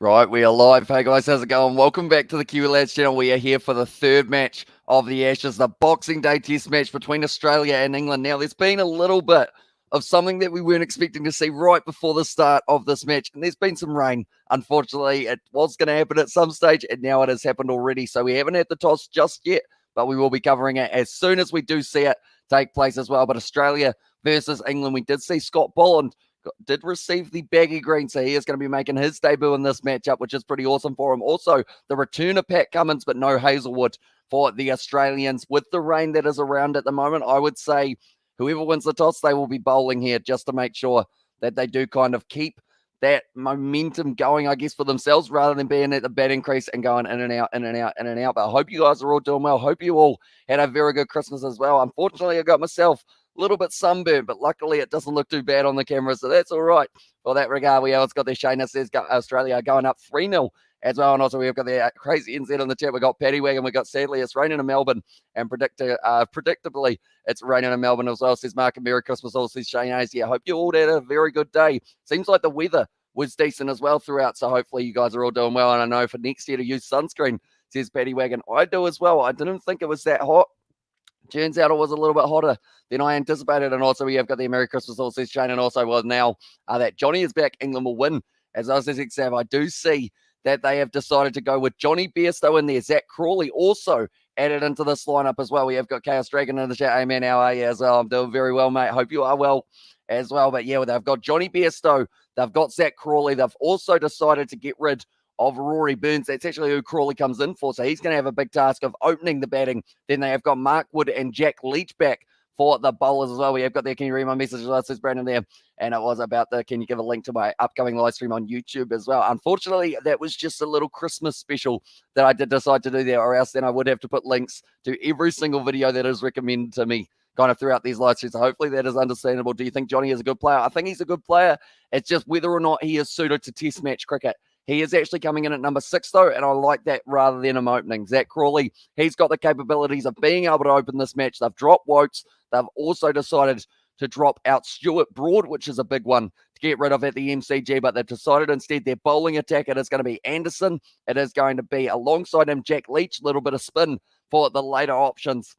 Right, we are live. Hey guys, how's it going? Welcome back to the Kiwi Lads channel. We are here for the third match of the Ashes, the Boxing Day Test match between Australia and England. Now, there's been a little bit of something that we weren't expecting to see right before the start of this match, and there's been some rain. Unfortunately, it was going to happen at some stage, and now it has happened already. So we haven't had the toss just yet, but we will be covering it as soon as we do see it take place as well. But Australia versus England, we did see Scott Boland did receive the baggy green, so he is going to be making his debut in this matchup, which is pretty awesome for him. Also, the return of Pat Cummins, but no Hazelwood for the Australians. With the rain that is around at the moment, I would say whoever wins the toss, they will be bowling here just to make sure that they do kind of keep that momentum going, I guess, for themselves rather than being at the batting crease and going in and out, in and out, in and out. But I hope you guys are all doing well. Hope you all had a very good Christmas as well. Unfortunately, I got myself little bit sunburned, but luckily it doesn't look too bad on the camera, so that's all right. For that regard, we also got the Shayna says Australia going up 3-0 as well, and also we've got the crazy NZ on the chat. We got Paddy Wagon, we got sadly it's raining in Melbourne, and predictably it's raining in Melbourne as well. Says Mark, and Merry Christmas. Also says Shayna, yeah, hope you all had a very good day. Seems like the weather was decent as well throughout, so hopefully you guys are all doing well. And I know for next year to use sunscreen, says Paddy Wagon, I do as well. I didn't think it was that hot. Turns out it was a little bit hotter than I anticipated. And also we have got the Merry Christmas all says Shane, and also well now that Johnny is back, England will win. As I says Xav, I do see that they have decided to go with Johnny Bairstow in there. Zach Crawley also added into this lineup as well. We have got Chaos Dragon in the chat. Hey man, how are you as well? I'm doing very well, mate. Hope you are well as well. But yeah, they've got Johnny Bairstow. They've got Zach Crawley. They've also decided to get rid of Rory Burns. That's actually who Crawley comes in for. So he's going to have a big task of opening the batting. Then they have got Mark Wood and Jack Leach back for the bowlers as well. We have got there. Can you read my message? That says Brandon there. And it was about can you give a link to my upcoming live stream on YouTube as well? Unfortunately, that was just a little Christmas special that I did decide to do there, or else then I would have to put links to every single video that is recommended to me kind of throughout these live streams. So hopefully that is understandable. Do you think Johnny is a good player? I think he's a good player. It's just whether or not he is suited to test match cricket. He is actually coming in at number 6, though, and I like that rather than him opening. Zach Crawley, he's got the capabilities of being able to open this match. They've dropped Wokes. They've also decided to drop out Stuart Broad, which is a big one to get rid of at the MCG, but they've decided instead their bowling attack, it is going to be Anderson. It is going to be alongside him, Jack Leach, a little bit of spin for the later options.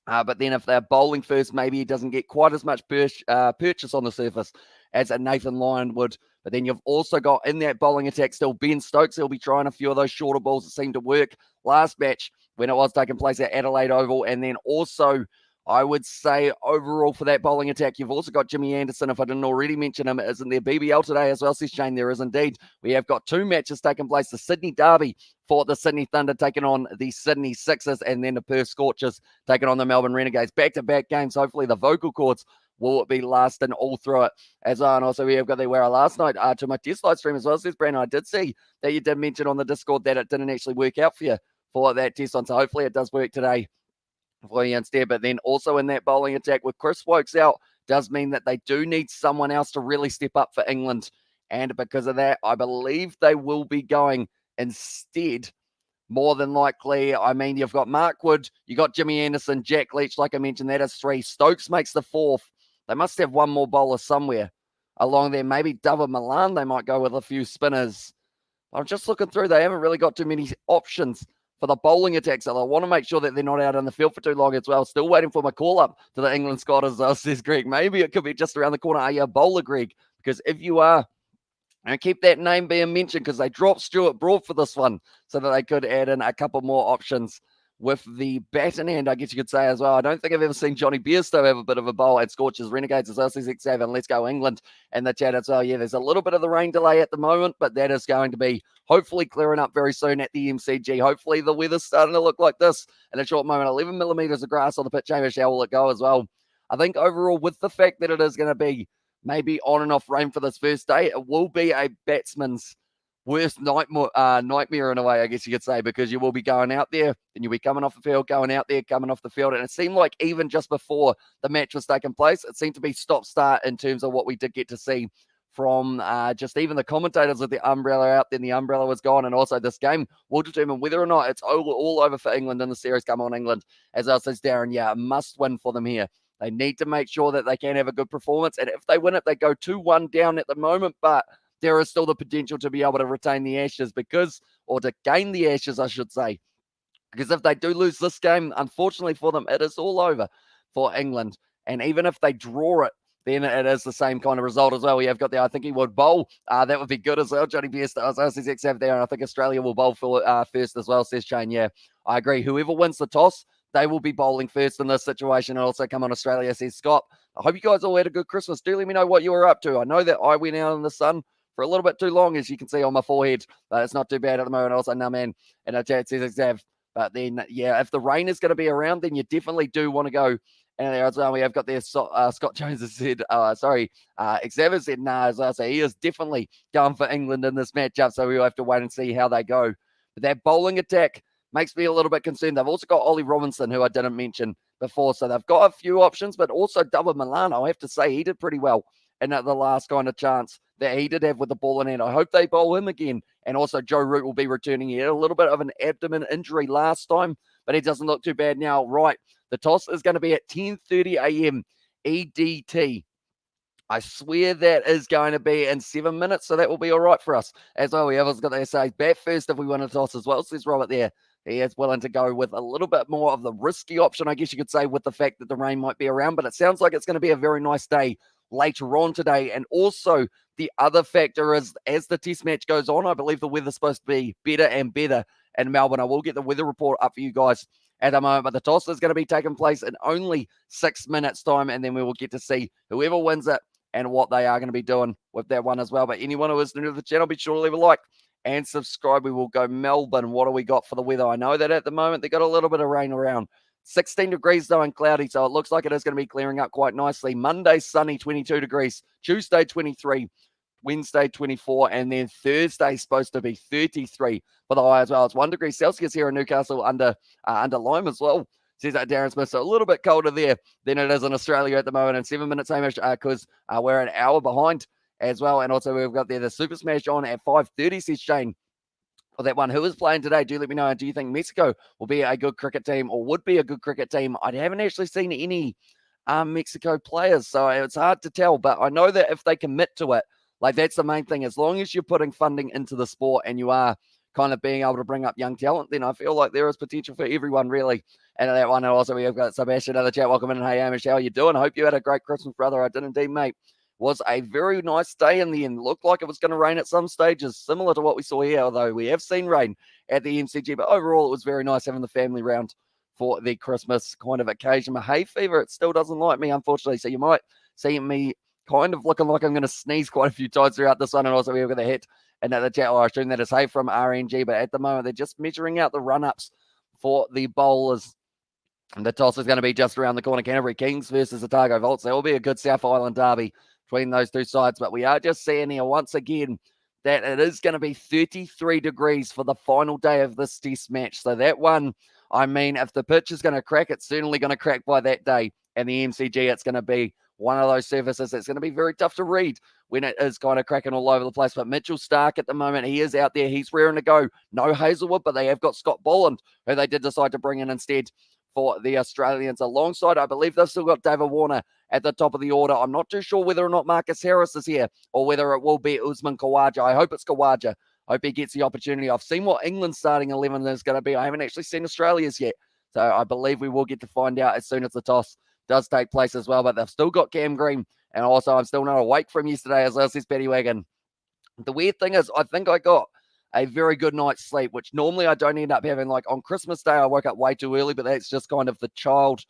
But then if they're bowling first, maybe he doesn't get quite as much purchase on the surface as a Nathan Lyon would. But then you've also got in that bowling attack still Ben Stokes. He'll be trying a few of those shorter balls that seemed to work last match when it was taking place at Adelaide Oval. And then also, I would say overall for that bowling attack, you've also got Jimmy Anderson. If I didn't already mention him, isn't there BBL today as well? Says Shane, there is indeed. We have got 2 matches taking place. The Sydney Derby for the Sydney Thunder taking on the Sydney Sixers, and then the Perth Scorchers taking on the Melbourne Renegades. Back-to-back games. Hopefully the vocal cords will be lasting all through it as well. And also we have got the wearer last night to my test live stream as well. Says Brandon, I did see that you did mention on the Discord that it didn't actually work out for you for that test on. So hopefully it does work today for you instead. But then also in that bowling attack with Chris Wokes out does mean that they do need someone else to really step up for England. And because of that, I believe they will be going instead, more than likely. I mean, you've got Mark Wood, you got Jimmy Anderson, Jack Leach, like I mentioned, that is 3. Stokes makes the 4th. They must have one more bowler somewhere along there. Maybe David Milan, they might go with a few spinners. I'm just looking through. They haven't really got too many options for the bowling attack, so I want to make sure that they're not out in the field for too long as well. Still waiting for my call up to the England squad as well, says Greg. Maybe it could be just around the corner. Are you a bowler, Greg? Because if you are, and keep that name being mentioned, because they dropped Stuart Broad for this one so that they could add in a couple more options with the bat in hand, I guess you could say as well. I don't think I've ever seen Johnny Bairstow have a bit of a bowl at Scorchers Renegades as well. Says Xavier, let's go England and the chat as well. Yeah, there's a little bit of the rain delay at the moment, but that is going to be hopefully clearing up very soon at the MCG. Hopefully the weather's starting to look like this in a short moment. 11 millimeters of grass on the pitch. Hamish, how will it go as well? I think overall, with the fact that it is going to be maybe on and off rain for this first day, it will be a batsman's worst nightmare in a way, I guess you could say, because you will be going out there and you'll be coming off the field, going out there, coming off the field. And it seemed like even just before the match was taking place, it seemed to be stop-start in terms of what we did get to see from just even the commentators with the umbrella out. Then the umbrella was gone. And also this game will determine whether or not it's all over for England in the series. Come on, England. As I says, Darren, yeah, a must win for them here. They need to make sure that they can have a good performance. And if they win it, they go 2-1 down at the moment. But there is still the potential to be able to retain the Ashes or to gain the Ashes, I should say. Because if they do lose this game, unfortunately for them, it is all over for England. And even if they draw it, then it is the same kind of result as well. We have got there, I think he would bowl. That would be good as well. Johnny Best, says X have there, and I think Australia will bowl for first as well, says Shane. Yeah, I agree. Whoever wins the toss, they will be bowling first in this situation. And also come on Australia, says Scott. I hope you guys all had a good Christmas. Do let me know what you were up to. I know that I went out in the sun for a little bit too long, as you can see on my forehead. But it's not too bad at the moment. Also, no man. And a chat says Xav. But then, yeah, if the rain is going to be around, then you definitely do want to go. And as well, we have got there, Scott Jones has said, Xavier said, nah, as I say, he is definitely going for England in this matchup. So we'll have to wait and see how they go. But that bowling attack makes me a little bit concerned. They've also got Ollie Robinson, who I didn't mention before. So they've got a few options, but also David Milano, I have to say, he did pretty well in the last kind of chance that he did have with the ball in hand. I hope they bowl him again. And also Joe Root will be returning. He had a little bit of an abdomen injury last time, but he doesn't look too bad now. Right, the toss is going to be at 10:30 a.m. EDT. I swear that is going to be in 7 minutes, so that will be all right for us. As well, we have got to say bat first if we win a toss as well, says Robert there. He is willing to go with a little bit more of the risky option, I guess you could say, with the fact that the rain might be around, but it sounds like it's going to be a very nice day later on today. And also, the other factor is, as the test match goes on, I believe the weather's supposed to be better and better in Melbourne. I will get the weather report up for you guys at the moment, but the toss is going to be taking place in only 6 minutes' time, and then we will get to see whoever wins it and what they are going to be doing with that one as well. But anyone who is new to the channel, be sure to leave a like and subscribe. We will go Melbourne. What do we got for the weather? I know that at the moment they got a little bit of rain around. 16 degrees though and cloudy, so it looks like it is going to be clearing up quite nicely. Monday, sunny, 22 degrees. Tuesday, 23. Wednesday, 24. And then Thursday, supposed to be 33 for the high as well. It's 1 degree Celsius here in Newcastle under Lyme as well. Says that Darren Smith, so a little bit colder there than it is in Australia at the moment. And 7 minutes, Hamish, because we're an hour behind as well. And also we've got there the Super Smash on at 5:30, says Shane. For that one, who is playing today? Do let me know. Do you think Mexico will be a good cricket team or would be a good cricket team? I haven't actually seen any Mexico players, so it's hard to tell. But I know that if they commit to it, like that's the main thing. As long as you're putting funding into the sport and you are kind of being able to bring up young talent, then I feel like there is potential for everyone, really. And that one, also we have got Sebastian in the chat. Welcome in. Hey, Amish, how are you doing? I hope you had a great Christmas, brother. I did indeed, mate. Was a very nice day in the end. Looked like it was going to rain at some stages, similar to what we saw here, although we have seen rain at the MCG. But overall, it was very nice having the family round for the Christmas kind of occasion. My hay fever, it still doesn't like me, unfortunately. So you might see me kind of looking like I'm going to sneeze quite a few times throughout this one. And also we've got the hit another chat. I assume that is hay from RNG. But at the moment, they're just measuring out the run-ups for the bowlers. And the toss is going to be just around the corner. Canterbury Kings versus Otago Volts. That will be a good South Island derby between those two sides. But we are just seeing here once again that it is going to be 33 degrees for the final day of this test match. So that one, I mean, if the pitch is going to crack, it's certainly going to crack by that day. And the MCG, it's going to be one of those surfaces that's going to be very tough to read when it is kind of cracking all over the place. But Mitchell Stark at the moment, he is out there. He's raring to go. No Hazelwood, but they have got Scott Boland, who they did decide to bring in instead for the Australians. Alongside, I believe they've still got David Warner at the top of the order. I'm not too sure whether or not Marcus Harris is here or whether it will be Usman Khawaja. I hope it's Khawaja. I hope he gets the opportunity. I've seen what England's starting 11 is going to be. I haven't actually seen Australia's yet. So I believe we will get to find out as soon as the toss does take place as well. But they've still got Cam Green. And also, I'm still not awake from yesterday, as well, says Petty Wagon. The weird thing is, I think I got a very good night's sleep, which normally I don't end up having. Like on Christmas Day, I woke up way too early, but that's just kind of the child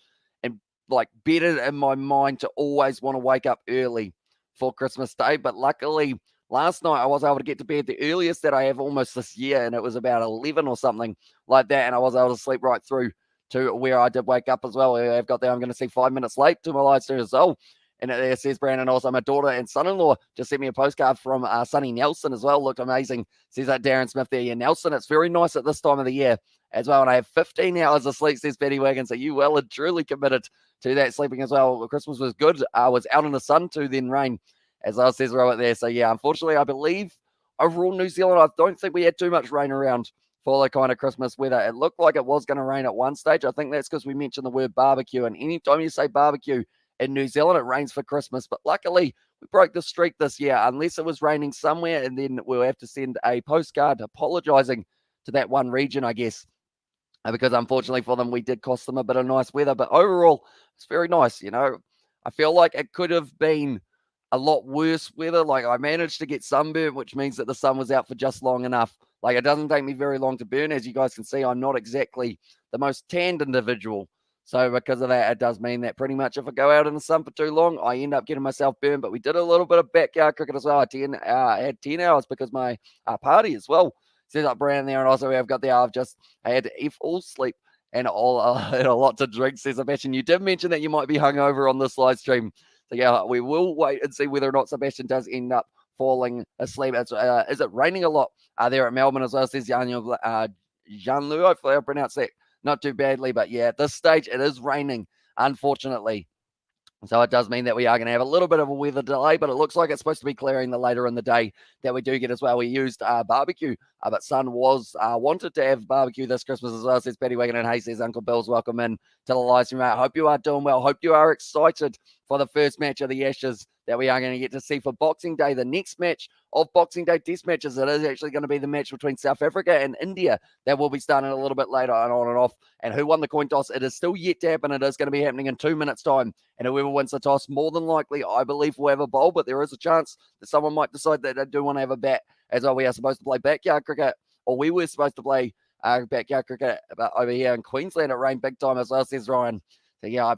and like better in my mind to always want to wake up early for Christmas Day. But luckily, last night I was able to get to bed the earliest that I have almost this year, and it was about 11 or something like that. And I was able to sleep right through to where I did wake up as well. I've got there, I'm going to see 5 minutes late to my live stream as well. And it says Brandon, also my daughter and son-in-law just sent me a postcard from Sonny Nelson as well. Looked amazing. Says that Darren Smith there. Yeah, Nelson, it's very nice at this time of the year as well. And I have 15 hours of sleep, says Betty Wagon. So you well and truly committed to that sleeping as well. Christmas was good. I was out in the sun too, then rain, as well, says Robert there. So yeah, unfortunately, I believe overall New Zealand, I don't think we had too much rain around for the kind of Christmas weather. It looked like it was going to rain at one stage. I think that's because we mentioned the word barbecue. And anytime you say barbecue, in New Zealand. It rains for Christmas, but luckily we broke the streak this year, unless it was raining somewhere, and then we'll have to send a postcard apologising to that one region, I guess. Because unfortunately for them, we did cost them a bit of nice weather. But overall, it's very nice. I feel like it could have been a lot worse weather. Like, I managed to get sunburn, which means that the sun was out for just long enough. Like, it doesn't take me very long to burn. As you guys can see, I'm not exactly the most tanned individual. So because of that, it does mean that pretty much if I go out in the sun for too long, I end up getting myself burned. But we did a little bit of backyard cricket as well. I had 10 hours because my party as well. Set up Brandon there, and also we have got the I had full sleep and and a lot to drink, says Sebastian. You did mention that you might be hungover on this live stream. So yeah, we will wait and see whether or not Sebastian does end up falling asleep. Is it raining a lot there at Melbourne as well, says Jean-Lu. Hopefully I pronounced that not too badly. But yeah, at this stage, it is raining, unfortunately. So it does mean that we are going to have a little bit of a weather delay, but it looks like it's supposed to be clearing the later in the day that we do get as well. We used barbecue, but Son was wanted to have barbecue this Christmas as well, says Betty Wagon. And hey, says Uncle Bill's welcome in to the live stream. I hope you are doing well. Hope you are excited for the first match of the Ashes that we are going to get to see for Boxing Day. The next match of Boxing Day Test matches, it is actually going to be the match between South Africa and India that will be starting a little bit later on and off. And who won the coin toss? It is still yet to happen. It is going to be happening in 2 minutes' time. And whoever wins the toss, more than likely, I believe, will have a bowl. But there is a chance that someone might decide that they do want to have a bat, as well. We are supposed to play backyard cricket, or we were supposed to play backyard cricket over here in Queensland. It rained big time as well, says Ryan. So yeah, I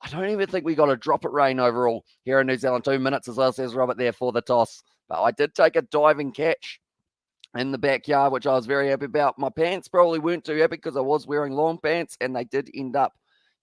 don't even think we got a drop of rain overall here in New Zealand. 2 minutes as well, says Robert there for the toss. But I did take a diving catch in the backyard, which I was very happy about. My pants probably weren't too happy because I was wearing long pants, and they did end up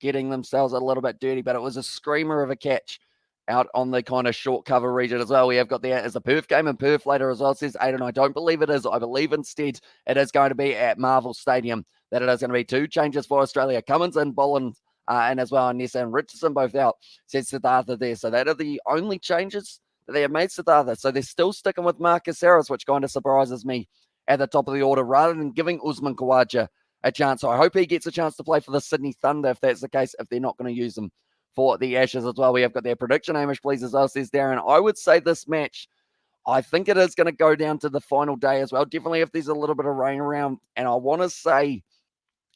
getting themselves a little bit dirty, but it was a screamer of a catch out on the kind of short cover region as well. We have got there as a Perth game in Perth later as well, says Aiden. I don't believe it is. I believe instead it is going to be at Marvel Stadium, that it is going to be 2 changes for Australia. Cummins and Bolland, and as well, Nessa and Richardson both out, says Siddhartha there. So that are the only changes that they have made, Siddhartha. So they're still sticking with Marcus Harris, which kind of surprises me at the top of the order, rather than giving Usman Khawaja a chance. So I hope he gets a chance to play for the Sydney Thunder if that's the case, if they're not going to use him for the Ashes as well. We have got their prediction, Hamish, please, as well, says Darren. I would say this match, I think it is going to go down to the final day as well. Definitely if there's a little bit of rain around. And I want to say,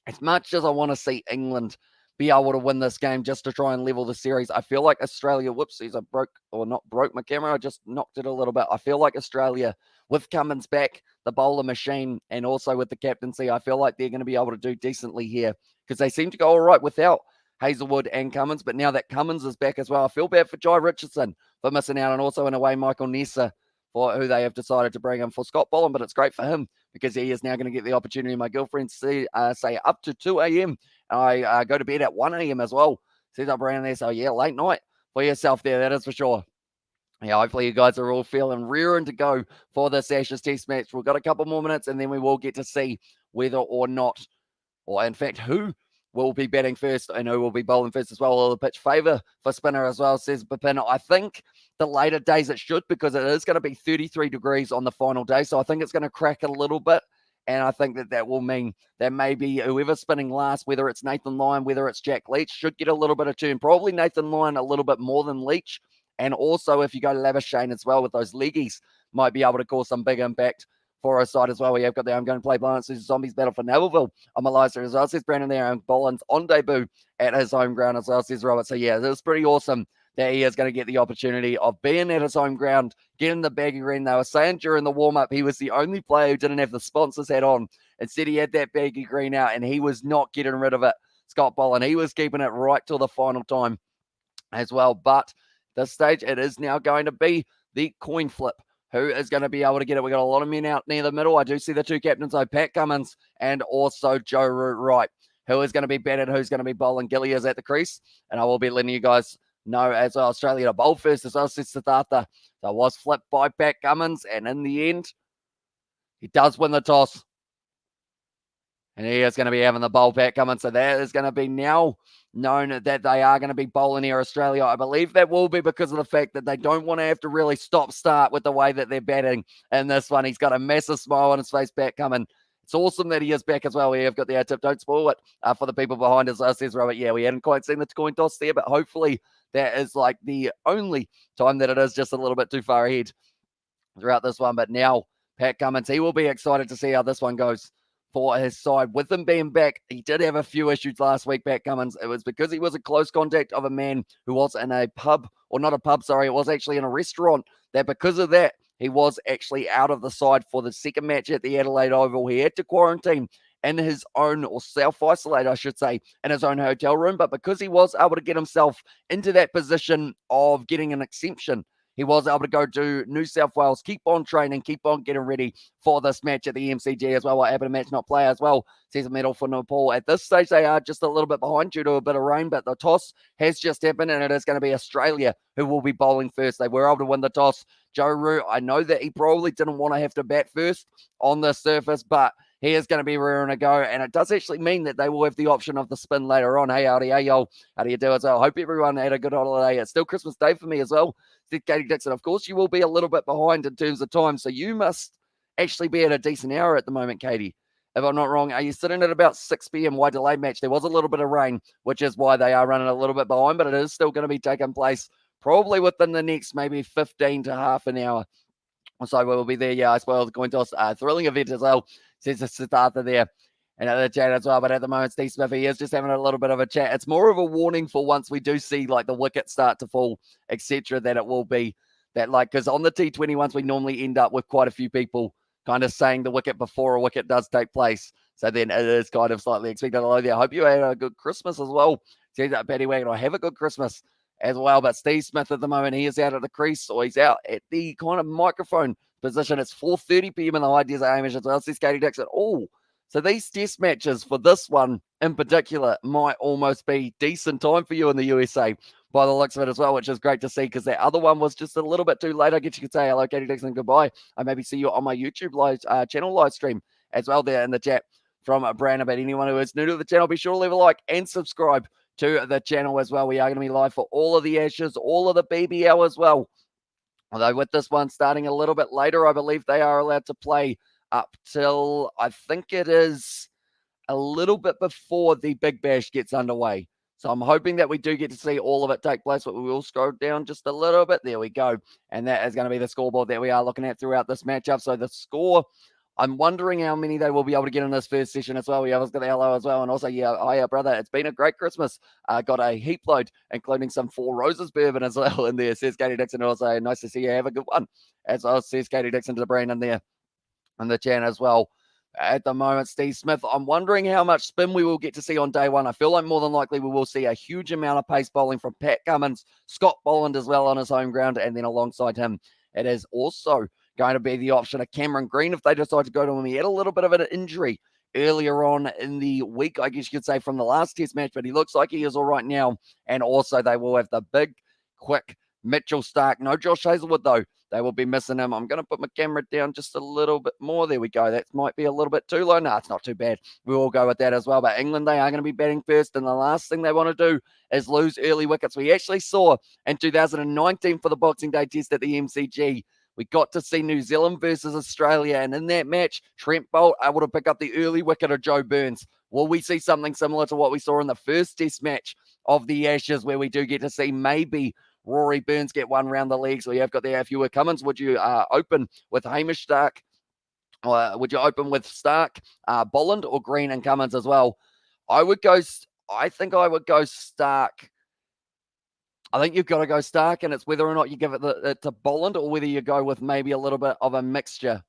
as much as I want to see England be able to win this game just to try and level the series, I feel like Australia, whoopsies, not broke my camera, I just knocked it a little bit. I feel like Australia, with Cummins back, the bowler machine, and also with the captaincy, I feel like they're going to be able to do decently here, because they seem to go all right without Hazelwood and Cummins. But now that Cummins is back as well, I feel bad for Jai Richardson for missing out, and also in a way Michael Nessa for who they have decided to bring in for Scott Boland. But it's great for him because he is now going to get the opportunity. My girlfriend say up to 2 a.m. I go to bed at 1 a.m. as well. Says up around there. So yeah, late night for yourself there. That is for sure. Yeah, hopefully you guys are all feeling rearing to go for this Ashes Test match. We've got a couple more minutes, and then we will get to see whether or not, or in fact, who will be batting first and who will be bowling first as well. Will the pitch favour for spinner as well, says Bipin. I think the later days it should, because it is going to be 33 degrees on the final day. So I think it's going to crack a little bit. And I think that will mean that maybe whoever's spinning last, whether it's Nathan Lyon, whether it's Jack Leach, should get a little bit of turn. Probably Nathan Lyon a little bit more than Leach. And also if you go to Labuschagne as well with those leggies, might be able to cause some big impact for our side as well. We have got the I'm going to play balance. Zombies battle for Nevilleville on Malaysia as well, says Brandon there. And Boland's on debut at his home ground as well, says Robert. So yeah, it was pretty awesome that he is going to get the opportunity of being at his home ground, getting the baggy green. They were saying during the warm-up he was the only player who didn't have the sponsors hat on. Instead, he had that baggy green out, and he was not getting rid of it, Scott Boland. He was keeping it right till the final time as well. But this stage, it is now going to be the coin flip. Who is going to be able to get it? We got a lot of men out near the middle. I do see the 2 captains, though, Pat Cummins and also Joe Root Wright. Who is going to be batted? Who's going to be bowling? Gilly is at the crease, and I will be letting you guys know as well. Australia to bowl first as well, says Siddhartha. So it was flipped by Pat Cummins, and in the end, he does win the toss. And he is going to be having the bowl, Pat Cummins. So that is going to be now known that they are going to be bowling here, Australia. I believe that will be because of the fact that they don't want to have to really stop-start with the way that they're batting in this one. He's got a massive smile on his face, Pat Cummins. It's awesome that he is back as well. We have got the tip. Don't spoil it for the people behind us, says Robert. Yeah, we hadn't quite seen the coin toss there, but hopefully that is like the only time that it is just a little bit too far ahead throughout this one. But now Pat Cummins, he will be excited to see how this one goes for his side. With him being back, he did have a few issues last week, Pat Cummins. It was because he was a close contact of a man who was in a pub, or not a pub, sorry, it was actually in a restaurant, that because of that, he was actually out of the side for the second match at the Adelaide Oval. He had to quarantine in his own, or self-isolate, I should say, in his own hotel room. But because he was able to get himself into that position of getting an exemption, he was able to go to New South Wales, keep on training, keep on getting ready for this match at the MCG as well. What happened to match not play as well? Says a medal for Nepal. At this stage, they are just a little bit behind due to a bit of rain, but the toss has just happened, and it is going to be Australia who will be bowling first. They were able to win the toss. Joe Root, I know that he probably didn't want to have to bat first on the surface, but he is going to be rearing to go, and it does actually mean that they will have the option of the spin later on. Hey, Audi, hey, yo, how do you do as well? Hope everyone had a good holiday. It's still Christmas Day for me as well. Said Katie Dixon. Of course, you will be a little bit behind in terms of time, so you must actually be at a decent hour at the moment, Katie. If I'm not wrong, are you sitting at about 6 p.m. Wide delayed match? There was a little bit of rain, which is why they are running a little bit behind, but it is still going to be taking place probably within the next maybe 15 to half an hour. So we'll be there, yeah, as well. The coin toss, thrilling event as well, says Siddhartha there. And at the chat as well, but at the moment, Steve Smith, he is just having a little bit of a chat. It's more of a warning for once we do see like the wicket start to fall, etc., that it will be that, like, because on the T20 ones, we normally end up with quite a few people kind of saying the wicket before a wicket does take place. So then it is kind of slightly expected. Hello there. I hope you had a good Christmas as well. Says that Paddy Wagon, I have a good Christmas as well. But Steve Smith at the moment, he is out at the crease, or he's out at the kind of microphone position. It's 4:30 p.m. in the high desert Hamish as well. Says Katie Dixon. Oh, so these test matches for this one in particular might almost be decent time for you in the USA by the looks of it as well, which is great to see, because that other one was just a little bit too late. I guess you could say hello, Katie Dixon, goodbye. I maybe see you on my YouTube channel live stream as well there in the chat from Brandon. But anyone who is new to the channel, be sure to leave a like and subscribe to the channel as well. We are going to be live for all of the Ashes, all of the BBL as well. Although with this one starting a little bit later, I believe they are allowed to play up till, I think it is a little bit before the Big Bash gets underway. So I'm hoping that we do get to see all of it take place, but we will scroll down just a little bit. There we go. And that is going to be the scoreboard that we are looking at throughout this matchup. So the score, I'm wondering how many they will be able to get in this first session as well. We have got the hello as well. And also, yeah, hiya, brother. It's been a great Christmas. Got a heap load, including some Four Roses bourbon as well in there. Says Katie Dixon. Also, nice to see you. Have a good one. As well, says Katie Dixon to the brain in there in the chat as well. At the moment, Steve Smith, I'm wondering how much spin we will get to see on day one. I feel like more than likely we will see a huge amount of pace bowling from Pat Cummins, Scott Boland as well on his home ground, and then alongside him, it is also going to be the option of Cameron Green if they decide to go to him. He had a little bit of an injury earlier on in the week, I guess you could say, from the last test match, but he looks like he is all right now. And also they will have the big, quick Mitchell Starc. No Josh Hazlewood, though. They will be missing him. I'm going to put my camera down just a little bit more. There we go. That might be a little bit too low. No, it's not too bad. We will go with that as well. But England, they are going to be batting first. And the last thing they want to do is lose early wickets. We actually saw in 2019 for the Boxing Day test at the MCG, we got to see New Zealand versus Australia. And in that match, Trent Boult able to pick up the early wicket of Joe Burns. Will we see something similar to what we saw in the first test match of the Ashes, where we do get to see maybe Rory Burns get one round the legs? So you have got there. If you were Cummins, would you open with Hamish Starc? Or would you open with Starc, Boland, or Green and Cummins as well? I think I would go Starc. I think you've got to go Starc, and it's whether or not you give it to Boland, or whether you go with maybe a little bit of a mixture.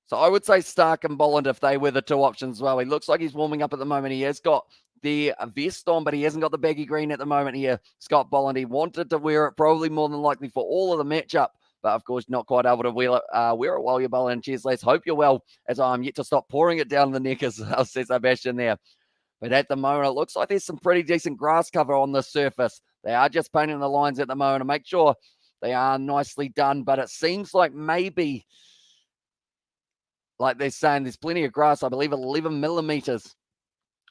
So I would say Starc and Boland if they were the two options as well. He looks like he's warming up at the moment. He has got the vest on, but he hasn't got the baggy green at the moment here. Scott Boland, he wanted to wear it probably more than likely for all of the matchup, but of course not quite able to wear it while you're bowling. Cheers, Les. Hope you're well, as I'm yet to stop pouring it down the neck, as says Sebastian there. But at the moment, it looks like there's some pretty decent grass cover on the surface. They are just painting the lines at the moment to make sure they are nicely done, but it seems like maybe, like they're saying, there's plenty of grass. I believe 11 millimeters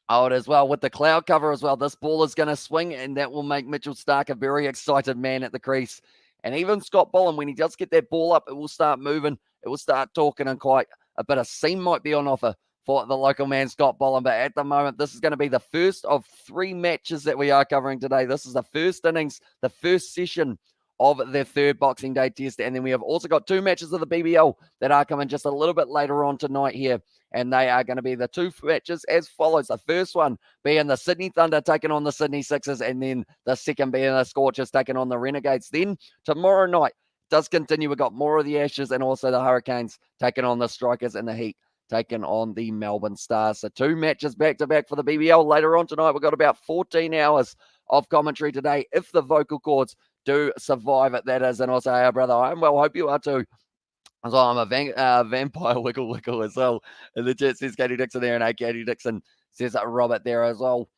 out as well. With the cloud cover as well, this ball is going to swing, and that will make Mitchell Starc a very excited man at the crease. And even Scott Boland, when he does get that ball up, it will start moving. It will start talking, and quite a bit of seam might be on offer for the local man, Scott Boland. But at the moment, this is going to be the first of 3 matches that we are covering today. This is the first innings, the first session of their third Boxing Day test. And then we have also got 2 matches of the BBL that are coming just a little bit later on tonight here. And they are going to be the 2 matches as follows. The first one being the Sydney Thunder taking on the Sydney Sixers, and then the second being the Scorchers taking on the Renegades. Then tomorrow night does continue. We've got more of the Ashes and also the Hurricanes taking on the Strikers and the Heat taking on the Melbourne Stars. So 2 matches back-to-back for the BBL. Later on tonight, we've got about 14 hours of commentary today, if the vocal cords do survive it, that is. And also, hey, brother, I'm well, hope you are too. As well, I'm a vampire wiggle as well. And the chat says Katie Dixon there, and hey, Katie Dixon says Robert there as well.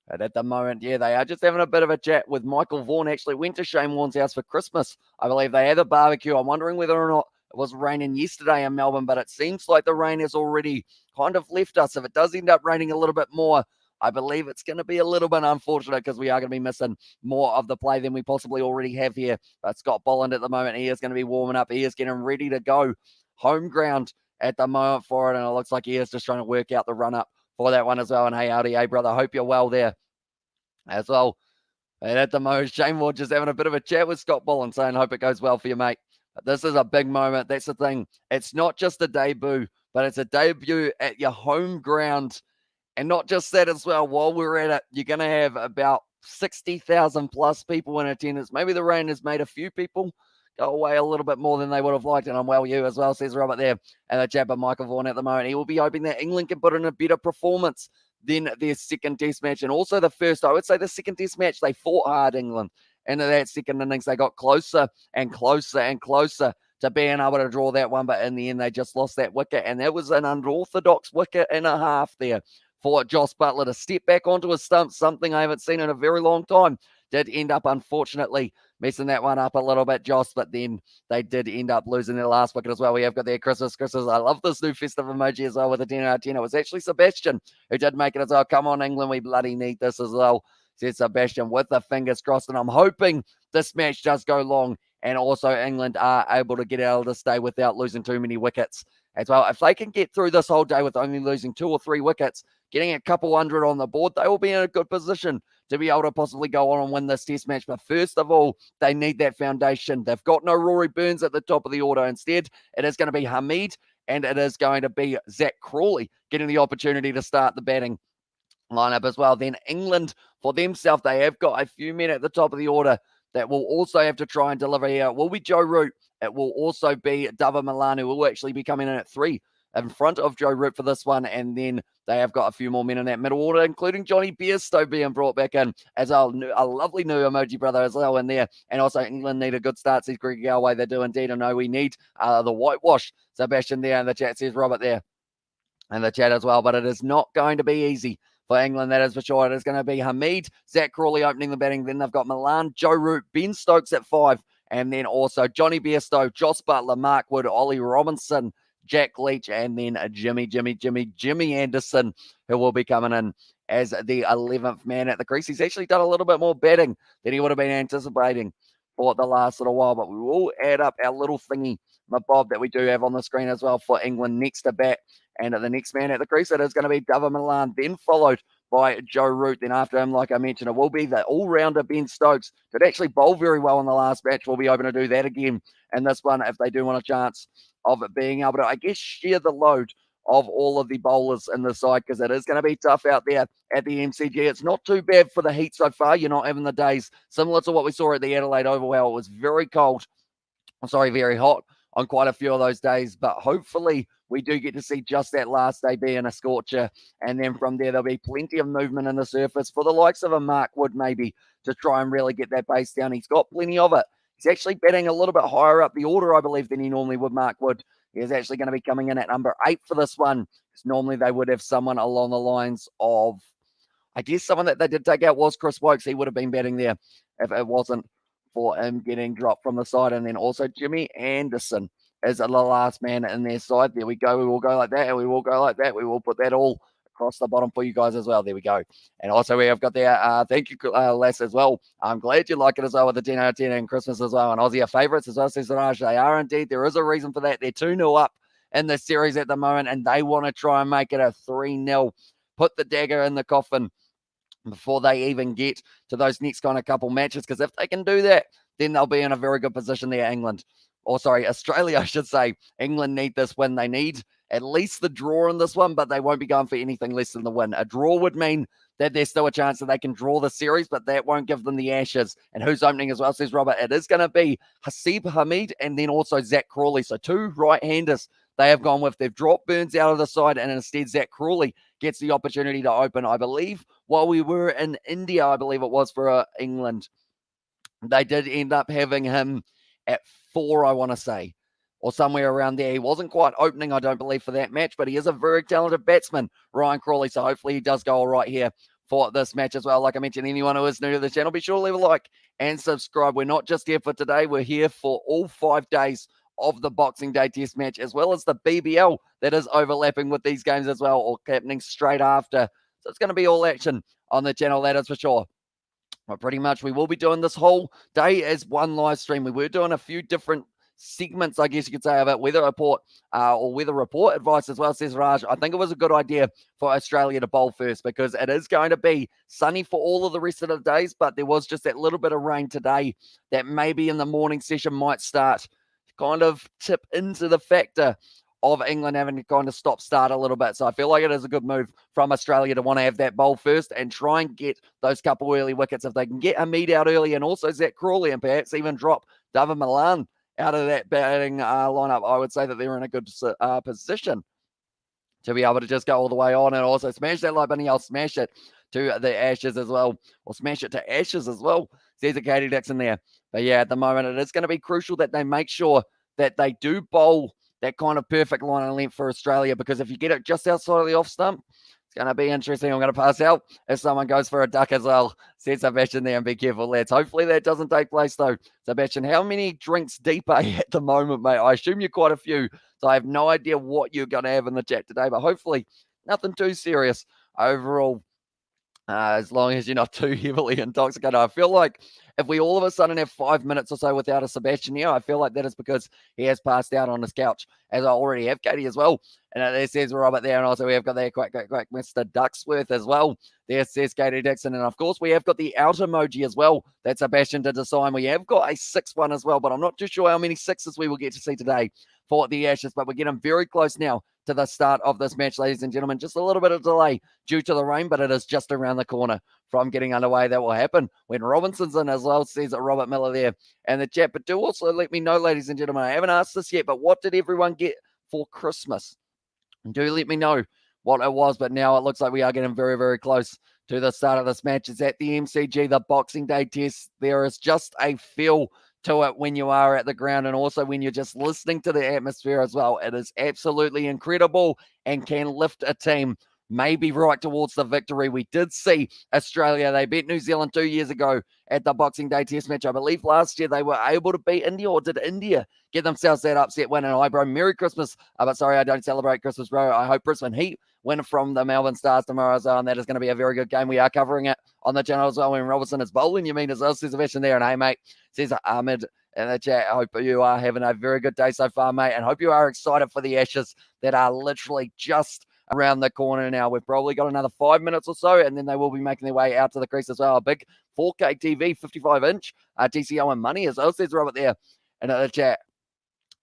And at the moment, yeah, they are just having a bit of a chat with Michael Vaughan. Actually went to Shane Warne's house for Christmas. I believe they had a barbecue. I'm wondering whether or not it was raining yesterday in Melbourne, but it seems like the rain has already kind of left us. If it does end up raining a little bit more, I believe it's going to be a little bit unfortunate because we are going to be missing more of the play than we possibly already have here. But Scott Boland at the moment, he is going to be warming up. He is getting ready to go home ground at the moment for it. And it looks like he is just trying to work out the run up for that one as well. And hey, Audi, hey, brother, hope you're well there as well. And at the moment, Shane Ward just having a bit of a chat with Scott Boland saying, hope it goes well for you, mate. But this is a big moment. That's the thing. It's not just a debut, but it's a debut at your home ground. And not just that as well, while we're at it, you're going to have about 60,000 plus people in attendance. Maybe the rain has made a few people go away a little bit more than they would have liked. And I'm well, you as well, says Robert there. And the chat by Michael Vaughan at the moment. He will be hoping that England can put in a better performance than their second test match. And also the first, I would say the second test match, they fought hard, England. And in that second innings, they got closer and closer and closer to being able to draw that one. But in the end, they just lost that wicket. And that was an unorthodox wicket and a half there for Joss Buttler to step back onto a stump, something I haven't seen in a very long time. Did end up, unfortunately, messing that one up a little bit, Joss, but then they did end up losing their last wicket as well. We have got there Christmas. I love this new festive emoji as well with a 10 out of 10. It was actually Sebastian who did make it as well. Come on, England, we bloody need this as well, said Sebastian with the fingers crossed. And I'm hoping this match does go long and also England are able to get out of this day without losing too many wickets as well. If they can get through this whole day with only losing 2 or 3 wickets, getting a couple hundred on the board, they will be in a good position to be able to possibly go on and win this test match. But first of all, they need that foundation. They've got no Rory Burns at the top of the order. Instead, it is going to be Hamid and it is going to be Zach Crawley getting the opportunity to start the batting lineup as well. Then England, for themselves, they have got a few men at the top of the order that will also have to try and deliver here. It will be Joe Root. It will also be Dava Milan, who will actually be coming in at 3 in front of Joe Root for this one. And then they have got a few more men in that middle order, including Johnny Bairstow being brought back in as a lovely new emoji brother as well in there. And also England need a good start, says Greg Galway. They do indeed. I know we need the whitewash. Sebastian there in the chat, says Robert there in the chat as well. But it is not going to be easy for England, that is for sure. It is going to be Hamid, Zach Crawley opening the batting. Then they've got Milan, Joe Root, Ben Stokes at 5. And then also Johnny Bairstow, Joss Buttler, Mark Wood, Ollie Robinson, Jack Leach, and then Jimmy Anderson, who will be coming in as the 11th man at the crease. He's actually done a little bit more batting than he would have been anticipating for the last little while, but we will add up our little thingy, my bob, that we do have on the screen as well for England next to bat. And the next man at the crease, it is going to be Dava Milan, then followed by Joe Root. Then after him, like I mentioned, it will be the all-rounder Ben Stokes, who did actually bowl very well in the last match. We'll be hoping to do that again in this one if they do want a chance of it being able to, I guess, share the load of all of the bowlers in the side, because it is going to be tough out there at the MCG. It's not too bad for the heat so far. You're not having the days similar to what we saw at the Adelaide Oval. It was very cold, very hot on quite a few of those days, but hopefully we do get to see just that last day being a scorcher, and then from there there'll be plenty of movement in the surface for the likes of a Mark Wood maybe to try and really get that base down. He's got plenty of it. He's actually batting a little bit higher up the order, I believe, than he normally would, Mark Wood. He is actually going to be coming in at number 8 for this one, because normally they would have someone along the lines of, I guess someone that they did take out was Chris Wokes. He would have been batting there if it wasn't for him getting dropped from the side. And then also Jimmy Anderson is the last man in their side. There we go. We will go like that, and we will go like that. We will put that all across the bottom for you guys as well. There we go. And also we have got there, thank you, Les, as well. I'm glad you like it as well with the 10 out of 10 and Christmas as well. And Aussie favourites as well, says Raj. They are indeed. There is a reason for that. They're 2-0 up in the series at the moment, and they want to try and make it a 3-0, put the dagger in the coffin before they even get to those next kind of couple matches, because if they can do that, then they'll be in a very good position there, England. Or sorry, Australia, I should say. England need this win. They need at least the draw in this one, but they won't be going for anything less than the win. A draw would mean that there's still a chance that they can draw the series, but that won't give them the Ashes. And who's opening as well, says Robert? It is going to be Hasib Hamid and then also Zach Crawley. So two right-handers they have gone with. They've dropped Burns out of the side, and instead Zach Crawley gets the opportunity to open, I believe, while we were in India, I believe it was for England. They did end up having him at 4, I want to say, or somewhere around there. He wasn't quite opening, I don't believe, for that match, but he is a very talented batsman, Ryan Crawley, so hopefully he does go all right here for this match as well. Like I mentioned, anyone who is new to the channel, be sure to leave a like and subscribe. We're not just here for today, we're here for all 5 days of the Boxing Day Test match, as well as the BBL that is overlapping with these games as well, or happening straight after. So it's going to be all action on the channel, that is for sure. But pretty much we will be doing this whole day as one live stream. We were doing a few different segments, I guess you could say, about weather report or weather report advice as well, says Raj. I think it was a good idea for Australia to bowl first, because it is going to be sunny for all of the rest of the days, but there was just that little bit of rain today that maybe in the morning session might start to kind of tip into the factor of England having to kind of stop-start a little bit. So I feel like it is a good move from Australia to want to have that bowl first and try and get those couple early wickets. If they can get Hamid out early and also Zach Crawley, and perhaps even drop David Malan out of that batting lineup, I would say that they're in a good position to be able to just go all the way on and also smash that like bunny. I'll smash it to the Ashes as well, or smash it to Ashes as well. There's a Katie Dixon there. But yeah, at the moment, it is going to be crucial that they make sure that they do bowl that kind of perfect line and length for Australia, because if you get it just outside of the off stump, it's going to be interesting. I'm going to pass out if someone goes for a duck as well. Said Sebastian there, and be careful, lads. Hopefully that doesn't take place, though. Sebastian, how many drinks deep are you at the moment, mate? I assume you're quite a few, so I have no idea what you're going to have in the chat today, but hopefully nothing too serious overall, as long as you're not too heavily intoxicated. I feel like if we all of a sudden have 5 minutes or so without a Sebastian here, I feel like that is because he has passed out on his couch, as I already have Katie as well. And there says Robert there, and also we have got there quack Mr. Ducksworth as well. There says Katie Dixon, and of course we have got the out emoji as well. That's Sebastian to design. We have got a 6-1 as well, but I'm not too sure how many 6s we will get to see today for the Ashes, but we're getting very close now to the start of this match, ladies and gentlemen. Just a little bit of delay due to the rain, but it is just around the corner from getting underway. That will happen when Robinson's in as well, says Robert Miller there in the chat. But do also let me know, ladies and gentlemen, I haven't asked this yet, but what did everyone get for Christmas? And do let me know what it was, but now it looks like we are getting very, very close to the start of this match. It's at the MCG, the Boxing Day Test. There is just a feel to it when you are at the ground, and also when you're just listening to the atmosphere as well. It is absolutely incredible and can lift a team maybe right towards the victory. We did see Australia, they beat New Zealand 2 years ago at the Boxing Day Test match. I believe last year they were able to beat India, or did India get themselves that upset win? And I, bro, Merry Christmas. But sorry, I don't celebrate Christmas, bro. I hope Brisbane Heat win from the Melbourne Stars tomorrow as well, and that is going to be a very good game. We are covering it on the channel as well. When Robertson is bowling, you mean as well, says a veteran there. And hey, mate, says Ahmed in the chat, I hope you are having a very good day so far, mate, and hope you are excited for the Ashes that are literally just around the corner now. We've probably got another 5 minutes or so, and then they will be making their way out to the crease as well. A big 4K TV, 55-inch TCO and money as well, says Robert there in the chat.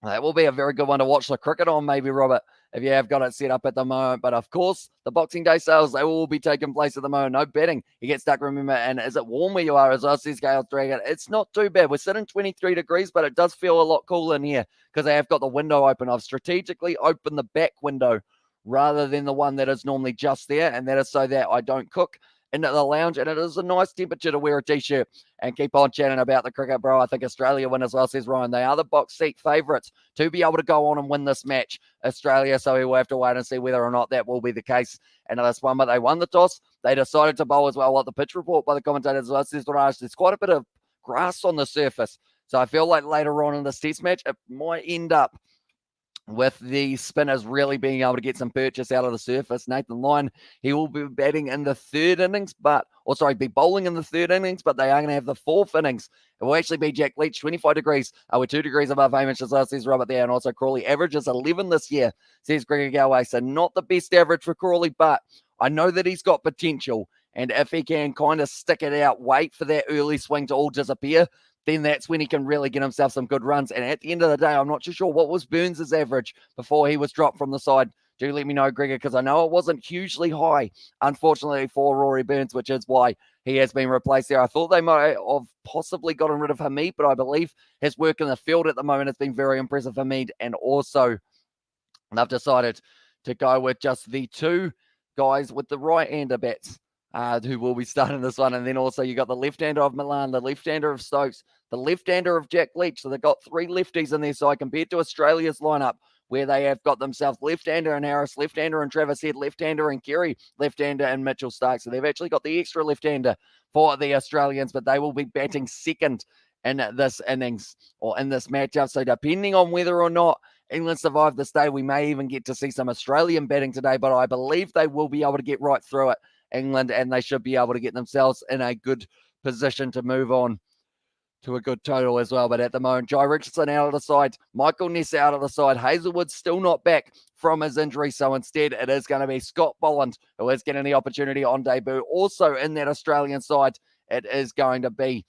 That will be a very good one to watch the cricket on, maybe, Robert, if you have got it set up at the moment. But of course, the Boxing Day sales, they will be taking place at the moment. No betting. You get stuck, remember. And is it warm where you are as well, says Gail Dragon? It's not too bad. We're sitting 23 degrees, but it does feel a lot cooler in here because I have got the window open. I've strategically opened the back window rather than the one that is normally just there, and that is so that I don't cook into the lounge, and it is a nice temperature to wear a t-shirt and keep on chatting about the cricket, bro. I think Australia win as well, says Ryan. They are the box seat favourites to be able to go on and win this match, Australia, so we will have to wait and see whether or not that will be the case. And this one, but they won the toss. They decided to bowl as well. What the pitch report by the commentators as well, says Raj, there's quite a bit of grass on the surface, so I feel like later on in this test match, it might end up with the spinners really being able to get some purchase out of the surface. Nathan Lyon, he will be batting in the third innings, be bowling in the third innings, but they are going to have the fourth innings. It will actually be Jack Leach, 25 degrees. We're 2 degrees above Hamish as well, says Robert there. And also Crawley averages 11 this year, says Gregor Galway. So not the best average for Crawley, but I know that he's got potential. And if he can kind of stick it out, wait for that early swing to all disappear, then that's when he can really get himself some good runs. And at the end of the day, I'm not too sure what was Burns' average before he was dropped from the side. Do let me know, Gregor, because I know it wasn't hugely high, unfortunately, for Rory Burns, which is why he has been replaced there. I thought they might have possibly gotten rid of Hamid, but I believe his work in the field at the moment has been very impressive, Hamid. And also, they've decided to go with just the two guys with the right-hander bats who will be starting this one. And then also you got the left-hander of Milan, the left-hander of Stokes, the left-hander of Jack Leach. So they've got three lefties in their side compared to Australia's lineup, where they have got themselves left-hander and Harris, left-hander and Travis Head, left-hander and Kerry, left-hander and Mitchell Stark. So they've actually got the extra left-hander for the Australians, but they will be batting second in this innings or in this matchup. So depending on whether or not England survive this day, we may even get to see some Australian batting today, but I believe they will be able to get right through it, England, and they should be able to get themselves in a good position to move on to a good total as well. But at the moment, Jai Richardson out of the side, Michael Ness out of the side, Hazelwood still not back from his injury, so instead it is going to be Scott Boland who is getting the opportunity on debut. Also in that Australian side, it is going to be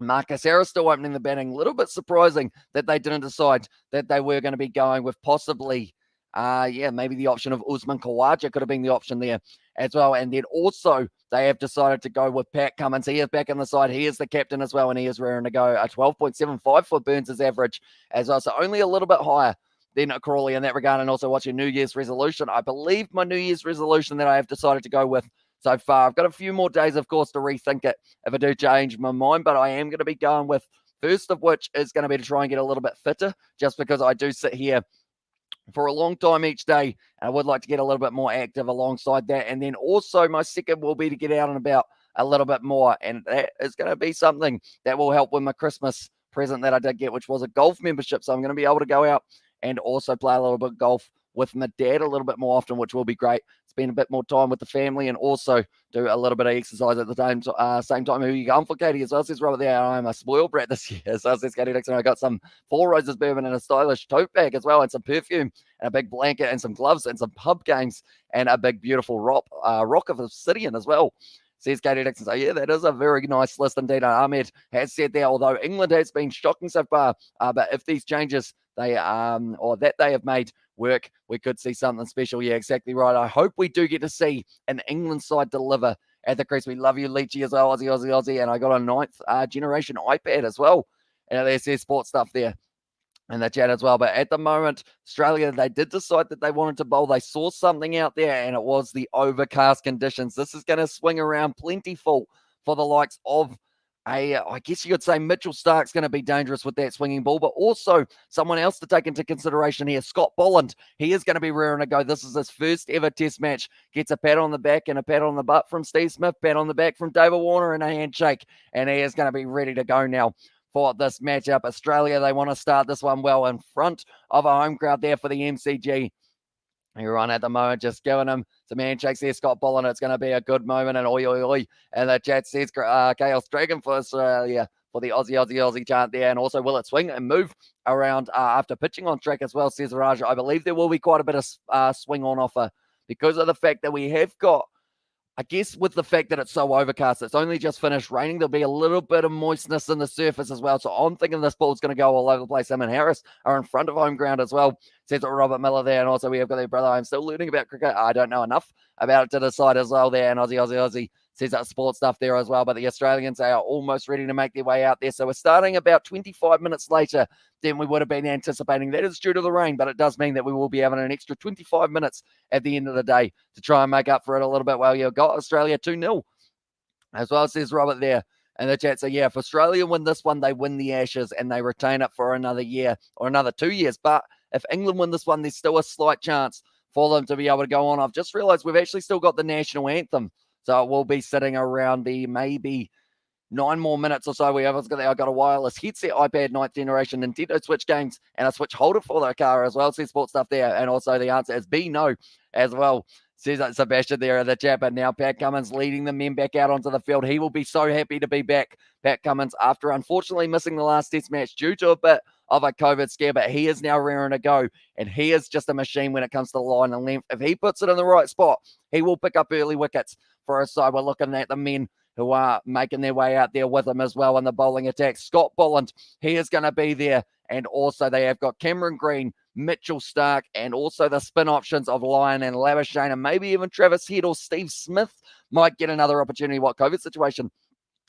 Marcus Harris still opening the batting. A little bit surprising that they didn't decide that they were going to be going with possibly, maybe the option of Usman Khawaja could have been the option there as well. And then also they have decided to go with Pat Cummins. He is back on the side. He is the captain as well, and he is raring to go. A 12.75 for Burns' average as well, so only a little bit higher than Crawley in that regard. And also what's your New Year's resolution? I believe my New Year's resolution that I have decided to go with so far, I've got a few more days, of course, to rethink it if I do change my mind, but I am going to be going with, first of which is going to be to try and get a little bit fitter, just because I do sit here for a long time each day, and I would like to get a little bit more active alongside that. And then also my second will be to get out and about a little bit more, and that is going to be something that will help with my Christmas present that I did get, which was a golf membership. So I'm going to be able to go out and also play a little bit of golf with my dad a little bit more often, which will be great. Spend a bit more time with the family and also do a little bit of exercise at the same time. Who you going for, Katie? As well, says Robert there, I'm a spoiled brat this year. So says Katie Dixon. I got some Four Roses bourbon and a stylish tote bag as well, and some perfume and a big blanket and some gloves and some pub games and a big beautiful rock of obsidian as well, says Katie Dixon. So yeah, that is a very nice list indeed. Ahmed has said there, although England has been shocking so far, but if these changes they have made work, we could see something special. Yeah, exactly right. I hope we do get to see an England side deliver at the crease. We love you, Leachy, as well. Aussie. And I got a ninth generation iPad as well. And there's their sports stuff there in the chat as well. But at the moment, Australia, they did decide that they wanted to bowl. They saw something out there, and it was the overcast conditions. This is going to swing around plentiful for the likes of I guess you could say Mitchell Stark's going to be dangerous with that swinging ball, but also someone else to take into consideration here, Scott Boland. He is going to be raring to go. This is his first ever test match. Gets a pat on the back and a pat on the butt from Steve Smith, pat on the back from David Warner, and a handshake. And he is going to be ready to go now for this matchup. Australia, they want to start this one well in front of a home crowd there for the MCG. You're on at the moment, just giving him some handshakes there, Scott Boland. It's going to be a good moment, and oi. And the chat says Chaos Dragon for Australia for the Aussie chant there. And also, will it swing and move around after pitching on track as well, says Raja. I believe there will be quite a bit of swing on offer because of the fact that we have got, I guess with the fact that it's so overcast, it's only just finished raining, there'll be a little bit of moistness in the surface as well. So I'm thinking this ball's going to go all over the place. Him and Harris are in front of home ground as well, says Robert Miller there. And also we have got their brother. I'm still learning about cricket. I don't know enough about it to decide as well there. And Aussie says that sports stuff there as well. But the Australians, they are almost ready to make their way out there. So we're starting about 25 minutes later than we would have been anticipating. That is due to the rain, but it does mean that we will be having an extra 25 minutes at the end of the day to try and make up for it a little bit. Well, you've got Australia 2-0 as well, says Robert there in the chat. So yeah, if Australia win this one, they win the Ashes and they retain it for another year or another 2 years. But if England win this one, there's still a slight chance for them to be able to go on. I've just realized we've actually still got the national anthem. So it will be sitting around the maybe 9 more minutes or so. I got a wireless headset, iPad 9th generation, Nintendo Switch games, and a Switch holder for the car as well. Says sports stuff there. And also the answer is B, no, as well. Says Sebastian there in the chat. But now Pat Cummins leading the men back out onto the field. He will be so happy to be back. Pat Cummins, after unfortunately missing the last test match due to a bit of a COVID scare, but he is now raring to go. And he is just a machine when it comes to the line and length. If he puts it in the right spot, he will pick up early wickets for his side. We're looking at the men who are making their way out there with him as well in the bowling attack. Scott Bolland, he is going to be there. And also they have got Cameron Green, Mitchell Stark, and also the spin options of Lyon and Labuschagne, and maybe even Travis Head or Steve Smith might get another opportunity. What COVID situation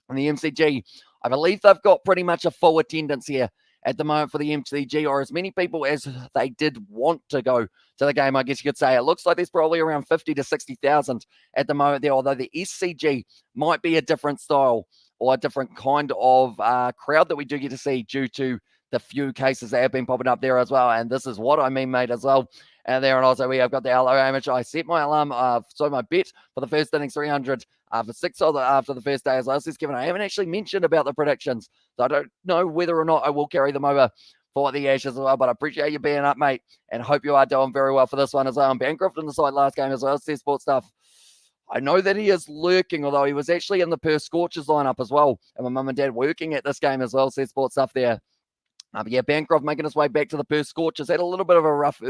in the MCG? I believe they've got pretty much a full attendance here at the moment for the MCG, or as many people as they did want to go to the game, I guess you could say. It looks like there's probably around 50 to 60,000 at the moment there, although the SCG might be a different style or a different kind of crowd that we do get to see due to the few cases that have been popping up there as well. And this is what I mean, mate, as well. And there, and also we have got the hello amateur. I set my alarm, so my bet for the first innings 300 for 6 after the first day as well. Says Kevin, I haven't actually mentioned about the predictions, so I don't know whether or not I will carry them over for the Ashes as well, but I appreciate you being up, mate, and hope you are doing very well for this one as well. And Bancroft in the side last game as well. Says sports stuff. I know that he is lurking, although he was actually in the Perth Scorchers lineup as well. And my mum and dad working at this game as well. Says sports stuff there. But yeah, Bancroft making his way back to the Perth Scorchers. Had a little bit of a rough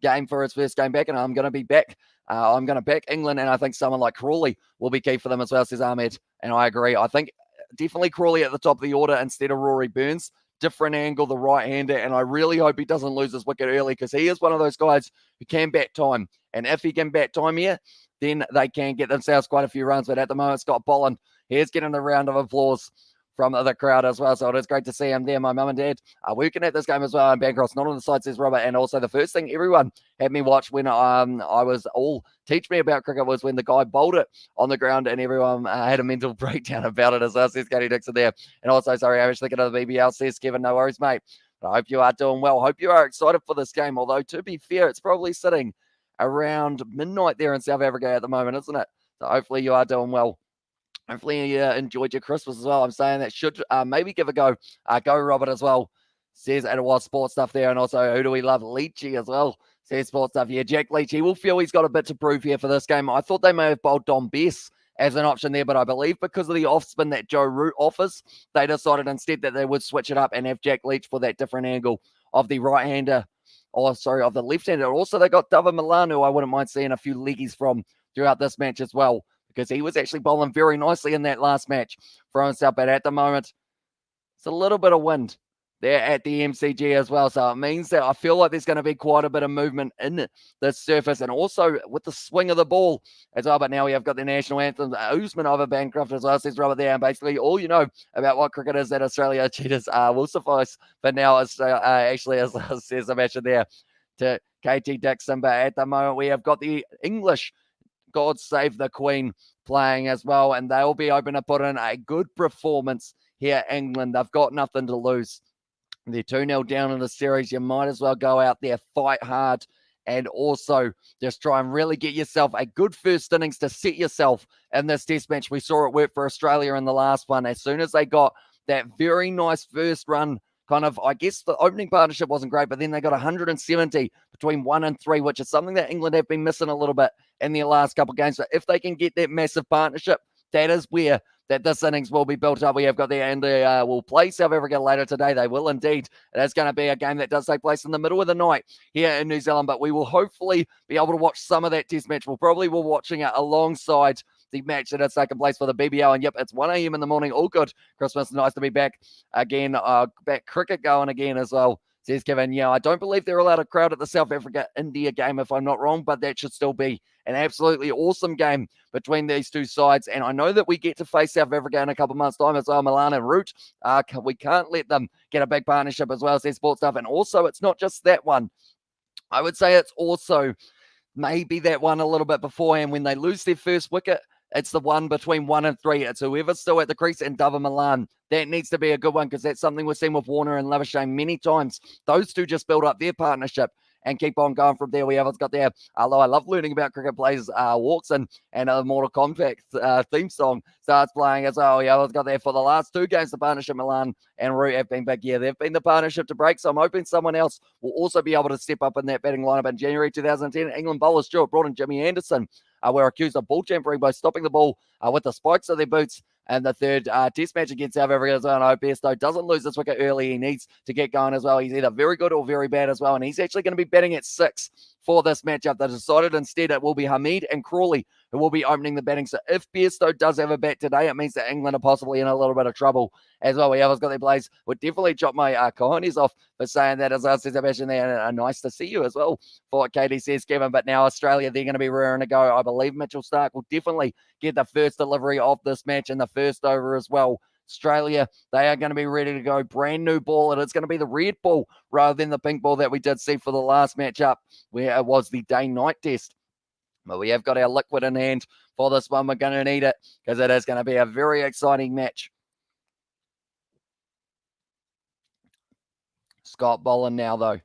game for his first game back, and I'm going to be back. I'm going to back England, and I think someone like Crawley will be key for them as well, says Ahmed. And I agree. I think definitely Crawley at the top of the order instead of Rory Burns. Different angle, the right-hander, and I really hope he doesn't lose his wicket early because he is one of those guys who can bat time. And if he can bat time here, then they can get themselves quite a few runs. But at the moment, Scott Bolland, he's getting the round of applause from the crowd as well. So it is great to see him there. My mum and dad are working at this game as well. And Bancroft's not on the side, says Robert. And also the first thing everyone had me watch when I was all teach me about cricket was when the guy bowled it on the ground and everyone had a mental breakdown about it as well, says Katie Dixon there. And also, sorry, I was thinking of the BBL, says Kevin. No worries, mate. But I hope you are doing well. Hope you are excited for this game. Although, to be fair, it's probably sitting around midnight there in South Africa at the moment, isn't it? So hopefully you are doing well. Hopefully you enjoyed your Christmas as well. I'm saying that should maybe give a go. Go Robert as well. Says, and it was sports stuff there. And also, who do we love? Leachy as well. Says sports stuff. Yeah, Jack Leach. He will feel he's got a bit to prove here for this game. I thought they may have bowled Dom Bess as an option there, but I believe because of the off spin that Joe Root offers, they decided instead that they would switch it up and have Jack Leach for that different angle of the right-hander. Of the left-hander. Also, they got Dava Milan, who I wouldn't mind seeing a few leggies from throughout this match as well, because he was actually bowling very nicely in that last match for himself. But at the moment, it's a little bit of wind there at the MCG as well. So it means that I feel like there's going to be quite a bit of movement in the surface and also with the swing of the ball as well. But now we have got the national anthem, Usman over Bancroft as well, says Robert there. And basically all you know about what cricket is that Australia cheaters will suffice. But now it's actually, as says the match there to KT Dixon. But at the moment, we have got the English God Save the Queen playing as well, and they'll be open to put in a good performance here, England. They've got nothing to lose. They're 2-0 down in the series. You might as well go out there, fight hard, and also just try and really get yourself a good first innings to set yourself in this test match. We saw it work for Australia in the last one. As soon as they got that very nice first run, kind of, I guess the opening partnership wasn't great, but then they got 170 between 1 and 3, which is something that England have been missing a little bit in their last couple of games. So if they can get that massive partnership, that is where that this innings will be built up. We have got there, and they will play South Africa later today. They will indeed. It is going to be a game that does take place in the middle of the night here in New Zealand, but we will hopefully be able to watch some of that test match. We'll probably be watching it alongside the match that has taken place for the BBL. And yep, it's 1 a.m. in the morning. All good. Christmas, nice to be back again. Back cricket going again as well, says Kevin. Yeah, I don't believe they're allowed a crowd at the South Africa-India game, if I'm not wrong, but that should still be an absolutely awesome game between these two sides. And I know that we get to face South Africa in a couple of months' time as well. Milan and Root, we can't let them get a big partnership as well, says Sports Stuff. And also, it's not just that one. I would say it's also maybe that one a little bit beforehand when they lose their first wicket. It's the one between 1 and 3. It's whoever's still at the crease and Dava Milan. That needs to be a good one because that's something we've seen with Warner and Labuschagne many times. Those two just build up their partnership and keep on going from there. We have got there, although I love learning about cricket players, walks and a Mortal Kombat theme song starts playing as well. Yeah, I've got there for the last two games, the partnership Milan and Root have been big. Yeah, they've been the partnership to break, so I'm hoping someone else will also be able to step up in that batting lineup. In January 2010, England bowlers Stuart Broad and Jimmy Anderson were accused of ball tampering by stopping the ball with the spikes of their boots. And the third test match against South Africa as well. And I hope Bairstow doesn't lose this wicket early. He needs to get going as well. He's either very good or very bad as well. And he's actually going to be batting at 6 for this matchup. They decided instead it will be Hamid and Crawley who will be opening the batting. So if Bairstow does have a bat today, it means that England are possibly in a little bit of trouble as well. We have got their plays. Would definitely chop my cojones off for saying that as well. Says Sebastian there. Nice to see you as well for what Katie says, Kevin. But now Australia, they're going to be raring to go. I believe Mitchell Starc will definitely get the first delivery of this match in the first over as well. Australia, they are going to be ready to go. Brand new ball, and it's going to be the red ball rather than the pink ball that we did see for the last matchup, where it was the day-night test. But we have got our liquid in hand for this one. We're going to need it because it is going to be a very exciting match. Scott Boland now, though.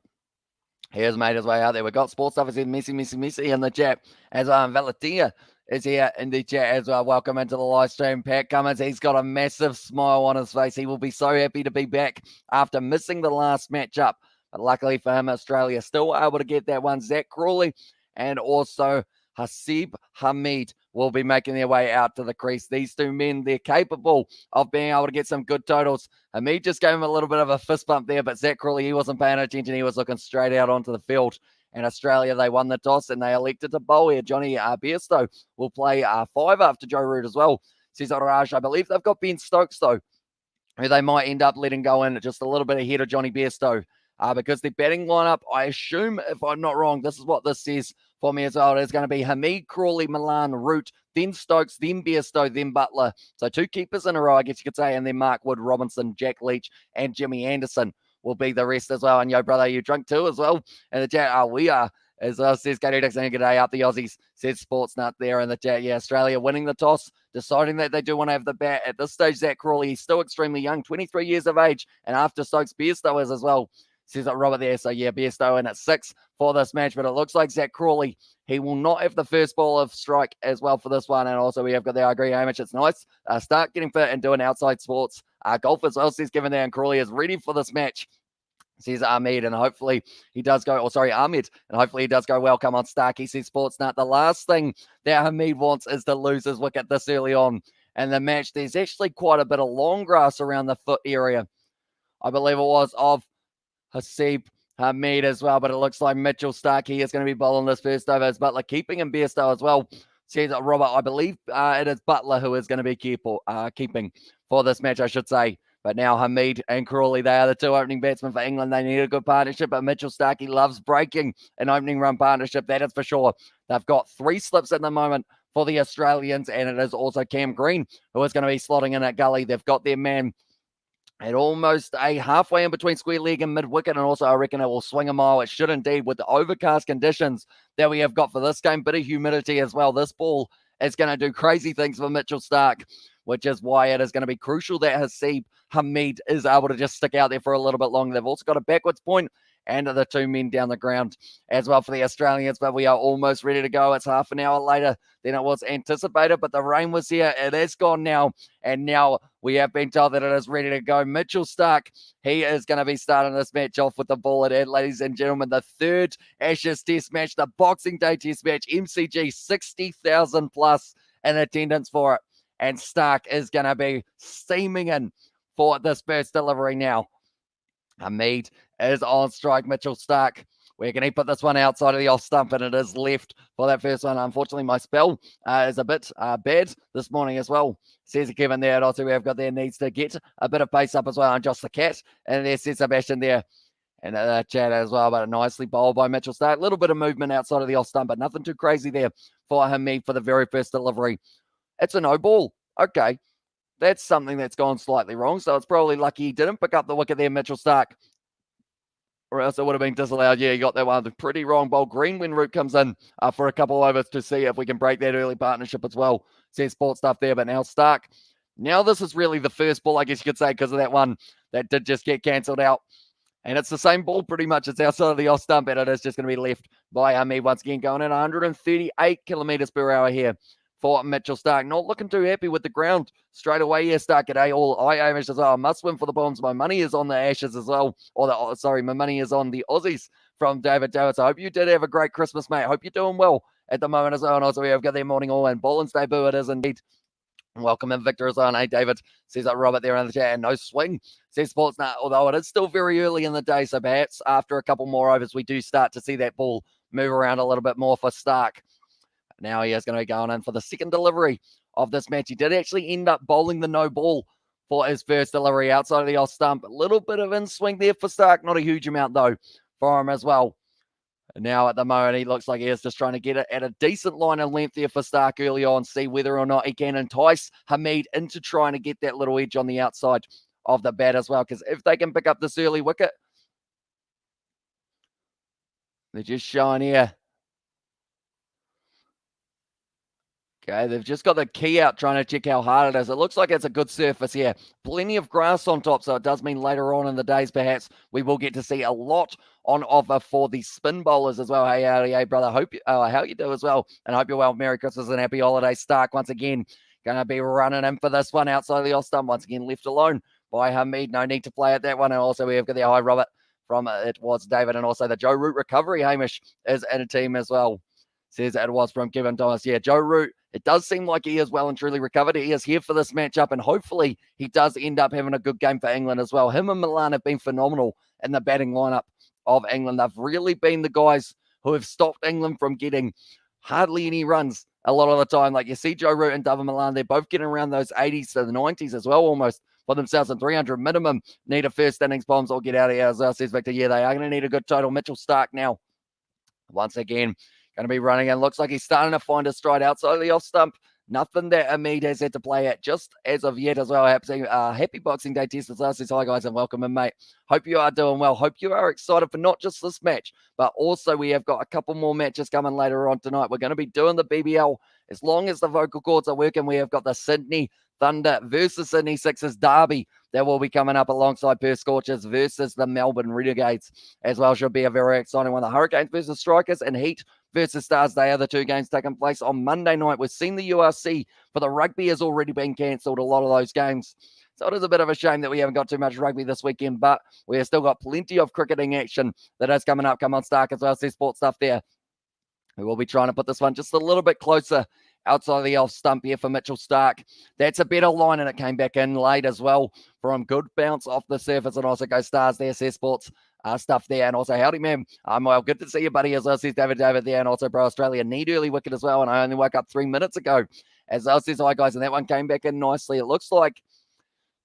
He has made his way out there. We've got Sports Stuff. It says Messi in the chat as well. And Valatia is here in the chat as well. Welcome into the live stream. Pat Cummins, he's got a massive smile on his face. He will be so happy to be back after missing the last matchup. But luckily for him, Australia still able to get that one. Zach Crawley and also Hasib Hamid will be making their way out to the crease. These two men, they're capable of being able to get some good totals. Hamid just gave him a little bit of a fist bump there, but Zach Crawley, he wasn't paying attention. He was looking straight out onto the field. And Australia, they won the toss and they elected to bowl here. Johnny Bairstow will play 5 after Joe Root as well. Says Raj, I believe they've got Ben Stokes, though, who they might end up letting go in just a little bit ahead of Johnny Bairstow. Because the batting lineup, I assume, if I'm not wrong, this is what this says for me as well. It's going to be Hamid, Crawley, Milan, Root, then Stokes, then Bairstow, then Butler. So 2 keepers in a row, I guess you could say, and then Mark Wood, Robinson, Jack Leach, and Jimmy Anderson will be the rest as well. And yo, brother, you drunk too as well? And the chat, we are as well, says Katie Dixon. Good day up the Aussies, says Sportsnut there in the chat. Yeah, Australia winning the toss, deciding that they do want to have the bat. At this stage, Zach Crawley, he's still extremely young, 23 years of age, and after Stokes, Bairstow is as well. Says that Robert there. So, yeah, Bairstow in at 6 for this match. But it looks like Zach Crawley, he will not have the first ball of strike as well for this one. And also we have got the I agree, Hamish. It's nice. Start getting fit and doing outside sports. Golf as well, says Kevin there. And Crawley is ready for this match. Says Ahmed, and hopefully he does go, Ahmed, and hopefully he does go well. Come on, Stark. He says Sportsnut. The last thing that Hamid wants is to lose his wicket this early on. And the match, there's actually quite a bit of long grass around the foot area. I believe it was of Hasib Hamid as well, but it looks like Mitchell Starc, he is going to be bowling this first over as Butler, keeping him Bairstow as well. Says Robert, I believe it is Butler who is going to be keeping for this match, I should say. But now Hamid and Crawley, they are the 2 opening batsmen for England. They need a good partnership, but Mitchell Starc, he loves breaking an opening run partnership. That is for sure. They've got 3 slips at the moment for the Australians, and it is also Cam Green who is going to be slotting in at gully. They've got their man at almost a halfway in between square leg and mid-wicket, and also I reckon it will swing a mile. It should indeed, with the overcast conditions that we have got for this game. Bit of humidity as well. This ball is going to do crazy things for Mitchell Starc, which is why it is going to be crucial that Hasib Hamid is able to just stick out there for a little bit longer. They've also got a backwards point and the 2 men down the ground as well for the Australians, but we are almost ready to go. It's half an hour later than it was anticipated, but the rain was here. It is gone now, and now we have been told that it is ready to go. Mitchell Starc, he is going to be starting this match off with the ball at head, ladies and gentlemen. The 3rd Ashes Test match, the Boxing Day Test match, MCG, 60,000 plus in attendance for it, and Starc is going to be steaming in for this first delivery now. Hamid is on strike. Mitchell Starc, where can he put this one outside of the off stump? And it is left for that first one. Unfortunately, my spell is a bit bad this morning as well. Says Kevin there. And also we have got there, needs to get a bit of pace up as well. And Josh the Cat. And there says Sebastian there. And chat as well, but nicely bowled by Mitchell Starc. A little bit of movement outside of the off stump, but nothing too crazy there for Hamid for the very first delivery. It's a no ball. Okay. That's something that's gone slightly wrong. So it's probably lucky he didn't pick up the wicket there, Mitchell Starc, or else it would have been disallowed. Yeah, he got that one. The pretty wrong bowl. Green when Root comes in for a couple overs to see if we can break that early partnership as well. Says Sports Stuff there, but now Starc. Now this is really the first ball, I guess you could say, because of that one that did just get cancelled out. And it's the same ball pretty much. It's outside of the off stump, and it is just going to be left by me once again, going at 138 kilometers per hour here for Mitchell Starc. Not looking too happy with the ground straight away here, Starc. Today, all I aim as well. I must win for the Bombs. My money is on the Ashes as well. My money is on the Aussies from David Davis. I hope you did have a great Christmas, mate. I hope you're doing well at the moment as well. And also, we have got their morning all and Boland's debut. It is indeed. Welcome in, Victor, as well. Hey, David, says that Robert there in the chat. And no swing, says Sportsnet, although it is still very early in the day. So perhaps after a couple more overs, we do start to see that ball move around a little bit more for Starc. Now he is going to be going in for the second delivery of this match. He did actually end up bowling the no ball for his first delivery outside of the off stump. A little bit of in swing there for Starc. Not a huge amount, though, for him as well. Now, at the moment, he looks like he is just trying to get it at a decent line of length there for Starc early on, see whether or not he can entice Hamid into trying to get that little edge on the outside of the bat as well. Because if they can pick up this early wicket, they're just showing here. Okay, they've just got the key out trying to check how hard it is. It looks like it's a good surface here. Plenty of grass on top, so it does mean later on in the days, perhaps, we will get to see a lot on offer for the spin bowlers as well. Hey, howdy, hey, brother. Hope you, how you do as well, and hope you're well. Merry Christmas and happy holidays. Starc once again going to be running in for this one outside of the off stump. Once again, left alone by Hamid. No need to play at that one. And also, we have got the hi, Robert, from it was David, and also the Joe Root recovery. Hamish is in a team as well. Says it was from Kevin Thomas. Yeah, Joe Root, it does seem like he is well and truly recovered. He is here for this matchup, and hopefully he does end up having a good game for England as well. Him and Milan have been phenomenal in the batting lineup of England. They've really been the guys who have stopped England from getting hardly any runs a lot of the time. Like you see Joe Root and David Milan, they're both getting around those 80s to the 90s as well almost for themselves, and 300 minimum need a first innings bombs or get out of here as well, says Victor. Yeah, they are going to need a good total. Mitchell Starc now, once again, going to be running, and looks like he's starting to find a stride outside of the off stump. Nothing that Hamid has had to play at just as of yet as well. Happy Boxing Day test as well. Says hi guys and welcome in, mate. Hope you are doing well. Hope you are excited for not just this match, but also we have got a couple more matches coming later on tonight. We're going to be doing the BBL as long as the vocal cords are working. We have got the Sydney Thunder versus Sydney Sixers derby that will be coming up alongside Perth Scorchers versus the Melbourne Renegades as well. Should be a very exciting one. The Hurricanes versus Strikers and Heat versus Stars. They are the two games taking place on Monday night. We've seen the URC for the rugby has already been cancelled, a lot of those games. So it is a bit of a shame that we haven't got too much rugby this weekend, but we have still got plenty of cricketing action that is coming up. Come on, Starc as well. See sports stuff there. We will be trying to put this one just a little bit closer outside of the off stump here for Mitchell Starc. That's a better line, and it came back in late as well from good bounce off the surface, and also go Stars there, says sports stuff there. And also, howdy, man. Well, good to see you, buddy, as well, says David there. And also, bro, Australia need early wicket as well, and I only woke up 3 minutes ago. As well, says hi, guys, and that one came back in nicely. It looks like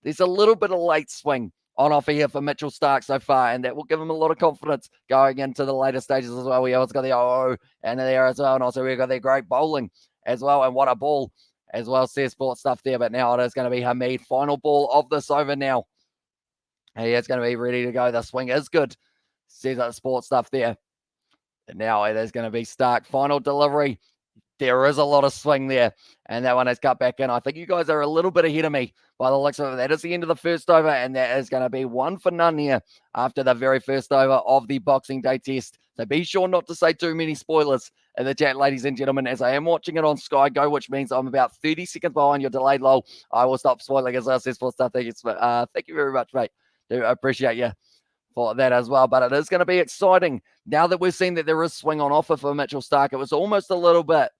there's a little bit of late swing on offer here for Mitchell Starc so far, and that will give him a lot of confidence going into the later stages as well. We also got the oh and there as well, and also we've got their great bowling as well, and what a ball as well, says sports stuff there. But now it is going to be Hamid, final ball of this over now. He is going to be ready to go. The swing is good, says that sports stuff there. And now it is going to be Starc, final delivery. There is a lot of swing there, and that one has cut back in. I think you guys are a little bit ahead of me by the looks of it. That is the end of the first over, and that is going to be 1 for none here after the very first over of the Boxing Day test. So be sure not to say too many spoilers in the chat, ladies and gentlemen, as I am watching it on Sky Go, which means I'm about 30 seconds behind your delayed lol. I will stop spoiling as I says for stuff. Thank you very much, mate. Do appreciate you for that as well. But it is going to be exciting now that we've seen that there is swing on offer for Mitchell Starc. It was almost a little bit,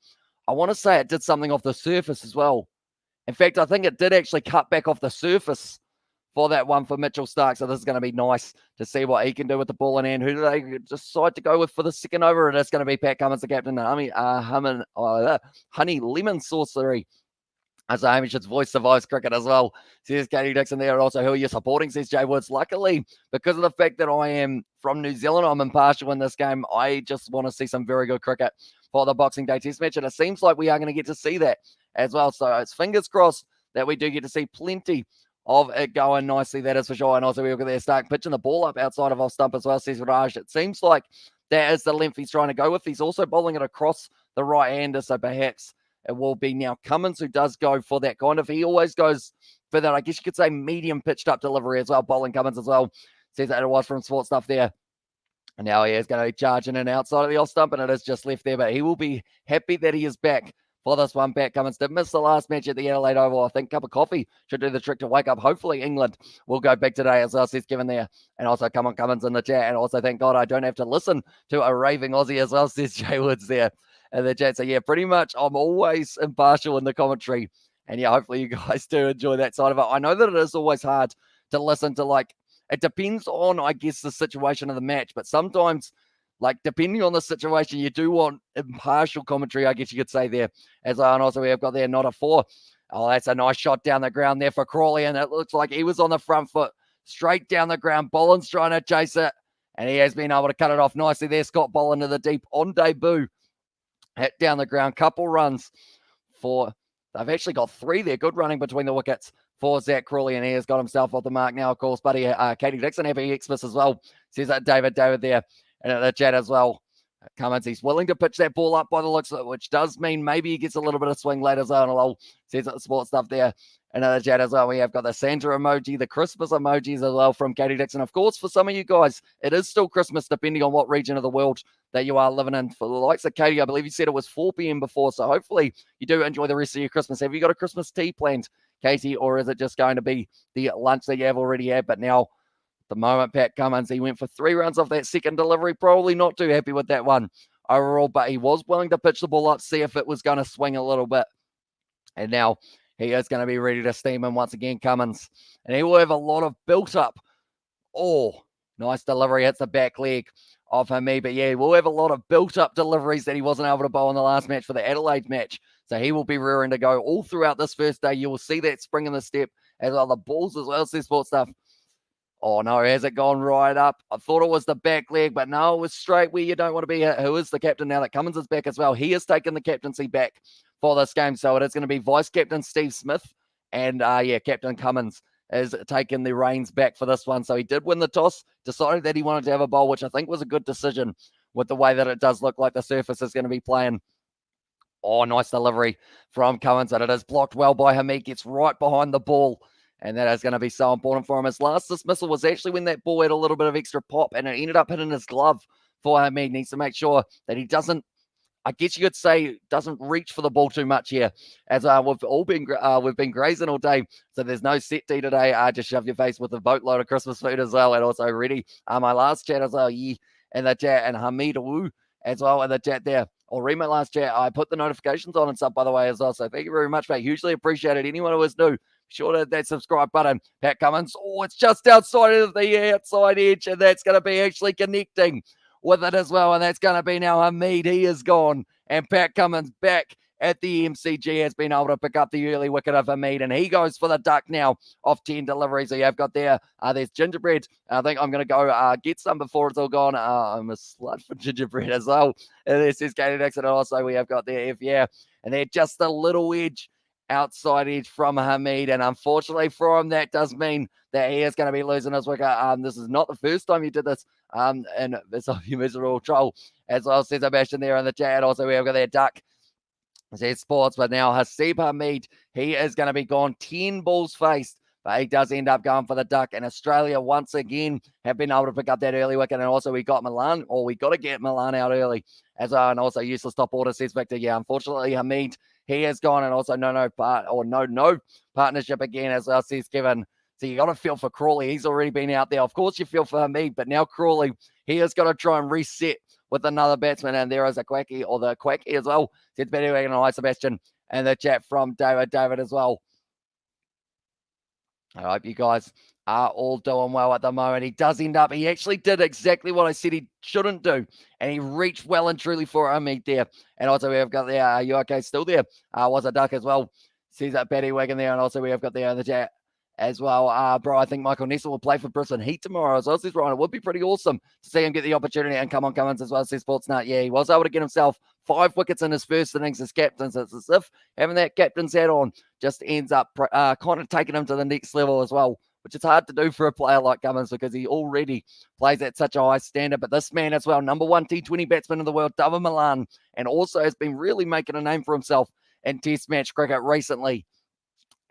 I want to say it did something off the surface as well. In fact, I think it did actually cut back off the surface for that one for Mitchell Starc. So this is going to be nice to see what he can do with the ball in hand. Who do they decide to go with for the second over? And it's going to be Pat Cummins, the captain. Honey Lemon Sorcery. As Hamish's voice survives cricket as well, says Katie Dixon there. And also, who are you supporting, says Jay Woods. Luckily, because of the fact that I am from New Zealand, I'm impartial in this game. I just want to see some very good cricket for the Boxing Day test match. And it seems like we are going to get to see that as well. So it's fingers crossed that we do get to see plenty of it going nicely. That is for sure. And also, we've got there Starc pitching the ball up outside of off stump as well, says Raj. It seems like that is the length he's trying to go with. He's also bowling it across the right-hander, so perhaps it will be now Cummins who does go for that kind of, he always goes for that, I guess you could say, medium pitched up delivery as well. Bowling Cummins as well, Says that it was from Sports Stuff there. And now he is going to be charging in outside of the off stump, and it is just left there. But he will be happy that he is back for this one. Pat Cummins did miss the last match at the Adelaide Oval. I think a cup of coffee should do the trick to wake up. Hopefully England will go back today, as well, says Kevin there. And also, come on, Cummins in the chat. And also, thank God I don't have to listen to a raving Aussie, as well, says Jay Woods there in the chat. So, yeah, pretty much I'm always impartial in the commentary. And, yeah, hopefully you guys do enjoy that side of it. I know that it is always hard to listen to, like, it depends on, I guess, the situation of the match. But sometimes, like, depending on the situation, you do want impartial commentary, I guess you could say there. And also we have got there, not a 4. Oh, that's a nice shot down the ground there for Crawley. And it looks like he was on the front foot, straight down the ground. Boland's trying to chase it. And he has been able to cut it off nicely there. Scott Boland to the deep on debut. Hit down the ground. Couple runs for... They've actually got 3 there. Good running between the wickets for Zach Crawley, and he has got himself off the mark now, of course. Buddy, Katie Dixon having Xmas as well. Says that David there and in the chat as well. Cummins, he's willing to pitch that ball up by the looks of it, which does mean maybe he gets a little bit of swing later. So says that Sports Stuff there. And in the chat as well, we have got the Santa emoji, the Christmas emojis as well from Katie Dixon. Of course, for some of you guys, it is still Christmas, depending on what region of the world that you are living in. For the likes of Katie, I believe you said it was 4 p.m. before, so hopefully you do enjoy the rest of your Christmas. Have you got a Christmas tea planned, Katie, or is it just going to be the lunch that you have already had? But now, at the moment, Pat Cummins, he went for 3 runs off that second delivery. Probably not too happy with that one overall, but he was willing to pitch the ball up, see if it was going to swing a little bit. And now he is going to be ready to steam in once again, Cummins. And he will have a lot of built up. Oh, nice delivery. Hits the back leg of Hamid. But yeah, we'll have a lot of built up deliveries that he wasn't able to bowl in the last match for the Adelaide match. So he will be rearing to go all throughout this first day. You will see that spring in the step as well. The balls as well, says Sports Stuff. Oh, no, has it gone right up? I thought it was the back leg, but no, it was straight where you don't want to be. Who is the captain now that Cummins is back as well? He has taken the captaincy back for this game. So it is going to be Vice-Captain Steve Smith and, Captain Cummins is taking the reins back for this one. So he did win the toss, decided that he wanted to have a bowl, which I think was a good decision with the way that it does look like the surface is going to be playing. Oh, nice delivery from Cummins, and it is blocked well by Hamid. Gets right behind the ball. And that is going to be so important for him. His last dismissal was actually when that ball had a little bit of extra pop and it ended up hitting his glove for Hamid. Needs to make sure that he doesn't, I guess you could say, doesn't reach for the ball too much here. As we've been grazing all day, so there's no set D today. Just shove your face with a boatload of Christmas food as well. And also ready. My last chat as well, in the chat, and Hamid Wu as well in the chat there. Or read my last chat. I put the notifications on and stuff, by the way, as well. So thank you very much, mate. Hugely appreciate it. Anyone who is new, sure to hit that subscribe button. Pat Cummins, it's just outside of the outside edge, and that's going to be actually connecting with it as well, and that's going to be now Hamid. He is gone, and Pat Cummins back at the MCG has been able to pick up the early wicket of Hamid, and he goes for the duck now of 10 deliveries. So you have got there's gingerbread. I think I'm going to go get some before it's all gone. I'm a slut for gingerbread as well. And this is Katie Dixon. Also, we have got there, and they're just a little edge, outside edge from Hamid, and unfortunately for him, that does mean that he is going to be losing his wicket. This is not the first time you did this, and this miserable troll, as well, says Sebastian there in the chat. Also, we have got their duck, says Sports, but now Hasib Hamid, he is going to be gone, 10 balls faced, but he does end up going for the duck, and Australia once again have been able to pick up that early wicket. And also we got to get Milan out early as well, and also useless top order, says Victor. Yeah, unfortunately Hamid, he has gone, and also no partnership again, as well, says Kevin. So you got to feel for Crawley. He's already been out there. Of course you feel for Hamid, but now Crawley, he has got to try and reset with another batsman, and there is the Quacky as well. Says Betty Wagon and Hi Sebastian, and the chat from David as well. I hope you guys are all doing well at the moment. He actually did exactly what I said he shouldn't do, and he reached well and truly for Hamid there. And also we have got there, are you okay still there? Was a duck as well, says that Betty Wagon there. And also we have got there in the chat as well. Bro, I think Michael Nessel will play for Brisbane Heat tomorrow as well, says Ryan. It would be pretty awesome to see him get the opportunity, and come on, Cummins as well, says Sportsnut. Yeah, he was able to get himself 5 wickets in his first innings as captain. So it's as if having that captain's hat on just ends up kind of taking him to the next level as well, which is hard to do for a player like Cummins because he already plays at such a high standard. But this man as well, number 1 T20 batsman in the world, Dava Milan, and also has been really making a name for himself in Test match cricket recently.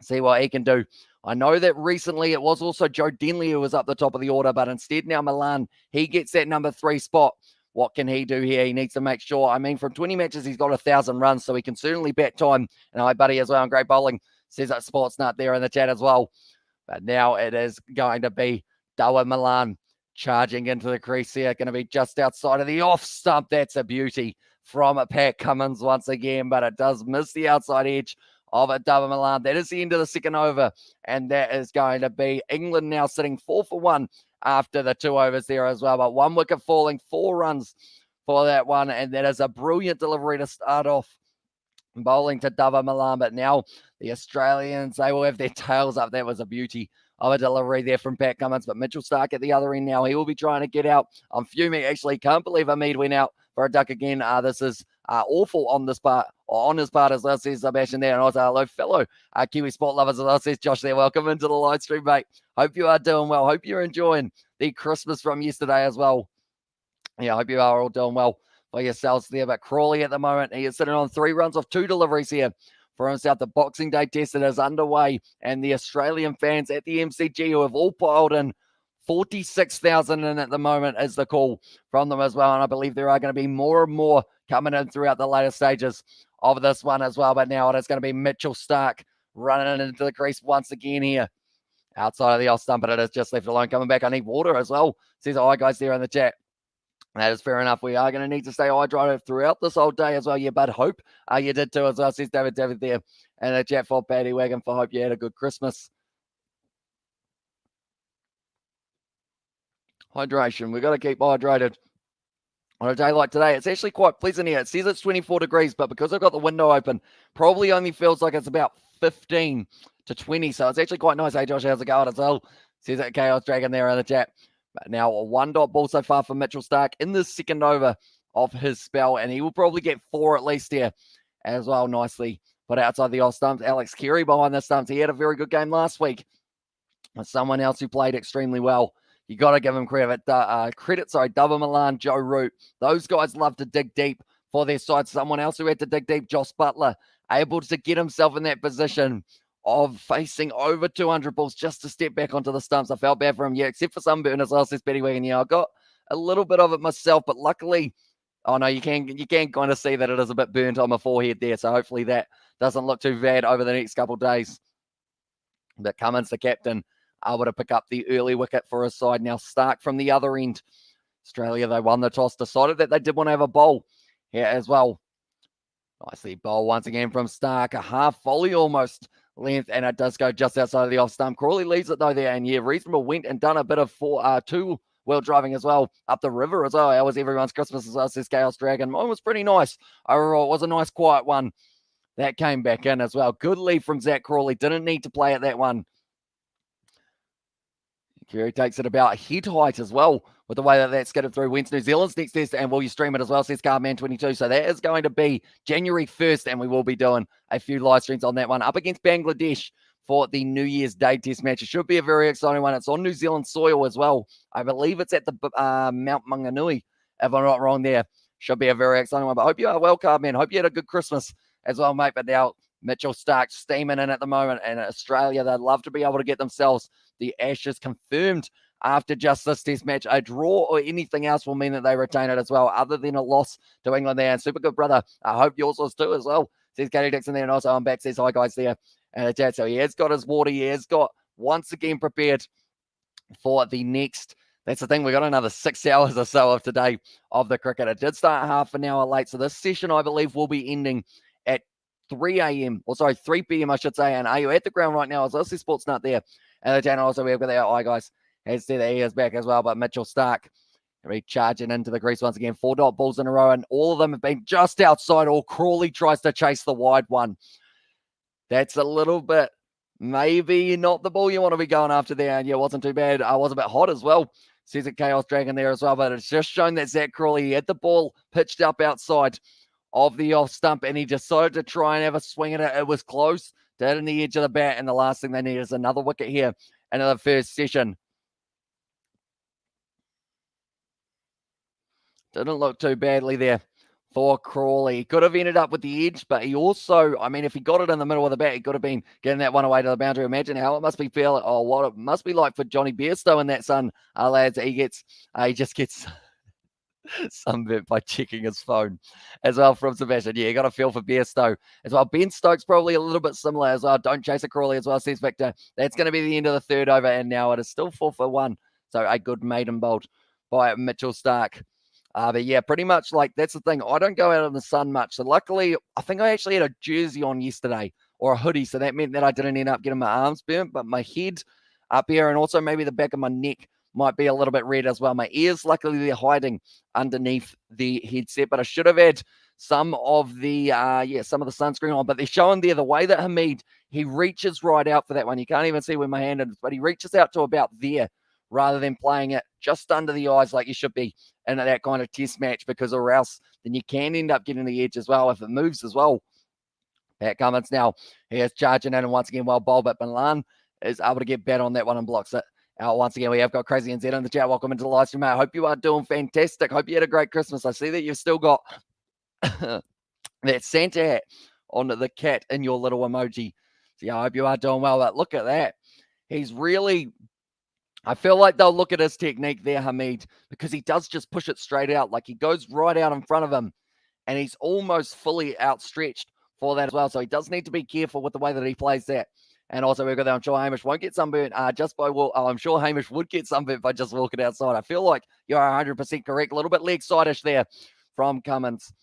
See what he can do. I know that recently it was also Joe Denley who was up the top of the order, but instead now Milan, he gets that number 3 spot. What can he do here? He needs to make sure. I mean, from 20 matches, he's got 1,000 runs, so he can certainly bat time. And hi, buddy, as well, on great bowling. Says that Sports Nut there in the chat as well. But now it is going to be Dawa Milan charging into the crease here. Going to be just outside of the off stump. That's a beauty from Pat Cummins once again, but it does miss the outside edge of a Dawa Milan. That is the end of the second over, and that is going to be England now sitting 4 for 1 after the 2 overs there as well. But 1 wicket falling, 4 runs for that one, and that is a brilliant delivery to start off. Bowling to Dawa Milan, but now the Australians, they will have their tails up. That was a beauty of a delivery there from Pat Cummins, but Mitchell Starc at the other end now. He will be trying to get out. I'm fuming, actually. Can't believe Hamid went out for a duck again. This is awful on his part as well, says Sebastian there. And also, hello, fellow Kiwi sport lovers as well, says Josh there. Welcome into the live stream, mate. Hope you are doing well. Hope you're enjoying the Christmas from yesterday as well. Yeah, I hope you are all doing well for yourselves there. But Crawley at the moment, he is sitting on 3 runs off 2 deliveries here for himself. The Boxing Day test that is underway, and the Australian fans at the MCG who have all piled in 46,000 in at the moment is the call from them as well. And I believe there are going to be more and more coming in throughout the later stages of this one as well. But now it is going to be Mitchell Starc running into the crease once again here outside of the off stump, but it is just left alone. Coming back, I need water as well, says hi guys there in the chat. That is fair enough. We are going to need to stay hydrated throughout this whole day as well. Yeah, bud, hope you did too as well, says David there. And a chat for Paddy Wagon for hope you had a good Christmas. Hydration. We've got to keep hydrated. On a day like today, it's actually quite pleasant here. It says it's 24 degrees, but because I've got the window open, probably only feels like it's about 15 to 20. So it's actually quite nice. Hey, Josh, how's it going as well? Says that Chaos Dragon there in the chat. But now a 1 dot ball so far for Mitchell Starc in the second over of his spell, and he will probably get 4 at least here as well. Nicely put outside the off stumps. Alex Carey behind the stumps. He had a very good game last week. Someone else who played extremely well. You got to give him credit. Dawa Milan, Joe Root. Those guys love to dig deep for their side. Someone else who had to dig deep, Josh Butler, able to get himself in that position of facing over 200 balls just to step back onto the stumps. I felt bad for him, yeah, except for sunburn as well, says Betty Wagon. Yeah, I got a little bit of it myself, but luckily, oh no, you can kind of see that it is a bit burnt on my forehead there, so hopefully that doesn't look too bad over the next couple of days. But Cummins, the captain, able to pick up the early wicket for his side. Now Starc from the other end. Australia, they won the toss, decided that they did want to have a bowl here as well. Nicely bowl once again from Starc, a half volley almost length, and it does go just outside of the off stump. Crawley leaves it though there, and yeah, reasonable went and done a bit of 2-wheel driving as well up the river as well. How was everyone's Christmas as well, says Chaos Dragon. Mine was pretty nice overall. It was a nice quiet one that came back in as well. Good lead from Zach Crawley. Didn't need to play at that one. Kerry takes it about head height as well with the way that that's skidded through. When's New Zealand's next test, and will you stream it as well, says Cardman22. So that is going to be January 1st, and we will be doing a few live streams on that one. Up against Bangladesh for the New Year's Day test match. It should be a very exciting one. It's on New Zealand soil as well. I believe it's at the Mount Maunganui, if I'm not wrong there. Should be a very exciting one. But I hope you are well, Cardman. Hope you had a good Christmas as well, mate. But now Mitchell Starc steaming in at the moment, and Australia, they'd love to be able to get themselves the Ashes confirmed after just this test match. A draw or anything else will mean that they retain it as well, other than a loss to England there. And super good, brother. I hope yours was too as well, says Katie Dixon there. And also I'm back, says hi guys there in the chat. So he has got his water. He has got once again prepared for the next. That's the thing. We got another 6 hours or so of today of the cricket. It did start half an hour late. So this session, I believe, will be ending at 3 p.m. I should say. And are you at the ground right now? As well, see Sports Nut there. And the channel also, we've got the eye guys. Has said that he is back as well. But Mitchell Starc recharging into the crease once again. 4 dot balls in a row, and all of them have been just outside. Or Crawley tries to chase the wide one. That's a little bit maybe not the ball you want to be going after there. And yeah, it wasn't too bad. I was a bit hot as well. Says it Chaos Dragon there as well. But it's just shown that Zach Crawley, he had the ball pitched up outside of the off stump, and he decided to try and have a swing at it. It was close. Dead in the edge of the bat, and the last thing they need is another wicket here in the first session. Didn't look too badly there for Crawley. He could have ended up with the edge, but he also, I mean, if he got it in the middle of the bat, he could have been getting that one away to the boundary. Imagine how it must be feel, or what it must be like for Johnny Bairstow in that sun, lads. He just gets sunburnt by checking his phone as well from Sebastian. Yeah, you got to feel for Bairstow as well. Ben Stokes probably a little bit similar as well. Don't chase a Crawley as well, says Victor. That's going to be the end of the third over, and now it is still 4-1. So a good maiden bolt by Mitchell Starc. But yeah, pretty much like that's the thing. I don't go out in the sun much. So luckily, I think I actually had a jersey on yesterday or a hoodie. So that meant that I didn't end up getting my arms burnt, but my head up here and also maybe the back of my neck might be a little bit red as well. My ears, luckily, they're hiding underneath the headset, but I should have had some of the sunscreen on. But they're showing there the way that Hamid, he reaches right out for that one. You can't even see where my hand is, but he reaches out to about there rather than playing it just under the eyes like you should be in that kind of test match, because or else then you can end up getting the edge as well if it moves as well. Pat Cummins now, he is charging in, and once again, well bowled, but Milan is able to get better on that one and blocks it out once again. We have got Crazy NZ in the chat. Welcome into the live stream, mate. I hope you are doing fantastic. Hope you had a great Christmas. I see that you've still got that Santa hat on the cat in your little emoji. So yeah, I hope you are doing well. But look at that. He's really, I feel like they'll look at his technique there, Hamid, because he does just push it straight out. Like he goes right out in front of him and he's almost fully outstretched for that as well. So he does need to be careful with the way that he plays that. And also we've got that. I'm sure Hamish won't get sunburnt just by I'm sure Hamish would get sunburnt by just walking outside. I feel like you're 100% correct. A little bit leg side-ish there from Cummins,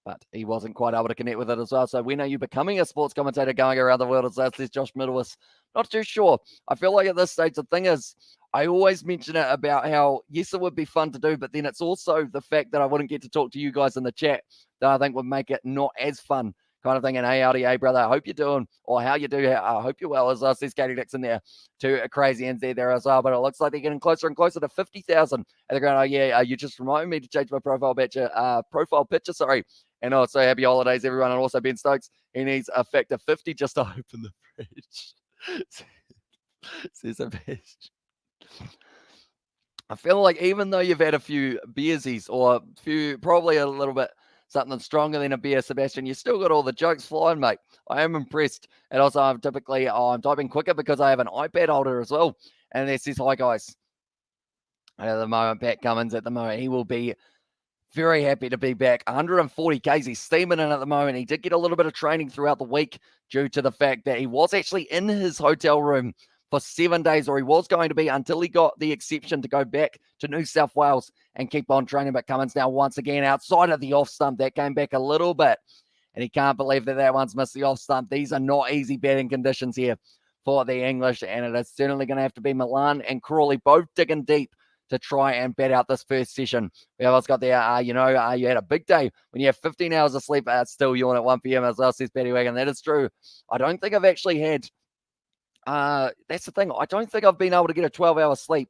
but he wasn't quite able to connect with it as well. So when are you becoming a sports commentator going around the world? As that says Josh Middlewis. Not too sure. I feel like at this stage, the thing is, I always mention it about how, yes, it would be fun to do, but then it's also the fact that I wouldn't get to talk to you guys in the chat that I think would make it not as fun kind of thing. And hey, RDA, brother, I hope you're doing, or how you do, I hope you're well, as I see Katie Dixon there to a Crazy NZ there as well. But it looks like they're getting closer and closer to 50,000 at the ground. Oh, yeah, you just reminded me to change my profile picture, And also, happy holidays, everyone. And also, Ben Stokes, he needs a factor 50 just to open the fridge. Says a bitch. I feel like even though you've had a few beersies or probably a little bit something stronger than a beer, Sebastian, you still got all the jokes flying, mate. I am impressed. And also, I'm typing quicker because I have an iPad holder as well. And it says, hi, guys. And at the moment, Pat Cummins, at the moment, he will be very happy to be back. 140 Ks. He's steaming in at the moment. He did get a little bit of training throughout the week due to the fact that he was actually in his hotel room for 7 days, or he was going to be until he got the exception to go back to New South Wales and keep on training. But Cummins now once again outside of the off stump. That came back a little bit, and he can't believe that one's missed the off stump. These are not easy batting conditions here for the English, and it is certainly going to have to be Milan and Crawley both digging deep to try and bat out this first session. We always got there, you had a big day when you have 15 hours of sleep, still yawn at 1 p.m. as well, says Paddy Wagon. That is true. I don't think I've actually had, that's the thing, I don't think I've been able to get a 12-hour sleep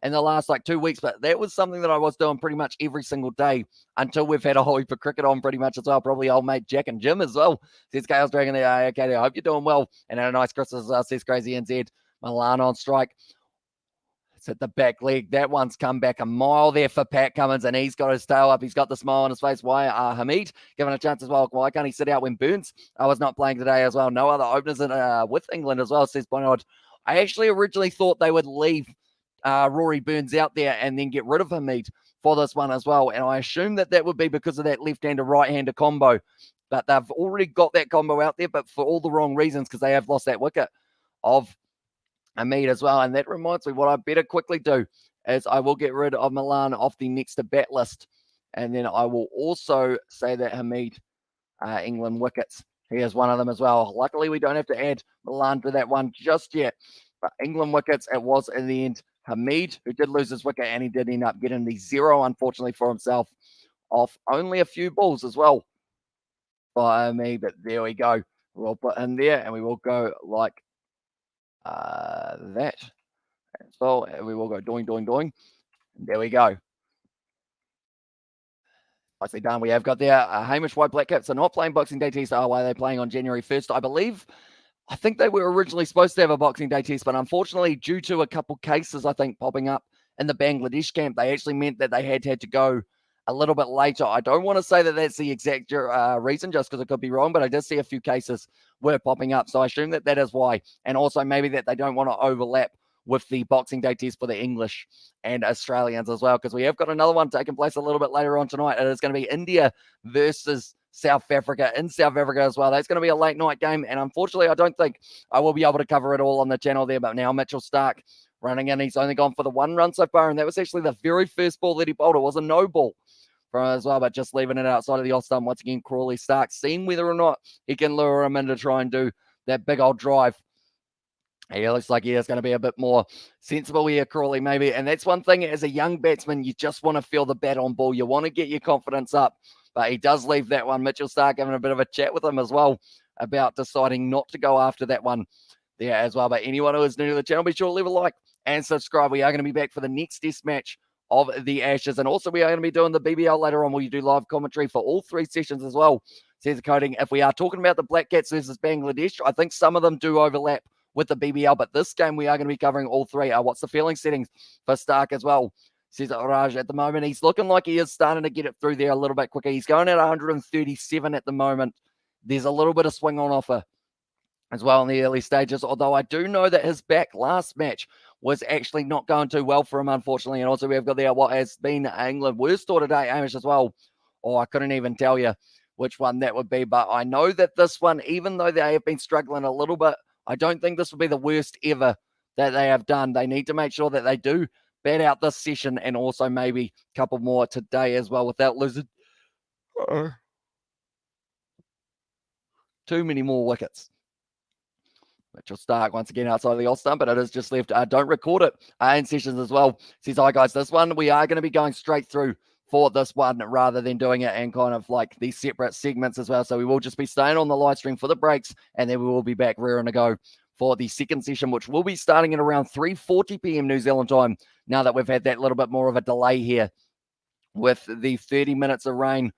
in the last 2 weeks, but that was something that I was doing pretty much every single day until we've had a whole heap of cricket on pretty much as well. Probably old mate Jack and Jim as well. Says Gales Dragon there. Okay, I hope you're doing well. And had a nice Christmas, says Crazy NZ. Milan on strike. It's at the back leg. That one's come back a mile there for Pat Cummins, and he's got his tail up. He's got the smile on his face. Why Hamid given a chance as well? Why can't he sit out when Burns was not playing today as well? No other openers with England as well, says Bonod. I actually originally thought they would leave Rory Burns out there and then get rid of Hamid for this one as well. And I assume that would be because of that left-hander, right-hander combo. But they've already got that combo out there, but for all the wrong reasons, because they have lost that wicket of Hamid as well. And that reminds me, what I better quickly do is I will get rid of Milan off the next to bat list. And then I will also say that Hamid, England wickets, he is one of them as well. Luckily, we don't have to add Milan to that one just yet. But England wickets, it was in the end Hamid, who did lose his wicket, and he did end up getting the 0, unfortunately, for himself, off only a few balls as well by me. But there we go. We'll put in there, and we will go like that. So we will go doing, doing, doing. And there we go. Nicely done. We have got there Hamish White Black Caps are not playing Boxing Day test. Why are they playing on January 1st? I believe. I think they were originally supposed to have a Boxing Day test, but unfortunately, due to a couple cases, I think, popping up in the Bangladesh camp, they actually meant that they had to go a little bit later. I don't want to say that that's the exact reason, just because it could be wrong, but I did see a few cases were popping up. So I assume that that is why. And also maybe that they don't want to overlap with the Boxing Day test for the English and Australians as well, because we have got another one taking place a little bit later on tonight. It is going to be India versus South Africa in South Africa as well. That's going to be a late night game. And unfortunately, I don't think I will be able to cover it all on the channel there. But now Mitchell Starc running in. He's only gone for the 1 run so far. And that was actually the very first ball that he bowled. It was a no ball from as well, but just leaving it outside of the off stump. Once again, Crawley Starc, seeing whether or not he can lure him in to try and do that big old drive. He looks like he is going to be a bit more sensible here, Crawley, maybe. And that's one thing as a young batsman, you just want to feel the bat on ball. You want to get your confidence up. But he does leave that one. Mitchell Starc having a bit of a chat with him as well about deciding not to go after that one there as well. But anyone who is new to the channel, be sure to leave a like and subscribe. We are going to be back for the next test match of the Ashes. And also we are going to be doing the BBL later on where you do live commentary for all 3 sessions as well. Says the coding. If we are talking about the Black Cats versus Bangladesh, I think some of them do overlap with the BBL, but this game we are going to be covering all 3. What's the feeling settings for Starc as well? Says Raj at the moment. He's looking like he is starting to get it through there a little bit quicker. He's going at 137 at the moment. There's a little bit of swing on offer as well in the early stages, although I do know that his back last match was actually not going too well for him, unfortunately. And also we've got there what has been England worst tour today, Amish, as well. Oh, I couldn't even tell you which one that would be, but I know that this one, even though they have been struggling a little bit, I don't think this will be the worst ever that they have done. They need to make sure that they do bat out this session and also maybe a couple more today as well without losing too many more wickets. Mitchell Starc once again outside of the off stump, but it is just left. Don't record it in sessions as well. Says, hi guys, this one we are going to be going straight through for this one rather than doing it and kind of like these separate segments as well. So we will just be staying on the live stream for the breaks, and then we will be back rearing to go for the second session, which will be starting at around 3:40 p.m. New Zealand time. Now that we've had that little bit more of a delay here with the 30 minutes of rain.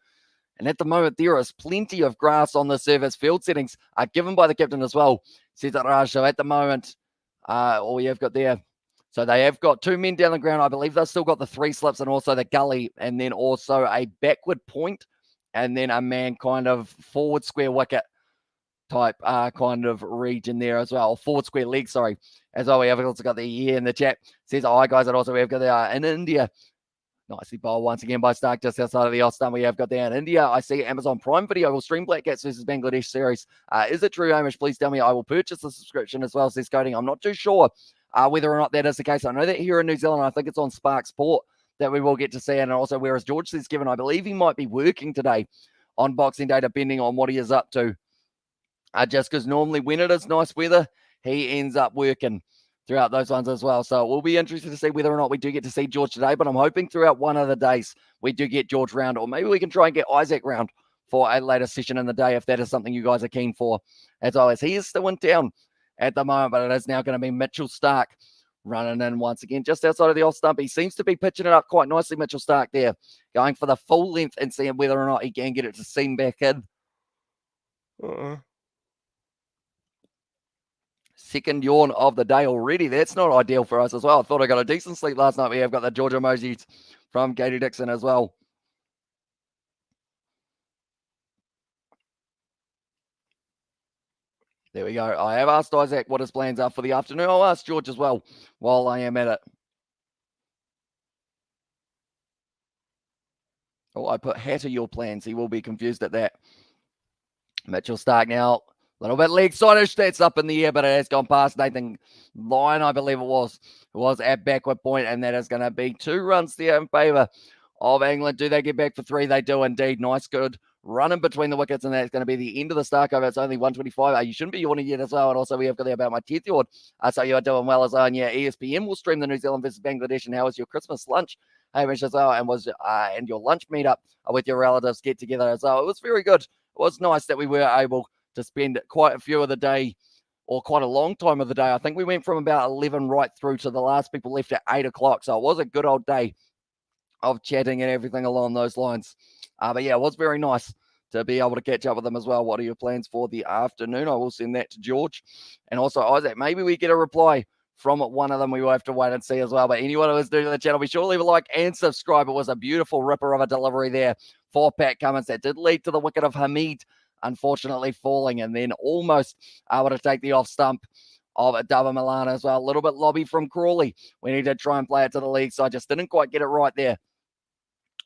And at the moment, there is plenty of grass on the surface. Field settings are given by the captain as well. Says Raj. So at the moment, all you've got there. So they have got 2 men down the ground. I believe they've still got the 3 slips and also the gully, and then also a backward point, and then a man kind of forward square wicket type kind of region there as well. Forward square leg, sorry. As well, we have also got the year in the chat. Says, hi guys, and also we have got the in India. Nicely bowled once again by Starc just outside of the off stump. We have got there in India. I see Amazon Prime Video will stream Black Cats versus Bangladesh series. Is it true, Hamish? Please tell me. I will purchase the subscription as well, says Coding. I'm not too sure whether or not that is the case. I know that here in New Zealand, I think it's on Spark Sport that we will get to see. And also, whereas George says, Kevin, I believe he might be working today on Boxing Day, depending on what he is up to. Just because normally when it is nice weather, he ends up working throughout those ones as well. So we'll be interested to see whether or not we do get to see George today, but I'm hoping throughout one of the days we do get George round, or maybe we can try and get Isaac round for a later session in the day if that is something you guys are keen for. As always, he is still in town at the moment, but it is now going to be Mitchell Starc running in once again just outside of the off stump. He seems to be pitching it up quite nicely, Mitchell Starc there, going for the full length and seeing whether or not he can get it to seam back in. Second yawn of the day already. That's not ideal for us as well. I thought I got a decent sleep last night. We have got the Georgia emojis from Katie Dixon as well. There we go. I have asked Isaac what his plans are for the afternoon. I'll ask George as well while I am at it. Oh, I put hat to your plans. He will be confused at that. Mitchell Starc now. A little bit leg sideish. That's up in the air, but it has gone past Nathan Lyon, I believe it was. It was at backward point, and that is going to be 2 runs there in favour of England. Do they get back for 3? They do indeed. Nice, good run in between the wickets, and that's going to be the end of the Starc over. It's only 125. You shouldn't be yawning yet as well. And also, we have got there about my 10th yawn. So you are doing well as well. And yeah, ESPN will stream the New Zealand versus Bangladesh. And how was your Christmas lunch, Hamish, as well? And was and your lunch meetup with your relatives get together as well? It was very good. It was nice that we were able to spend quite a few of the day, or quite a long time of the day. I think we went from about 11 right through to the last people left at 8 o'clock. So it was a good old day of chatting and everything along those lines. But yeah, it was very nice to be able to catch up with them as well. What are your plans for the afternoon? I will send that to George. And also, Isaac, maybe we get a reply from one of them. We will have to wait and see as well. But anyone who is new to the channel, be sure to leave a like and subscribe. It was a beautiful ripper of a delivery there for Pat Cummins that did lead to the wicket of Hamid, unfortunately falling, and then almost able to take the off stump of Dava Milana as well. A little bit lobby from Crawley when he did try and play it to the league, so I just didn't quite get it right there.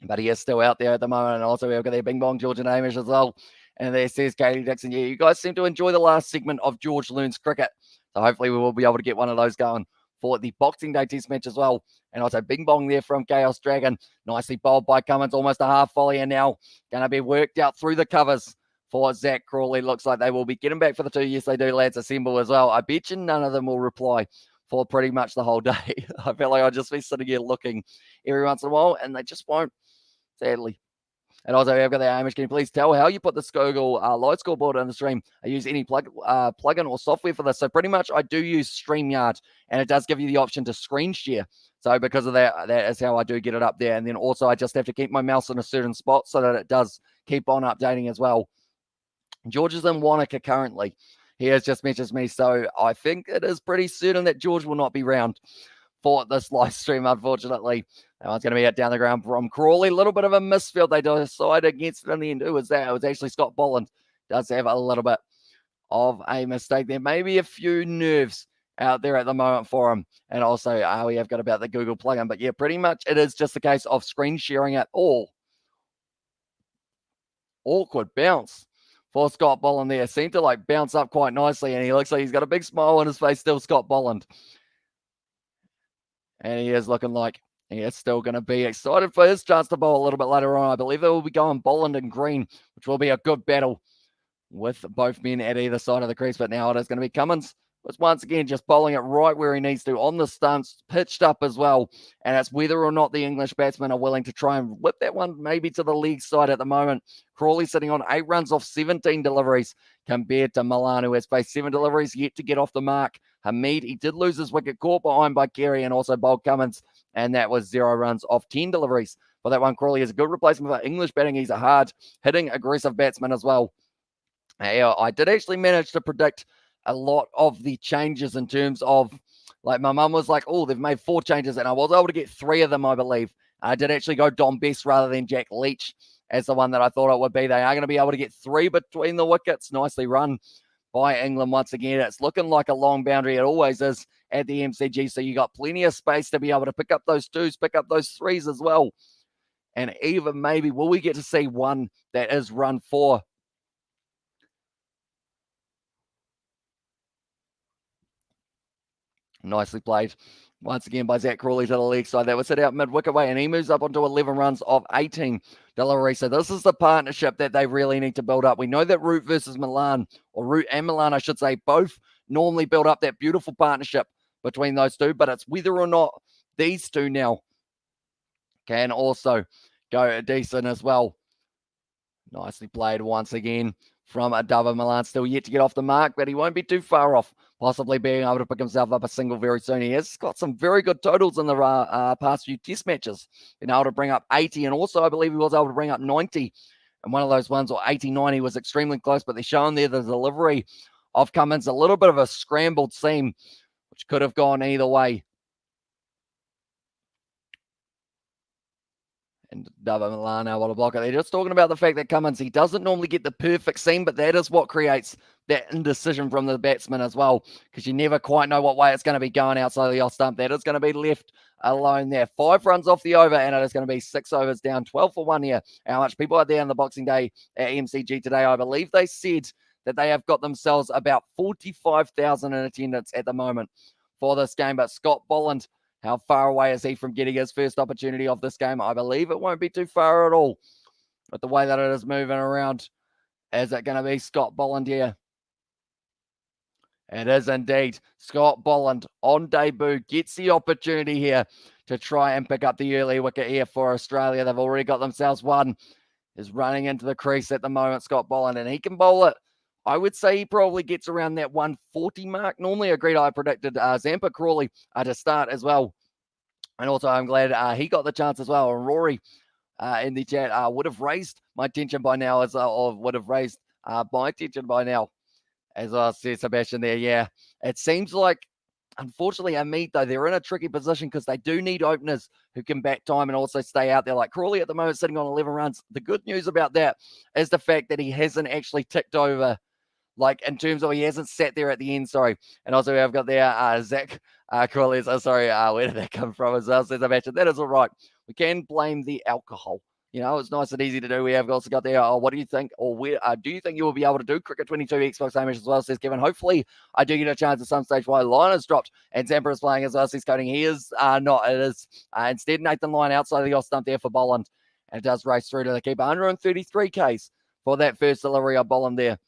But he is still out there at the moment. And also we've got their Bing Bong, George and Hamish as well. And there says Katie Dixon. Yeah, you guys seem to enjoy the last segment of George Learns Cricket. So hopefully we will be able to get one of those going for the Boxing Day Test match as well. And also Bing Bong there from Chaos Dragon. Nicely bowled by Cummins. Almost a half volley, and now going to be worked out through the covers for Zach Crawley. Looks like they will be getting back for the 2. Yes, they do, lads. Assemble as well. I bet you none of them will reply for pretty much the whole day. I feel like I'll just be sitting here looking every once in a while, and they just won't, sadly. And also, I've got the Hamish. Can you please tell how you put the Skogel light scoreboard on the stream? I use any plugin or software for this. So pretty much I do use StreamYard, and it does give you the option to screen share. So because of that, that is how I do get it up there. And then also I just have to keep my mouse in a certain spot so that it does keep on updating as well. George is in Wanaka currently. He has just messaged me, so I think it is pretty certain that George will not be round for this live stream, unfortunately. That one's going to be out down the ground from Crawley. A little bit of a misfield. They decided against it in the end. Who was that? It was actually Scott Bolland. Does have a little bit of a mistake there. Maybe a few nerves out there at the moment for him. And also, we have got about the Google plugin. But yeah, pretty much it is just a case of screen sharing it all. Awkward bounce for Scott Bolland there. Seemed to like bounce up quite nicely, and he looks like he's got a big smile on his face still, Scott Bolland. And he is looking like he is still going to be excited for his chance to bowl a little bit later on. I believe they will be going Bolland and Green, which will be a good battle with both men at either side of the crease. But now it is going to be Cummins, was once again just bowling it right where he needs to on the stumps, pitched up as well. And it's whether or not the English batsmen are willing to try and whip that one maybe to the leg side at the moment. Crawley sitting on 8 runs off 17 deliveries compared to Milan, who has faced 7 deliveries yet to get off the mark. Hamid, he did lose his wicket, caught behind by Carey and also bowled Cummins, and that was 0 runs off 10 deliveries. For that one, Crawley is a good replacement for English batting. He's a hard-hitting, aggressive batsman as well. I did actually manage to predict a lot of the changes in terms of, like, my mum was like, oh, they've made 4 changes, and I was able to get 3 of them, I believe. I did actually go Dom Best rather than Jack Leach as the one that I thought it would be. They are going to be able to get 3 between the wickets. Nicely run by England once again. It's looking like a long boundary. It always is at the MCG, so you got plenty of space to be able to pick up those 2s, pick up those 3s as well. And even maybe, will we get to see one that is run 4? Nicely played once again by Zach Crawley to the leg side. That was hit out mid-wicket way, and he moves up onto 11 runs of 18 deliveries. So this is the partnership that they really need to build up. We know that Root versus Milan, or Root and Milan, I should say, both normally build up that beautiful partnership between those 2, but it's whether or not these 2 now can also go decent as well. Nicely played once again from Dava Milan. Still yet to get off the mark, but he won't be too far off, possibly being able to pick himself up a single very soon. He has got some very good totals in the past few test matches. Been able to bring up 80, and also I believe he was able to bring up 90. And one of those ones, or 89, he was extremely close, but they're showing there the delivery of Cummins, a little bit of a scrambled seam, which could have gone either way. And Dava Milan able to block it. They're just talking about the fact that Cummins, he doesn't normally get the perfect seam, but that is what creates that indecision from the batsman as well, because you never quite know what way it's going to be going outside the off stump. That is going to be left alone there. 5 runs off the over, and it is going to be 6 overs down, 12 for 1 here. How much people are there on the Boxing Day at MCG today? I believe they said that they have got themselves about 45,000 in attendance at the moment for this game. But Scott Bolland, how far away is he from getting his first opportunity of this game? I believe it won't be too far at all with the way that it is moving around. Is it going to be Scott Bolland here? It is indeed. Scott Bolland on debut gets the opportunity here to try and pick up the early wicket here for Australia. They've already got themselves one. Is running into the crease at the moment, Scott Bolland, and he can bowl it. I would say he probably gets around that 140 mark. Normally, agreed, I predicted Zampa Crawley to start as well. And also, I'm glad he got the chance as well. And Rory in the chat would have raised my attention by now, as would have raised my attention by now, as I said, Sebastian there. Yeah, it seems like Unfortunately, Amit, though, they're in a tricky position because they do need openers who can back time and also stay out there. Like Crawley at the moment sitting on 11 runs. The good news about that is the fact that he hasn't actually ticked over, like in terms of he hasn't sat there at the end, sorry. And also I've got there Zach Crawley. So sorry, where did that come from as well? Says I mentioned that is all right. We can blame the alcohol. You know, it's nice and easy to do. We have also got there, what do you think? Or where do you think you will be able to do Cricket 22 Xbox Hamish as well? Says Kevin. Hopefully, I do get a chance at some stage while line is dropped and Zampa is playing as well. Says Coding. He is not. It is instead Nathan Lyon outside of the off stump there for Bolland. And it does race through to the keeper. 133 Ks for that first delivery of Bolland there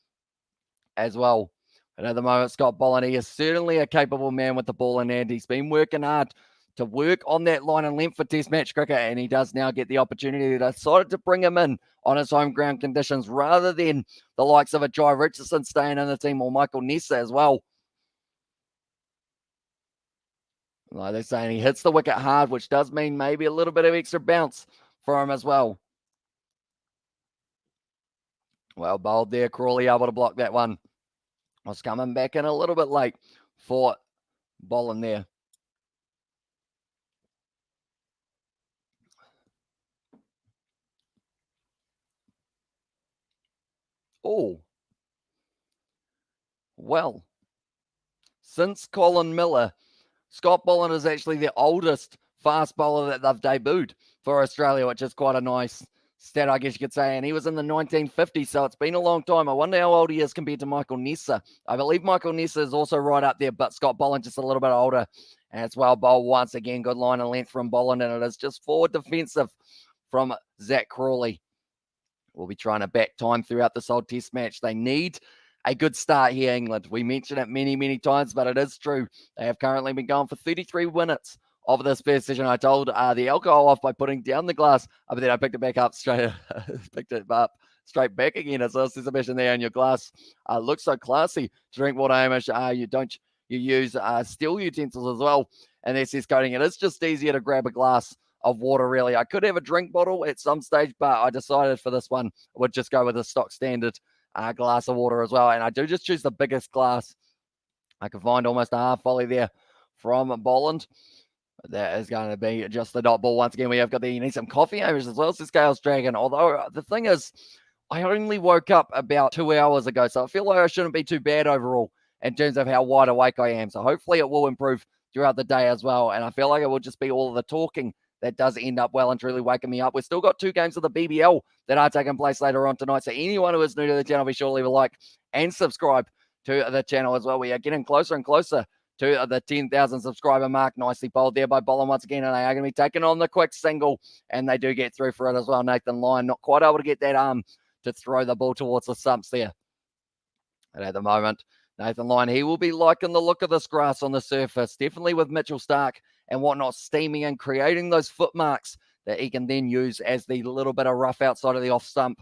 as well. And at the moment, Scott Bolland, he is certainly a capable man with the ball in hand. He's been working hard to work on that line and length for Test match cricket, and he does now get the opportunity. They decided to bring him in on his home ground conditions rather than the likes of a Jai Richardson staying in the team or Michael Nessa as well. Like they're saying, he hits the wicket hard, which does mean maybe a little bit of extra bounce for him as well. Well bowled there, Crawley able to block that one. Was coming back in a little bit late for Bolland there. Oh, well, since Colin Miller, Scott Bolland is actually the oldest fast bowler that they've debuted for Australia, which is quite a nice stat, I guess you could say. And he was in the 1950s, so it's been a long time. I wonder how old he is compared to Michael Nessa. I believe Michael Nessa is also right up there, but Scott Bolland just a little bit older. And it's well bowled once again. Good line and length from Bolland, and it is just forward defensive from Zach Crawley. We'll be trying to back time throughout this whole test match. They need a good start here, England. We mentioned it many, many times, but it is true. They have currently been going for 33 minutes of this first session. I told the alcohol off by putting down the glass, but then I picked it back up straight, picked it up straight back again. As well as there's a mission there in your glass. Looks so classy to drink water, Hamish. You use steel utensils as well. And this is coding. It is just easier to grab a glass of water, really. I could have a drink bottle at some stage, but I decided for this one, I would just go with a stock standard glass of water as well. And I do just choose the biggest glass. I can find almost a half volley there from Bolland. That is going to be just the dot ball. Once again, we have got you need some coffee, Hamish, as well as the Scales Dragon. Although the thing is, I only woke up about 2 hours ago, so I feel like I shouldn't be too bad overall in terms of how wide awake I am. So hopefully it will improve throughout the day as well. And I feel like it will just be all of the talking that does end up well and truly waking me up. We've still got 2 games of the BBL that are taking place later on tonight. So anyone who is new to the channel, be sure to leave a like and subscribe to the channel as well. We are getting closer and closer to the 10,000 subscriber mark. Nicely bowled there by Bolland once again. And they are going to be taking on the quick single. And they do get through for it as well. Nathan Lyon not quite able to get that arm to throw the ball towards the stumps there. And at the moment, Nathan Lyon, he will be liking the look of this grass on the surface, definitely with Mitchell Stark and whatnot steaming and creating those foot marks that he can then use as the little bit of rough outside of the off stump.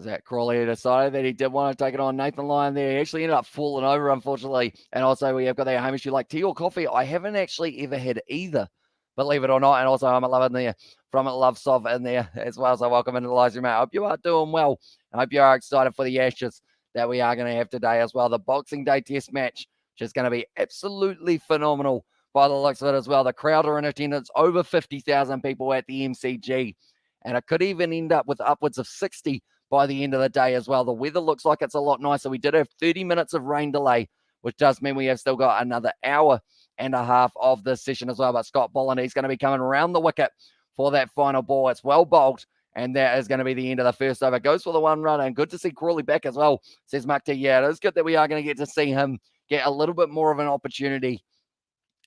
Zach Crawley decided that he did want to take it on Nathan Lyon there. He actually ended up falling over, unfortunately. And also we have got there, Hamish, you like tea or coffee? I haven't actually ever had either, believe it or not. And also I'm loving there from Love Sov in there as well. So welcome into the live stream, mate. I hope you are doing well. I hope you are excited for the Ashes that we are going to have today as well. The Boxing Day Test match, which is going to be absolutely phenomenal by the looks of it as well. The crowd are in attendance, over 50,000 people at the MCG. And it could even end up with upwards of 60 by the end of the day as well. The weather looks like it's a lot nicer. We did have 30 minutes of rain delay, which does mean we have still got another hour and a half of this session as well. But Scott Bolland, he's going to be coming around the wicket for that final ball. It's well bowled. And that is going to be the end of the first over. Goes for the 1 run, and good to see Crawley back as well, says Mark T. Yeah, it is good that we are going to get to see him get a little bit more of an opportunity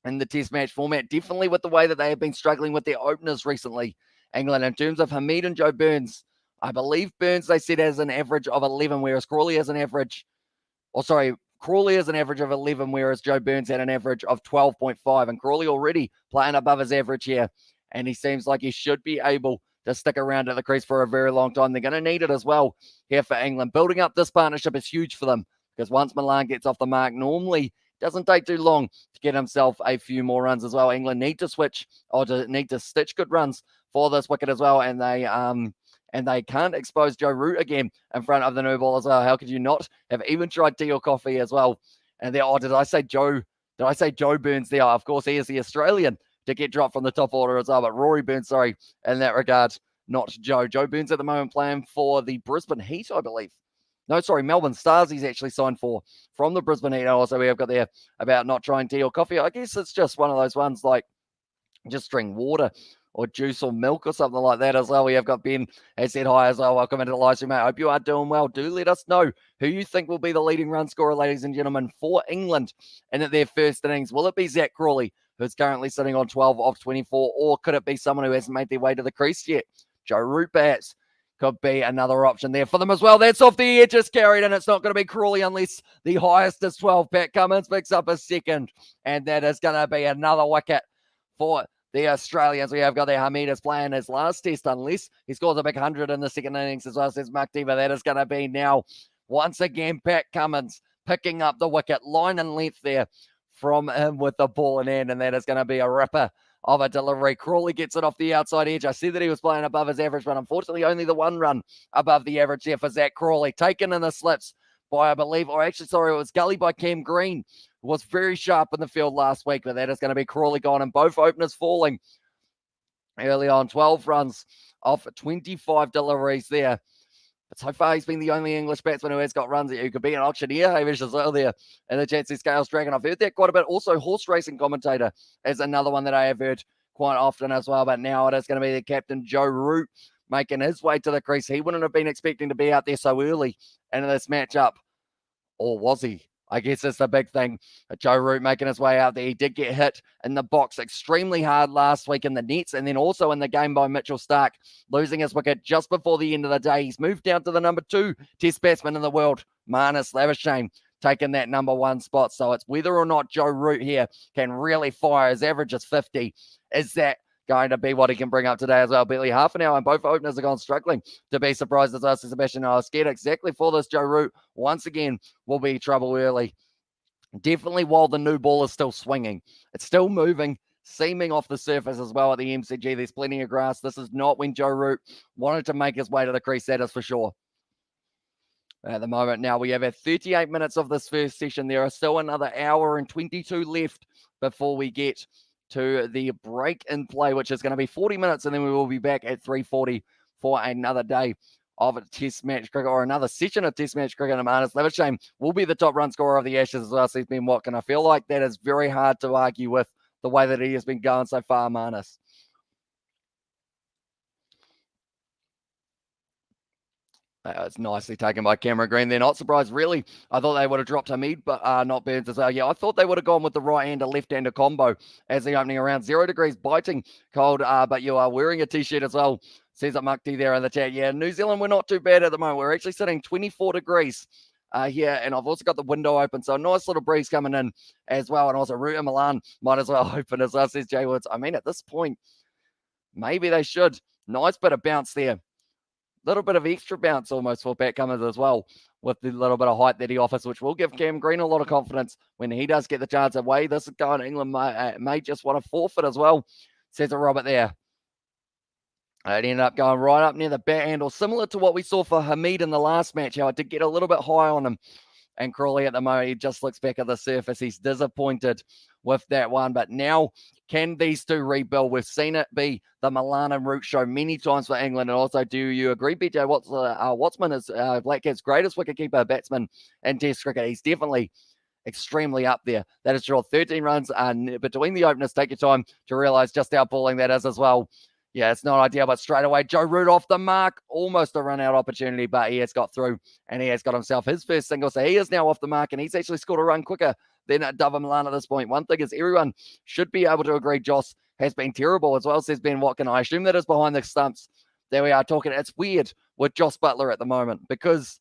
in the test match format. Definitely with the way that they have been struggling with their openers recently, England. In terms of Hamid and Joe Burns, I believe Burns, they said, has an average of 11, whereas Crawley has an average, Crawley has an average of 11, whereas Joe Burns had an average of 12.5. And Crawley already playing above his average here. And he seems like he should be able to stick around at the crease for a very long time. They're going to need it as well here for England. Building up this partnership is huge for them because once Milan gets off the mark, normally doesn't take too long to get himself a few more runs as well. England need to switch or need to stitch good runs for this wicket as well. And they can't expose Joe Root again in front of the new ball as well. How could you not have even tried tea or coffee as well And there, oh, did I say Joe Burns there? Of course, he is the Australian to get dropped from the top order as well. But Rory Burns, sorry, in that regard, not Joe. Joe Burns at the moment playing for the Brisbane Heat, I believe. No, sorry, Melbourne Stars he's actually signed for from the Brisbane Heat. Also, we have got there about not trying tea or coffee. I guess it's just one of those ones like just drink water or juice or milk or something like that as well. We have got Ben has said hi as well. Welcome into the live stream, mate. I hope you are doing well. Do let us know who you think will be the leading run scorer, ladies and gentlemen, for England in their first innings. Will it be Zach Crawley, who's currently sitting on 12 off 24, or could it be someone who hasn't made their way to the crease yet? Joe Root, perhaps, could be another option there for them as well. That's off the edge, just carried, and it's not going to be Crawley unless the highest is 12. Pat Cummins picks up a second, and that is going to be another wicket for the Australians. We have got there Hamid is playing his last test unless he scores a big 100 in the second innings as well, says Mark Diva. That is going to be now, once again, Pat Cummins picking up the wicket, line and length there from him with the ball in hand, and that is going to be a ripper of a delivery. Crawley gets it off the outside edge. I said that he was playing above his average, but unfortunately only the one run above the average there for Zach Crawley. Taken in the slips by, I believe, or actually, sorry, it was gully by Cam Green. Was very sharp in the field last week, but that is going to be Crawley gone, and both openers falling early on. 12 runs off 25 deliveries there. But so far, he's been the only English batsman who has got runs. You could be an auctioneer, Hamish, as well there. And the chat says Scales Dragon. I've heard that quite a bit. Also, horse racing commentator is another one that I have heard quite often as well. But now it is going to be the captain, Joe Root, making his way to the crease. He wouldn't have been expecting to be out there so early in this matchup. Or was he? I guess that's the big thing. Joe Root making his way out there. He did get hit in the box extremely hard last week in the nets, and then also in the game by Mitchell Starc, losing his wicket just before the end of the day. He's moved down to the number 2 test batsman in the world, Marnus Labuschagne, taking that number 1 spot. So it's whether or not Joe Root here can really fire. His average is 50. Is that going to be what he can bring up today as well? Barely half an hour, and both openers have gone struggling to be surprised as us. Sebastian, I was scared exactly for this. Joe Root once again will be trouble early. Definitely while the new ball is still swinging. It's still moving, seaming off the surface as well at the MCG. There's plenty of grass. This is not when Joe Root wanted to make his way to the crease, that is for sure. At the moment now, we have had 38 minutes of this first session. There are still another hour and 22 left before we get to the break in play, which is going to be 40 minutes, and then we will be back at 3:40 for another day of a test match cricket, or another session of test match cricket. And Marnus Labuschagne will be the top run scorer of the Ashes as well, says Ben Watkin. I feel like that is very hard to argue with the way that he has been going so far, Marnus. It's nicely taken by Cameron Green. They're not surprised, really. I thought they would have dropped Hamid, but not Burns as well. Yeah, I thought they would have gone with the right-hander, left-hander combo as the opening around. 0 degrees, biting cold, but you are wearing a T-shirt as well, says it Mukti there in the chat. Yeah, New Zealand, we're not too bad at the moment. We're actually sitting 24 degrees here, and I've also got the window open, so a nice little breeze coming in as well. And also, Root and Milan might as well open as well, says Jay Woods. I mean, at this point, maybe they should. Nice bit of bounce there. Little bit of extra bounce almost for Pat Cummins as well, with the little bit of height that he offers, which will give Cam Green a lot of confidence when he does get the chance away. This is going, England may just want to forfeit as well, says a Robert there. It ended up going right up near the bat handle, similar to what we saw for Hamid in the last match, how it did get a little bit high on him. And Crawley at the moment, he just looks back at the surface. He's disappointed with that one. But now, can these two rebuild? We've seen it be the Milan and Root show many times for England. And also, do you agree, BJ? Wattsman is Black Cat's greatest wicketkeeper batsman in Test cricket. He's definitely extremely up there. That is true. 13 runs between the openers. Take your time to realise just how balling that is as well. Yeah, it's not ideal, but straight away, Joe Root off the mark. Almost a run-out opportunity, but he has got through, and he has got himself his first single. So he is now off the mark, and he's actually scored a run quicker than Dava Milan at this point. One thing is everyone should be able to agree Joss has been terrible as well, says Ben Watkin. I assume that is behind the stumps. There we are talking. It's weird with Joss Buttler at the moment because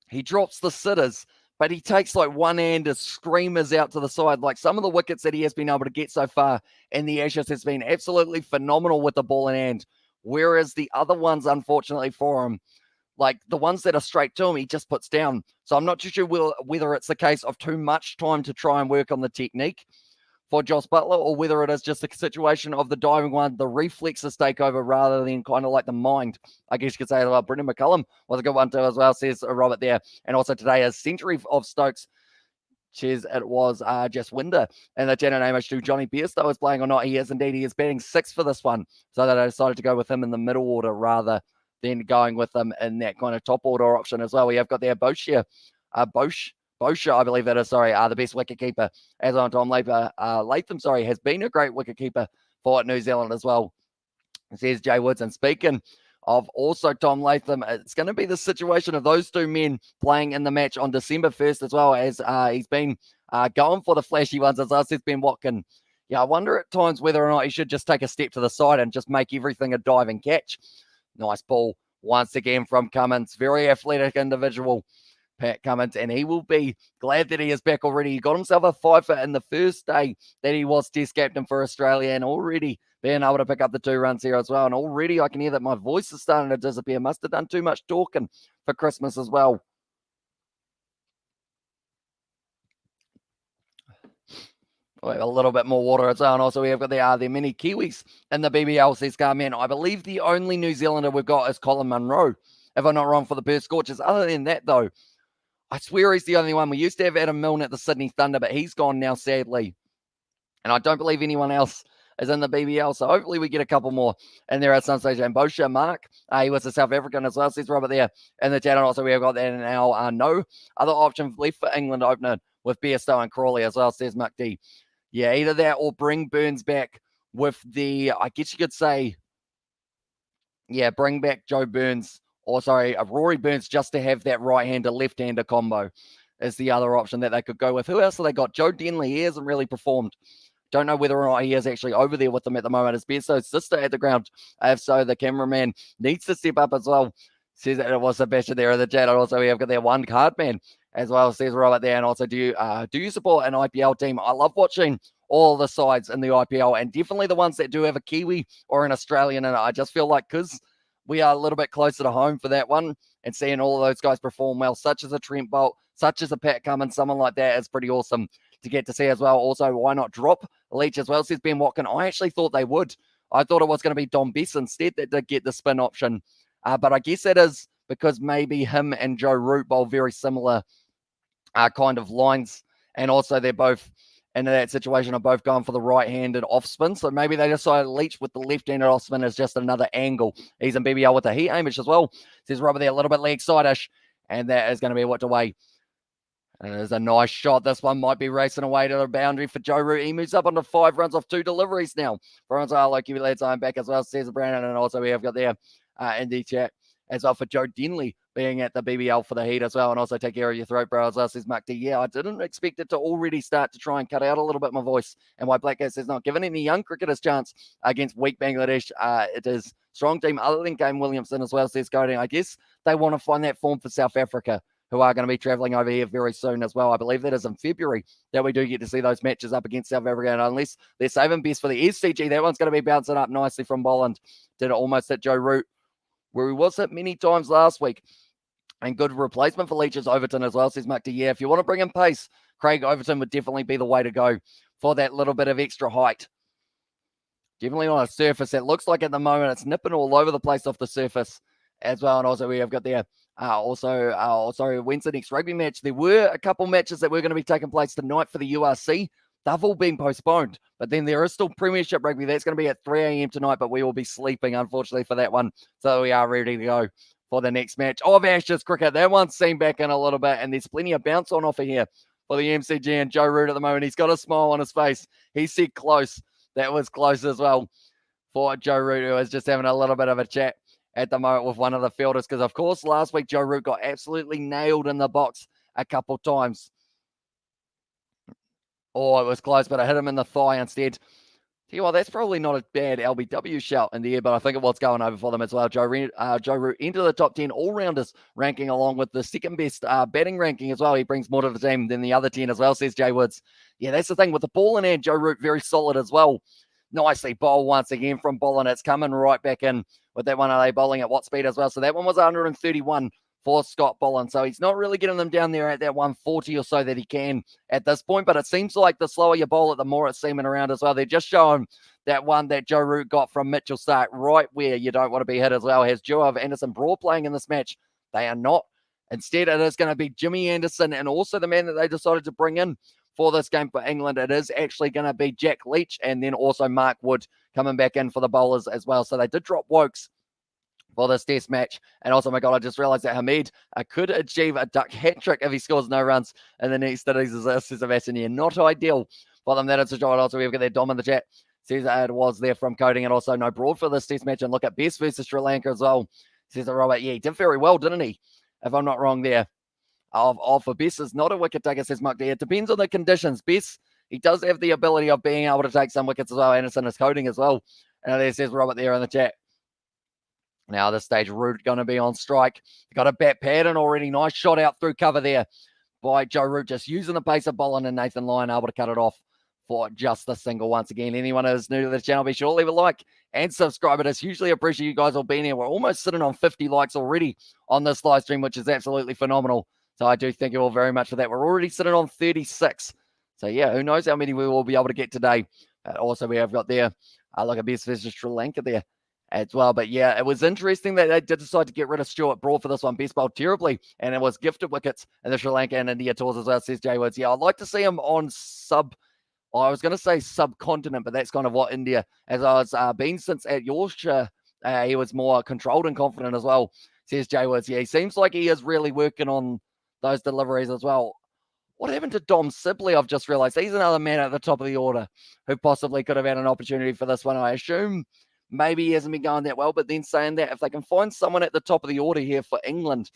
he drops the sitters, but he takes like one-handed screamers out to the side. Like some of the wickets that he has been able to get so far in the Ashes has been absolutely phenomenal with the ball in hand. Whereas the other ones, unfortunately for him, like the ones that are straight to him, he just puts down. So I'm not too sure whether it's the case of too much time to try and work on the technique for Joss Buttler, or whether it is just a situation of the diving one, the reflexes take over rather than kind of like the mind. I guess you could say, well, Brendan McCullum was a good one too as well, says Robert there. And also today, a century of Stokes Cheers, it was just Winder. And the general name to Johnny Bairstow is playing or not. He is indeed. He is batting 6th for this one. So that I decided to go with him in the middle order rather than going with him in that kind of top order option as well. We have got there Boscia, Boscia, I believe that is, the best wicketkeeper. As on Tom Latham, has been a great wicketkeeper for New Zealand as well, says Jay Woods. And speaking of also Tom Latham, it's going to be the situation of those two men playing in the match on December 1st as well, as he's been going for the flashy ones, as us, says Ben Watkin. Yeah, I wonder at times whether or not he should just take a step to the side and just make everything a diving catch. Nice ball once again from Cummins. Very athletic individual, Pat Cummins, and he will be glad that he is back already. He got himself a fifer in the first day that he was Test captain for Australia, and already being able to pick up the 2 runs here as well. And already I can hear that my voice is starting to disappear. Must have done too much talking for Christmas as well. We have a little bit more water as well. And also we have got the many Kiwis in the BBL, says Carman. I believe the only New Zealander we've got is Colin Munro, if I'm not wrong, for the Perth Scorchers. Other than that, though, I swear he's the only one. We used to have Adam Milne at the Sydney Thunder, but he's gone now, sadly. And I don't believe anyone else is in the BBL. So hopefully we get a couple more in there at some stage. And Boscia, Mark, he was a South African as well, says Robert there in the chat. And also we have got that now. No other option left for England opener with Bairstow and Crawley as well, says Mark D. Yeah, either that or bring Burns back with the, I guess you could say, yeah, bring back Joe Burns, or Rory Burns, just to have that right-hander, left-hander combo is the other option that they could go with. Who else have they got? Joe Denley, he hasn't really performed. Don't know whether or not he is actually over there with them at the moment. Is Bairstow's sister at the ground? If so, the cameraman needs to step up as well. Says that it was Sebastian there in the chat. Also, we have got their one card man as well, says Robert there. And also, do you support an IPL team? I love watching all the sides in the IPL, and definitely the ones that do have a Kiwi or an Australian in it. I just feel like because we are a little bit closer to home for that one, and seeing all of those guys perform well, such as a Trent Bolt, such as a Pat Cummins, someone like that is pretty awesome to get to see as well. Also, why not drop Leach as well, says Ben Watkin. I actually thought they would. I thought it was going to be Dom Bess instead that did get the spin option. But I guess that is because maybe him and Joe Root bowl very similar kind of lines. And also they're both in that situation of both going for the right-handed off spin. So maybe they decided Leach with the left-handed off spin is just another angle. He's in BBL with the heat aimish as well. Says Robert there, a little bit leg side-ish. And that is going to be what away. And it is a nice shot. This one might be racing away to the boundary for Joe Root. He moves up onto 5 runs off 2 deliveries now. For Loki, lads, I'm back as well, says Brandon. And also we have got there in the chat as well for Joe Denley being at the BBL for the heat as well. And also take care of your throat, bro, as well, says Mark D. Yeah, I didn't expect it to already start to try and cut out a little bit my voice. And why Black says not given any young cricketers chance against weak Bangladesh. It is strong team other than Kane Williamson as well, says Cody. I guess they want to find that form for South Africa, who are going to be travelling over here very soon as well. I believe that is in February that we do get to see those matches up against South Africa. And unless they're saving best for the SCG, that one's going to be bouncing up nicely from Bolland. Did it almost hit Joe Root, where he was hit many times last week. And good replacement for Leach's Overton as well, says Mark D. Yeah, if you want to bring in pace, Craig Overton would definitely be the way to go for that little bit of extra height. Definitely on a surface. It looks like at the moment it's nipping all over the place off the surface as well. And also we have got there Wednesday next rugby match. There were a couple matches that were going to be taking place tonight for the URC. They've all been postponed, but then there is still Premiership rugby. That's going to be at 3 a.m. tonight, but we will be sleeping, unfortunately, for that one. So we are ready to go for the next match of Ashes cricket. That one's seen back in a little bit, and there's plenty of bounce on offer here for the MCG and Joe Root at the moment. He's got a smile on his face. He said close. That was close as well for Joe Root, who is just having a little bit of a chat at the moment with one of the fielders, because, of course, last week Joe Root got absolutely nailed in the box a couple times. Oh, it was close, but I hit him in the thigh instead. Tell you what, that's probably not a bad LBW shout in the air, but I think it was going over for them as well. Joe Root into the top 10 all-rounders ranking, along with the second best batting ranking as well. He brings more to the team than the other 10 as well, says Jay Woods. Yeah, that's the thing. With the ball in hand, Joe Root very solid as well. Nicely bowled once again from Bolland. It's coming right back in with that one. Are they bowling at what speed as well? So that one was 131 for Scott Bolland. So he's not really getting them down there at that 140 or so that he can at this point. But it seems like the slower you bowl it, the more it's seaming around as well. They're just showing that one that Joe Root got from Mitchell Stark right where you don't want to be hit as well. Has duo of Anderson Broad playing in this match. They are not Instead, it is going to be Jimmy Anderson, and also the man that they decided to bring in for this game for England. It is actually going to be Jack Leach, and then also Mark Wood coming back in for the bowlers as well. So they did drop Wokes for this test match. And also, my God, I just realized that Hamid could achieve a duck hat trick if he scores no runs in the next innings as Sebastian here. Not ideal for them. That is a job. Also, we've got their Dom in the chat. Says it was there from coding, and also no Broad for this test match. And look at Best versus Sri Lanka as well. Says it, Robert. Yeah, he did very well, didn't he? If I'm not wrong there. For Best is not a wicket taker, says Mark D. It depends on the conditions. Best, he does have the ability of being able to take some wickets as well. Anderson is coding as well. And there says Robert there in the chat. Now, this stage, Root going to be on strike. Got a bat pattern already. Nice shot out through cover there by Joe Root, just using the pace of Bolin and Nathan Lyon, able to cut it off for just the single once again. Anyone who's new to the channel, be sure to leave a like and subscribe. It is hugely appreciate you guys all being here. We're almost sitting on 50 likes already on this live stream, which is absolutely phenomenal. So I do thank you all very much for that. We're already sitting on 36. So yeah, who knows how many we will be able to get today. Also, we have got there, look at Best versus Sri Lanka there as well. But yeah, it was interesting that they did decide to get rid of Stuart Broad for this one. Best bowled terribly, and it was gifted wickets in the Sri Lanka and India tours as well, says Jay Woods. Yeah, I'd like to see him on I was going to say subcontinent, but that's kind of what India, as I was been since at Yorkshire, he was more controlled and confident as well, says Jay Woods. Yeah, he seems like he is really working on those deliveries as well. What happened to Dom Sibley? I've just realized he's another man at the top of the order who possibly could have had an opportunity for this one. I assume maybe he hasn't been going that well, but then saying that if they can find someone at the top of the order here for England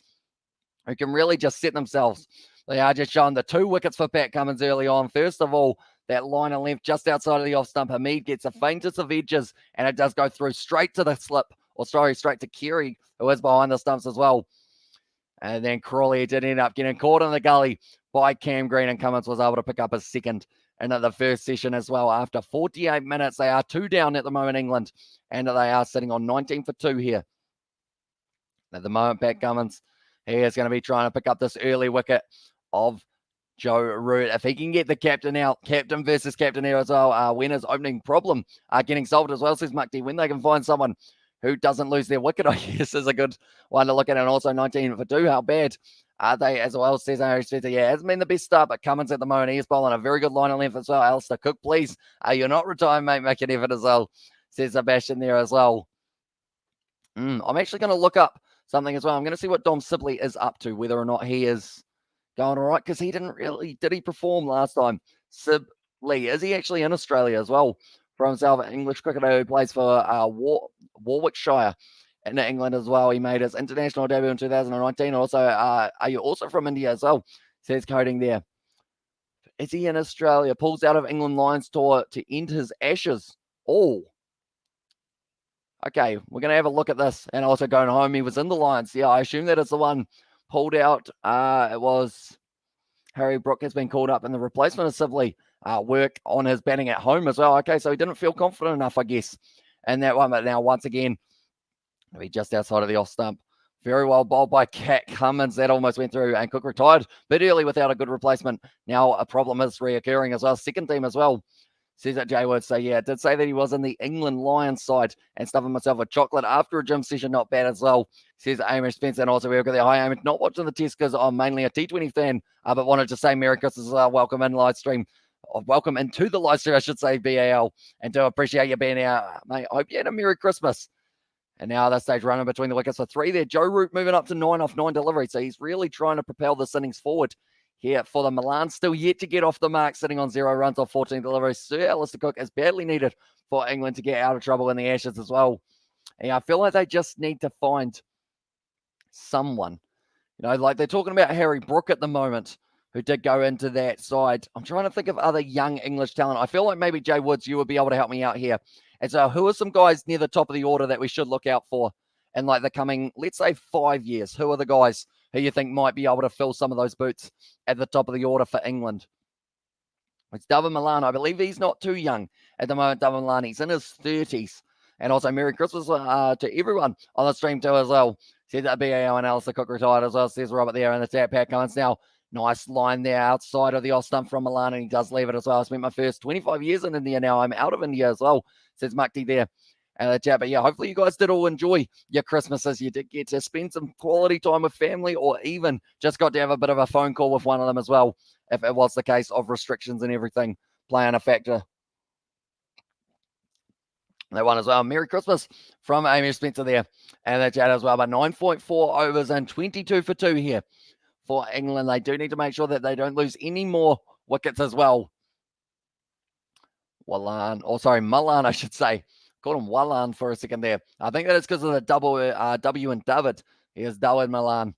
who can really just set themselves, they are just showing the 2 wickets for Pat Cummins early on. First of all, that line of length just outside of the off stump. Hamid gets the faintest of edges, and it does go through straight to the slip, or sorry, straight to Kerry, who is behind the stumps as well. And then Crawley did end up getting caught in the gully by Cam Green, and Cummins was able to pick up his second in the first session as well. After 48 minutes, they are 2 down at the moment, England, and they are sitting on 19 for 2 here. At the moment, Pat Cummins, he is going to be trying to pick up this early wicket of Joe Root. If he can get the captain out, captain versus captain here as well, Winner's opening problem getting solved as well, says Muck D. When they can find someone who doesn't lose their wicket, I guess, is a good one to look at. And also 19 for 2. How bad are they as well, says Irish Spencer? Yeah, it hasn't been the best start, but Cummins at the moment, he is bowling a very good line of length as well. Alistair Cook, please, you're not retired, mate. Make an effort as well, says Sebastian there as well. I'm actually going to look up something as well. I'm going to see what Dom Sibley is up to, whether or not he is going all right, because he did he perform last time? Sibley, is he actually in Australia as well? For himself, an English cricketer who plays for Warwickshire in England as well. He made his international debut in 2019. Also, are you also from India as well? Says coding there. Is he in Australia? Pulls out of England Lions tour to end his ashes. Oh. Okay, we're going to have a look at this. And also going home, he was in the Lions. Yeah, I assume that is the one pulled out. It was Harry Brook has been called up in the replacement of Sibley. Work on his batting at home as well. Okay, so he didn't feel confident enough, I guess, in that one. But now, once again, he'll be just outside of the off stump. Very well bowled by Cat Cummins. That almost went through, and Cook retired a bit early without a good replacement. Now a problem is reoccurring as well. Second team as well, says that Jay Wood. So yeah, did say that he was in the England Lions side and stuffing myself with chocolate after a gym session. Not bad as well, says Amish Spencer. And also we've got the hi Amish, not watching the test because I'm mainly a T20 fan, but wanted to say Merry Christmas. Welcome in live stream. Welcome into the live stream, I should say, BAL, and do appreciate you being here, mate. I hope you had a Merry Christmas. And now that stage running between the wickets for 3 there. Joe Root moving up to 9 off 9 delivery. So he's really trying to propel this innings forward here for the Milan. Still yet to get off the mark, sitting on 0 runs off 14 deliveries. Sir Alistair Cook is badly needed for England to get out of trouble in the Ashes as well. And I feel like they just need to find someone. You know, like they're talking about Harry Brook at the moment, who did go into that side. I'm trying to think of other young English talent. I feel like maybe Jay Woods, you would be able to help me out here. And so who are some guys near the top of the order that we should look out for in like the coming, let's say 5 years? Who are the guys who you think might be able to fill some of those boots at the top of the order for England? It's David Milan. I believe he's not too young at the moment, David Milan. He's in his 30s. And also Merry Christmas to everyone on the stream too as well. Says that BAO and Alistair Cook retired as well. Says Robert there in the tap. Pat Cummins now. Nice line there outside of the off stump from Milan, and he does leave it as well. I spent my first 25 years in India now. I'm out of India as well, says Mukti there. the chat. But yeah, hopefully you guys did all enjoy your Christmases. You did get to spend some quality time with family, or even just got to have a bit of a phone call with one of them as well, if it was the case of restrictions and everything playing a factor. That one as well. Merry Christmas from Amy Spencer there and the chat as well. But 9.4 overs and 22 for 2 here for England. They do need to make sure that they don't lose any more wickets as well. Malan, I should say. Called him Wallan for a second there. I think that is because of the double W in David. He is David Malan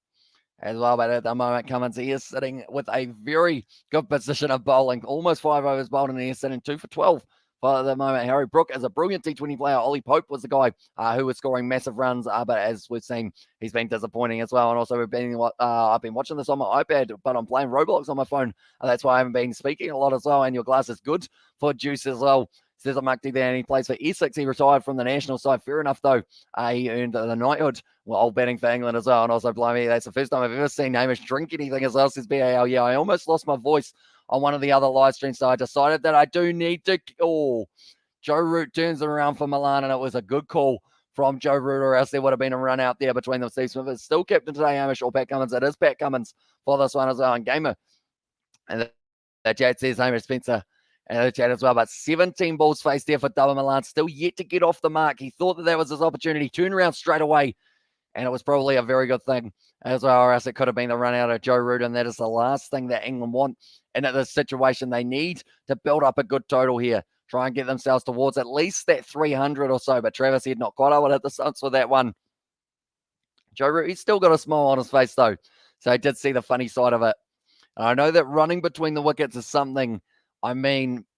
as well. But at the moment, Cummins, he is sitting with a very good position of bowling. Almost 5 overs bowled, and he is sitting 2 for 12. For the moment, Harry Brook is a brilliant T20 player. Ollie Pope was the guy who was scoring massive runs, but as we've seen, he's been disappointing as well. And also, I've been watching this on my iPad, but I'm playing Roblox on my phone. That's why I haven't been speaking a lot as well. And your glass is good for juice as well. Says a Mukti there, and he plays for Essex. He retired from the national side. Fair enough, though. He earned the knighthood while batting for England as well. And also, blimey, that's the first time I've ever seen Hamish drink anything as well, says BAL. Yeah, I almost lost my voice on one of the other live streams, so I decided that I do need to... Joe Root turns it around for Milan, and it was a good call from Joe Root, or else there would have been a run out there between them. Steve Smith is still captain today, Hamish, or Pat Cummins. It is Pat Cummins for this one as well, and Gamer. And the chat says Hamish Spencer and the chat as well, but 17 balls faced there for Double Milan, still yet to get off the mark. He thought that was his opportunity, turned around straight away, and it was probably a very good thing as well, or else it could have been the run out of Joe Root, and that is the last thing that England want. And in this situation, they need to build up a good total here. Try and get themselves towards at least that 300 or so. But Travis Head not quite able to hit the stunts with that one. Joe Root, he's still got a smile on his face, though. So he did see the funny side of it. And I know that running between the wickets is something,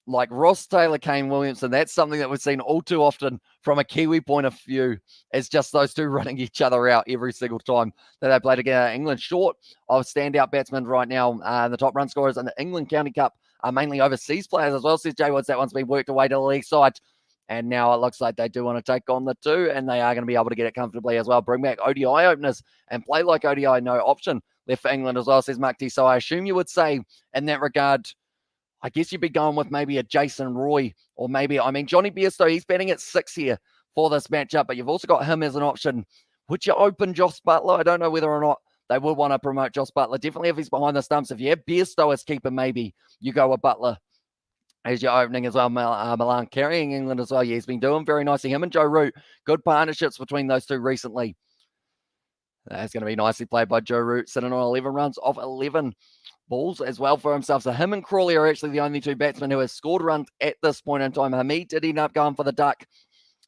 like Ross Taylor, Kane Williamson, that's something that we've seen all too often from a Kiwi point of view. It's just those two running each other out every single time that they play together. England short of standout batsmen right now. The top run scorers in the England County Cup are mainly overseas players as well, says Jay Woods. That one's been worked away to the leg side. And now it looks like they do want to take on the two, and they are going to be able to get it comfortably as well. Bring back ODI openers and play like ODI, no option left for England as well, says Mark T. So I assume you would say in that regard, I guess you'd be going with maybe a Jason Roy, or maybe, Johnny Bairstow, he's batting at 6 here for this matchup, but you've also got him as an option. Would you open Joss Butler? I don't know whether or not they would want to promote Joss Butler. Definitely if he's behind the stumps. If you have Bairstow as keeper, maybe you go with Butler as your opening as well. Milan carrying England as well. Yeah, he's been doing very nicely. Him and Joe Root, good partnerships between those two recently. That's going to be nicely played by Joe Root, sitting on 11 runs off 11 balls as well for himself. So him and Crawley are actually the only two batsmen who have scored runs at this point in time. Hamid did end up going for the duck.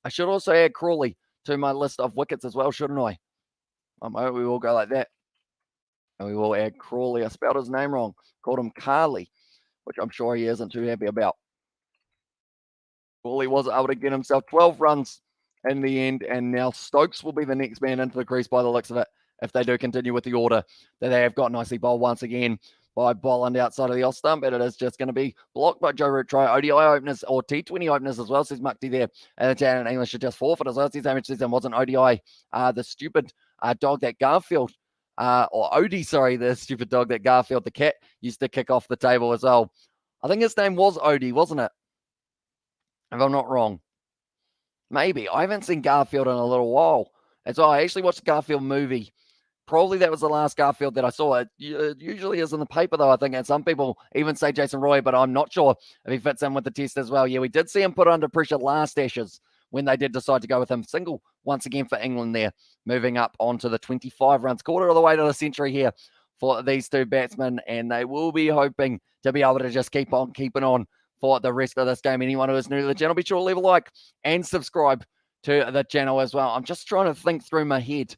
I should also add Crawley to my list of wickets as well, shouldn't I? We will go like that. And we will add Crawley. I spelled his name wrong. Called him Carly, which I'm sure he isn't too happy about. Crawley was able to get himself 12 runs in the end, and now Stokes will be the next man into the crease by the looks of it, if they do continue with the order that they have got. Nicely bowled once again by Bolland outside of the off stump, and it is just going to be blocked by Joe Root. Try ODI openers or T20 openers as well, says Mukti there. And the chat in English should just forfeit as well. Says Hamish says it wasn't ODI, the stupid dog that Garfield, or Odie, sorry, the stupid dog that Garfield, the cat, used to kick off the table as well. I think his name was Odie, wasn't it? If I'm not wrong. Maybe. I haven't seen Garfield in a little while. And so I actually watched the Garfield movie. Probably that was the last Garfield that I saw. It usually is in the paper, though, I think. And some people even say Jason Roy, but I'm not sure if he fits in with the test as well. Yeah, we did see him put under pressure last Ashes when they did decide to go with him. Single once again for England there, moving up onto the 25 runs. Quarter of the way to the century here for these two batsmen, and they will be hoping to be able to just keep on keeping on for the rest of this game. Anyone who is new to the channel, be sure to leave a like and subscribe to the channel as well. I'm just trying to think through my head.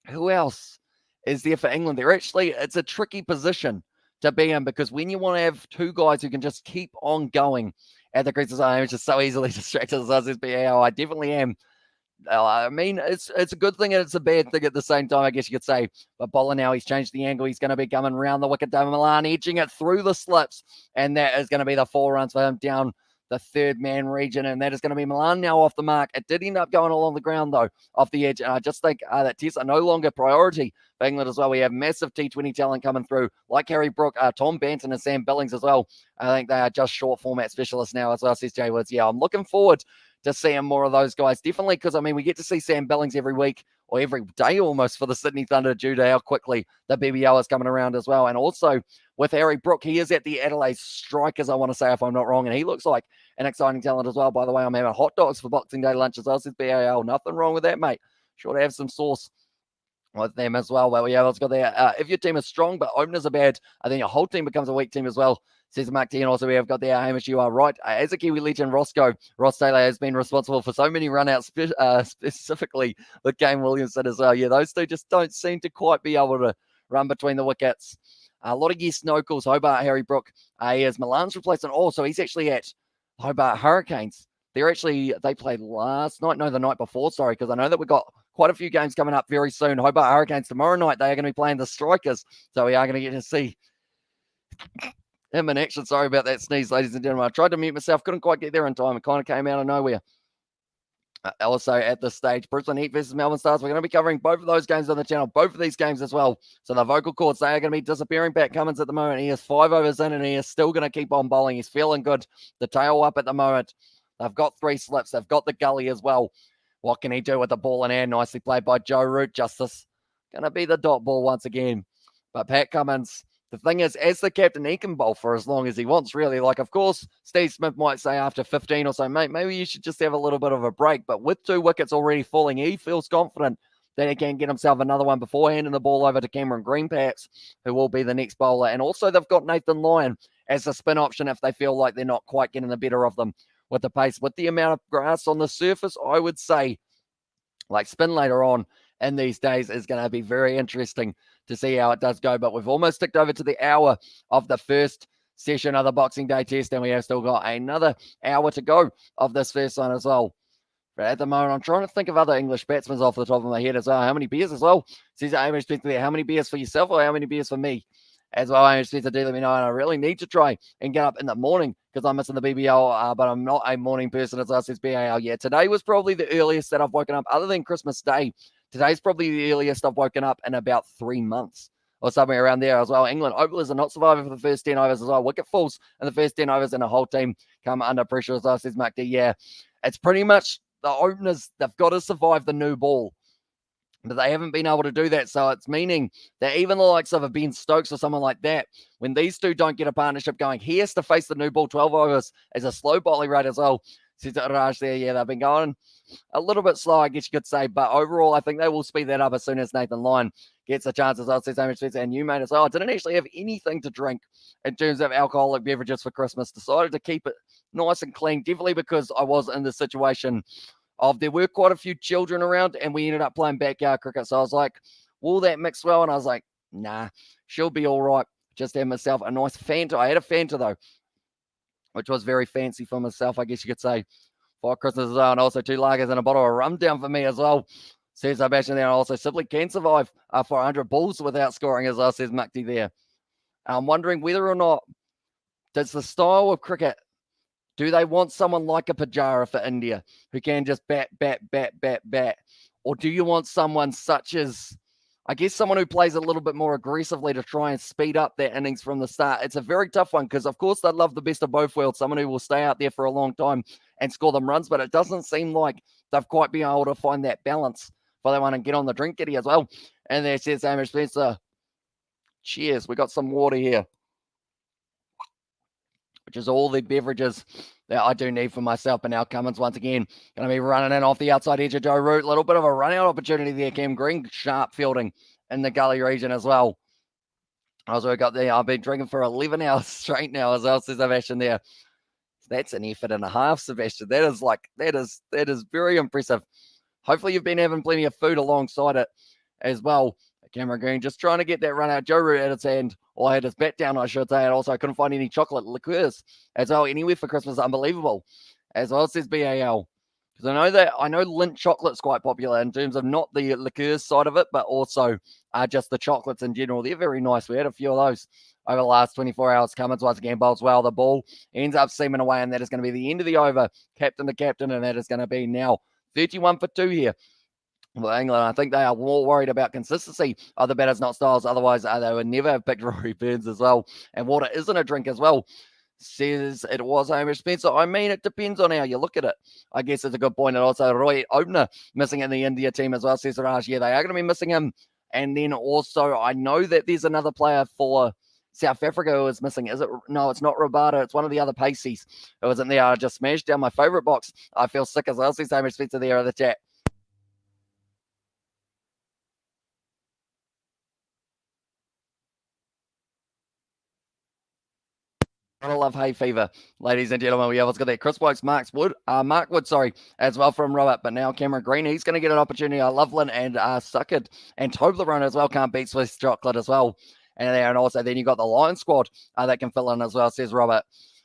Who else is there for England? It's a tricky position to be in, because when you want to have two guys who can just keep on going at the creases, I'm just so easily distracted as SBAO. I definitely am. It's a good thing and it's a bad thing at the same time, I guess you could say. But Bowler now, he's changed the angle. He's going to be coming around the wicket. David Milan edging it through the slips, and that is going to be the 4 runs for him down the third man region, and that is going to be Milan now off the mark. It did end up going along the ground, though, off the edge, and I just think that tests are no longer priority for England as well. We have massive T20 talent coming through, like Harry Brook, Tom Banton, and Sam Billings as well. I think they are just short format specialists now as well, says Jay Woods. Yeah, I'm looking forward just seeing more of those guys. Definitely, because, I mean, we get to see Sam Billings every week or every day almost for the Sydney Thunder due to how quickly the BBL is coming around as well. And also with Harry Brook, he is at the Adelaide Strikers, I want to say, if I'm not wrong, and he looks like an exciting talent as well. By the way, I'm having hot dogs for Boxing Day lunch as well, says BAL. Nothing wrong with that, mate. Sure to have some sauce with them as well. Well, yeah, let's go there. If your team is strong but openers are bad, then your whole team becomes a weak team as well, says Mark T. And also we have got there, Hamish, you are right. As a Kiwi legend, Ross Taylor has been responsible for so many run-outs, specifically with Kane Williamson as well. Yeah, those two just don't seem to quite be able to run between the wickets. A lot of yes, no calls. Hobart, Harry Brook. He is Milan's replacement. Oh, so he's actually at Hobart Hurricanes. They played last night. No, the night before, sorry, because I know that we've got quite a few games coming up very soon. Hobart Hurricanes tomorrow night. They are going to be playing the Strikers. So we are going to get to see him in action. Sorry about that sneeze, ladies and gentlemen. I tried to mute myself. Couldn't quite get there in time. It kind of came out of nowhere. Also at this stage, Brisbane Heat versus Melbourne Stars. We're going to be covering both of those games on the channel, both of these games as well. So the vocal cords, they are going to be disappearing. Pat Cummins at the moment. He is 5 overs in and he is still going to keep on bowling. He's feeling good. The tail up at the moment. They've got 3 slips. They've got the gully as well. What can he do with the ball in hand? Nicely played by Joe Root. Justice going to be the dot ball once again. But Pat Cummins, the thing is, as the captain, he can bowl for as long as he wants, really. Like, of course, Steve Smith might say after 15 or so, mate, maybe you should just have a little bit of a break. But with 2 wickets already falling, he feels confident that he can get himself another one before handing the ball over to Cameron Green, perhaps, who will be the next bowler. And also, they've got Nathan Lyon as a spin option if they feel like they're not quite getting the better of them with the pace. With the amount of grass on the surface, I would say, like, spin later on in these days is going to be very interesting to see how it does go. But we've almost ticked over to the hour of the first session of the Boxing Day test, and we have still got another hour to go of this first one as well. But at the moment, I'm trying to think of other English batsmen off the top of my head as well. How many beers as well? Says Amish Spencer there. How many beers for yourself or how many beers for me? As well, Amish Spencer, do let me know. And I really need to try and get up in the morning because I'm missing the BBL, but I'm not a morning person as well, says BAL. Yeah, today was probably the earliest that I've woken up other than Christmas Day. Today's probably the earliest I've woken up in about 3 months or somewhere around there as well. England openers are not surviving for the first 10 overs as well. Wicket falls in the first 10 overs and the whole team come under pressure as well, says Mark D. Yeah, it's pretty much the openers, they've got to survive the new ball. But they haven't been able to do that. So it's meaning that even the likes of a Ben Stokes or someone like that, when these two don't get a partnership going, he has to face the new ball 12 overs as a slow bowling rate as well. Says Raj there. Yeah, they've been going a little bit slow, I guess you could say. But overall, I think they will speed that up as soon as Nathan Lyon gets a chance as well. Says Amish Spencer, and you, mate, as well. I didn't actually have anything to drink in terms of alcoholic beverages for Christmas. Decided to keep it nice and clean, definitely because I was in the situation of there were quite a few children around and we ended up playing backyard cricket. So I was like, will that mix well? And I was like, nah, she'll be all right. Just have myself a nice Fanta. I had a Fanta though, which was very fancy for myself, I guess you could say, for Christmas as well. And also 2 lagers and a bottle of rum down for me as well. Says Sebastian there. And also simply can survive 400 balls without scoring as well, says Mukti there. I'm wondering whether or not does the style of cricket, do they want someone like a Pujara for India who can just bat? Or do you want someone such as, I guess, someone who plays a little bit more aggressively to try and speed up their innings from the start? It's a very tough one because, of course, they'd love the best of both worlds, someone who will stay out there for a long time and score them runs, but it doesn't seem like they've quite been able to find that balance for that one and get on the drink kitty as well. And there says Amish Spencer, cheers, we got some water here, which is all the beverages that I do need for myself. And now Cummins once again going to be running in off the outside edge of Joe Root. A little bit of a run-out opportunity there. Cam Green, sharp fielding in the gully region as well. Also got there. I've been drinking for 11 hours straight now as well, says Sebastian there. That's an effort and a half, Sebastian. That is very impressive. Hopefully you've been having plenty of food alongside it as well. Cameron Green just trying to get that run out. Joe Root at its hand, or had his bat down, I should say. And also I couldn't find any chocolate liqueurs as well anywhere for Christmas. Unbelievable. As well, says BAL. Because I know Lindt chocolate's quite popular in terms of not the liqueurs side of it, but also just the chocolates in general. They're very nice. We had a few of those over the last 24 hours. Cummins once again bowls well. The ball ends up seaming away, and that is going to be the end of the over. Captain to captain, and that is going to be now 31 for 2 here. Well, England, I think they are more worried about consistency of the batters, not styles. Otherwise, they would never have picked Rory Burns as well. And water isn't a drink as well, says it was Hamish Spencer. I mean, it depends on how you look at it. I guess it's a good point. And also, Roy Opener missing in the India team as well, says Raj. Yeah, they are going to be missing him. And then also, I know that there's another player for South Africa who is missing. Is it? No, it's not Roberto. It's one of the other Paceys who wasn't there. I just smashed down my favorite box. I feel sick as well, says Hamish Spencer there in the chat. I love hay fever, ladies and gentlemen. We have got that. Chris Wokes, Mark Wood, sorry, as well from Robert. But now Cameron Green, he's going to get an opportunity. Loveland and Suckett and Toblerone as well can't beat Swiss Chocolate as well. And also then you got the Lion squad that can fill in as well, says Robert.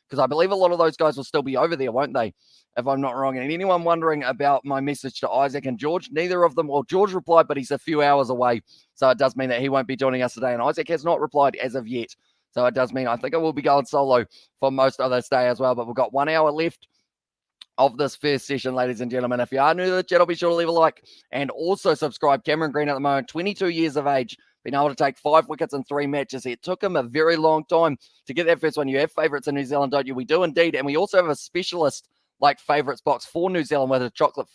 Because I believe a lot of those guys will still be over there, won't they? If I'm not wrong. And anyone wondering about my message to Isaac and George, neither of them, well, George replied, but he's a few hours away. So it does mean that he won't be joining us today. And Isaac has not replied as of yet. So it does mean I think I will be going solo for most of this day as well. But we've got 1 hour left of this first session, ladies and gentlemen. If you are new to the channel, be sure to leave a like and also subscribe. Cameron Green at the moment, 22 years of age, been able to take 5 wickets in 3 matches. It took him a very long time to get that first one. You have favourites in New Zealand, don't you? We do indeed. And we also have a specialist like favourites box for New Zealand with a chocolate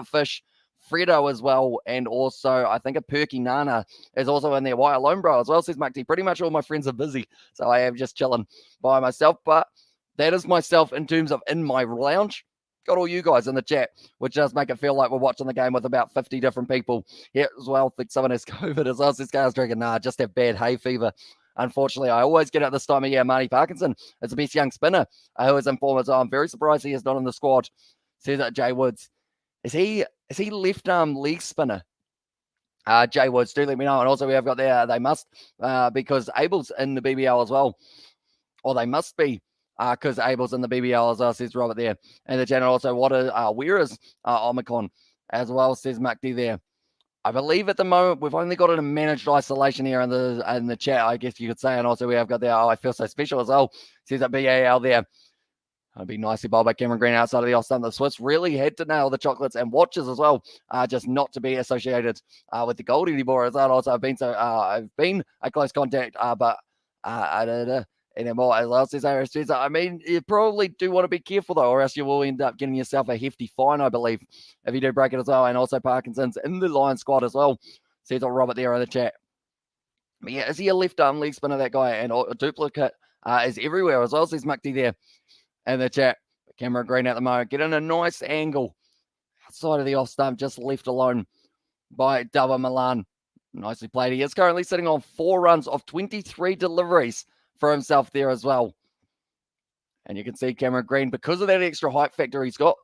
fish Fredo as well, and also I think a Perky Nana is also in there. Why alone, bro? As well, says Mukti. Pretty much all my friends are busy, so I am just chilling by myself. But that is myself in terms of in my lounge. Got all you guys in the chat, which does make it feel like we're watching the game with about 50 different people here as well. I think someone has COVID as well. Says guys drinking, nah, just have bad hay fever. Unfortunately, I always get at this time of year. Marty Parkinson is the best young spinner who is in form as well. I'm very surprised he is not in the squad. Says that Jay Woods. Is he left arm leg spinner? Jay Woods, do let me know. And also we have got there, they must, because Abel's in the BBL as well. Or they must be, because Abel's in the BBL as well, says Robert there. And the channel also, where is Omicron as well, says Mukti there. I believe at the moment we've only got it in managed isolation here in the chat, I guess you could say. And also we have got there, I feel so special as well, says that BAL there. It'd be nicely bowled by Cameron Green outside of the off stump. The Swiss really had to nail the chocolates and watches as well, just not to be associated with the gold anymore. As well. Also, I've been a close contact, but anymore as well, says Irish. I mean, you probably do want to be careful though, or else you will end up getting yourself a hefty fine, I believe, if you do break it as well. And also Parkinson's in the Lion squad as well, says Robert there in the chat. But yeah, is he a left arm leg spinner, that guy? And a duplicate is everywhere as well, says Mukti there in the chat. Cameron Green at the moment, getting a nice angle outside of the off stump, just left alone by Dubba Milan. Nicely played. He is currently sitting on 4 runs of 23 deliveries for himself there as well. And you can see Cameron Green, because of that extra height factor he's got,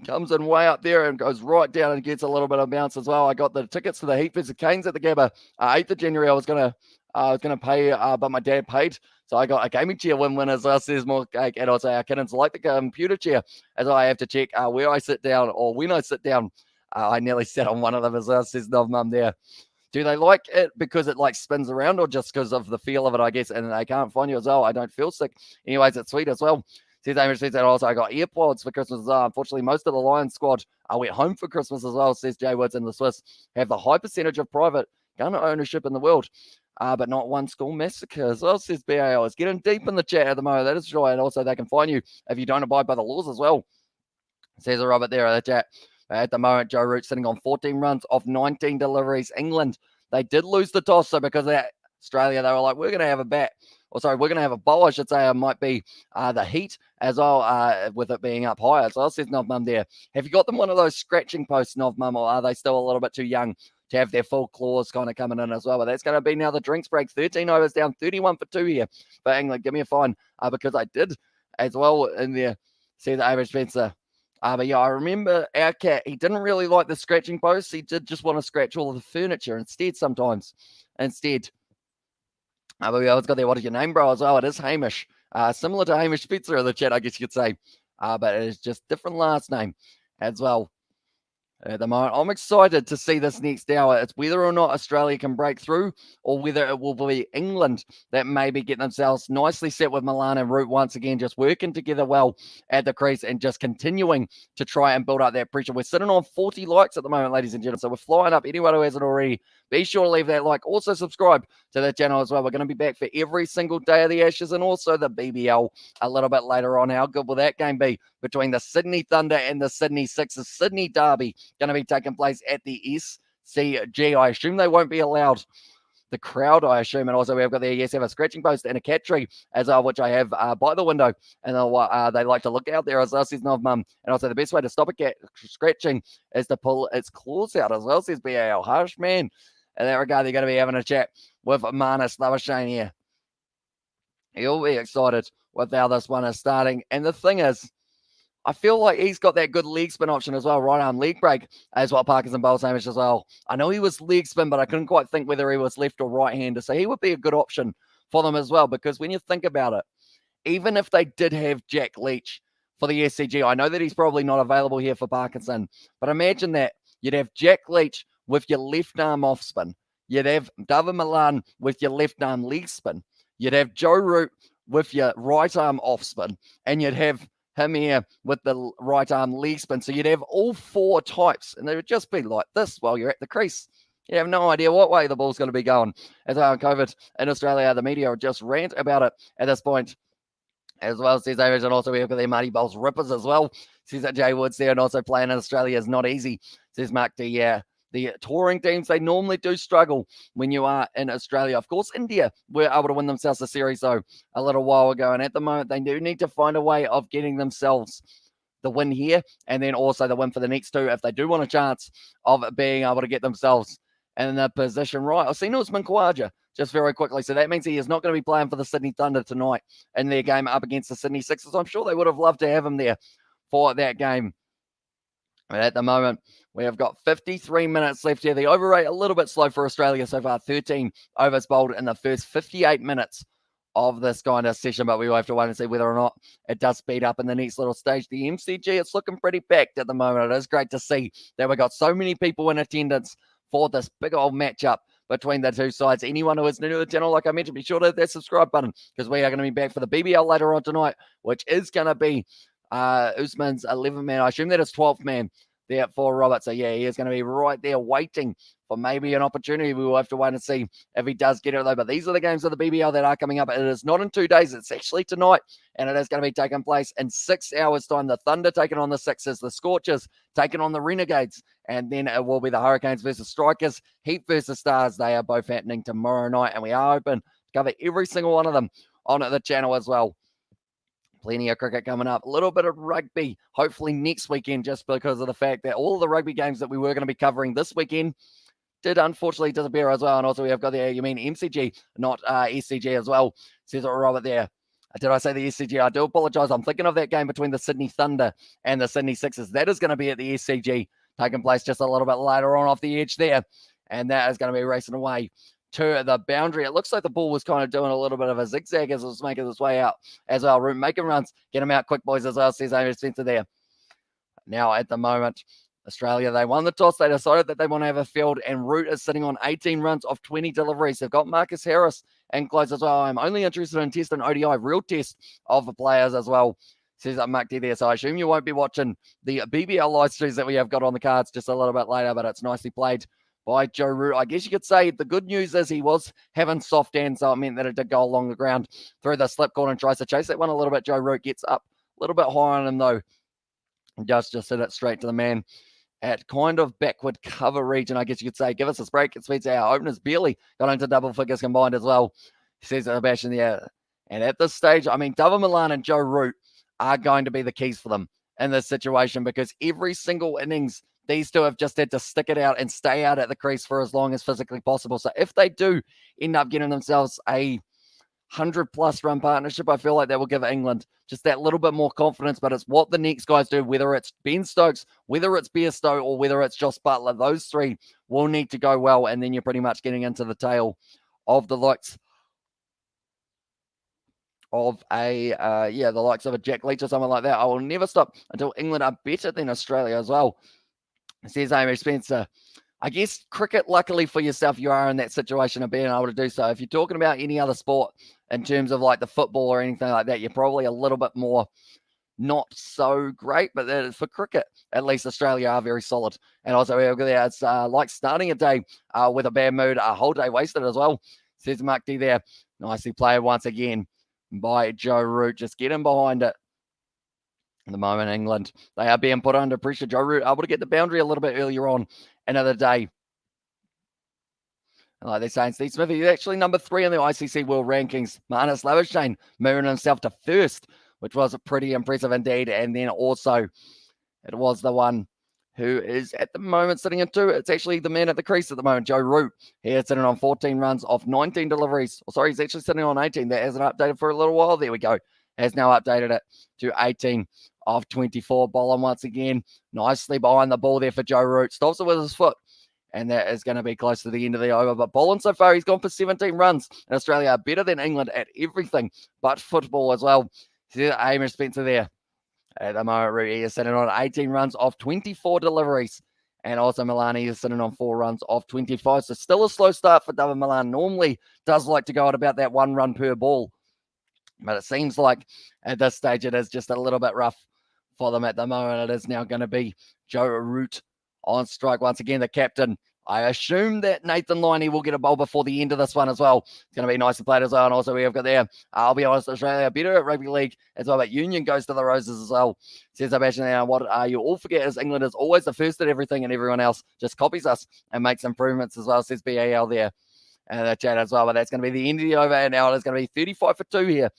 comes in way up there and goes right down and gets a little bit of bounce as well. I got the tickets to the Heat vs Canes at the Gabba 8th of January. I was gonna pay, but my dad paid, so I got a gaming chair win as well. Says more cake, and also our kittens like the computer chair, as I have to check where I sit down, or when I sit down. I nearly sat on one of them as well. Says Nov Mum there. Do they like it because it like spins around, or just because of the feel of it? I guess, and they can't find you as well. I don't feel sick. Anyways, it's sweet as well. Says Amish says that also I got AirPods for Christmas as well. Unfortunately, most of the Lions squad went home for Christmas as well. Says Jay Woods, and the Swiss have the high percentage of private gun ownership in the world. But not one school massacre as well, says BAL. It's getting deep in the chat at the moment, that is right. And also they can find you if you don't abide by the laws as well, says a Robert there in the chat. At the moment, Joe Root sitting on 14 runs off 19 deliveries. England, they did lose the toss, so because of that, Australia, they were like, we're going to have a bat. Or sorry, we're going to have a bowl, I should say. It might be the Heat as well, with it being up higher. So I says Nov Mum there. Have you got them one of those scratching posts, Nov Mum, or are they still a little bit too young to have their full claws kind of coming in as well? But that's going to be now the drinks break. 13 overs down, 31 for 2 here for England. Give me a fine because I did as well in there. See the average Spencer. But yeah, I remember our cat, he didn't really like the scratching posts. He did just want to scratch all of the furniture sometimes. But we always got there, what is your name, bro, as well? It is Hamish. Similar to Hamish Spencer in the chat, I guess you could say. But it is just different last name as well. At the moment, I'm excited to see this next hour. It's whether or not Australia can break through, or whether it will be England that maybe get themselves nicely set with Milan and Root once again, just working together well at the crease and just continuing to try and build up that pressure. We're sitting on 40 likes at the moment, ladies and gentlemen, so we're flying up. Anyone who hasn't already, be sure to leave that like. Also subscribe to the channel as well. We're going to be back for every single day of the Ashes and also the BBL a little bit later on. How good will that game be between the Sydney Thunder and the Sydney Sixers? Sydney Derby going to be taking place at the SCG. I assume they won't be allowed the crowd, I assume. And also we've got there, yes, have a scratching post and a cat tree as well, which I have by the window. And they like to look out there as well, says Nov Mum. And also the best way to stop a cat scratching is to pull its claws out as well, says BAL. Harsh, man. In that regard, they're going to be having a chat with Marnus Labuschagne here. He'll be excited with how this one is starting. And the thing is, I feel like he's got that good leg spin option as well, right arm leg break, as well. Parkinson Bowles Hamish as well. I know he was leg spin, but I couldn't quite think whether he was left or right hander. So he would be a good option for them as well, because when you think about it, even if they did have Jack Leach for the SCG, I know that he's probably not available here for Parkinson, but imagine that. You'd have Jack Leach with your left arm off spin. You'd have David Milan with your left arm leg spin. You'd have Joe Root with your right arm off spin. And you'd have him here with the right arm leg spin. So you'd have all four types, and they would just be like this while you're at the crease. You have no idea what way the ball's going to be going. As COVID in Australia, the media will just rant about it at this point. As well, says David, and also we've got the Marty Bowles Rippers as well. Says that Jay Woods there, and also playing in Australia is not easy. Says Mark D. Yeah, the touring teams, they normally do struggle when you are in Australia. Of course, India were able to win themselves a series, though, a little while ago. And at the moment, they do need to find a way of getting themselves the win here, and then also the win for the next two if they do want a chance of being able to get themselves in the position right. I've seen Usman Khawaja just very quickly. So that means he is not going to be playing for the Sydney Thunder tonight in their game up against the Sydney Sixers. I'm sure they would have loved to have him there for that game. But at the moment, we have got 53 minutes left here. The over rate a little bit slow for Australia so far. 13 overs bowled in the first 58 minutes of this kind of session, but we will have to wait and see whether or not it does speed up in the next little stage. The MCG, it's looking pretty packed at the moment. It is great to see that we got so many people in attendance for this big old matchup between the two sides. Anyone who is new to the channel, like I mentioned, be sure to hit that subscribe button, because we are going to be back for the BBL later on tonight, which is going to be Usman's 11th man. I assume that is 12th man there for Robert. So yeah, he is going to be right there waiting for maybe an opportunity. We will have to wait and see if he does get it though. But these are the games of the BBL that are coming up. It is not in 2 days. It's actually tonight, and it is going to be taking place in 6 hours time. The Thunder taking on the Sixers, the Scorchers taking on the Renegades, and then it will be the Hurricanes versus Strikers, Heat versus Stars. They are both happening tomorrow night, and we are open to cover every single one of them on the channel as well. Plenty of cricket coming up. A little bit of rugby, hopefully next weekend, just because of the fact that all of the rugby games that we were going to be covering this weekend did unfortunately disappear as well. And also we have got the, you mean MCG, not SCG as well, says Robert there. Did I say the SCG? I do apologize. I'm thinking of that game between the Sydney Thunder and the Sydney Sixers. That is going to be at the SCG, taking place just a little bit later on off the edge there. And that is going to be racing away to the boundary. It looks like the ball was kind of doing a little bit of a zigzag as it was making its way out as well. Root making runs, get them out quick, boys, as well, says Amy Spencer there. Now at the moment, Australia, they won the toss. They decided that they want to have a field, and Root is sitting on 18 runs off 20 deliveries. They've got Marcus Harris and close as well. I'm only interested in test and ODI, real test of the players as well, says Mark D there. So I assume you won't be watching the BBL live streams that we have got on the cards just a little bit later, but it's nicely played by Joe Root. I guess you could say the good news is he was having soft hands, so it meant that it did go along the ground through the slip corner and tries to chase that one a little bit. Joe Root gets up a little bit higher on him though, and just hit it straight to the man at kind of backward cover region, I guess you could say. Give us a break. It speeds our openers barely got into double figures combined as well, says Sebastian there. And at this stage, I mean, David Milan and Joe Root are going to be the keys for them in this situation, because every single innings, these two have just had to stick it out and stay out at the crease for as long as physically possible. So if they do end up getting themselves a 100+ run partnership, I feel like that will give England just that little bit more confidence. But it's what the next guys do, whether it's Ben Stokes, whether it's Bairstow, or whether it's Josh Butler. Those three will need to go well, and then you're pretty much getting into the tail of the likes of the likes of a Jack Leach or something like that. I will never stop until England are better than Australia as well. Says Amy Spencer. I guess cricket, luckily for yourself, you are in that situation of being able to do so. If you're talking about any other sport in terms of like the football or anything like that, you're probably a little bit more not so great, but for cricket, at least Australia are very solid. And also, it's like starting a day with a bad mood, a whole day wasted as well. Says Mark D there. Nicely played once again by Joe Root. Just get him behind it. At the moment, England, they are being put under pressure. Joe Root able to get the boundary a little bit earlier on another day. Like they're saying, Steve Smith, he's actually number 3 in the ICC World Rankings. Marnus Labuschagne moving himself to first, which was pretty impressive indeed. And then also, it was the one who is at the moment sitting in 2. It's actually the man at the crease at the moment, Joe Root. He is sitting on 14 runs off 19 deliveries. Oh, sorry, he's actually sitting on 18. That hasn't updated for a little while. There we go. Has now updated it to 18 off 24. Bowling once again. Nicely behind the ball there for Joe Root. Stops it with his foot. And that is going to be close to the end of the over. But bowling so far, he's gone for 17 runs. And Australia are better than England at everything but football as well. Amy Spencer there. At the moment, Rudy is sitting on 18 runs off 24 deliveries. And also Milani is sitting on 4 runs off 25. So still a slow start for David Milan. Normally does like to go at about that 1 run per ball. But it seems like at this stage it is just a little bit rough for them at the moment. It is now going to be Joe Root on strike once again, the captain. I assume that Nathan Liney will get a bowl before the end of this one as well. It's going to be nice to play as well. And also we have got there, I'll be honest, Australia are better at rugby league as well, but Union goes to the Roses as well. Says Sebastian there, what you all forget is England is always the first at everything and everyone else just copies us and makes improvements as well, says BAL there. And the chat as well, but that's going to be the end of the over. And now it's going to be 35 for 2 here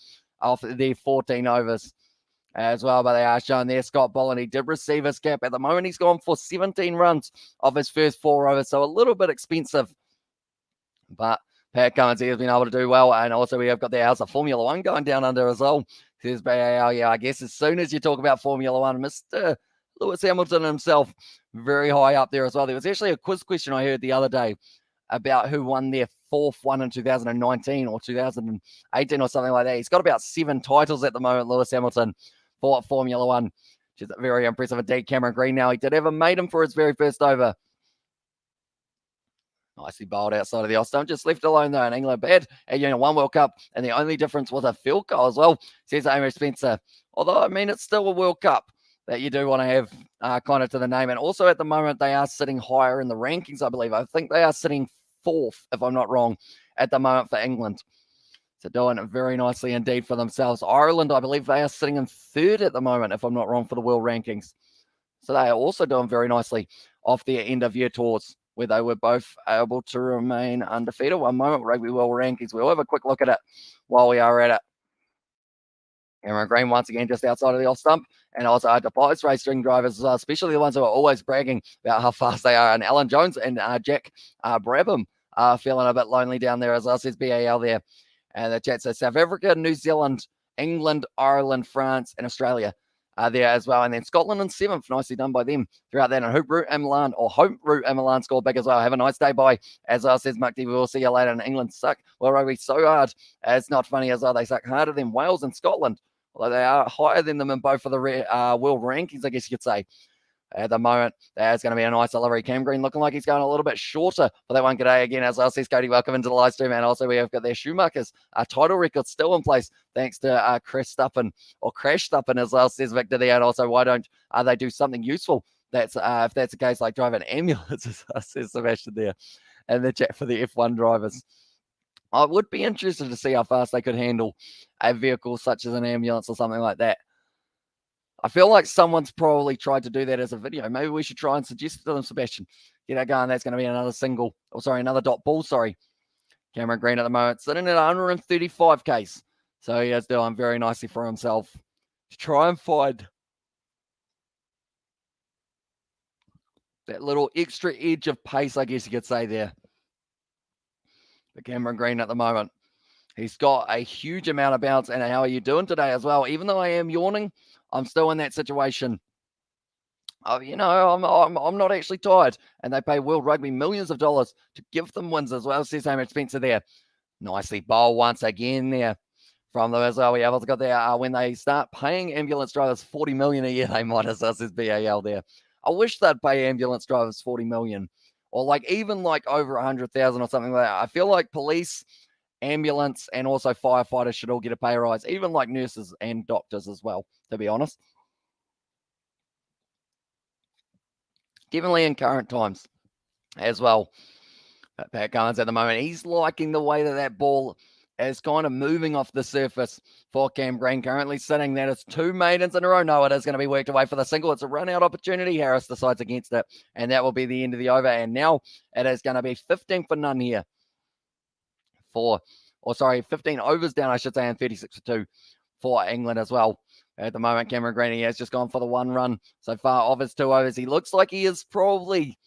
after the 14 overs as well, but they are showing there. Scott Boland, he did receive his cap. At the moment, he's gone for 17 runs of his first 4 overs, so a little bit expensive. But Pat Cummins, he has been able to do well. And also, we have got the House of Formula One going down under as well. Says BAL, yeah, I guess as soon as you talk about Formula One, Mr. Lewis Hamilton himself, very high up there as well. There was actually a quiz question I heard the other day about who won their 4th one in 2019 or 2018 or something like that. He's got about 7 titles at the moment, Lewis Hamilton, for Formula One, which is very impressive indeed. Cameron Green now, he did have a maiden for his very first over. Nicely bowled outside of the off stump, just left alone though in England. Bad at 1 World Cup, and the only difference was a field goal as well, says Amy Spencer. Although, I mean, it's still a World Cup that you do want to have kind of to the name. And also at the moment, they are sitting higher in the rankings, I believe. I think they are sitting 4th, if I'm not wrong, at the moment for England. So doing it very nicely indeed for themselves. Ireland, I believe they are sitting in 3rd at the moment, if I'm not wrong, for the world rankings. So they are also doing very nicely off their end of year tours, where they were both able to remain undefeated. One moment, Rugby World Rankings. We'll have a quick look at it while we are at it. Cameron Green once again just outside of the off stump. And also to post race string drivers, especially the ones who are always bragging about how fast they are. And Alan Jones and Jack Brabham are feeling a bit lonely down there as well, says BAL there. And the chat says South Africa, New Zealand, England, Ireland, France, and Australia are there as well. And then Scotland in 7th, nicely done by them throughout that. And Hope Root and Milan scored big as well. Have a nice day, bye. As well, says Muck D, we will see you later. And England suck. Well, rugby so hard. It's not funny as well. They suck harder than Wales and Scotland. Although they are higher than them in both of the world rankings, I guess you could say. At the moment, there's going to be a nice delivery. Cam Green looking like he's going a little bit shorter for that one. G'day again, as well, says Cody. Welcome into the live stream. And also, we have got their Schumacher's title record still in place, thanks to Crash Stuppin as well, says Victor there. And also, why don't they do something useful? That's if that's the case, like drive an ambulance, says Sebastian there. And the chat for the F1 drivers. I would be interested to see how fast they could handle a vehicle such as an ambulance or something like that. I feel like someone's probably tried to do that as a video. Maybe we should try and suggest it to them, Sebastian. Get that going. That's going to be another single. Oh, sorry, another dot ball. Sorry. Cameron Green at the moment sitting at 135 Ks. So he is doing very nicely for himself to try and find that little extra edge of pace, I guess you could say there. But Cameron Green at the moment, he's got a huge amount of bounce. And how are you doing today as well? Even though I am yawning, I'm still in that situation. I'm not actually tired. And they pay World Rugby millions of dollars to give them wins as well, says Hamish Spencer there. Nicely bowled once again there from them as well. We have also got there when they start paying ambulance drivers $40 million a year, they might as well, says BAL there. I wish they'd pay ambulance drivers 40 million or like even like over 100,000 or something like that. I feel like police, ambulance, and also firefighters should all get a pay rise, even like nurses and doctors as well, to be honest. Definitely in current times as well. Pat Cummins at the moment, he's liking the way that ball is kind of moving off the surface for Cam Green. Currently sitting that it's 2 maidens in a row. No, it is going to be worked away for the single. It's a run-out opportunity. Harris decides against it, and that will be the end of the over. And now it is going to be 15 for none here. 15 overs down, I should say, and 36 for 2 for England as well. At the moment, Cameron Green, he has just gone for the 1 run so far of his 2 overs. He looks like he is probably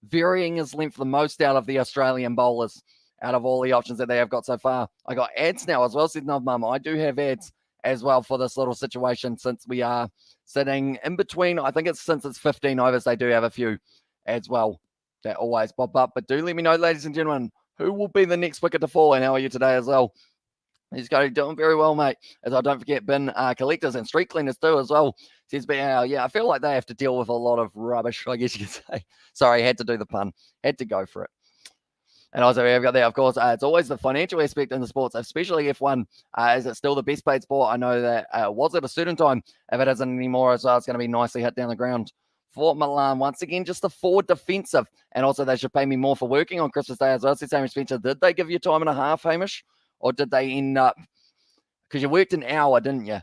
varying his length the most out of the Australian bowlers, out of all the options that they have got so far. I got ads now as well, said Nov Mum. I do have ads as well for this little situation since we are sitting in between. I think since it's 15 overs, they do have a few as well that always pop up. But do let me know, ladies and gentlemen, who will be the next wicket to fall and how are you today as well? He's doing very well, mate. As I don't forget, bin collectors and street cleaners too as well. Says, yeah, I feel like they have to deal with a lot of rubbish, I guess you could say. Sorry, had to do the pun. Had to go for it. And also, we've got there, of course, it's always the financial aspect in the sports, especially F1. Is it still the best paid sport? I know that was at a certain time. If it isn't anymore as well, it's going to be nicely hit down the ground. Fort Milan, once again, just a forward defensive. And also, they should pay me more for working on Christmas Day as well. Says Hamish Spencer, did they give you time and a half, Hamish? Or did they end up, because you worked an hour, didn't you?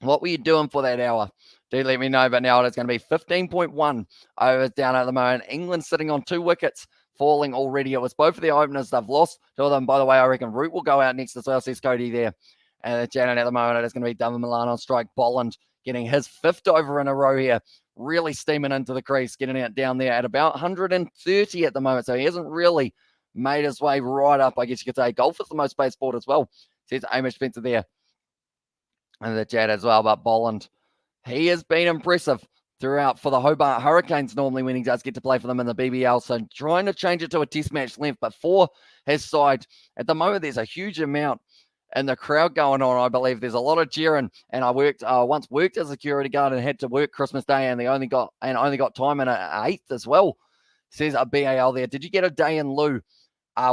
What were you doing for that hour? Do let me know. But now it's going to be 15.1 overs down at the moment. England sitting on 2 wickets, falling already. It was both of the openers. They've lost 2 of them. By the way, I reckon Root will go out next as well. Says Cody there. And Janet at the moment, it's going to be David Milan on strike. Bolland getting his 5th over in a row here. Really steaming into the crease, getting it down there at about 130 at the moment. So he hasn't really made his way right up, I guess you could say. Golf is the most played sport as well, says Hamish Spencer there. And the chat as well. But Bolland, he has been impressive throughout for the Hobart Hurricanes normally when he does get to play for them in the BBL. So trying to change it to a test match length. But for his side, at the moment, there's a huge amount in the crowd going on. I believe there's a lot of cheering. And I once worked as a security guard and had to work Christmas Day, and only got time in an 8th as well. Says a BAL there. Did you get a day in lieu?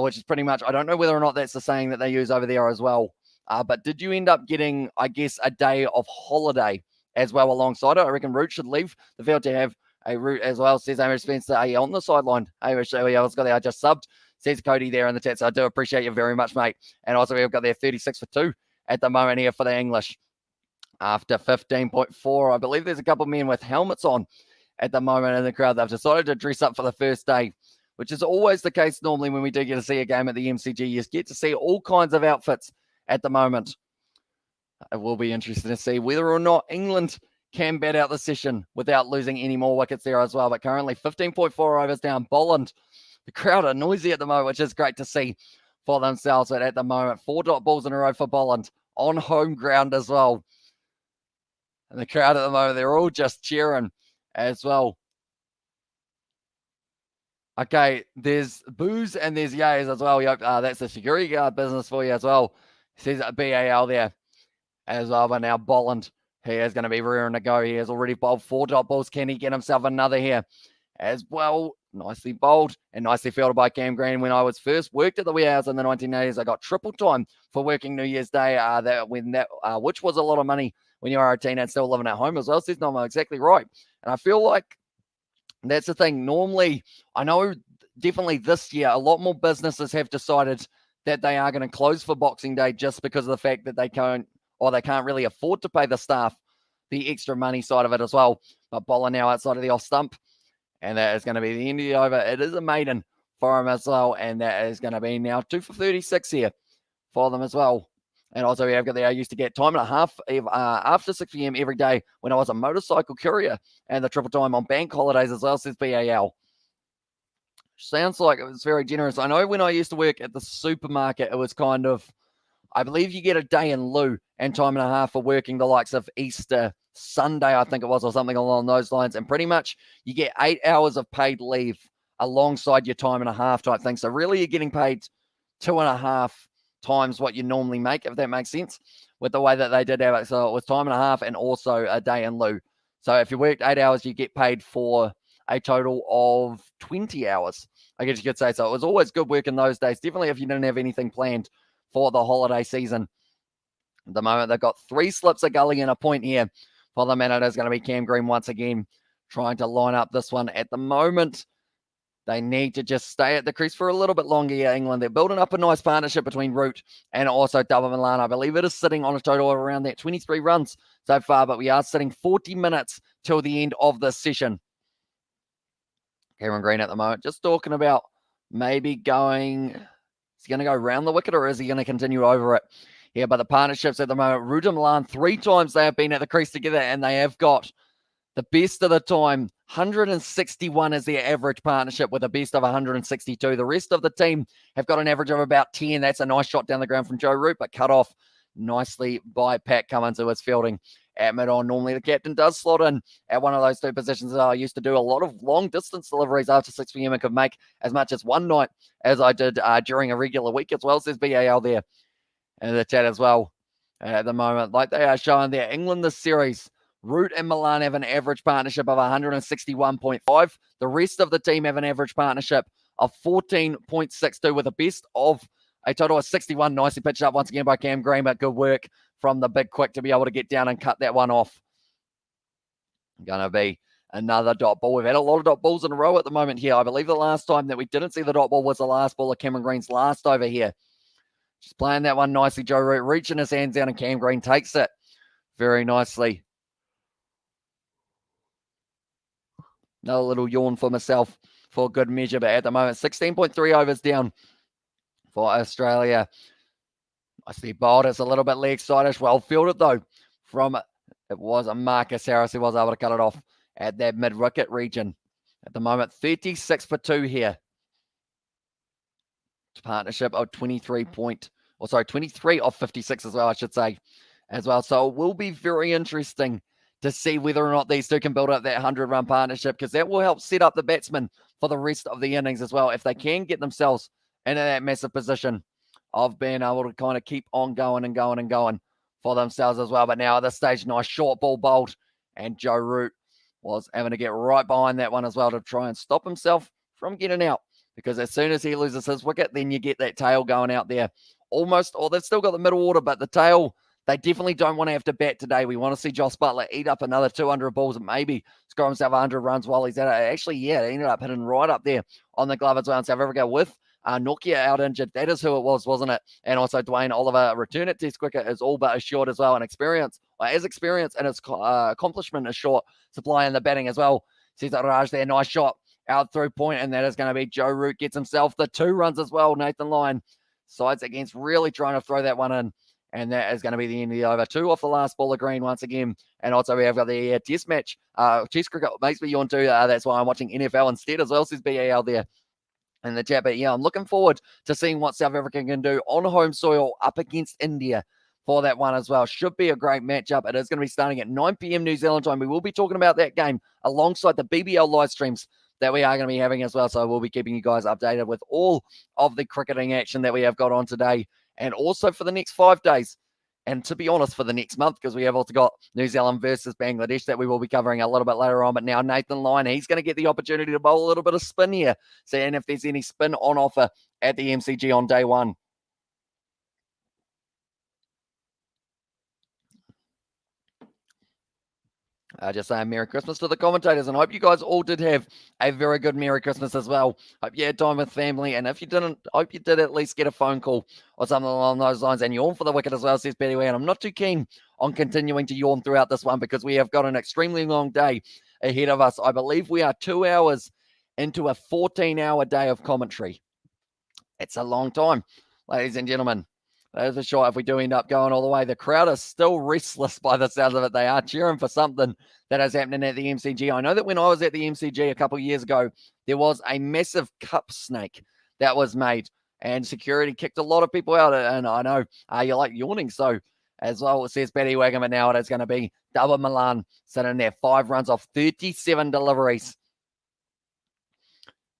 Which is pretty much, I don't know whether or not that's the saying that they use over there as well. But did you end up getting, I guess, a day of holiday as well alongside it? I reckon Root should leave the field to have a Root as well, says Amish Spencer. Are you on the sideline? I just subbed, says Cody there in the chat. So I do appreciate you very much, mate. And also we've got there 36 for 2 at the moment here for the English. After 15.4, I believe there's a couple of men with helmets on at the moment in the crowd. They've decided to dress up for the first day, which is always the case normally when we do get to see a game at the MCG. You get to see all kinds of outfits at the moment. It will be interesting to see whether or not England can bat out the session without losing any more wickets there as well. But currently 15.4 overs down. Bolland, the crowd are noisy at the moment, which is great to see for themselves. But at the moment, 4 dot balls in a row for Bolland on home ground as well. And the crowd at the moment, they're all just cheering as well. Okay, there's boos and there's yays as well. That's the security guard business for you as well. Says BAL there as well. But now Bolland, he is going to be rearing to go. He has already bowled 4 dot balls. Can he get himself another here as well? Nicely bowled and nicely fielded by Cam Green. When I was first worked at the warehouse in the 1980s, I got triple time for working New Year's Day, which was a lot of money when you are a teen and still living at home as well. Says, no, I'm exactly right. And I feel like that's the thing. Normally, I know definitely this year, a lot more businesses have decided that they are going to close for Boxing Day just because of the fact that they can't really afford to pay the staff the extra money side of it as well. But Bowler now outside of the off stump, and that is going to be the end of the over. It is a maiden for him as well, and that is going to be now 2 for 36 here for them as well. And also, I used to get time and a half after 6 p.m. every day when I was a motorcycle courier, and the triple time on bank holidays as well, says BAL. Sounds like it was very generous. I know when I used to work at the supermarket, it was kind of, I believe you get a day in lieu and time and a half for working the likes of Easter Sunday, I think it was, or something along those lines. And pretty much you get 8 hours of paid leave alongside your time and a half type thing. So really you're getting paid 2.5 times what you normally make, if that makes sense, with the way that they did have it. So it was time and a half and also a day in lieu. So if you worked 8 hours, you get paid for a total of 20 hours, I guess you could say. So it was always good work in those days, definitely if you didn't have anything planned for the holiday season. At the moment, they've got 3 slips a gully and a point here for the minute. Is going to be Cam Green once again trying to line up this one. At the moment, they need to just stay at the crease for a little bit longer here, England. They're building up a nice partnership between Root and also Double Milan. I believe it is sitting on a total of around that 23 runs so far, but we are sitting 40 minutes till the end of this session. Cameron Green at the moment just talking about maybe going, is he going to go around the wicket or is he going to continue over it? Yeah, but the partnerships at the moment, Root and Milan, 3 times they have been at the crease together and they have got the best of the time. 161 is their average partnership with a best of 162. The rest of the team have got an average of about 10. That's a nice shot down the ground from Joe Root, but cut off nicely by Pat Cummins, who is fielding at mid-on. Normally the captain does slot in at one of those 2 positions. I used to do a lot of long-distance deliveries after 6 p.m. and could make as much as one night as I did during a regular week as well. Says BAL there in the chat as well at the moment. Like they are showing there, England this series, Root and Milan have an average partnership of 161.5. The rest of the team have an average partnership of 14.62 with a best of a total of 61. Nicely pitched up once again by Cam Green, but good work from the big quick to be able to get down and cut that one off. Going to be another dot ball. We've had a lot of dot balls in a row at the moment here. I believe the last time that we didn't see the dot ball was the last ball of Cameron Green's last over here. Just playing that one nicely. Joe Root reaching his hands down and Cam Green takes it very nicely. Another little yawn for myself for good measure, but at the moment, 16.3 overs down for Australia. I see bowled. It's a little bit leg side-ish. Well fielded, though, from it was a Marcus Harris who was able to cut it off at that mid-wicket region. At the moment, 36 for 2 here. Partnership of 23 of 56 as well, I should say, as well. So it will be very interesting to see whether or not these 2 can build up that 100-run partnership, because that will help set up the batsmen for the rest of the innings as well. If they can get themselves into that massive position of being able to kind of keep on going and going and going for themselves as well. But now at this stage, nice short ball bowled, and Joe Root was having to get right behind that one as well to try and stop himself from getting out, because as soon as he loses his wicket, then you get that tail going out there almost, or they've still got the middle order, but the tail, they definitely don't want to have to bat today. We want to see Joss Buttler eat up another 200 balls and maybe score himself 100 runs while he's at it. Actually, yeah, he ended up hitting right up there on the glove as well in South Africa with Nokia out injured. That is who it was, wasn't it? And also Dwayne Oliver, return at Test cricket is all but assured as well. And experience, as experience and its accomplishment is short, supply in the batting as well. Sees that Raj there, nice shot out through point, and that is going to be Joe Root gets himself the 2 runs as well. Nathan Lyon sides against, really trying to throw that one in. And that is going to be the end of the over. 2 off the last ball of Green once again. And also we have got the Test match. Test cricket makes me yawn too. That's why I'm watching NFL instead as well, says BAL there in the chat. But yeah, I'm looking forward to seeing what South Africa can do on home soil up against India for that one as well. Should be a great matchup. It is going to be starting at 9 p.m. New Zealand time. We will be talking about that game alongside the BBL live streams that we are going to be having as well. So we'll be keeping you guys updated with all of the cricketing action that we have got on today, and also for the next 5 days. And to be honest, for the next month, because we have also got New Zealand versus Bangladesh that we will be covering a little bit later on. But now Nathan Lyon, he's going to get the opportunity to bowl a little bit of spin here, seeing if there's any spin on offer at the MCG on day 1. Just saying Merry Christmas to the commentators, and I hope you guys all did have a very good Merry Christmas as well. Hope you had time with family, and if you didn't, hope you did at least get a phone call or something along those lines, and yawn for the wicket as well, says Betty Way. And I'm not too keen on continuing to yawn throughout this one, because we have got an extremely long day ahead of us. I believe we are 2 hours into a 14-hour day of commentary. It's a long time, ladies and gentlemen. That is for sure. If we do end up going all the way, the crowd is still restless by the sounds of it. They are cheering for something that is happening at the MCG. I know that when I was at the MCG a couple of years ago, there was a massive cup snake that was made, and security kicked a lot of people out. And I know you like yawning, so as well, it says Betty Wagon, but now it is going to be Double Milan sitting there, 5 runs off 37 deliveries.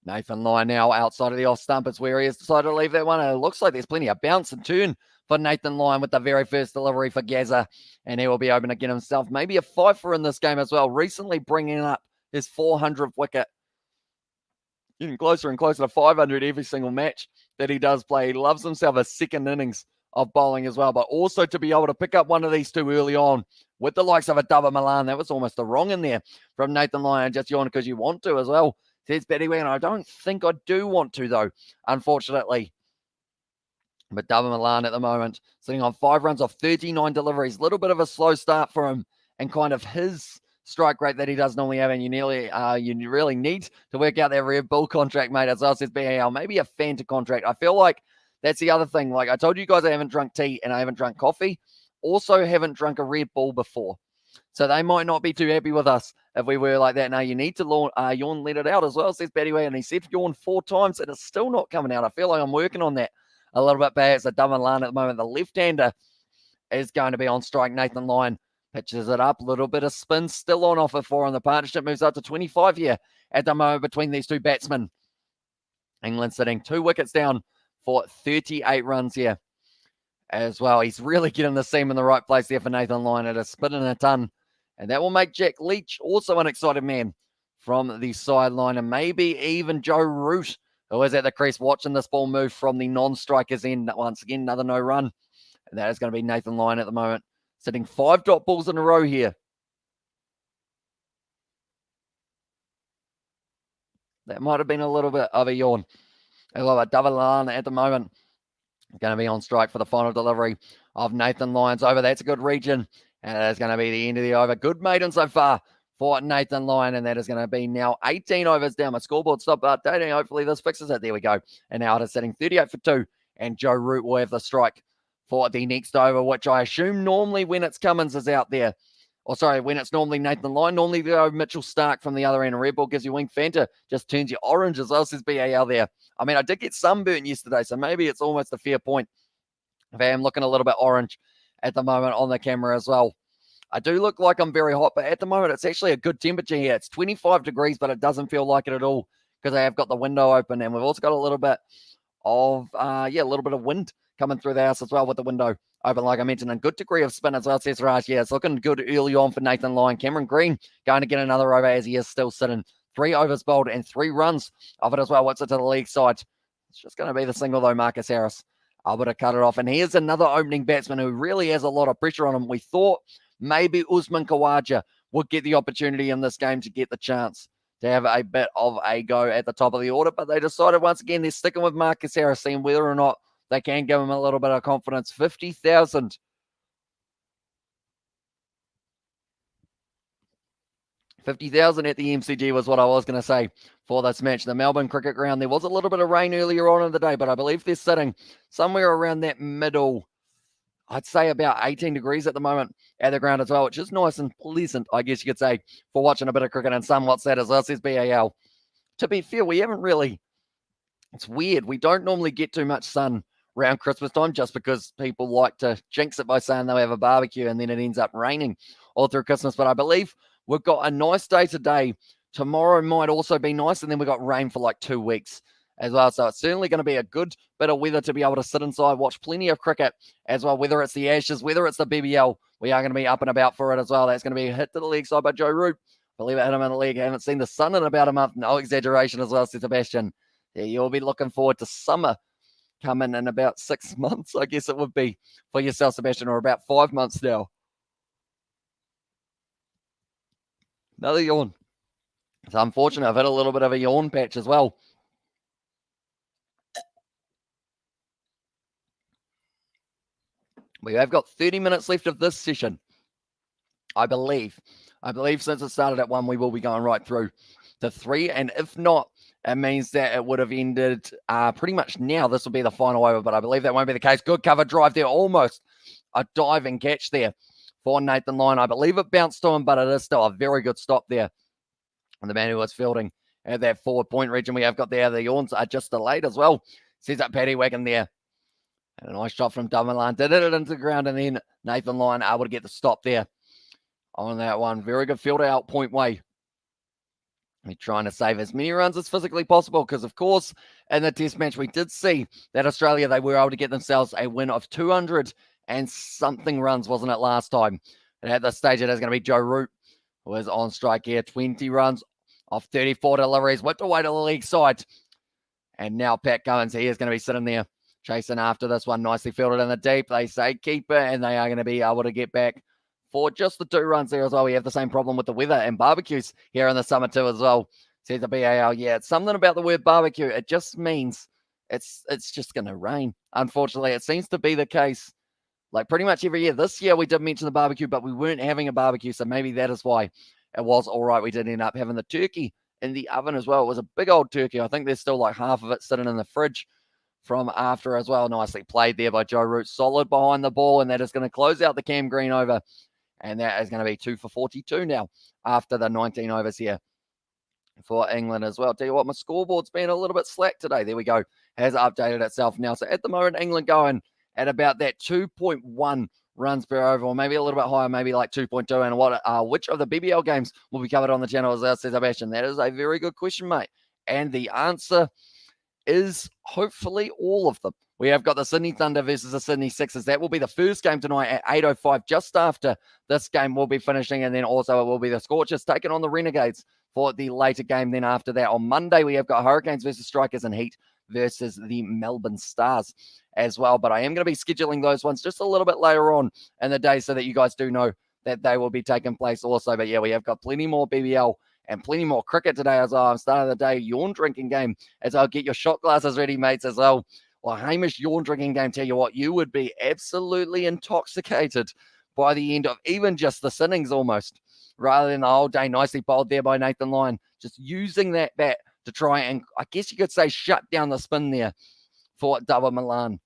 Nathan Lyon now outside of the off stump. It's where he has decided to leave that one. And it looks like there's plenty of bounce and turn for Nathan Lyon with the very first delivery for Gazza. And he will be open to get himself maybe a fifer in this game as well. Recently bringing up his 400th wicket. Getting closer and closer to 500 every single match that he does play. He loves himself a second innings of bowling as well, but also to be able to pick up one of these two early on with the likes of a double Milan. That was almost a wrong in there from Nathan Lyon. Just yawn because you want to as well, says Betty Wing. I don't think I do want to, though, unfortunately. But double Milan at the moment, sitting on 5 runs off 39 deliveries. A little bit of a slow start for him and kind of his strike rate that he does normally have, and you really need to work out that Red Bull contract, mate, as well, says BAL. Maybe a Fanta contract. I feel like that's the other thing. Like I told you guys, I haven't drunk tea and I haven't drunk coffee. Also haven't drunk a Red Bull before. So they might not be too happy with us if we were like that. Now, you need to yawn, let it out as well, says Betty Way. And he said yawn 4 times and it's still not coming out. I feel like I'm working on that a little bit better. It's a dumb and Lan at the moment. The left-hander is going to be on strike. Nathan Lyon pitches it up. A little bit of spin still on offer for him. The partnership moves up to 25 here at the moment between these two batsmen. England sitting 2 wickets down for 38 runs here as well. He's really getting the seam in the right place there for Nathan Lyon. It is spinning a ton. And that will make Jack Leach also an excited man from the sideline. And maybe even Joe Root, who is at the crease watching this ball move from the non-striker's end. Once again, another no run. And that is going to be Nathan Lyon at the moment, sitting 5 dot balls in a row here. That might have been a little bit of a yawn. I love it. Davalan at the moment going to be on strike for the final delivery of Nathan Lyon's over. That's a good region. And that is going to be the end of the over. Good maiden so far for Nathan Lyon. And that is going to be now 18 overs down. My scoreboard stopped updating. Hopefully this fixes it. There we go. And now it is sitting 38 for 2. And Joe Root will have the strike for the next over, which I assume normally when it's Cummins is out there. When it's normally Nathan Lyon, normally they go Mitchell Stark from the other end. And Red Bull gives you wing Fanta, just turns you orange as well, says BAL there. I mean, I did get sunburnt yesterday, so maybe it's almost a fair point if I am looking a little bit orange at the moment on the camera as well. I do look like I'm very hot, but at the moment it's actually a good temperature here. It's 25 degrees, but it doesn't feel like it at all because I have got the window open, and we've also got a little bit of wind coming through the house as well with the window open, like I mentioned, and good degree of spin as well, says Raj. Yeah, it's looking good early on for Nathan Lyon. Cameron Green going to get another over as he is still sitting 3 overs bowled and 3 runs of it as well. What's it to the league side? It's just going to be the single though, Marcus Harris. Able to cut it off. And here's another opening batsman who really has a lot of pressure on him. We thought maybe Usman Khawaja would get the opportunity in this game to get the chance to have a bit of a go at the top of the order, but they decided once again they're sticking with Marcus Harris, seeing whether or not they can give him a little bit of confidence. 50,000. 50,000 at the MCG was what I was going to say for this match. The Melbourne Cricket Ground, there was a little bit of rain earlier on in the day, but I believe they're sitting somewhere around that middle, I'd say about 18 degrees at the moment at the ground as well, which is nice and pleasant, I guess you could say, for watching a bit of cricket and somewhat sad as well, says BAL. To be fair, we haven't really, it's weird. We don't normally get too much sun around Christmas time just because people like to jinx it by saying they'll have a barbecue and then it ends up raining all through Christmas. But I believe we've got a nice day today. Tomorrow might also be nice, and then we've got rain for like 2 weeks as well. So it's certainly going to be a good bit of weather to be able to sit inside, watch plenty of cricket as well, whether it's the Ashes, whether it's the BBL. We are going to be up and about for it as well. That's going to be a hit to the leg side by Joe Root. I believe it hit him in the leg. I haven't seen the sun in about a month. No exaggeration as well, says Sebastian. Yeah, you'll be looking forward to summer coming in about 6 months, I guess it would be for yourself, Sebastian, or about 5 months now. Another yawn. It's unfortunate. I've had a little bit of a yawn patch as well. We have got 30 minutes left of this session, I believe. Since it started at 1, we will be going right through to 3. And if not, it means that it would have ended pretty much now. This will be the final over, but I believe that won't be the case. Good cover drive there. Almost a diving catch there for Nathan Lyon. I believe it bounced to him, but it is still a very good stop there. And the man who was fielding at that forward point region we have got there, the yawns are just delayed as well. Sees up Paddy Wagon there. And a nice shot from Davalan. Did it into the ground, and then Nathan Lyon able to get the stop there on that one. Very good field out point way We're trying to save as many runs as physically possible because, of course, in the test match, we did see that Australia, they were able to get themselves a win of 200 and something runs, wasn't it, last time? And at this stage, it is going to be Joe Root, who is on strike here. 20 runs off 34 deliveries, whipped away to the leg side. And now Pat Cummins, he is going to be sitting there chasing after this one. Nicely fielded in the deep. They say keeper, and they are going to be able to get back for just the 2 runs there as well. We have the same problem with the weather and barbecues here in the summer too as well. Says the BAL, yeah, it's something about the word barbecue. It just means it's just going to rain. Unfortunately, it seems to be the case like pretty much every year. This year we did mention the barbecue, but we weren't having a barbecue, so maybe that is why it was all right. We did end up having the turkey in the oven as well. It was a big old turkey. I think there's still like half of it sitting in the fridge from after as well. Nicely played there by Joe Root. Solid behind the ball, and that is going to close out the Cam Green over. And that is going to be 2 for 42 now after the 19 overs here for England as well. Tell you what, my scoreboard's been a little bit slack today. There we go. Has updated itself now. So at the moment, England going at about that 2.1 runs per over, or maybe a little bit higher, maybe like 2.2. And which of the BBL games will be covered on the channel, as says Sebastian? That is a very good question, mate. And the answer is hopefully all of them. We have got the Sydney Thunder versus the Sydney Sixers. That will be the first game tonight at 8:05. Just after this game will be finishing, and then also it will be the Scorchers taking on the Renegades for the later game. Then after that, on Monday, we have got Hurricanes versus Strikers and Heat versus the Melbourne Stars as well. But I am going to be scheduling those ones just a little bit later on in the day so that you guys do know that they will be taking place also. But yeah, we have got plenty more BBL and plenty more cricket today as well. I'm starting the day yawn drinking game as I'll get your shot glasses ready, mates, as well. Well, Hamish, yawn drinking game, tell you what, you would be absolutely intoxicated by the end of even just the innings almost, rather than the whole day. Nicely bowled there by Nathan Lyon, just using that bat to try and, I guess you could say, shut down the spin there for Dava Milan.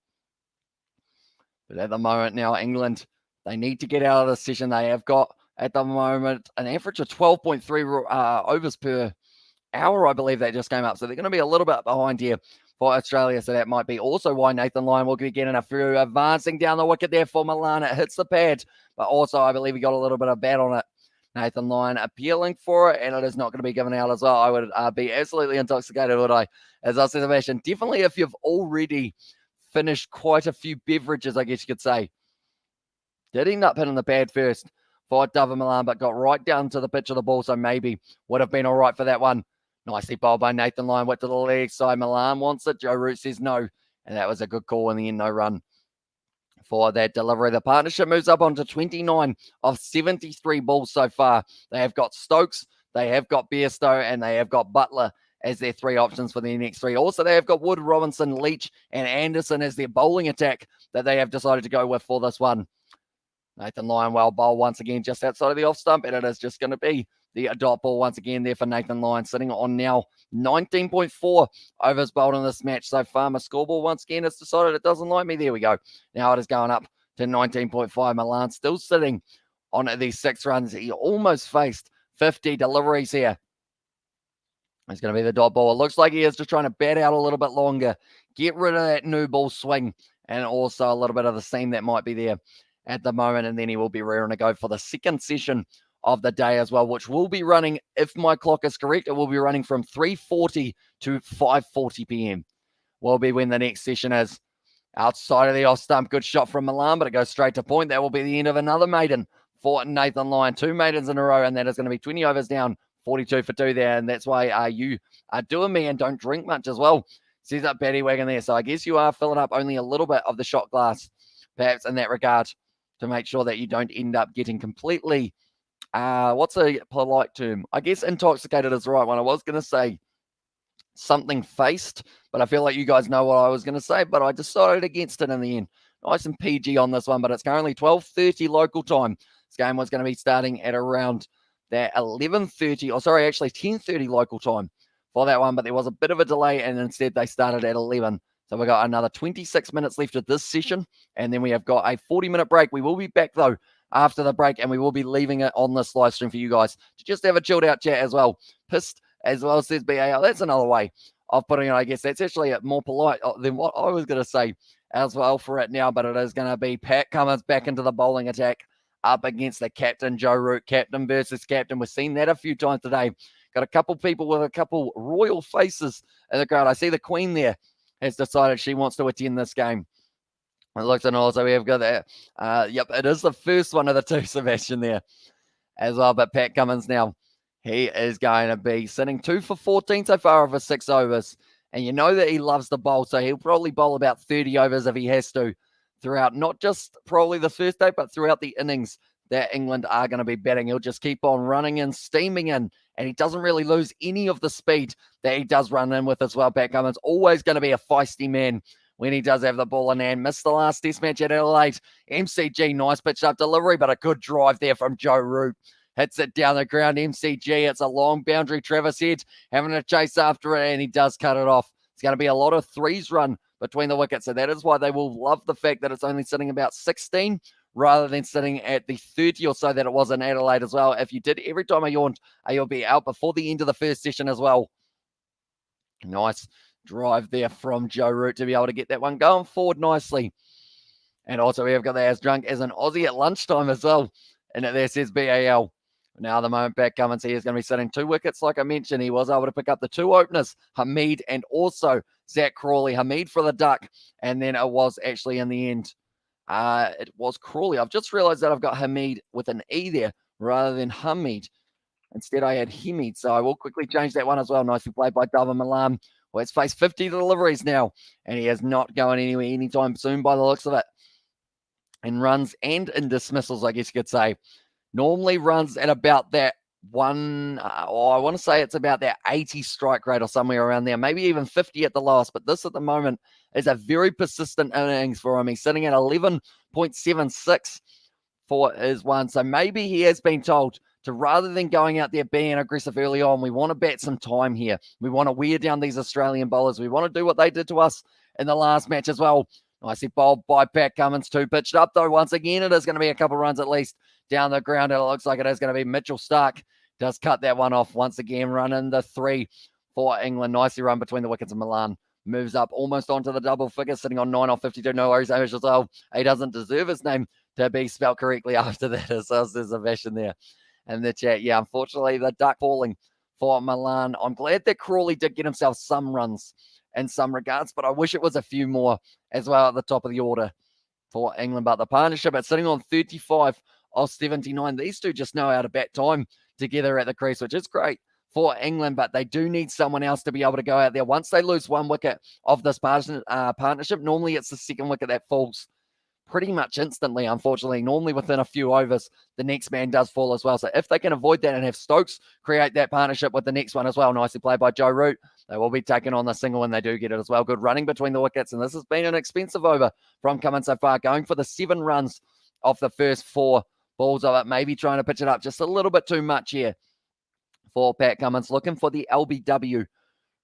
But at the moment now, England, they need to get out of the session. They have got, at the moment, an average of 12.3 overs per hour, I believe that just came up. So they're going to be a little bit behind here for Australia. So that might be also why Nathan Lyon will be getting a few, advancing down the wicket there for Milan. It hits the pad, but also I believe he got a little bit of bat on it. Nathan Lyon appealing for it, and it is not going to be given out as well. I would be absolutely intoxicated, would I? As I said, Sebastian, definitely if you've already finished quite a few beverages, I guess you could say. Did end up hitting the pad first for Dava Milan, but got right down to the pitch of the ball, so maybe would have been all right for that one. Nicely bowled by Nathan Lyon, went to the leg side. Milan wants it. Joe Root says no, and that was a good call in the end. No run for that delivery. The partnership moves up onto 29 of 73 balls so far. They have got Stokes, they have got Bairstow, and they have got Butler as their 3 options for the next 3. Also, they have got Wood, Robinson, Leach, and Anderson as their bowling attack that they have decided to go with for this one. Nathan Lyon, well bowled once again just outside of the off stump, and it is just going to be the dot ball once again there for Nathan Lyon, sitting on now 19.4 overs bowled in this match so far. My scoreboard once again has decided it doesn't like me. There we go. Now it is going up to 19.5. Milan still sitting on these 6 runs. He almost faced 50 deliveries here. It's going to be the dot ball. It looks like he is just trying to bat out a little bit longer, get rid of that new ball swing, and also a little bit of the seam that might be there at the moment. And then he will be rearing to go for the second session of the day as well, which will be running, if my clock is correct, it will be running from 3:40 to 5:40 p.m. will be when the next session is. Outside of the off stump, good shot from Milan, but it goes straight to point. That will be the end of another maiden for Nathan Lyon. 2 maidens in a row, and that is going to be 20 overs down, 42 for 2 there. And that's why you are doing me and don't drink much as well. Says up Paddy Wagon there. So I guess you are filling up only a little bit of the shot glass, perhaps in that regard, to make sure that you don't end up getting completely, what's a polite term? I guess intoxicated is the right one. I was going to say something faced, but I feel like you guys know what I was going to say, but I decided against it in the end. Nice and PG on this one, but it's currently 12:30 local time. This game was going to be starting at around that 11:30, or sorry, actually 10:30 local time for that one, but there was a bit of a delay, and instead they started at 11. So we've got another 26 minutes left of this session, and then we have got a 40-minute break. We will be back, though, after the break, and we will be leaving it on this live stream for you guys to just have a chilled out chat as well. Pissed as well, says BAL. That's another way of putting it, I guess. That's actually more polite than what I was going to say as well for it now, but it is going to be Pat Cummins back into the bowling attack up against the captain, Joe Root. Captain versus captain. We've seen that a few times today. Got a couple people with a couple royal faces in the crowd. I see the Queen there has decided she wants to attend this game. It looks and also we have got that. Yep, it is the first one of the two, Sebastian, there as well. But Pat Cummins now, he is going to be sitting 2 for 14 so far over 6 overs. And you know that he loves the bowl, so he'll probably bowl about 30 overs if he has to throughout, not just probably the first day, but throughout the innings that England are going to be batting. He'll just keep on running and steaming in, and he doesn't really lose any of the speed that he does run in with as well. Pat Cummins, always going to be a feisty man when he does have the ball in hand. Missed the last test match at Adelaide. MCG, nice pitch up delivery, but a good drive there from Joe Root. Hits it down the ground. MCG, it's a long boundary. Travis Head having to chase after it, and he does cut it off. It's going to be a lot of threes run between the wickets, so that is why they will love the fact that it's only sitting about 16 rather than sitting at the 30 or so that it was in Adelaide as well. If you did every time I yawned, you'll be out before the end of the first session as well. Nice drive there from Joe Root to be able to get that one going forward nicely. And also we have got the as drunk as an Aussie at lunchtime as well. And there says BAL. Now, at the moment, Pat Cummins, he is going to be sitting 2 wickets. Like I mentioned, he was able to pick up the 2 openers, Hamid and also Zach Crawley. Hamid for the duck, and then it was actually in the end, it was Crawley. I've just realized that I've got Hamid with an E there rather than Hamid. Instead, I had Hamid, so I will quickly change that one as well. Nicely played by Dava Malam. Well, it's faced 50 deliveries now, and he is not going anywhere anytime soon by the looks of it. And runs and in dismissals, I guess you could say. Normally runs at about that I want to say it's about that 80 strike rate or somewhere around there, maybe even 50 at the lowest. But this at the moment is a very persistent innings for him. He's sitting at 11.76 for his one. So maybe he has been told to, rather than going out there being aggressive early on, we want to bat some time here. We want to wear down these Australian bowlers. We want to do what they did to us in the last match as well. Nicely bowled by Pat Cummins, 2 pitched up though. Once again, it is going to be a couple runs at least down the ground. And it looks like it is going to be Mitchell Starc. Does cut that one off once again, running the 3 for England. Nicely run between the wickets of Milan. Moves up almost onto the double figure, sitting on 9 off 52. No worries, Amish as well. He doesn't deserve his name to be spelled correctly after that, as well as there's a Sebastian there in the chat. Yeah, unfortunately, the duck falling for Milan. I'm glad that Crawley did get himself some runs in some regards, but I wish it was a few more as well at the top of the order for England. But the partnership, it's sitting on 35 of 79. These two just know how to bat time together at the crease, which is great for England, but they do need someone else to be able to go out there. Once they lose 1 wicket of this partnership, normally it's the second wicket that falls pretty much instantly, unfortunately. Normally within a few overs, the next man does fall as well. So if they can avoid that and have Stokes create that partnership with the next one as well, nicely played by Joe Root, they will be taking on the single when they do get it as well. Good running between the wickets, and this has been an expensive over from Cummins so far, going for the 7 runs off the first 4 balls of it, maybe trying to pitch it up just a little bit too much here for Pat Cummins, looking for the LBW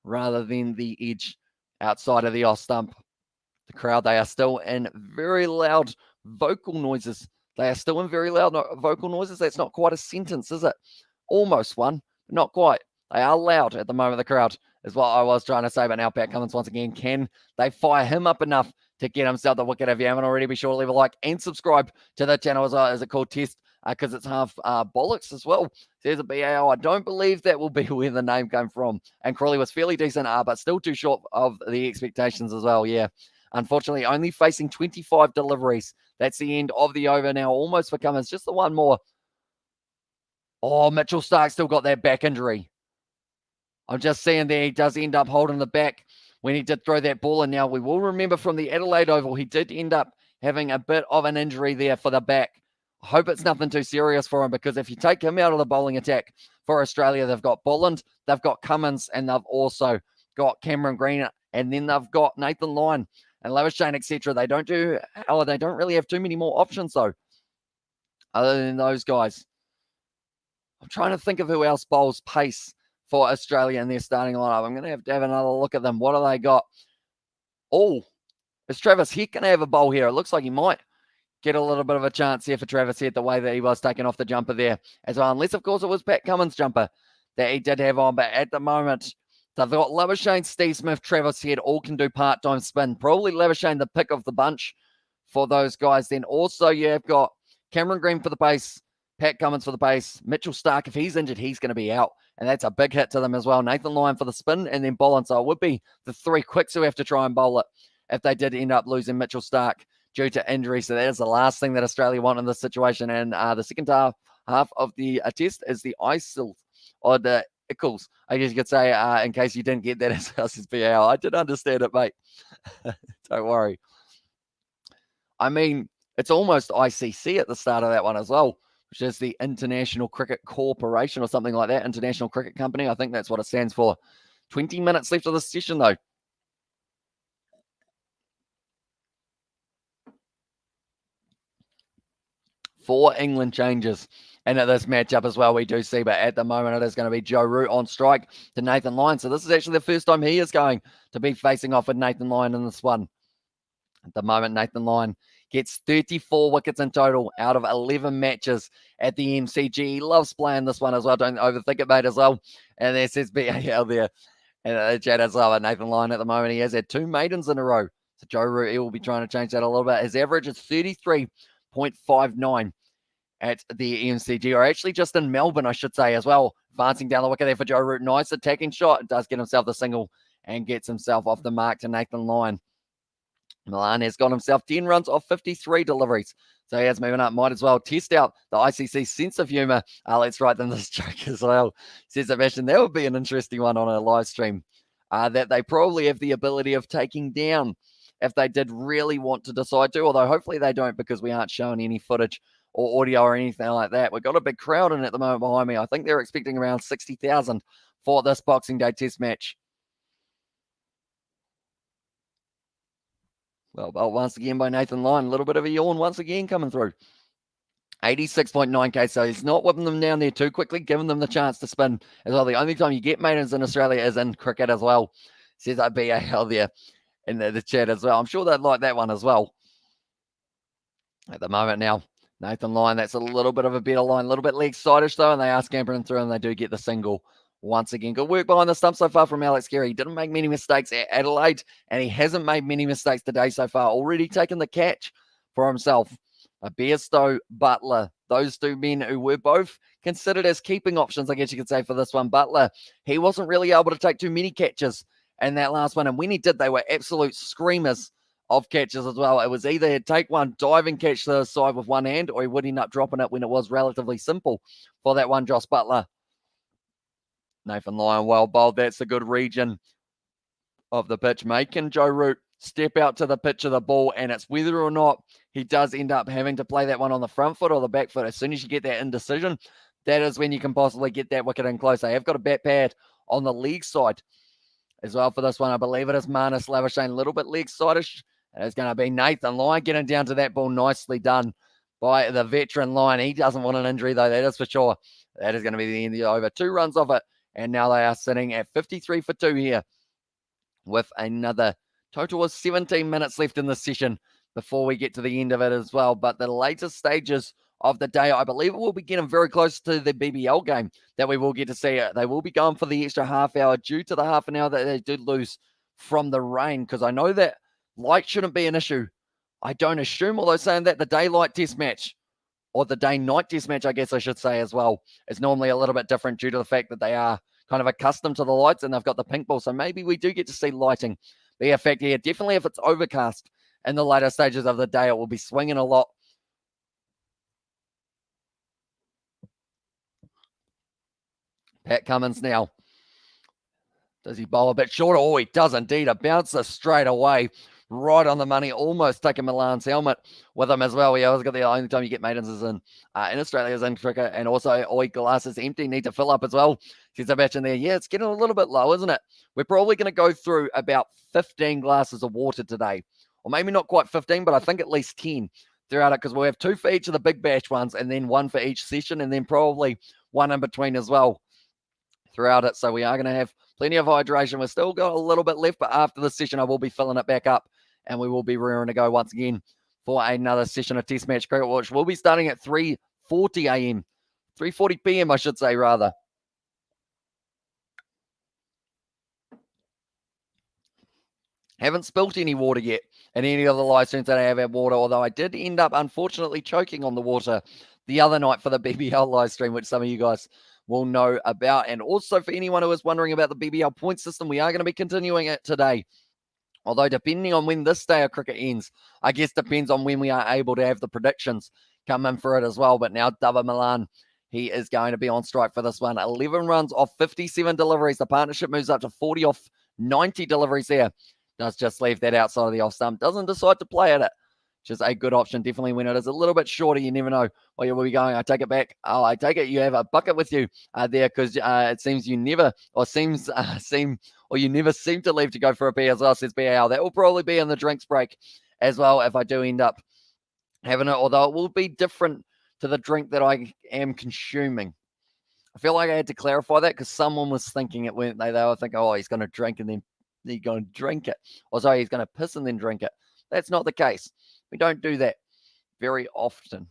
rather than the edge outside of the off stump. The crowd, they are still in very loud vocal noises. They are still in very loud vocal noises. That's not quite a sentence, is it? Almost one, but not quite. They are loud at the moment, the crowd, is what I was trying to say. But now Pat Cummins, once again, can they fire him up enough to get himself the wicket? If you haven't already, be sure to leave a like and subscribe to the channel as well. As a called test, because it's half bollocks as well. There's a BAO. I don't believe that will be where the name came from. And Crawley was fairly decent, but still too short of the expectations as well. Yeah. Unfortunately, only facing 25 deliveries. That's the end of the over now. Almost for Cummins. Just the one more. Oh, Mitchell Starc still got that back injury. I'm just seeing there he does end up holding the back when he did throw that ball in. Now, we will remember from the Adelaide Oval, he did end up having a bit of an injury there for the back. I hope it's nothing too serious for him, because if you take him out of the bowling attack for Australia, they've got Bolland, they've got Cummins, and they've also got Cameron Green, and then they've got Nathan Lyon and Labuschagne, etc. They don't really have too many more options, though, other than those guys. I'm trying to think of who else bowls pace for Australia in their starting lineup. I'm going to have another look at them. What do they got? Oh, is Travis Head going to have a bowl here? It looks like he might get a little bit of a chance here for Travis Head, the way that he was taking off the jumper there as well. Unless, of course, it was Pat Cummins' jumper that he did have on. But at the moment, they've got Labuschagne, Steve Smith, Travis Head, all can do part-time spin. Probably Labuschagne the pick of the bunch for those guys. Then also you have got Cameron Green for the pace, Pat Cummins for the base. Mitchell Stark, if he's injured, he's going to be out. And that's a big hit to them as well. Nathan Lyon for the spin and then Boland. So it would be the three quicks who have to try and bowl it if they did end up losing Mitchell Stark due to injury. So that is the last thing that Australia want in this situation. And the second half of the test is the ISIL, or the Ickles, I guess you could say, in case you didn't get that as SSBL. I did understand it, mate. Don't worry. I mean, it's almost ICC at the start of that one as well, which is the International Cricket Corporation or something like that, International Cricket Company. I think that's what it stands for. 20 minutes left of the session, though. Four England changes and at this matchup as well, we do see, but at the moment it is going to be Joe Root on strike to Nathan Lyon. So this is actually the first time he is going to be facing off with Nathan Lyon in this one. At the moment, Nathan Lyon gets 34 wickets in total out of 11 matches at the MCG. He loves playing this one as well. Don't overthink it, mate, as well. And there says BAL there in the chat as well. Nathan Lyon at the moment, he has had 2 maidens in a row. So Joe Root, he will be trying to change that a little bit. His average is 33.59 at the MCG, or actually just in Melbourne, I should say, as well. Advancing down the wicket there for Joe Root. Nice attacking shot. Does get himself the single and gets himself off the mark to Nathan Lyon. Milan has got himself 10 runs off 53 deliveries. So he has moving up. Might as well test out the ICC sense of humour. Let's write them this joke as well. Says Sebastian, that would be an interesting one on a live stream. That they probably have the ability of taking down if they did really want to decide to, although hopefully they don't, because we aren't showing any footage or audio or anything like that. We've got a big crowd in at the moment behind me. I think they're expecting around 60,000 for this Boxing Day test match. Well, once again by Nathan Lyon. A little bit of a yawn once again coming through. 86.9k, so he's not whipping them down there too quickly, giving them the chance to spin as well. The only time you get maidens in Australia is in cricket as well. Says BAL there in the chat as well. I'm sure they'd like that one as well. At the moment now, Nathan Lyon, that's a little bit of a better line, a little bit leg-sideish though, and they are scampering through and they do get the single once again. Good work behind the stump so far from Alex Carey. He didn't make many mistakes at Adelaide, and he hasn't made many mistakes today so far. Already taken the catch for himself. Bairstow, Butler, those two men who were both considered as keeping options, I guess you could say, for this one. Butler, he wasn't really able to take too many catches in that last one, and when he did, they were absolute screamers of catches as well. It was either he'd take one diving catch to the side with one hand, or he would end up dropping it when it was relatively simple for that one, Josh Butler. Nathan Lyon, well bowled. That's a good region of the pitch. Making Joe Root step out to the pitch of the ball, and it's whether or not he does end up having to play that one on the front foot or the back foot. As soon as you get that indecision, that is when you can possibly get that wicket in close. They have got a bat pad on the leg side as well for this one. I believe it is Marnus Labuschagne, a little bit leg sideish. It's going to be Nathan Lyon getting down to that ball. Nicely done by the veteran Lyon. He doesn't want an injury, though, that is for sure. That is going to be the end of the over. 2 runs off it, and now they are sitting at 53 for 2 here with another total of 17 minutes left in the session before we get to the end of it as well. But the latest stages of the day, I believe it will be getting very close to the BBL game that we will get to see. They will be going for the extra half hour due to the half an hour that they did lose from the rain, because I know that light shouldn't be an issue. I don't assume, although saying that the daylight test match, or the day-night test match, I guess I should say as well, is normally a little bit different due to the fact that they are kind of accustomed to the lights and they've got the pink ball. So maybe we do get to see lighting be a factor here. Definitely if it's overcast in the later stages of the day, it will be swinging a lot. Pat Cummins now. Does he bowl a bit shorter? Oh, he does indeed. A bouncer straight away. Right on the money, almost taking Milan's helmet with him as well. We always got the only time you get maidens is in Australia is in cricket, and also glasses empty, need to fill up as well. She's a batch in there. Yeah, it's getting a little bit low, isn't it? We're probably going to go through about 15 glasses of water today, or maybe not quite 15, but I think at least 10 throughout it, because we'll have 2 for each of the big batch ones, and then 1 for each session, and then probably 1 in between as well throughout it. So we are going to have plenty of hydration. We've still got a little bit left, but after the session, I will be filling it back up, and we will be rearing to go once again for another session of Test Match Cricket, which will be starting at 3:40 a.m., 3:40 p.m., I should say, rather. Haven't spilt any water yet in any of the live streams that I have had water, although I did end up unfortunately choking on the water the other night for the BBL live stream, which some of you guys will know about. And also for anyone who is wondering about the BBL point system, we are going to be continuing it today. Although depending on when this day of cricket ends, I guess depends on when we are able to have the predictions come in for it as well. But now Dava Milan, he is going to be on strike for this one. 11 runs off 57 deliveries. The partnership moves up to 40 off 90 deliveries there. Does just leave that outside of the off stump. Doesn't decide to play at it, which is a good option. Definitely when it is a little bit shorter, you never know where you will be going. I take it back. Oh, I take it you have a bucket with you there because it seems you never, or you never seem to leave to go for a pee as well, says BAL. That will probably be in the drinks break as well if I do end up having it, although it will be different to the drink that I am consuming. I feel like I had to clarify that because someone was thinking it, weren't they? They were thinking, oh, he's going to drink and then he's going to drink it. Or sorry, he's going to piss and then drink it. That's not the case. We don't do that very often.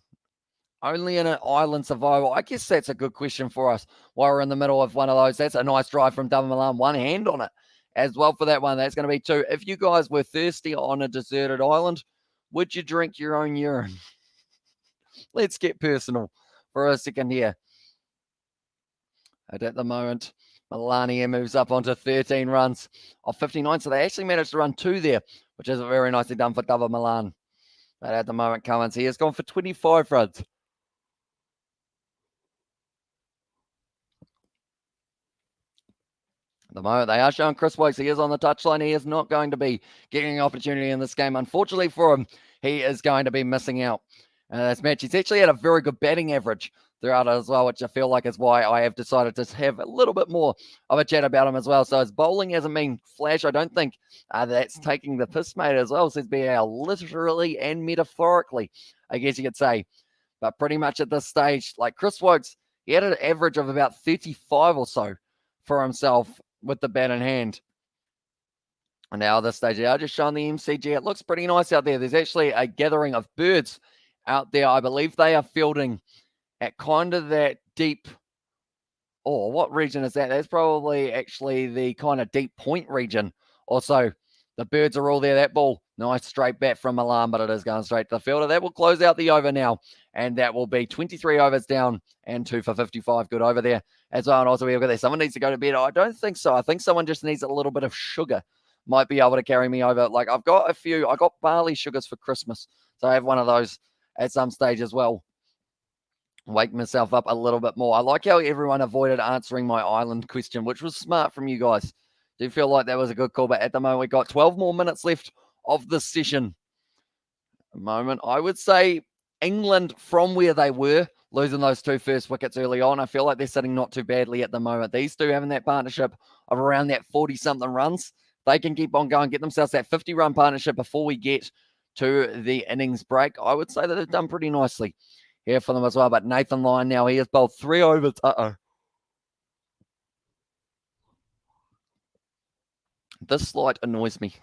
Only in an island survival. I guess that's a good question for us while we're in the middle of one of those. That's a nice drive from Dava Milan. One hand on it as well for that one. That's going to be 2. If you guys were thirsty on a deserted island, would you drink your own urine? Let's get personal for a second here. And at the moment, Melania moves up onto 13 runs of 59. So they actually managed to run 2 there, which is very nicely done for Dava Milan. But at the moment, Cummins, he has gone for 25 runs. At the moment, they are showing Chris Wokes. He is on the touchline. He is not going to be getting an opportunity in this game. Unfortunately for him, he is going to be missing out in this match. He's actually had a very good batting average throughout it as well, which I feel like is why I have decided to have a little bit more of a chat about him as well. So his bowling hasn't been flash. I don't think that's taking the piss, mate, as well, says BAL, literally and metaphorically, I guess you could say. But pretty much at this stage, like Chris Wokes, he had an average of about 35 or so for himself with the bat in hand. And now at this stage, they are just showing the MCG. It looks pretty nice out there. There's actually a gathering of birds out there. I believe they are fielding at kind of that deep, what region is that? That's probably actually the kind of deep point region. Also, the birds are all there. That ball, nice straight bat from Milan, but it is going straight to the fielder. That will close out the over now, and that will be 23 overs down and 2 for 55. Good over there as well. And also, we've got there. Someone needs to go to bed. I don't think so. I think someone just needs a little bit of sugar. Might be able to carry me over. Like, I've got a few. I got barley sugars for Christmas, so I have one of those at some stage as well. Wake myself up a little bit more. I like how everyone avoided answering my island question, which was smart from you guys. Do feel like that was a good call, but at the moment, we've got 12 more minutes left of the session. At the moment, I would say England, from where they were, losing those 2 first wickets early on, I feel like they're sitting not too badly at the moment. These two having that partnership of around that 40-something runs, they can keep on going, get themselves that 50-run partnership before we get to the innings break. I would say that they've done pretty nicely here for them as well. But Nathan Lyon now, he has bowled 3 overs. This light annoys me.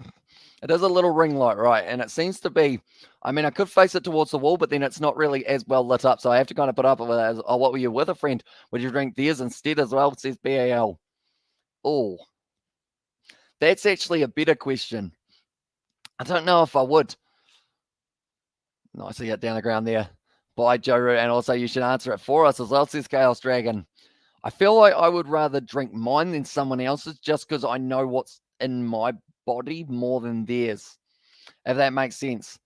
It is a little ring light, right? And it seems to be, I mean, I could face it towards the wall, but then it's not really as well lit up. So I have to kind of put up with it as, what were you with a friend? Would you drink theirs instead as well? It says BAL. Oh, that's actually a better question. I don't know if I would. Nicely get down the ground there by Joe Root. And also you should answer it for us as well, says Chaos Dragon. I feel like I would rather drink mine than someone else's just because I know what's in my body more than theirs, if that makes sense.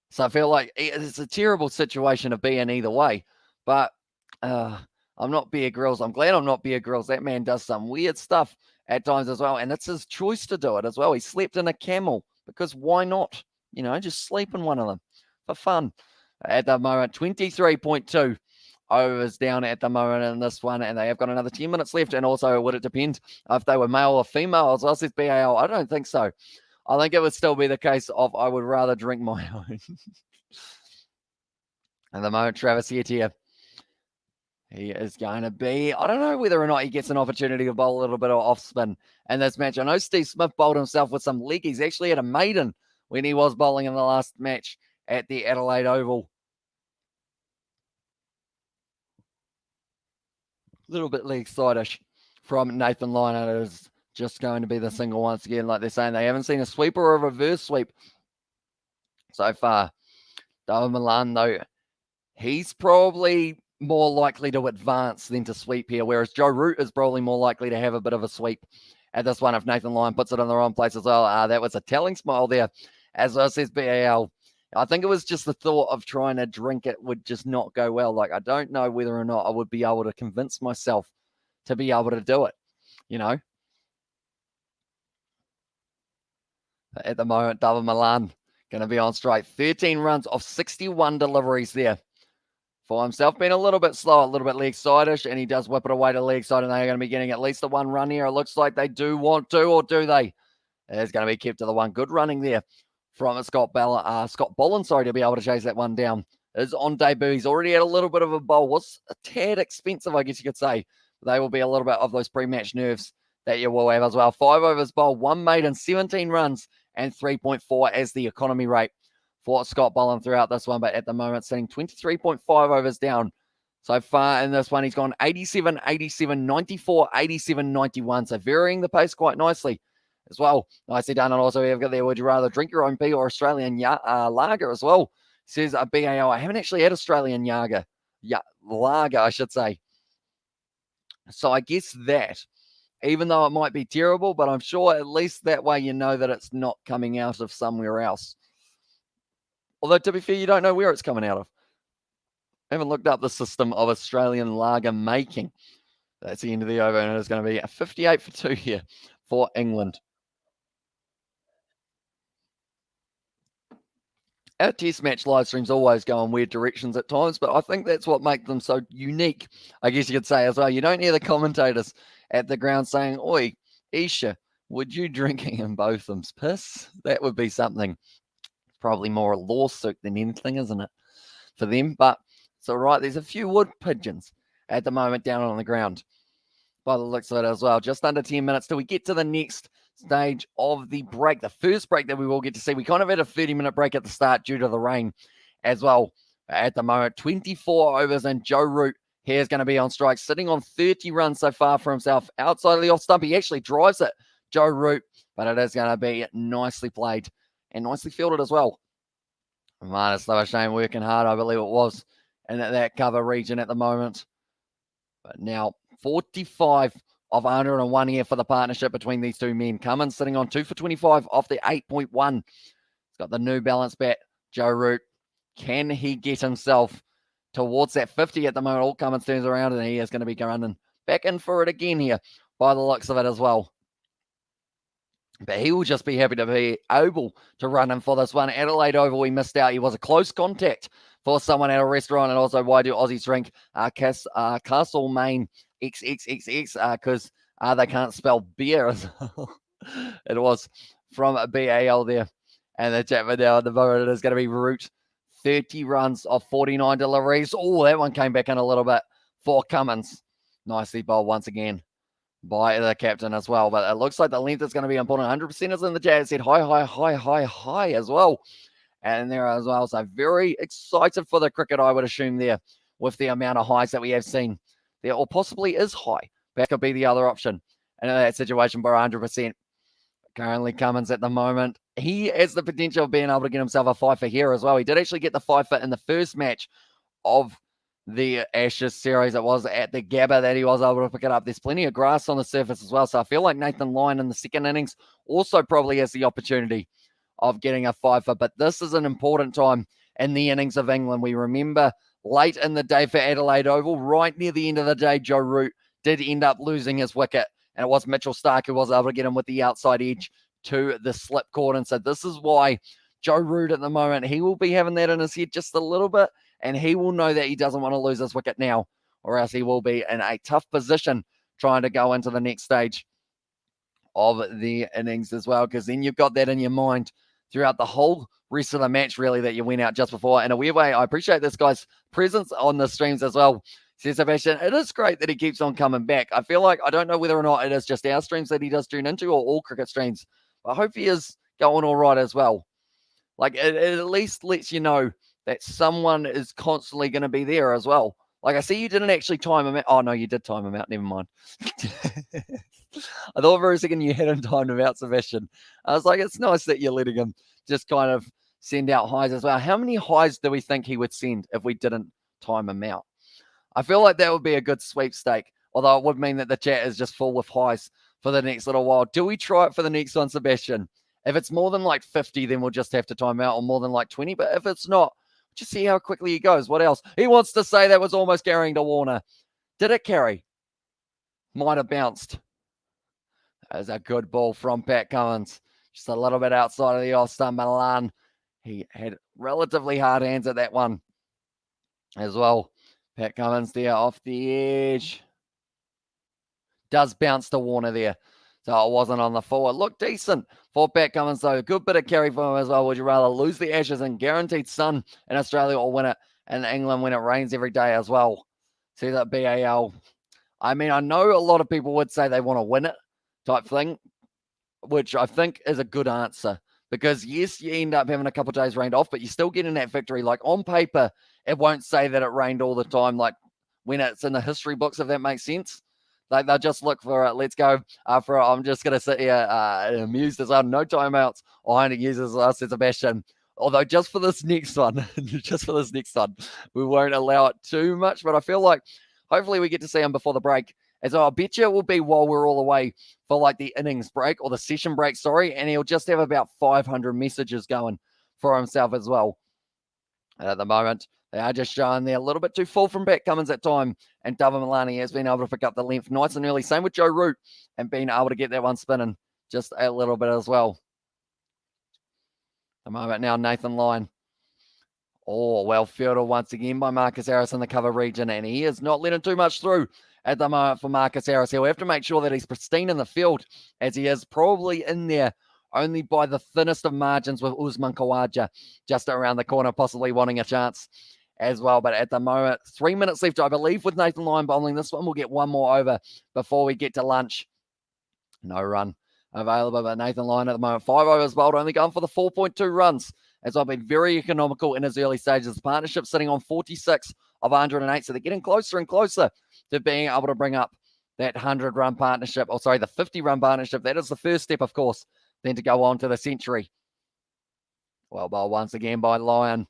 So I feel like it's a terrible situation to be in either way. But I'm not Bear Grylls. I'm glad I'm not Bear Grylls. That man does some weird stuff at times as well. And it's his choice to do it as well. He slept in a camel because why not? You know, just sleep in one of them for fun. At the moment, 23.2 overs down at the moment in this one. And they have got another 10 minutes left. And also, would it depend if they were male or female as well, says BAL? I don't think so. I think it would still be the case of I would rather drink my own. At the moment, Travis here. He is going to be, I don't know whether or not he gets an opportunity to bowl a little bit of off spin in this match. I know Steve Smith bowled himself with some leg. He's actually had a maiden when he was bowling in the last match at the Adelaide Oval. A little bit leg side-ish from Nathan Lyon. It is just going to be the single once again. Like they're saying, they haven't seen a sweep or a reverse sweep so far. David Milan, though, he's probably more likely to advance than to sweep here, whereas Joe Root is probably more likely to have a bit of a sweep at this one if Nathan Lyon puts it in the wrong place as well. That was a telling smile there, as well says BAL. I think it was just the thought of trying to drink it would just not go well. Like, I don't know whether or not I would be able to convince myself to be able to do it, you know? At the moment, David Milan going to be on strike. 13 runs off 61 deliveries there for himself. Been a little bit slow, a little bit leg side-ish, and he does whip it away to leg side, and they're going to be getting at least the one run here. It looks like they do want to, or do they? It's going to be kept to the one. Good running there from Scott Boland, to be able to chase that one down. Is on debut. He's already had a little bit of a bowl. Was a tad expensive, I guess you could say. They will be a little bit of those pre-match nerves that you will have as well. 5 overs bowl, 1 maiden, 17 runs, and 3.4 as the economy rate for Scott Boland throughout this one. But at the moment, sitting 23.5 overs down so far in this one. He's gone 87, 87, 94, 87, 91. So varying the pace quite nicely as well. Nicely done. And also, we've got there, would you rather drink your own pee or Australian lager as well? Says BAO. I haven't actually had Australian lager, I should say. So I guess that, even though it might be terrible, but I'm sure at least that way you know that it's not coming out of somewhere else. Although, to be fair, you don't know where it's coming out of. I haven't looked up the system of Australian lager making. That's the end of the over, and it's going to be a 58 for 2 here for England. Our test match live streams always go in weird directions at times, but I think that's what makes them so unique, I guess you could say as well. You don't hear the commentators at the ground saying, "Oi, Isha, would you drinking in Botham's piss?" That would be something. Probably more a lawsuit than anything, isn't it, for them? But it's all right. There's a few wood pigeons at the moment down on the ground by the looks of it as well. Just under 10 minutes till we get to the next stage of the break, the first break that we will get to see. We kind of had a 30-minute break at the start due to the rain as well. At the moment, 24 overs, and Joe Root here is going to be on strike, sitting on 30 runs so far for himself. Outside of the off stump, he actually drives it, Joe Root, but it is going to be nicely played and nicely fielded as well. Minus Lower Shane working hard, I believe it was, in that cover region at the moment. But now 45 of 101 here for the partnership between these two men. Cummins sitting on 2 for 25 off the 8.1. He's got the New Balance bat, Joe Root. Can he get himself towards that 50 at the moment? All Cummins turns around, and he is going to be running back in for it again here by the looks of it as well. But he will just be happy to be able to run in for this one. Adelaide Oval, he missed out. He was a close contact for someone at a restaurant. And also, why do Aussies drink Castlemaine XXXX? Because they can't spell beer as well. It was from a BAL there. And the chat video at the moment, it is going to be Root. 30 runs of 49 deliveries. Oh, that one came back in a little bit for Cummins. Nicely bowled once again by the captain as well. But it looks like the length is going to be important. 100% is in the chat. It said high as well. And there as well. So very excited for the cricket, I would assume, there with the amount of highs that we have seen there, or possibly is high. That could be the other option. And in that situation, by 100%. Currently Cummins at the moment, he has the potential of being able to get himself a 5 for here as well. He did actually get the 5 for in the first match of the Ashes series. It was at the Gabba that he was able to pick it up. There's plenty of grass on the surface as well. So I feel like Nathan Lyon in the second innings also probably has the opportunity of getting a 5 for. But this is an important time in the innings of England. We remember late in the day for Adelaide Oval, right near the end of the day, Joe Root did end up losing his wicket. And it was Mitchell Starc who was able to get him with the outside edge to the slip cord. And so this is why Joe Root at the moment, he will be having that in his head just a little bit. And he will know that he doesn't want to lose his wicket now, or else he will be in a tough position trying to go into the next stage of the innings as well, because then you've got that in your mind throughout the whole rest of the match, really, that you went out just before. In a weird way, I appreciate this guy's presence on the streams as well. Says Sebastian, it is great that he keeps on coming back. I feel like, I don't know whether or not it is just our streams that he does tune into or all cricket streams. I hope he is going all right as well. Like, it at least lets you know that someone is constantly going to be there as well. Like, I see you didn't actually time him out. Oh, no, you did time him out. Never mind. I thought for a second you hadn't timed him out, Sebastian. I was like, it's nice that you're letting him just kind of send out highs as well. How many highs do we think he would send if we didn't time him out? I feel like that would be a good sweepstake, although it would mean that the chat is just full with highs for the next little while. Do we try it for the next one, Sebastian? If it's more than like 50, then we'll just have to time out, or more than like 20. But if it's not, just see how quickly he goes. What else? He wants to say that was almost carrying to Warner. Did it carry? Might have bounced. That was a good ball from Pat Cummins. Just a little bit outside of the off-stump. Milan, he had relatively hard hands at that one as well. Pat Cummins there off the edge. Does bounce to Warner there. So it wasn't on the full. It looked decent for Pat Cummins, though. A good bit of carry for him as well. Would you rather lose the Ashes and guaranteed sun in Australia, or win it in England when it rains every day as well? See that BAL. I mean, I know a lot of people would say they want to win it type thing, which I think is a good answer. Because, yes, you end up having a couple of days rained off, but you're still getting that victory. Like, on paper, it won't say that it rained all the time, like when it's in the history books, if that makes sense. Like, they'll just look for it. Let's go for it. I'm just going to sit here amused as well. No timeouts or hunting users, said Sebastian. Although just for this next one, we won't allow it too much. But I feel like hopefully we get to see him before the break. As I bet you it will be while we're all away for like the innings break or the session break, sorry. And he'll just have about 500 messages going for himself as well. And at the moment, they are just showing they're a little bit too full from Pat Cummins at time. And Dava Milani has been able to pick up the length nice and early. Same with Joe Root and being able to get that one spinning just a little bit as well. At the moment now, Nathan Lyon. Oh, well fielded once again by Marcus Harris in the cover region. And he is not letting too much through at the moment for Marcus Harris. He'll have to make sure that he's pristine in the field, as he is probably in there only by the thinnest of margins with Usman Khawaja just around the corner, possibly wanting a chance as well. But at the moment, 3 minutes left, I believe, with Nathan Lyon bowling. This one will get one more over before we get to lunch. No run available, but Nathan Lyon at the moment, 5 overs bowled, only going for the 4.2 runs, as I've been very economical in his early stages. The partnership sitting on 46 of 108, so they're getting closer and closer to being able to bring up that 100-run partnership, or sorry, the 50-run partnership. That is the first step, of course, then to go on to the century. Well bowled once again by Lyon.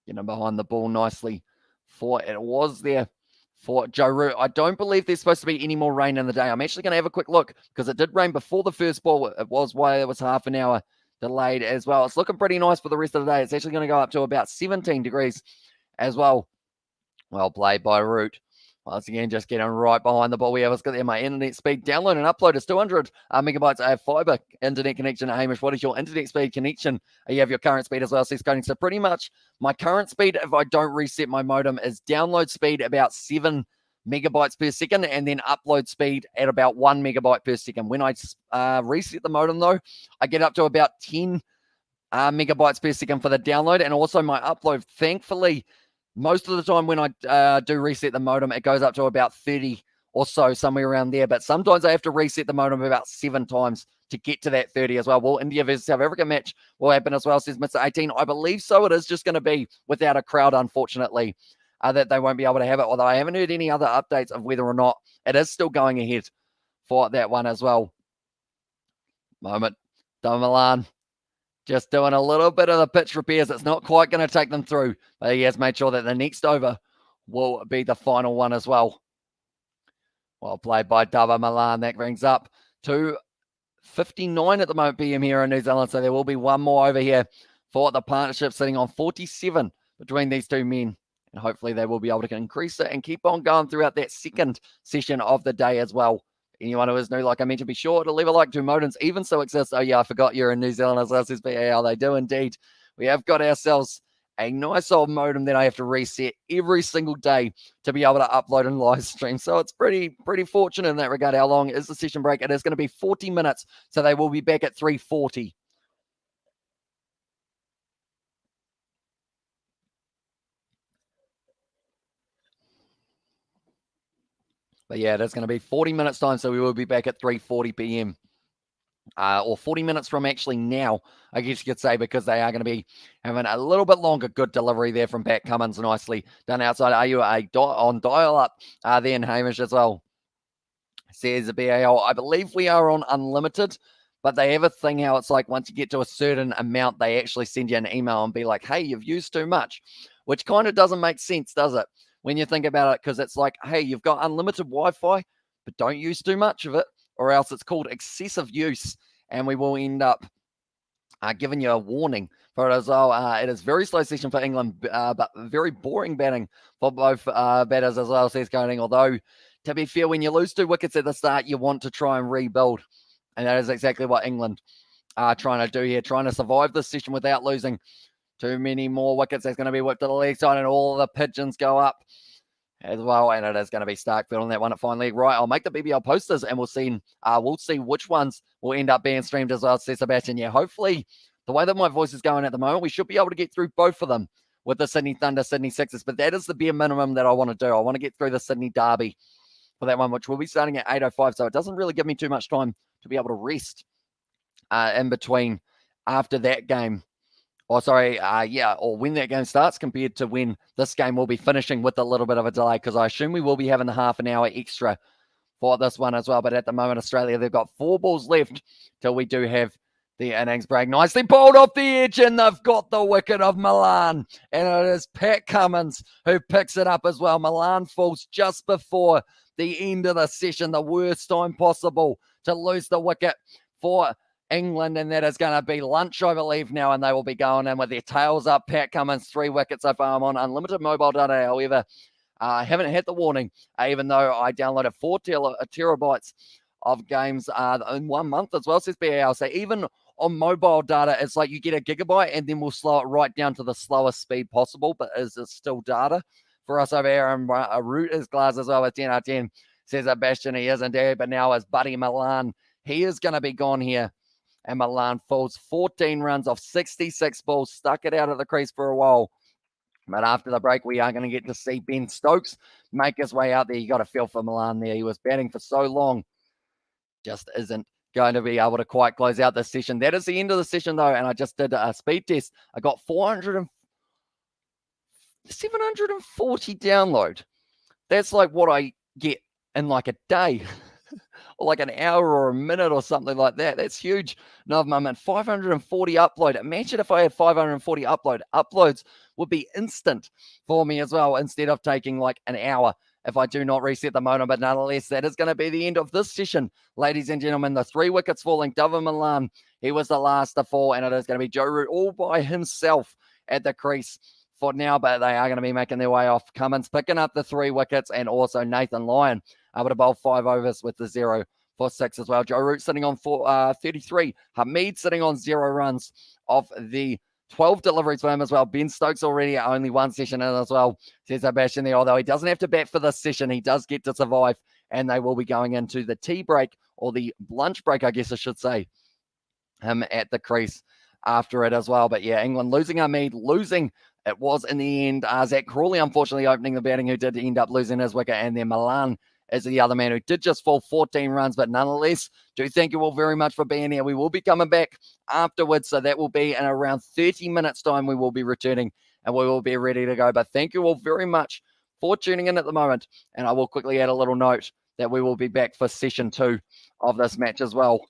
Getting behind the ball nicely for it was there for Joe Root. I don't believe there's supposed to be any more rain in the day. I'm actually going to have a quick look because it did rain before the first ball. It was why it was half an hour delayed as well. It's looking pretty nice for the rest of the day. It's actually going to go up to about 17 degrees as well. Well played by Root. Once again, just getting right behind the ball. We have got there my internet speed. Download and upload is 200 megabytes. I have fiber internet connection. Hamish, what is your internet speed connection? You have your current speed as well. So pretty much my current speed, if I don't reset my modem, is download speed about 7 megabytes per second, and then upload speed at about 1 megabyte per second. When I reset the modem, though, I get up to about 10 megabytes per second for the download, and also my upload. Thankfully, most of the time when I do reset the modem, it goes up to about 30 or so, somewhere around there. But sometimes I have to reset the modem about 7 times to get to that 30 as well. Well, India versus South Africa match will happen as well, says Mr. 18. I believe so. It is just going to be without a crowd, unfortunately, that they won't be able to have it. Although I haven't heard any other updates of whether or not it is still going ahead for that one as well. Moment. Milan. Just doing a little bit of the pitch repairs. It's not quite going to take them through, but he has made sure that the next over will be the final one as well. Well played by Dava Milan. That brings up to 59 at the moment PM here in New Zealand. So there will be one more over here for the partnership, sitting on 47 between these two men. And hopefully they will be able to increase it and keep on going throughout that second session of the day as well. Anyone who is new, like I mentioned, be sure to leave a like. Do modems even so exist? Oh, yeah, I forgot you're in New Zealand as well, says BAL. They do indeed. We have got ourselves a nice old modem that I have to reset every single day to be able to upload and live stream. So it's pretty fortunate in that regard. How long is the session break? It is going to be 40 minutes. So they will be back at 3:40. But yeah, that's going to be 40 minutes time. So we will be back at 3:40 p.m. or 40 minutes from actually now, I guess you could say, because they are going to be having a little bit longer. Good delivery there from Pat Cummins, nicely done outside. Are you on dial up then, Hamish, as well? Says the BAL. I believe we are on unlimited, but they have a thing how it's like once you get to a certain amount, they actually send you an email and be like, hey, you've used too much, which kind of doesn't make sense, does it? When you think about it, because it's like, hey, you've got unlimited Wi-Fi, but don't use too much of it, or else it's called excessive use, and we will end up giving you a warning for it as well. It is very slow session for England, but very boring batting for both batters as well, says Coning. Although, to be fair, when you lose 2 wickets at the start, you want to try and rebuild. And that is exactly what England are trying to do here, trying to survive this session without losing too many more wickets. That's going to be whipped to the leg side, and all the pigeons go up as well, and it is going to be Starkfield on that one at fine leg. Right, I'll make the BBL posters, and we'll see which ones will end up being streamed as well, says Sebastian. Yeah, hopefully, the way that my voice is going at the moment, we should be able to get through both of them with the Sydney Thunder, Sydney Sixers, but that is the bare minimum that I want to do. I want to get through the Sydney Derby for that one, which will be starting at 8:05, so it doesn't really give me too much time to be able to rest in between after that game. Or when that game starts compared to when this game will be finishing with a little bit of a delay, because I assume we will be having the half an hour extra for this one as well. But at the moment, Australia, they've got 4 balls left till we do have the innings break. Nicely bowled off the edge, and they've got the wicket of Milan. And it is Pat Cummins who picks it up as well. Milan falls just before the end of the session, the worst time possible to lose the wicket for England, and that is going to be lunch, I believe, now, and they will be going in with their tails up. Pat Cummins, 3 wickets so far. I'm on unlimited mobile data, however. I haven't had the warning, even though I downloaded 4 terabytes of games in 1 month as well, says BAL. So even on mobile data, it's like you get a gigabyte and then we'll slow it right down to the slowest speed possible, but is it still data for us over here? And Root is glass as well with 10 out of 10, says Bastion. He is indeed, but now as Buddy Milan, he is going to be gone here. And Milan falls 14 runs off 66 balls, stuck it out of the crease for a while. But after the break, we are going to get to see Ben Stokes make his way out there. You got to feel for Milan there. He was batting for so long, just isn't going to be able to quite close out this session. That is the end of the session, though, and I just did a speed test. I got 740 download. That's like what I get in like a day. Or like an hour or a minute or something like that. That's huge. No, moment. 540 upload. Imagine if I had 540 uploads would be instant for me as well, instead of taking like an hour if I do not reset the motor. But nonetheless, that is going to be the end of this session, ladies and gentlemen. The 3 wickets falling. David Milan, he was the last to fall, and it is going to be Joe Root all by himself at the crease for now, but they are going to be making their way off. Cummins picking up the 3 wickets, and also Nathan Lyon able to bowl 5 overs with the 0 for 6 as well. Joe Root sitting on 33. Hamid sitting on 0 runs off the 12 deliveries for him as well. Ben Stokes already at only 1 session in as well, says Sebastian there. Although he doesn't have to bat for this session, he does get to survive, and they will be going into the tea break, or the lunch break, I guess I should say, him at the crease after it as well. But yeah, England losing Hamid, losing. It was in the end Zach Crawley, unfortunately, opening the batting, who did end up losing his wicket, and then Milan is the other man who did just fall 14 runs, but nonetheless, do thank you all very much for being here. We will be coming back afterwards, so that will be in around 30 minutes' time. We will be returning, and we will be ready to go. But thank you all very much for tuning in at the moment, and I will quickly add a little note that we will be back for session 2 of this match as well.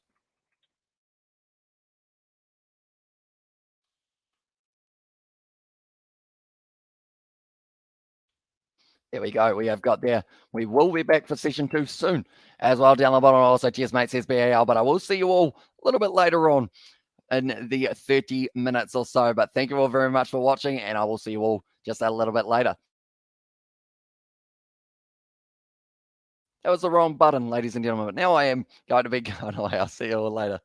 There we go. We have got there. We will be back for session 2 soon as well. Down the bottom also, cheers, mate, says BAL. But I will see you all a little bit later on in the 30 minutes or so. But thank you all very much for watching, and I will see you all just a little bit later. That was the wrong button, ladies and gentlemen. But now I am going to be going away. I'll see you all later.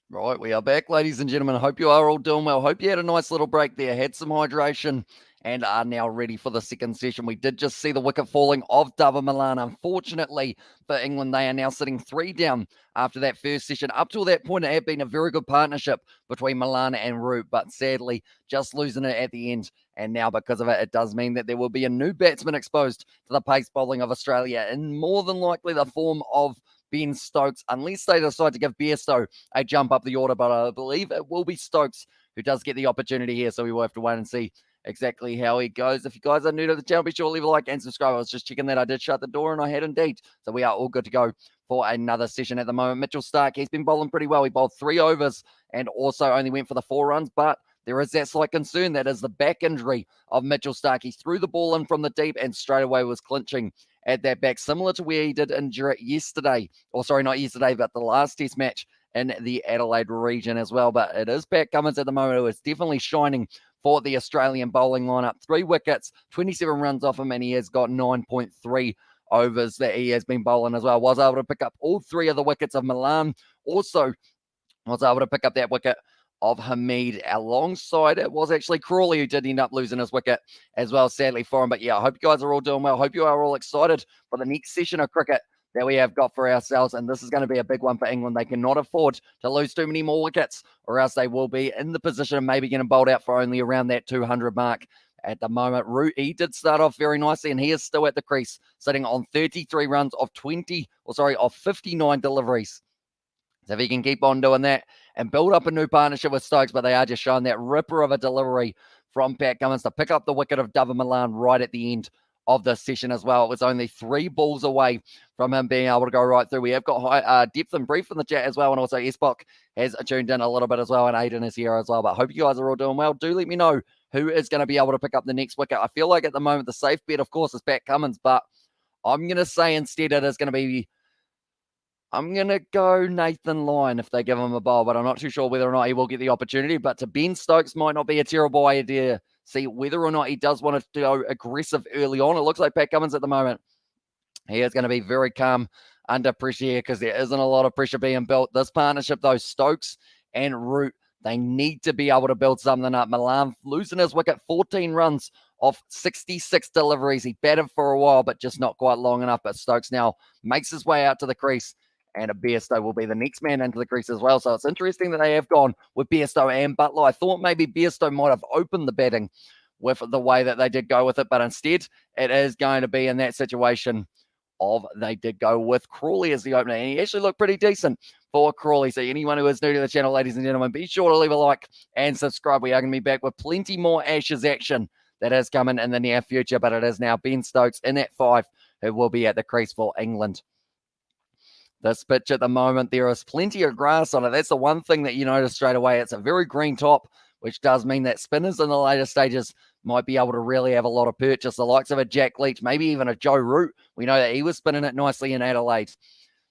Right, we are back, ladies and gentlemen. Hope you are all doing well. Hope you had a nice little break there, had some hydration, and are now ready for the second session. We did just see the wicket falling of Dava Milan. Unfortunately for England, they are now sitting 3 down after that first session. Up till that point, it had been a very good partnership between Milan and Root, but sadly, just losing it at the end. And now, because of it, it does mean that there will be a new batsman exposed to the pace bowling of Australia, in more than likely the form of Ben Stokes, unless they decide to give Bairstow a jump up the order, but I believe it will be Stokes who does get the opportunity here, so we will have to wait and see exactly how he goes. If you guys are new to the channel, be sure to leave a like and subscribe. I was just checking that I did shut the door, and I had indeed, so we are all good to go for another session at the moment. Mitchell Starc, he's been bowling pretty well. He bowled 3 overs and also only went for the 4 runs, but there is that slight concern, that is the back injury of Mitchell Starc. He threw the ball in from the deep and straight away was clinching at that back, similar to where he did injure it yesterday. Or sorry, not yesterday, but the last test match in the Adelaide region as well. But it is Pat Cummins at the moment who is definitely shining for the Australian bowling lineup. 3 wickets, 27 runs off him, and he has got 9.3 overs that he has been bowling as well. Was able to pick up all 3 of the wickets of Milan. Also was able to pick up that wicket of Hamid. Alongside it was actually Crawley, who did end up losing his wicket as well, sadly for him. But yeah, I hope you guys are all doing well. Hope you are all excited for the next session of cricket that we have got for ourselves. And this is going to be a big one for England. They cannot afford to lose too many more wickets, or else they will be in the position of maybe getting bowled out for only around that 200 mark. At the moment, Root, he did start off very nicely, and he is still at the crease, sitting on 33 runs of 59 deliveries. So if he can keep on doing that and build up a new partnership with Stokes, but they are just showing that ripper of a delivery from Pat Cummins to pick up the wicket of Dava Milan right at the end of the session as well. It was only 3 balls away from him being able to go right through. We have got high depth and brief in the chat as well, and also Esbok has tuned in a little bit as well, and Aiden is here as well. But I hope you guys are all doing well. Do let me know who is going to be able to pick up the next wicket. I feel like at the moment the safe bet, of course, is Pat Cummins, but I'm going to say instead it is going to be, I'm going to go Nathan Lyon if they give him a bowl, but I'm not too sure whether or not he will get the opportunity. But to Ben Stokes might not be a terrible idea. See whether or not he does want to go aggressive early on. It looks like Pat Cummins at the moment, he is going to be very calm under pressure here because there isn't a lot of pressure being built. This partnership, though, Stokes and Root, they need to be able to build something up. Milan losing his wicket, 14 runs off 66 deliveries. He batted for a while, but just not quite long enough. But Stokes now makes his way out to the crease, and Bairstow will be the next man into the crease as well. So it's interesting that they have gone with Bairstow and Butler. I thought maybe Bairstow might have opened the batting with the way that they did go with it, but instead it is going to be in that situation of they did go with Crawley as the opener, and he actually looked pretty decent for Crawley. So anyone who is new to the channel, ladies and gentlemen, be sure to leave a like and subscribe. We are going to be back with plenty more Ashes action that is coming in the near future, but it is now Ben Stokes in at 5 who will be at the crease for England. This pitch at the moment, there is plenty of grass on it. That's the one thing that you notice straight away. It's a very green top, which does mean that spinners in the later stages might be able to really have a lot of purchase. The likes of a Jack Leach, maybe even a Joe Root. We know that he was spinning it nicely in Adelaide.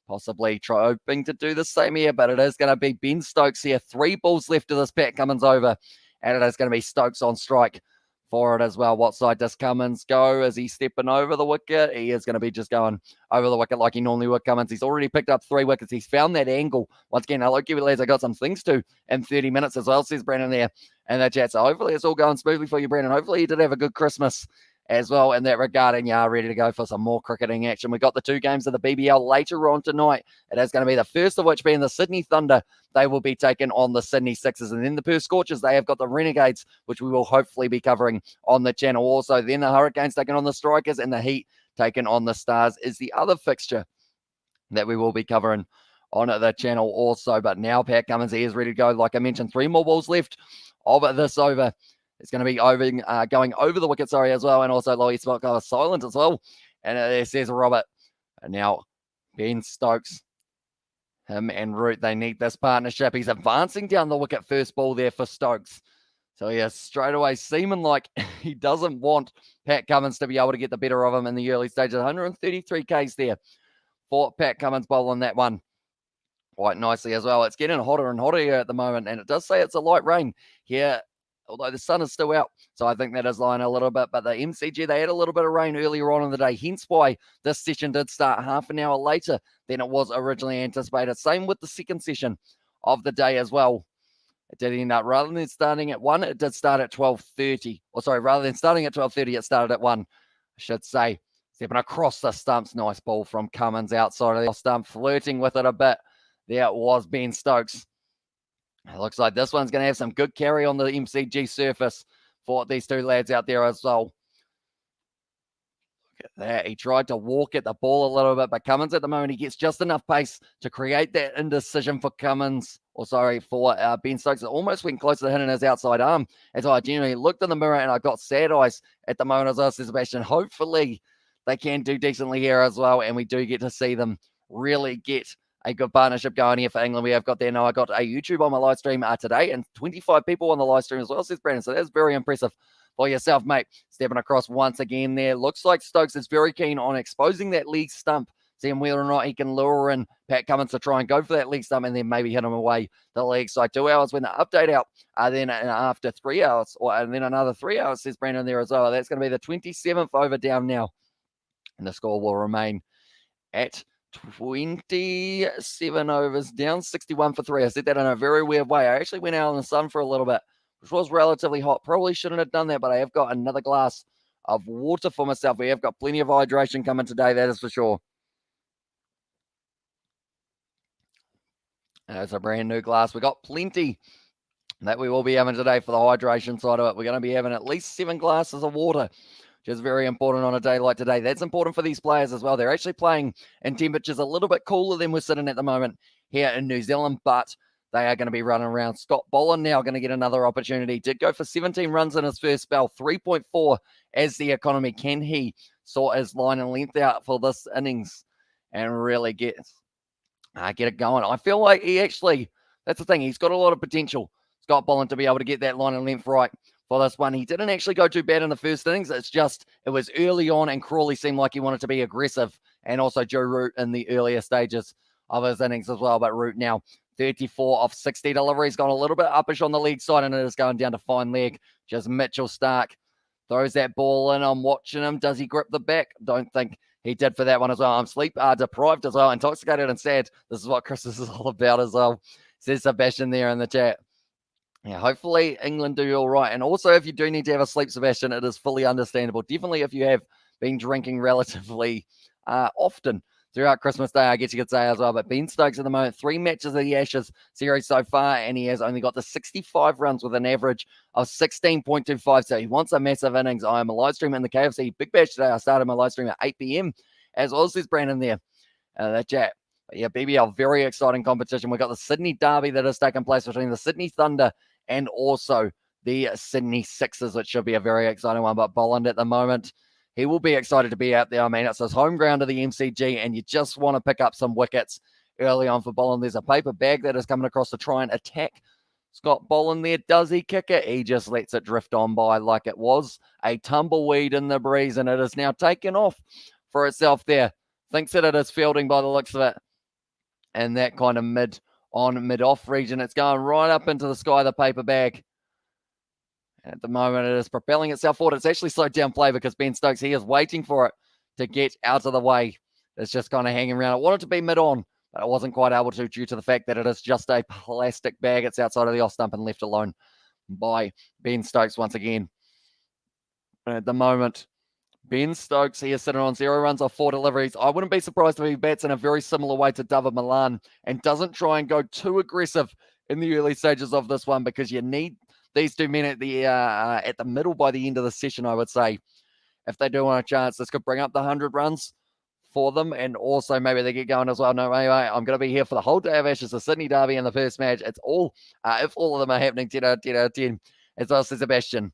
Possibly hoping to do the same here, but it is going to be Ben Stokes here. 3 balls left to this Pat Cummins over, and it is going to be Stokes on strike for it as well. What side does Cummins go? Is he stepping over the wicket? He is going to be just going over the wicket like he normally would. Cummins, he's already picked up 3 wickets. He's found that angle. Once again, hello, Kiwi lads. I got some things to in 30 minutes as well, says Brandon there in the chat. So hopefully it's all going smoothly for you, Brandon. Hopefully you did have a good Christmas as well in that regard, and you are ready to go for some more cricketing action. We got the 2 games of the BBL later on tonight. It is going to be the first of which being the Sydney Thunder. They will be taking on the Sydney Sixers, and then the Perth Scorchers, they have got the Renegades, which we will hopefully be covering on the channel also. Then the Hurricanes taking on the Strikers, and the Heat taking on the Stars is the other fixture that we will be covering on the channel also. But now Pat Cummins, he is ready to go. Like I mentioned, 3 more balls left of this over. It's going to be going over the wicket, as well. And also Lowy Spot goes silent as well. And there says Robert. And now Ben Stokes, him and Root, they need this partnership. He's advancing down the wicket, first ball there for Stokes. So yeah, straight away seeming like he doesn't want Pat Cummins to be able to get the better of him in the early stages. 133 Ks there for Pat Cummins bowling that one quite nicely as well. It's getting hotter and hotter here at the moment. And it does say it's a light rain here, although the sun is still out. So I think that is lying a little bit. But the MCG, they had a little bit of rain earlier on in the day, hence why this session did start half an hour later than it was originally anticipated. Same with the second session of the day as well. It did end up, rather than starting at 1, it did start at 12:30. Or sorry, rather than starting at 12:30, it started at 1, I should say. Stepping across the stumps, nice ball from Cummins outside of the stump, flirting with it a bit. There was Ben Stokes. It looks like this one's going to have some good carry on the MCG surface for these two lads out there as well. Look at that. He tried to walk at the ball a little bit, but Cummins at the moment, he gets just enough pace to create that indecision for Cummins. For Ben Stokes. It almost went close to hitting his outside arm as I genuinely looked in the mirror and I got sad eyes at the moment as I said, Sebastian, hopefully they can do decently here as well, and we do get to see them really get a good partnership going here for England. We have got there now. I got a YouTube on my live stream today and 25 people on the live stream as well, says Brandon. So that's very impressive for yourself, mate. Stepping across once again there. Looks like Stokes is very keen on exposing that leg stump, seeing whether or not he can lure in Pat Cummins to try and go for that leg stump and then maybe hit him away the leg side. 2 hours when the update out, then after 3 hours, and then another 3 hours, says Brandon there as well. That's going to be the 27th over down now. And the score will remain at 27 overs down, 61 for 3. I said that in a very weird way. I actually went out in the sun for a little bit, which was relatively hot. Probably shouldn't have done that, but I have got another glass of water for myself. We have got plenty of hydration coming today, that is for sure. It's a brand new glass. We got plenty that we will be having today for the hydration side of it. We're going to be having at least 7 glasses of water, which is very important on a day like today. That's important for these players as well. They're actually playing in temperatures a little bit cooler than we're sitting at the moment here in New Zealand, but they are going to be running around. Scott Boland now going to get another opportunity. Did go for 17 runs in his first spell, 3.4 as the economy. Can he sort his line and length out for this innings and really get it going? I feel like he actually, that's the thing, he's got a lot of potential, Scott Boland, to be able to get that line and length right for this one. He didn't actually go too bad in the first innings. It's just, it was early on and Crawley seemed like he wanted to be aggressive, and also Joe Root in the earlier stages of his innings as well. But Root now 34 off 60 deliveries, gone a little bit uppish on the leg side, and it is going down to fine leg. Just Mitchell Stark throws that ball in. I'm watching him. Does he grip the back? Don't think he did for that one as well. I'm sleep deprived as well, intoxicated and sad. This is what Christmas is all about as well, says Sebastian there in the chat. Yeah, hopefully England do all right. And also, if you do need to have a sleep, Sebastian, it is fully understandable. Definitely if you have been drinking relatively often throughout Christmas Day, I guess you could say as well. But Ben Stokes at the moment, 3 matches of the Ashes series so far, and he has only got to 65 runs with an average of 16.25. So he wants a massive innings. I am a live stream in the KFC Big Bash today. I started my live stream at 8 p.m. as well, says Brandon there. That chat. But yeah, BBL, very exciting competition. We've got the Sydney Derby that has taken place between the Sydney Thunder and also the Sydney Sixers, which should be a very exciting one. But Boland at the moment, he will be excited to be out there. I mean, it's his home ground of the MCG, and you just want to pick up some wickets early on for Boland. There's a paper bag that is coming across to try and attack Scott Boland there. Does he kick it? He just lets it drift on by like it was a tumbleweed in the breeze, and it is now taken off for itself there. Thinks that it is fielding by the looks of it. And that kind of mid-on, mid-off region. It's going right up into the sky, the paper bag. At the moment, it is propelling itself forward. It's actually slowed down play because Ben Stokes, he is waiting for it to get out of the way. It's just kind of hanging around. I wanted to be mid-on, but I wasn't quite able to due to the fact that it is just a plastic bag. It's outside of the off stump and left alone by Ben Stokes once again. At the moment, Ben Stokes, he is sitting on 0 runs off 4 deliveries. I wouldn't be surprised if he bats in a very similar way to David Milan and doesn't try and go too aggressive in the early stages of this one, because you need these 2 men at the middle by the end of the session, I would say. If they do want a chance, this could bring up the 100 runs for them, and also maybe they get going as well. No, anyway, I'm going to be here for the whole day of Ashes, the Sydney Derby in the first match. It's all, if all of them are happening, 10 out of 10, as well, says Sebastian.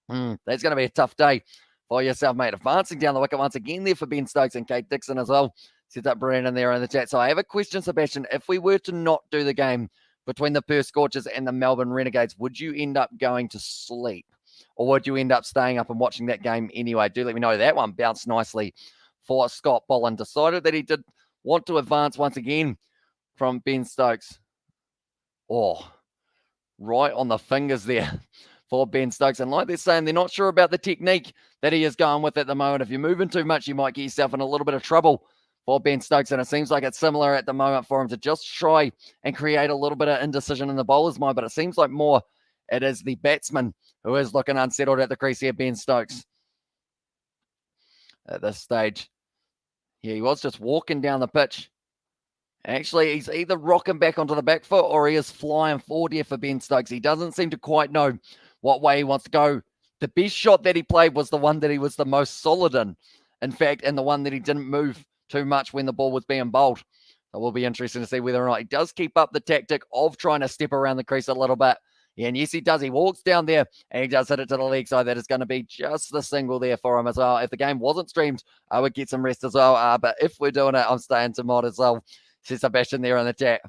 That's going to be a tough day for yourself, mate. Advancing down the wicket once again there for Ben Stokes and Kate Dixon as well. Set up Brandon there in the chat. So I have a question, Sebastian. If we were to not do the game between the Perth Scorchers and the Melbourne Renegades, would you end up going to sleep? Or would you end up staying up and watching that game anyway? Do let me know. That one bounced nicely for Scott Boland. Decided that he did want to advance once again from Ben Stokes. Oh, right on the fingers there for Ben Stokes. And like they're saying, they're not sure about the technique that he is going with at the moment. If you're moving too much, you might get yourself in a little bit of trouble. for Ben Stokes, and it seems like it's similar at the moment for him to just try and create a little bit of indecision in the bowler's mind, but it seems like more it is the batsman who is looking unsettled at the crease here, Ben Stokes, at this stage. Yeah, he was just walking down the pitch. Actually, he's either rocking back onto the back foot or he is flying forward here for Ben Stokes. He doesn't seem to quite know what way he wants to go. The best shot that he played was the one that he was the most solid in fact, and the one that he didn't move too much when the ball was being bowled. So it will be interesting to see whether or not he does keep up the tactic of trying to step around the crease a little bit. Yeah, and yes, he does. He walks down there and he does hit it to the leg side. That is going to be just the single there for him as well. If the game wasn't streamed, I would get some rest as well. But if we're doing it, I'm staying to mod as well. Says Sebastian there in the chat.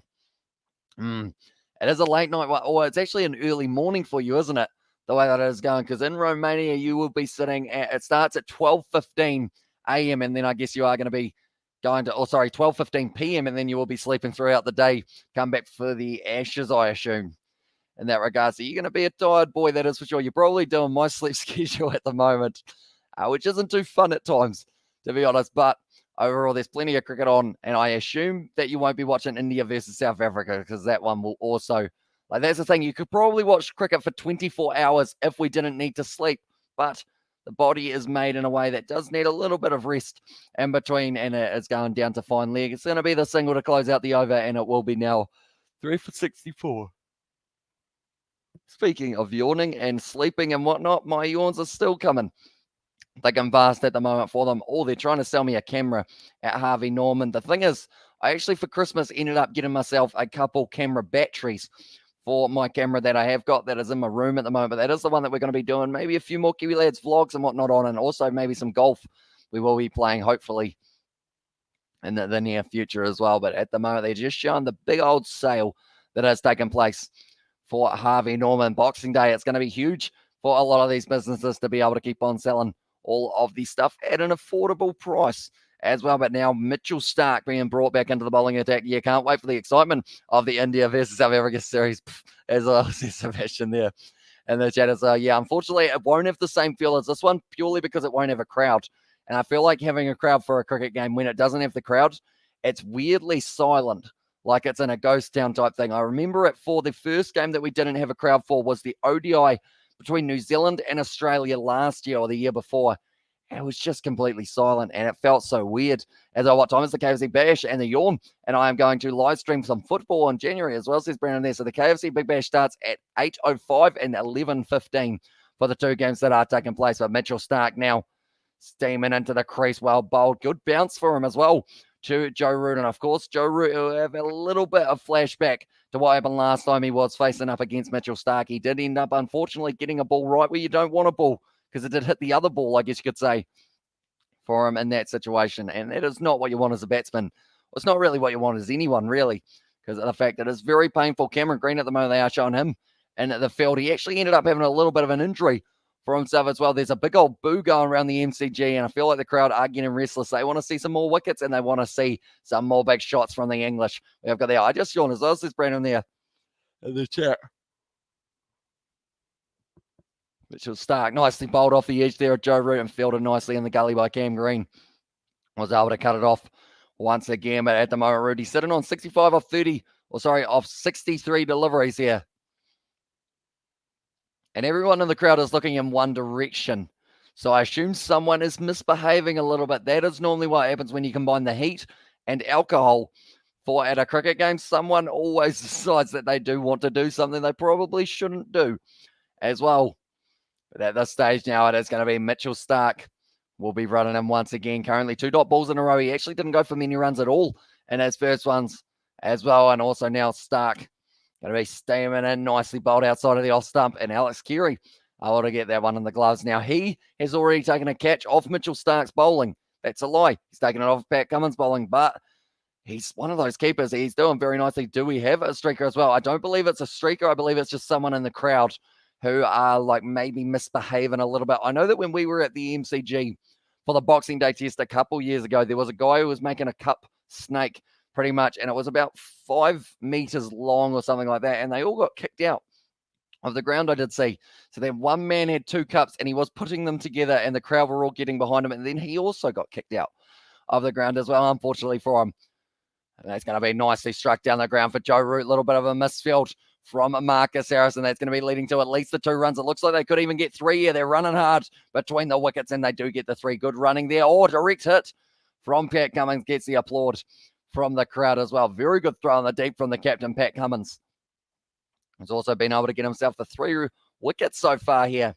It is a late night, or it's actually an early morning for you, isn't it? The way that it is going, because in Romania, you will be sitting at, it starts at 12:15 a.m. and then I guess you are going to be going to, 12:15 p.m. and then you will be sleeping throughout the day, come back for the Ashes, I assume, in that regard. So you're going to be a tired boy, that is for sure. You're probably doing my sleep schedule at the moment, which isn't too fun at times, to be honest, but overall, there's plenty of cricket on, and I assume that you won't be watching India versus South Africa because that one will also, that's the thing. You could probably watch cricket for 24 hours if we didn't need to sleep, but the body is made in a way that does need a little bit of rest in between, and it is going down to fine leg. It's going to be the single to close out the over, and it will be now 3 for 64. Speaking of yawning and sleeping and whatnot, my yawns are still coming. Thick and fast at the moment for them. Oh, they're trying to sell me a camera at Harvey Norman. The thing is, I actually for Christmas ended up getting myself a couple camera batteries for my camera that I have got that is in my room at the moment. But that is the one that we're going to be doing maybe a few more Kiwi Lads vlogs and whatnot on, and also maybe some golf we will be playing hopefully in the near future as well. But at the moment, they're just showing the big old sale that has taken place for Harvey Norman Boxing Day. It's going to be huge for a lot of these businesses to be able to keep on selling all of the stuff at an affordable price as well. But now Mitchell Starc being brought back into the bowling attack. You can't wait for the excitement of the India versus South Africa series as well, says Sebastian there in the chat. So yeah, unfortunately, it won't have the same feel as this one purely because it won't have a crowd. And I feel like having a crowd for a cricket game, when it doesn't have the crowd, it's weirdly silent, like it's in a ghost town type thing. I remember it for the first game that we didn't have a crowd for was the ODI between New Zealand and Australia last year or the year before. And it was just completely silent, and it felt so weird. As I what time is the KFC Bash and the Yawn? And I am going to live stream some football in January as well, says Brandon there. So the KFC Big Bash starts at 8:05 and 11:15 for the two games that are taking place. But Mitchell Starc now steaming into the crease, well bowled. Good bounce for him as well to Joe Root. And of course, Joe Root will have a little bit of flashback to what happened last time he was facing up against Mitchell Starc. He did end up, unfortunately, getting a ball right where you don't want a ball, because it did hit the other ball, I guess you could say, for him in that situation. And that is not what you want as a batsman. Well, it's not really what you want as anyone, really, because of the fact that it's very painful. Cameron Green at the moment, they are showing him in the field. He actually ended up having a little bit of an injury for himself as well. There's a big old boo going around the MCG, and I feel like the crowd are getting restless. They want to see some more wickets, and they want to see some more big shots from the English. We have got there. I just yawned as well, says Brandon there in the chat. Mitchell Starc nicely bowled off the edge there at Joe Root and fielded nicely in the gully by Cam Green. Was able to cut it off once again, but at the moment, Rudy's sitting on 65 off 30, off 63 deliveries here. And everyone in the crowd is looking in one direction. So I assume someone is misbehaving a little bit. That is normally what happens when you combine the heat and alcohol for at a cricket game. Someone always decides that they do want to do something they probably shouldn't do as well. But at this stage now, it is going to be Mitchell Starc will be running him once again. Currently 2 dot balls in a row. He actually didn't go for many runs at all in his first ones as well. And also now Starc going to be steaming in, nicely bowled outside of the off stump. And Alex Carey able to get that one in the gloves. Now he has already taken a catch off Mitchell Starc's bowling. That's a lie. He's taken it off Pat Cummins' bowling, but he's one of those keepers. He's doing very nicely. Do we have a streaker as well? I don't believe it's a streaker. I believe it's just someone in the crowd who are like maybe misbehaving a little bit. I know that when we were at the MCG for the Boxing Day test a couple years ago, there was a guy who was making a cup snake pretty much, and it was about 5 meters long or something like that, and they all got kicked out of the ground, I did see. So then one man had 2 cups, and he was putting them together, and the crowd were all getting behind him, and then he also got kicked out of the ground as well, unfortunately for him. And that's going to be nicely struck down the ground for Joe Root. A little bit of a misfield from Marcus Harrison. That's going to be leading to at least the 2 runs. It looks like they could even get 3 here. They're running hard between the wickets, and they do get the 3. Good running there. Oh, direct hit from Pat Cummins. Gets the applaud from the crowd as well. Very good throw in the deep from the captain, Pat Cummins. He's also been able to get himself the 3 wickets so far here.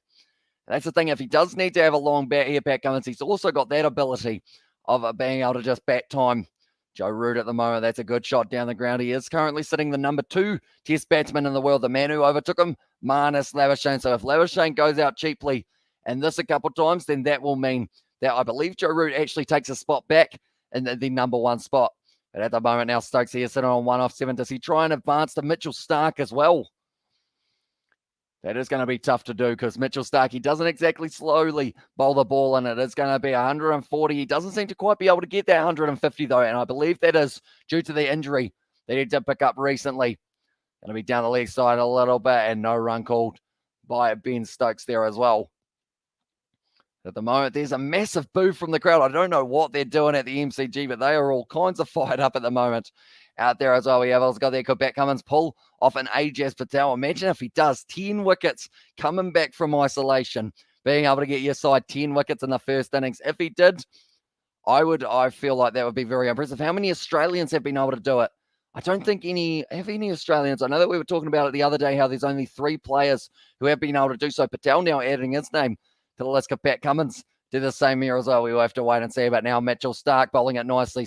And that's the thing. If he does need to have a long bat here, Pat Cummins, he's also got that ability of being able to just bat time Joe Root at the moment. That's a good shot down the ground. He is currently sitting the number 2 test batsman in the world. The man who overtook him, Marnus Labuschagne. So if Labuschagne goes out cheaply and this a couple times, then that will mean that I believe Joe Root actually takes a spot back in the number 1 spot. But at the moment now, Stokes here sitting on 1 off 7. Does he try and advance to Mitchell Starc as well? That is going to be tough to do because Mitchell Starc, he doesn't exactly slowly bowl the ball, and it is going to be 140. He doesn't seem to quite be able to get that 150, though, and I believe that is due to the injury that he did pick up recently. Going to be down the leg side a little bit, and no run called by Ben Stokes there as well. At the moment, there's a massive boo from the crowd. I don't know what they're doing at the MCG, but they are all kinds of fired up at the moment out there as well. We have also got there, could Pat Cummins pull off an Ajaz Patel. Imagine if he does 10 wickets coming back from isolation, being able to get your side 10 wickets in the first innings. If he did, I feel like that would be very impressive. How many Australians have been able to do it? I don't think any Australians. I know that we were talking about it the other day, how there's only 3 players who have been able to do so. Patel now adding his name to the list. Pat Cummins did the same here as well. We will have to wait and see. But now Mitchell Starc bowling it nicely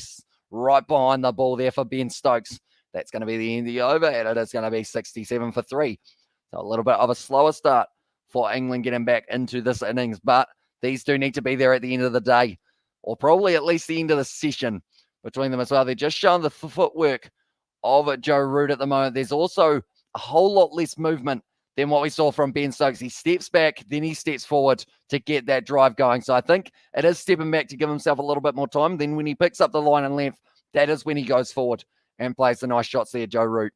right behind the ball there for Ben Stokes. That's going to be the end of the over, and it is going to be 67 for 3. So a little bit of a slower start for England getting back into this innings, but these do need to be there at the end of the day, or probably at least the end of the session between them as well. They're just showing the footwork of Joe Root at the moment. There's also a whole lot less movement than what we saw from Ben Stokes. He steps back, then he steps forward to get that drive going. So I think it is stepping back to give himself a little bit more time. Then when he picks up the line and length, that is when he goes forward and plays the nice shots there, Joe Root.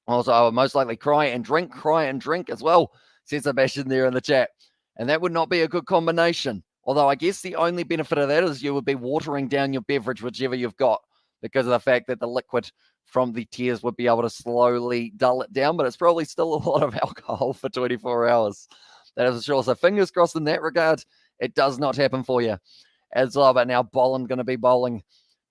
Also, I would most likely cry and drink as well, says Sebastian there in the chat. And that would not be a good combination. Although I guess the only benefit of that is you would be watering down your beverage, whichever you've got, because of the fact that the liquid from the tears would be able to slowly dull it down, but it's probably still a lot of alcohol for 24 hours. That is for sure. So fingers crossed in that regard, it does not happen for you as well. But now Bolland going to be bowling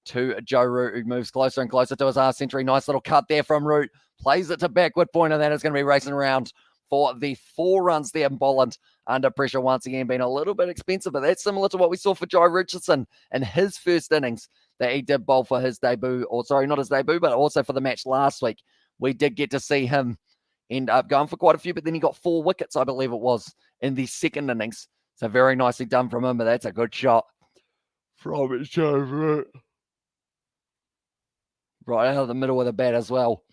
to Joe Root, who moves closer and closer to his half century. Nice little cut there from Root. Plays it to backward point, and that is going to be racing around for the 4 runs there. Bolland under pressure once again, being a little bit expensive, but that's similar to what we saw for Joe Richardson in his first innings that he did bowl for his debut, or sorry, not his debut, but also for the match last week. We did get to see him end up going for quite a few, but then he got 4 wickets, I believe it was, in the second innings. So very nicely done from him, but that's a good shot from Joe Root. Right out of the middle of the bat as well.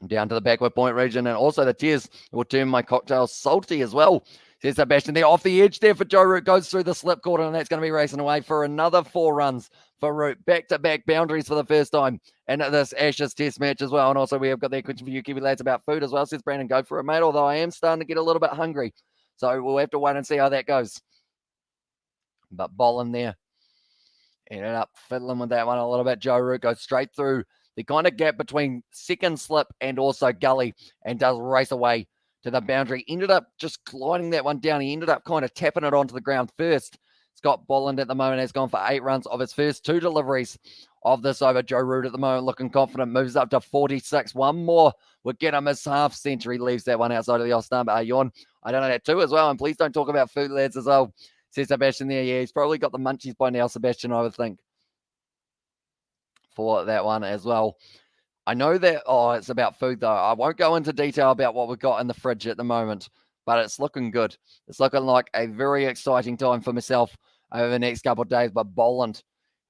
Down to the backward point region, and also the tears will turn my cocktail salty as well, says Sebastian. They're off the edge there for Joe Root, goes through the slip corner, and that's going to be racing away for another 4 runs for Root. Back-to-back boundaries for the first time in this Ashes Test match as well. And also we have got that question for you Kiwi lads about food as well, says Brandon. Go for it, mate, although I am starting to get a little bit hungry. So we'll have to wait and see how that goes. But Bolland there ended up fiddling with that one a little bit. Joe Root goes straight through the kind of gap between second slip and also gully, and does race away to the boundary. Ended up just gliding that one down. He ended up kind of tapping it onto the ground first. Scott Bolland at the moment has gone for 8 runs of his first 2 deliveries of this over. Joe Root at the moment looking confident, moves up to 46. One more would get him his half century, leaves that one outside of the off-stump. Yawn, I don't know that too as well. And please don't talk about food, lads, as well, says Sebastian there. Yeah, he's probably got the munchies by now, Sebastian, I would think, for that one as well. I know that, it's about food though. I won't go into detail about what we've got in the fridge at the moment, but it's looking good. It's looking like a very exciting time for myself over the next couple of days. But Bolland,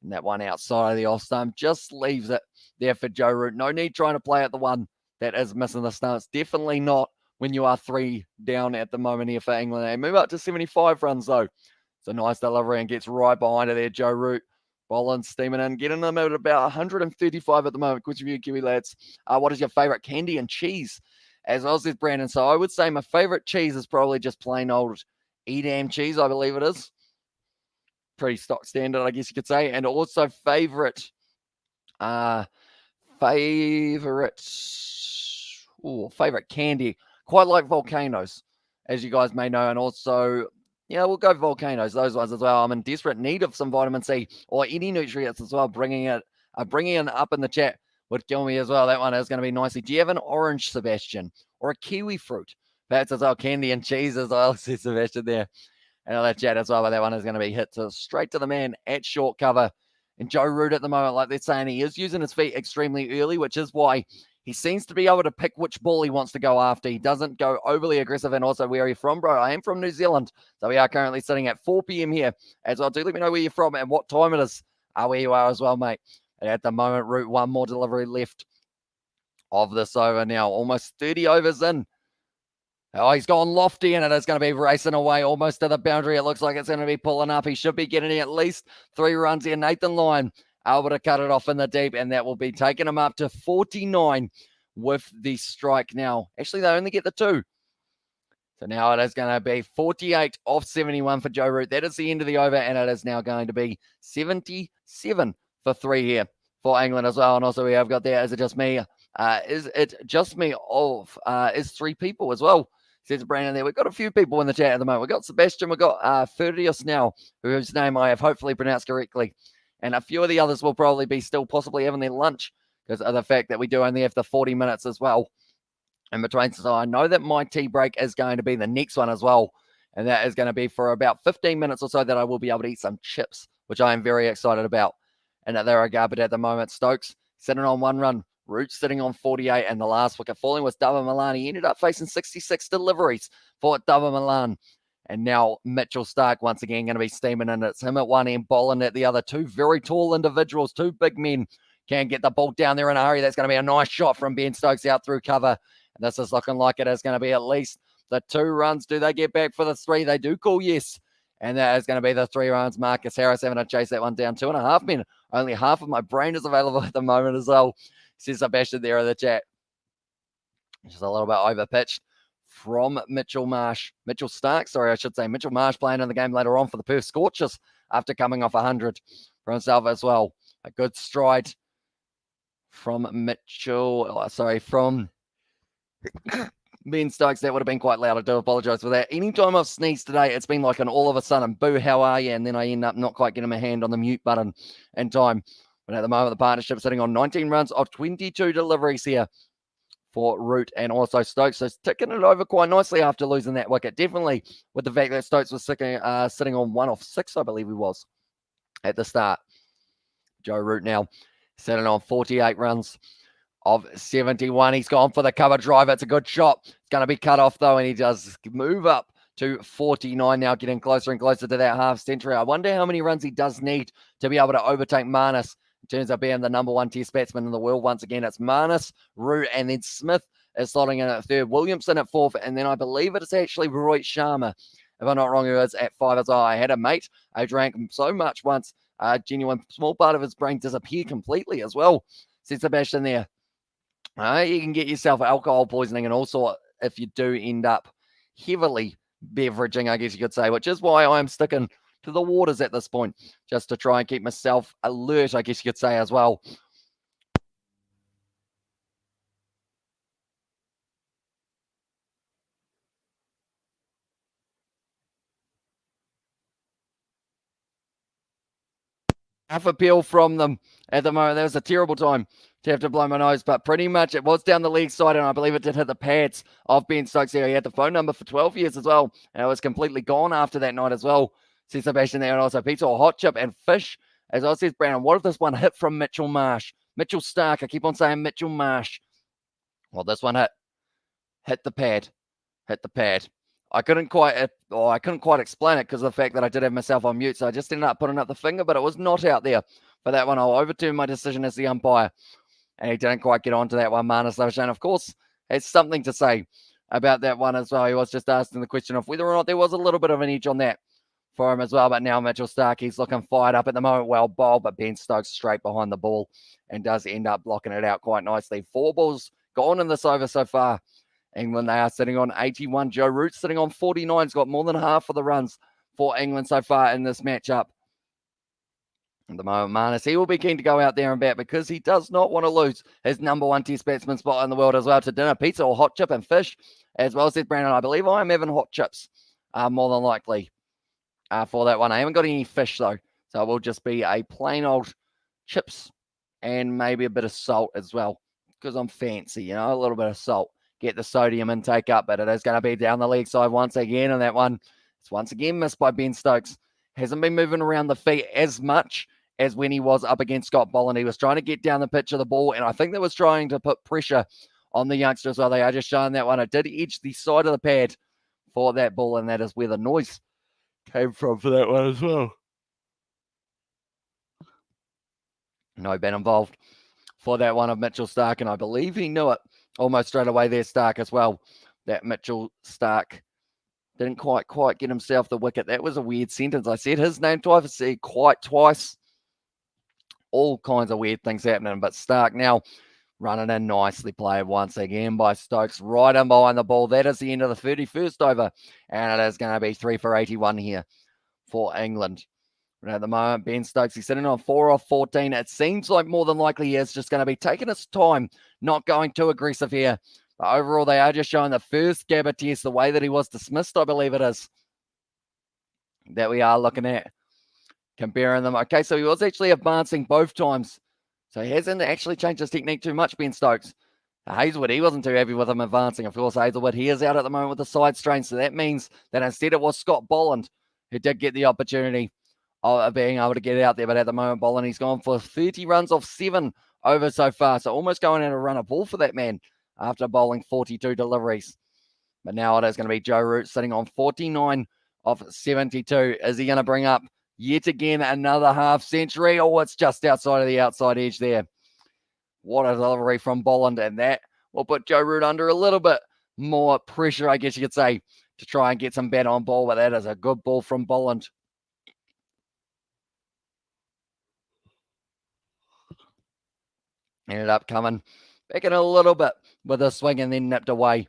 and that one outside of the off stump, just leaves it there for Joe Root. No need trying to play at the one that is missing the stance. Definitely not when you are 3 down at the moment here for England. They move up to 75 runs though. It's a nice delivery and gets right behind it there, Joe Root. Bolland steaming in, getting them at about 135 at the moment. Good review, Kiwi lads. What is your favourite candy and cheese? As well, says Brandon. So I would say my favourite cheese is probably just plain old Edam cheese, I believe it is. pretty stock standard, I guess you could say. And also favorite candy. Quite like volcanoes, as you guys may know. And also, yeah, we'll go volcanoes, those ones as well. I'm in desperate need of some vitamin C or any nutrients as well. Bringing it up in the chat would kill me as well. That one is going to be nicely. Do you have an orange, Sebastian, or a kiwi fruit? That's as well. Candy and cheese as well, says Sebastian there. And I'll let chat as well, but that one is going to be hit straight to the man at short cover. And Joe Root at the moment, like they're saying, he is using his feet extremely early, which is why he seems to be able to pick which ball he wants to go after. He doesn't go overly aggressive. And also, where are you from, bro? I am from New Zealand. So we are currently sitting at 4 p.m. here as well. Do let me know where you're from and what time it is where you are as well, mate. And at the moment, Root, one more delivery left of this over now. Almost 30 overs in. Oh, he's gone lofty, and it is going to be racing away almost to the boundary. It looks like it's going to be pulling up. He should be getting at least 3 runs here. Nathan Lyon able to cut it off in the deep, and that will be taking him up to 49 with the strike now. Actually, they only get the 2. So now it is going to be 48 off 71 for Joe Root. That is the end of the over, and it is now going to be 77 for 3 here for England as well. And also we have got there, is it just me? Is 3 people as well? Says Brandon there. We've got a few people in the chat at the moment. We've got Sebastian, we've got Ferdius now, whose name I have hopefully pronounced correctly. And a few of the others will probably be still possibly having their lunch because of the fact that we do only have the 40 minutes as well in between. So I know that my tea break is going to be the next one as well. And that is going to be for about 15 minutes or so that I will be able to eat some chips, which I am very excited about. And that there regard, but at the moment, Stokes sitting on 1 run. Root sitting on 48, and the last wicket falling was Dava Milan. He ended up facing 66 deliveries for Dava Milan. And now Mitchell Starc once again going to be steaming in. It's him at one end, bowling at the other. 2 very tall individuals, 2 big men can get the ball down there in a hurry. That's going to be a nice shot from Ben Stokes out through cover. And this is looking like it is going to be at least the 2 runs. Do they get back for the 3? They do call yes. And that is going to be the 3 runs. Marcus Harris having to chase that one down. 2.5 men. Only half of my brain is available at the moment as well. Says Sebastian there in the chat. Just a little bit over pitched from Mitchell Starc, sorry, I should say. Mitchell Marsh playing in the game later on for the Perth Scorchers after coming off 100 for himself as well. A good stride from from Ben Stokes. That would have been quite loud. I do apologise for that. Anytime I've sneezed today, it's been like an all of a sudden, boo, how are you? And then I end up not quite getting my hand on the mute button in time. But at the moment, the partnership sitting on 19 runs of 22 deliveries here for Root and also Stokes. So ticking it over quite nicely after losing that wicket. Definitely with the fact that Stokes was sitting on 1 off 6, I believe he was at the start. Joe Root now sitting on 48 runs of 71. He's gone for the cover drive. It's a good shot. It's going to be cut off though, and he does move up to 49 now, getting closer and closer to that half century. I wonder how many runs he does need to be able to overtake Marnus in terms of being the number 1 test batsman in the world. Once again, it's Marnus, Root, and then Smith is slotting in at 3rd, Williamson at 4th, and then I believe it's actually Rohit Sharma, if I'm not wrong, who is at 5 as well. I had a mate who drank so much once, a genuine small part of his brain disappeared completely as well. Said Sebastian there. You can get yourself alcohol poisoning and all sorts if you do end up heavily beveraging, I guess you could say, which is why I'm sticking to the waters at this point, just to try and keep myself alert, I guess you could say as well. Half appeal from them at the moment. That was a terrible time to have to blow my nose, but pretty much it was down the leg side, and I believe it did hit the pads of Ben Stokes here. He had the phone number for 12 years as well, and it was completely gone after that night as well. Says Sebastian there, and also pizza or hot chip and fish. As I says, Brandon, what if this one hit from Mitchell Marsh? Mitchell Starc, I keep on saying Mitchell Marsh. Well, this one hit the pad. I couldn't quite explain it because of the fact that I did have myself on mute, so I just ended up putting up the finger, but it was not out there for that one. I'll overturn my decision as the umpire, and he didn't quite get onto that one. Marnus Lavashane, of course, has something to say about that one as well. He was just asking the question of whether or not there was a little bit of an edge on that for him as well, but now Mitchell Starc, he's looking fired up at the moment. Well bowled, but Ben Stokes straight behind the ball and does end up blocking it out quite nicely. 4 balls gone in this over so far. England, they are sitting on 81. Joe Root sitting on 49. He's got more than half of the runs for England so far in this matchup. At the moment, Marnus, he will be keen to go out there and bat because he does not want to lose his number one test batsman spot in the world as well to dinner, pizza or hot chip and fish, as well, says Brandon. I believe I am having hot chips, more than likely, for that one. I haven't got any fish, though, so it will just be a plain old chips and maybe a bit of salt as well because I'm fancy, a little bit of salt. Get the sodium intake up, but it is going to be down the leg side once again, and that one is once again missed by Ben Stokes. Hasn't been moving around the feet as much as when he was up against Scott Boland. He was trying to get down the pitch of the ball, and I think that was trying to put pressure on the youngster as well. They are just showing that one. It did edge the side of the pad for that ball, and that is where the noise came from for that one as well. No ban involved for that one of Mitchell Starc, and I believe he knew it almost straight away there, Starc, as well. That Mitchell Starc didn't quite get himself the wicket. That was a weird sentence. I said his name twice, I said quite twice. All kinds of weird things happening, but Starc now running in nicely played once again by Stokes, right in behind the ball. That is the end of the 31st over, and it is going to be 3 for 81 here for England. But at the moment, Ben Stokes, he's sitting on 4 off 14. It seems like more than likely he is just going to be taking his time, not going too aggressive here. But overall, they are just showing the first Gabba test, the way that he was dismissed, I believe it is, that we are looking at. Comparing them. Okay, so he was actually advancing both times. So he hasn't actually changed his technique too much, Ben Stokes. Hazelwood, he wasn't too happy with him advancing. Of course, Hazelwood, he is out at the moment with a side strain. So that means that instead it was Scott Boland who did get the opportunity of being able to get out there. But at the moment, Boland, he's gone for 30 runs off 7 over so far. So almost going out a run of ball for that man after bowling 42 deliveries. But now it is going to be Joe Root sitting on 49 off 72. Is he going to bring up yet again another half century? Oh, it's just outside of the outside edge there. What a delivery from Boland, and that will put Joe Root under a little bit more pressure, I guess you could say, to try and get some bat on ball, but that is a good ball from Boland. Ended up coming back in a little bit with a swing and then nipped away.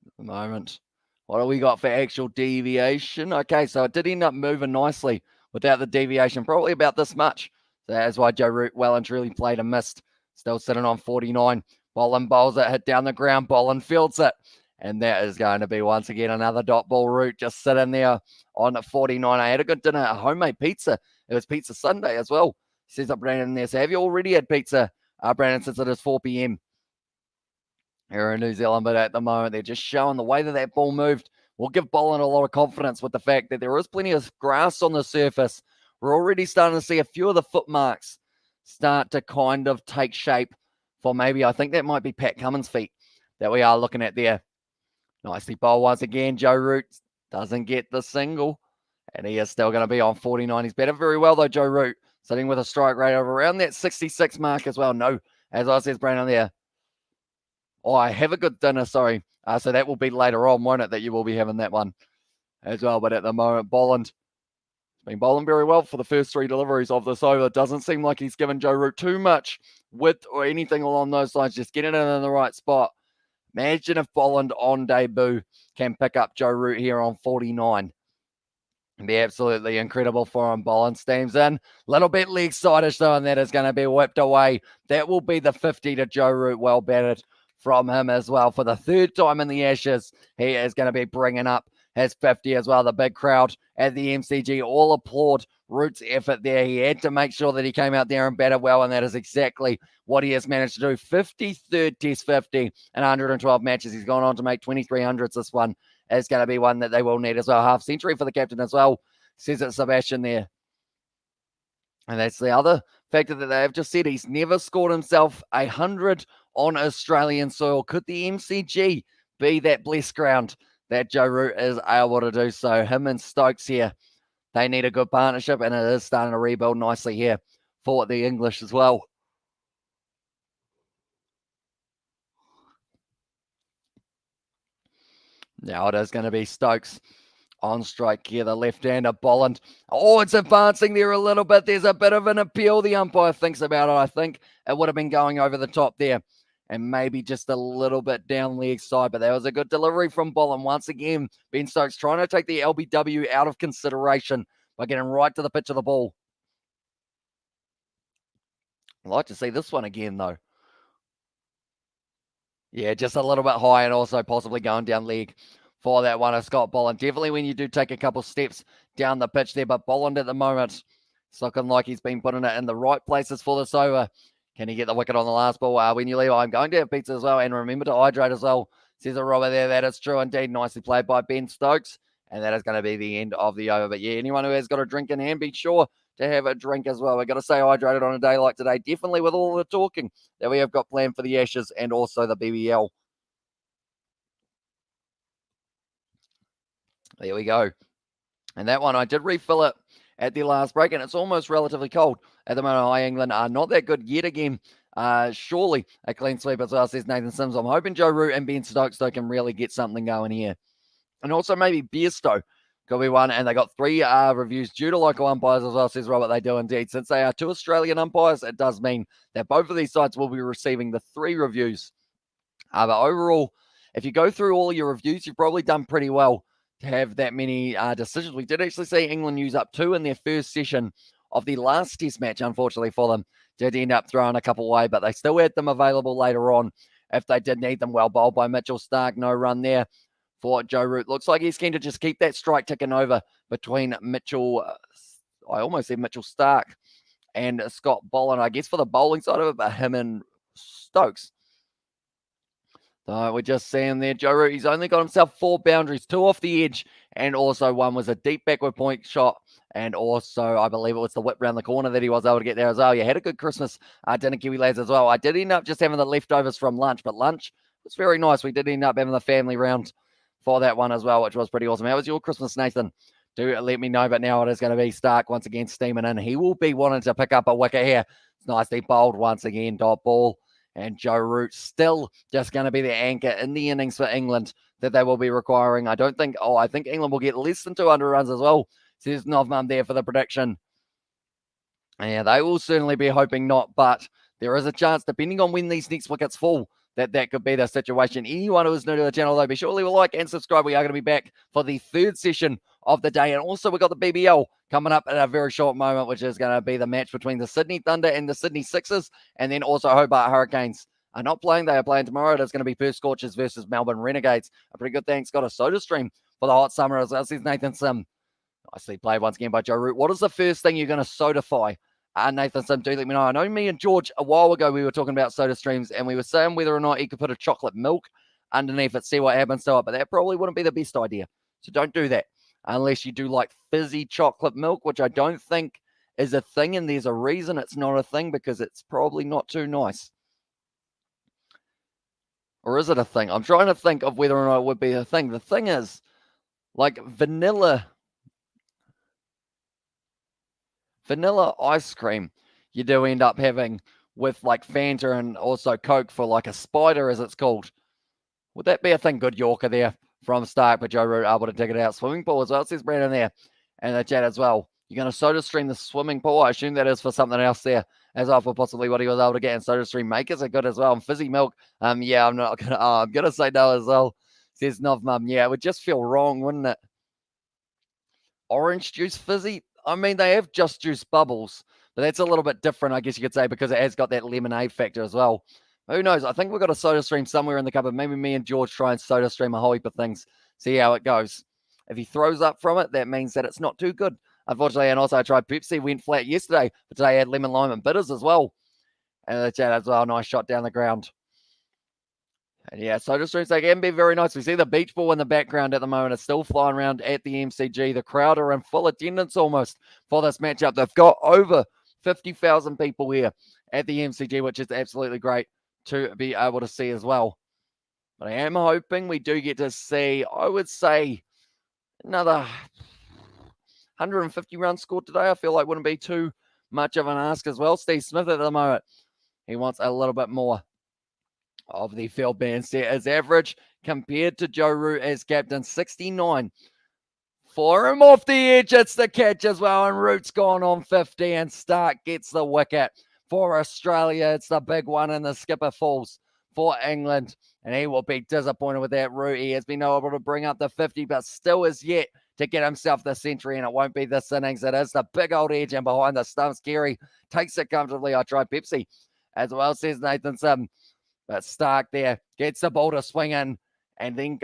At the moment, what do we got for actual deviation? Okay, so it did end up moving nicely without the deviation, probably about this much. So that's why Joe Root well and truly played a missed. Still sitting on 49. Boland bowls it, hit down the ground. Boland fields it. And that is going to be once again another dot ball. Root just sitting there on 49. I had a good dinner at homemade pizza. It was Pizza Sunday as well. Says up Brandon there. So have you already had pizza, Brandon, since it is 4 p.m. here in New Zealand? But at the moment, they're just showing the way that ball moved will give Boland a lot of confidence with the fact that there is plenty of grass on the surface. We're already starting to see a few of the footmarks start to kind of take shape for maybe, I think that might be Pat Cummins' feet that we are looking at there. Nicely bowled once again. Joe Root doesn't get the single, and he is still going to be on 49. He's batted very well, though, Joe Root, sitting with a strike rate of around that 66 mark as well. No, as I says, Brandon there. Oh, I have a good dinner, sorry. So that will be later on, won't it, that you will be having that one as well. But at the moment, Boland has been bowling very well for the first 3 deliveries of this over. It doesn't seem like he's given Joe Root too much width or anything along those lines, just getting it in the right spot. Imagine if Boland on debut can pick up Joe Root here on 49. It'd be absolutely incredible for him. Boland steams in. Little bit leg side-ish though, and that is going to be whipped away. That will be the 50 to Joe Root. Well batted from him as well. For the 3rd time in the Ashes, he is going to be bringing up his 50 as well. The big crowd at the MCG all applaud Root's effort there. He had to make sure that he came out there and batted well, and that is exactly what he has managed to do. 53rd Test 50 in 112 matches. He's gone on to make 2300s. This one is going to be one that they will need as well. Half century for the captain as well, says it Sebastian there. And that's the other factor that they have just said. He's never scored himself 100 on Australian soil. Could the MCG be that blessed ground that Joe Root is able to do so? Him and Stokes here, they need a good partnership, and it is starting to rebuild nicely here for the English as well. Now it is going to be Stokes on strike here, the left-hander Boland. Oh, it's advancing there a little bit. There's a bit of an appeal the umpire thinks about it. I think it would have been going over the top there and maybe just a little bit down leg side, but that was a good delivery from Boland. Once again, Ben Stokes trying to take the LBW out of consideration by getting right to the pitch of the ball. I'd like to see this one again, though. Yeah, just a little bit high and also possibly going down leg for that one of Scott Bolland. Definitely when you do take a couple steps down the pitch there, but Bolland at the moment, it's looking like he's been putting it in the right places for this over. Can he get the wicket on the last ball? When you leave, I'm going to have pizza as well, and remember to hydrate as well. Says a Robert there. That is true indeed. Nicely played by Ben Stokes, and that is going to be the end of the over. But yeah, anyone who has got a drink in hand, be sure to have a drink as well. We've got to stay hydrated on a day like today, definitely with all the talking that we have got planned for the Ashes and also the BBL. There we go. And that one, I did refill it at the last break, and it's almost relatively cold at the moment. High England are not that good yet again. Surely a clean sweep as well, says Nathan Sims. I'm hoping Joe Root and Ben Stokes can really get something going here. And also maybe Bairstow could be one. And they got 3 reviews due to local umpires as well, says Robert. They do indeed. Since they are 2 Australian umpires, it does mean that both of these sides will be receiving the 3 reviews. But overall, if you go through all your reviews, you've probably done pretty well to have that many decisions. We did actually see England use up 2 in their first session of the last test match, unfortunately for them. Did end up throwing a couple away, but they still had them available later on if they did need them. Well bowled by Mitchell Starc. No run there for Joe Root. Looks like he's keen to just keep that strike ticking over between Mitchell, I almost said Mitchell Starc, and Scott Bolland, I guess, for the bowling side of it, but him and Stokes. So we're just seeing there, Joe Root, he's only got himself 4 boundaries, 2 off the edge, and also one was a deep backward point shot, and also I believe it was the whip round the corner that he was able to get there as well. You had a good Christmas dinner, Kiwi lads, as well. I did end up just having the leftovers from lunch, but lunch was very nice. We did end up having the family round for that one as well, which was pretty awesome. How was your Christmas, Nathan? Do let me know, but now it is going to be Starc once again steaming in. He will be wanting to pick up a wicket here. It's nicely bowled once again, dot ball. And Joe Root still just going to be the anchor in the innings for England that they will be requiring. I think England will get less than 200 runs as well, says Novman there for the prediction. Yeah, they will certainly be hoping not, but there is a chance, depending on when these next wickets fall, that could be the situation. Anyone who is new to the channel, though, be sure to leave a like and subscribe. We are going to be back for the 3rd session of the day. And also, we've got the BBL coming up in a very short moment, which is going to be the match between the Sydney Thunder and the Sydney Sixers. And then also Hobart Hurricanes are not playing. They are playing tomorrow. It's going to be Perth Scorchers versus Melbourne Renegades. A pretty good thanks. Got a soda stream for the hot summer as well, says Nathan Sim. Nicely played once again by Joe Root. What is the first thing you're going to sodify? Nathan Sim, do let me know. I know me and George, a while ago, we were talking about soda streams, and we were saying whether or not he could put a chocolate milk underneath it, see what happens to it, but that probably wouldn't be the best idea. So don't do that unless you do like fizzy chocolate milk, which I don't think is a thing, and there's a reason it's not a thing, because it's probably not too nice. Or is it a thing? I'm trying to think of whether or not it would be a thing. The thing is, like vanilla ice cream, you do end up having with like Fanta and also Coke for like a spider, as it's called. Would that be a thing? Good Yorker there from Starc, but Joe Root able to dig it out. Swimming pool as well, says Brandon there. And the chat as well. You're going to soda stream the swimming pool. I assume that is for something else there, as well, for possibly what he was able to get. And soda stream makers are good as well. And fizzy milk, yeah, I'm not gonna. I'm gonna say no as well, says Novmum. Yeah, it would just feel wrong, wouldn't it? Orange juice fizzy. I mean, they have just juice bubbles, but that's a little bit different, I guess you could say, because it has got that lemonade factor as well. Who knows? I think we've got a soda stream somewhere in the cupboard. Maybe me and George try and soda stream a whole heap of things. See how it goes. If he throws up from it, that means that it's not too good, unfortunately. And also, I tried Pepsi, went flat yesterday, but today I had lemon, lime, and bitters as well. And the chat as well. Nice shot down the ground. And yeah, soda streams, they can be very nice. We see the beach ball in the background at the moment. It's still flying around at the MCG. The crowd are in full attendance almost for this matchup. They've got over 50,000 people here at the MCG, which is absolutely great to be able to see as well. But I am hoping we do get to see, I would say, another 150 runs scored today. I feel like wouldn't be too much of an ask as well. Steve Smith at the moment, he wants a little bit more of the field man. Set his average compared to Joe Root as captain, 69. For him off the edge, it's the catch as well, and Root's gone on 50, and Starc gets the wicket for Australia. It's the big one, and the skipper falls for England, and he will be disappointed with that. Root, he has been able to bring up the 50, but still as yet to get himself the century, and it won't be this innings. It is the big old edge, and behind the stumps, Gary takes it comfortably. I tried Pepsi as well, says Nathan Sim. But Stark there gets the ball to swing in, and then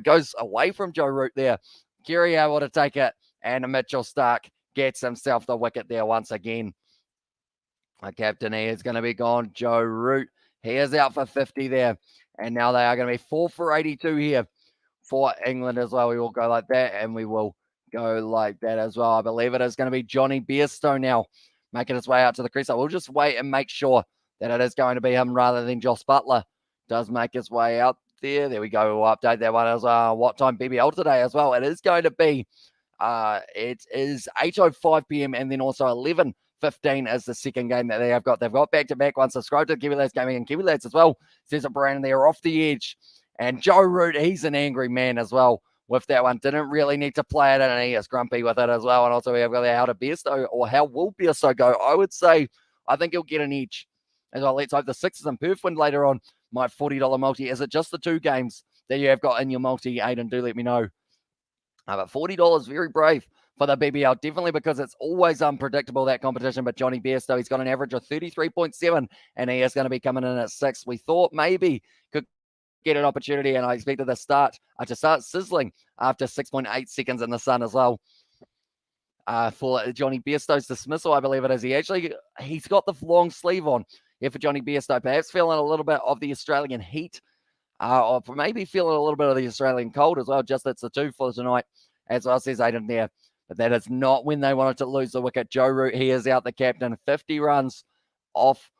goes away from Joe Root there. Gary able to take it, and Mitchell Stark gets himself the wicket there once again. The captain here is going to be gone. Joe Root, he is out for 50 there. And now they are going to be 4 for 82 here for England as well. We will go like that, and we will go like that as well. I believe it is going to be Johnny Bairstow now making his way out to the crease. I will just wait and make sure that it is going to be him rather than Josh Butler. Does make his way out there. There we go. We'll update that one as well. What time BBL today as well? It is going to be, it is 8:05 p.m. and then also 11:15 is the second game that they have got. They've got back-to-back ones. Subscribe to Kiwi Lads Gaming and Kiwi Lads as well. Says a Brandon there off the edge. And Joe Root, he's an angry man as well with that one. Didn't really need to play it, and he is grumpy with it as well. And also we have got how to Bairstow, or how will Bairstow go? I would say, I think he'll get an edge. As well, let's hope the Sixers and Perth win later on. My $40 multi. Is it just the 2 games that you have got in your multi, Aiden? Do let me know. But $40, very brave for the BBL, definitely, because it's always unpredictable, that competition. But Johnny Bairstow, he's got an average of 33.7, and he is going to be coming in at 6. We thought maybe could get an opportunity, and I expected the start to start sizzling after 6.8 seconds in the sun as well. For Johnny Bairstow's dismissal, I believe it is. He's got the long sleeve on here for Johnny Bairstow, perhaps feeling a little bit of the Australian heat, or maybe feeling a little bit of the Australian cold as well. Just that's the 2 for tonight, as well, says Aiden there. But that is not when they wanted to lose the wicket. Joe Root, he is out, the captain. 50 runs off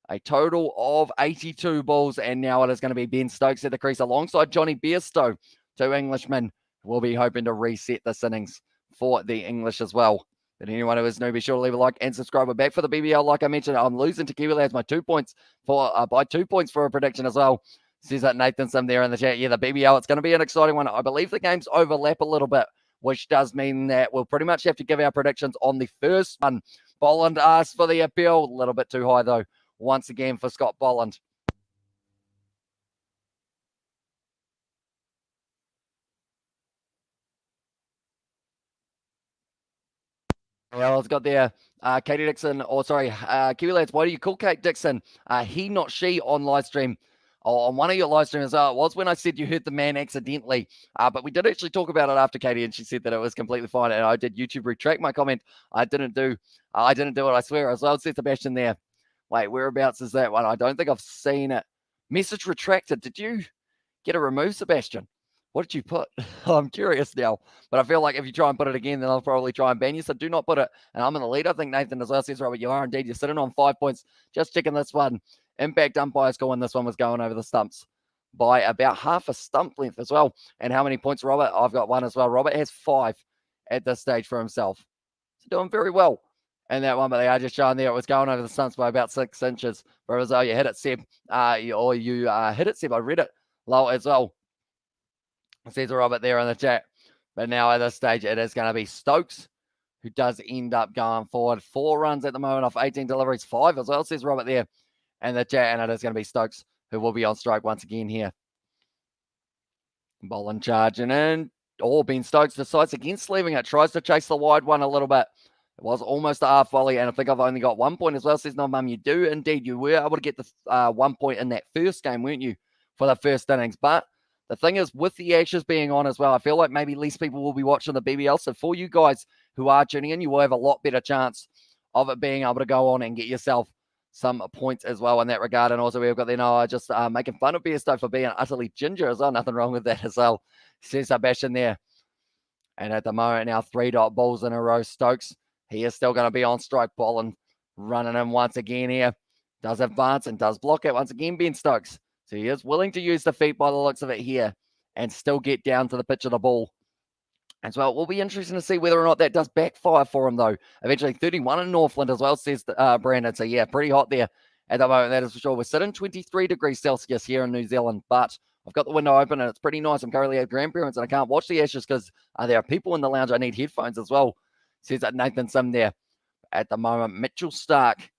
a total of 82 balls, and now it is going to be Ben Stokes at the crease alongside Johnny Bairstow. 2 Englishmen will be hoping to reset this innings for the English as well. But anyone who is new, be sure to leave a like and subscribe. We're back for the BBL. Like I mentioned, I'm losing to Kiwi Lads by 2 points by 2 points for a prediction as well. Says that Nathan Sim there in the chat. Yeah, the BBL, it's going to be an exciting one. I believe the games overlap a little bit, which does mean that we'll pretty much have to give our predictions on the first one. Bolland asked for the appeal. A little bit too high, though, once again for Scott Bolland. Well, it's got there Katie Dixon, Kiwi Lads, why do you call Kate Dixon he, not she on live stream? On one of your live streams, it was when I said you heard the man accidentally. But we did actually talk about it after Katie, and she said that it was completely fine. And I did YouTube retract my comment. I didn't do it, I swear. As well, said Sebastian there. Wait, whereabouts is that one? I don't think I've seen it. Message retracted. Did you get it removed, Sebastian? What did you put? I'm curious now. But I feel like if you try and put it again, then I'll probably try and ban you. So do not put it. And I'm in the lead. I think Nathan as well says, Robert, you are indeed. You're sitting on 5 points. Just checking this one. Impact umpire score when this one was going over the stumps by about half a stump length as well. And how many points, Robert? I've got 1 as well. Robert has 5 at this stage for himself. So doing very well. And that one, but they are just showing there, it was going over the stumps by about 6 inches. Whereas, you hit it, Seb. You hit it, Seb. I read it low as well. Says Robert there in the chat. But now at this stage, it is going to be Stokes, who does end up going forward. 4 runs at the moment off 18 deliveries. 5 as well, says Robert there in the chat. And it is going to be Stokes, who will be on strike once again here. Bolland charging in. Ben Stokes decides against leaving it. Tries to chase the wide one a little bit. It was almost a half volley, and I think I've only got 1 point as well, says No Mum. You do indeed. You were able to get the 1 point in that first game, weren't you, for the first innings? But the thing is, with the Ashes being on as well, I feel like maybe less people will be watching the BBL. So for you guys who are tuning in, you will have a lot better chance of it being able to go on and get yourself some points as well in that regard. And also we've got there, just making fun of Bairstow for being utterly ginger as well. Nothing wrong with that as well, says Sebastian there. And at the moment now, 3 dot balls in a row. Stokes, he is still going to be on strike. Bolland running in once again here. Does advance and does block it once again, Ben Stokes. So he is willing to use the feet by the looks of it here and still get down to the pitch of the ball. As well, it will be interesting to see whether or not that does backfire for him, though. Eventually, 31 in Northland as well, says Brandon. So, yeah, pretty hot there at the moment, that is for sure. We're sitting 23 degrees Celsius here in New Zealand, but I've got the window open and it's pretty nice. I'm currently at grandparents and I can't watch the Ashes because there are people in the lounge. I need headphones as well, says Nathan Sim there at the moment. Mitchell Stark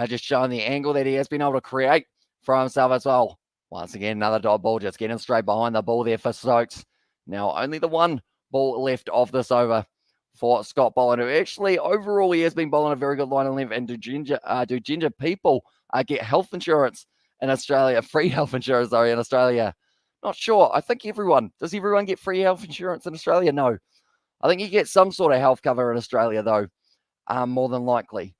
just showing the angle that he has been able to create for himself as well. Once again, another dot ball just getting straight behind the ball there for Stokes. Now, only the 1 ball left of this over for Scott Boland, who actually overall he has been bowling a very good line and length. And do ginger people get health insurance in Australia? Free health insurance, sorry, in Australia? Not sure. I think does everyone get free health insurance in Australia? No. I think you get some sort of health cover in Australia, though, more than likely.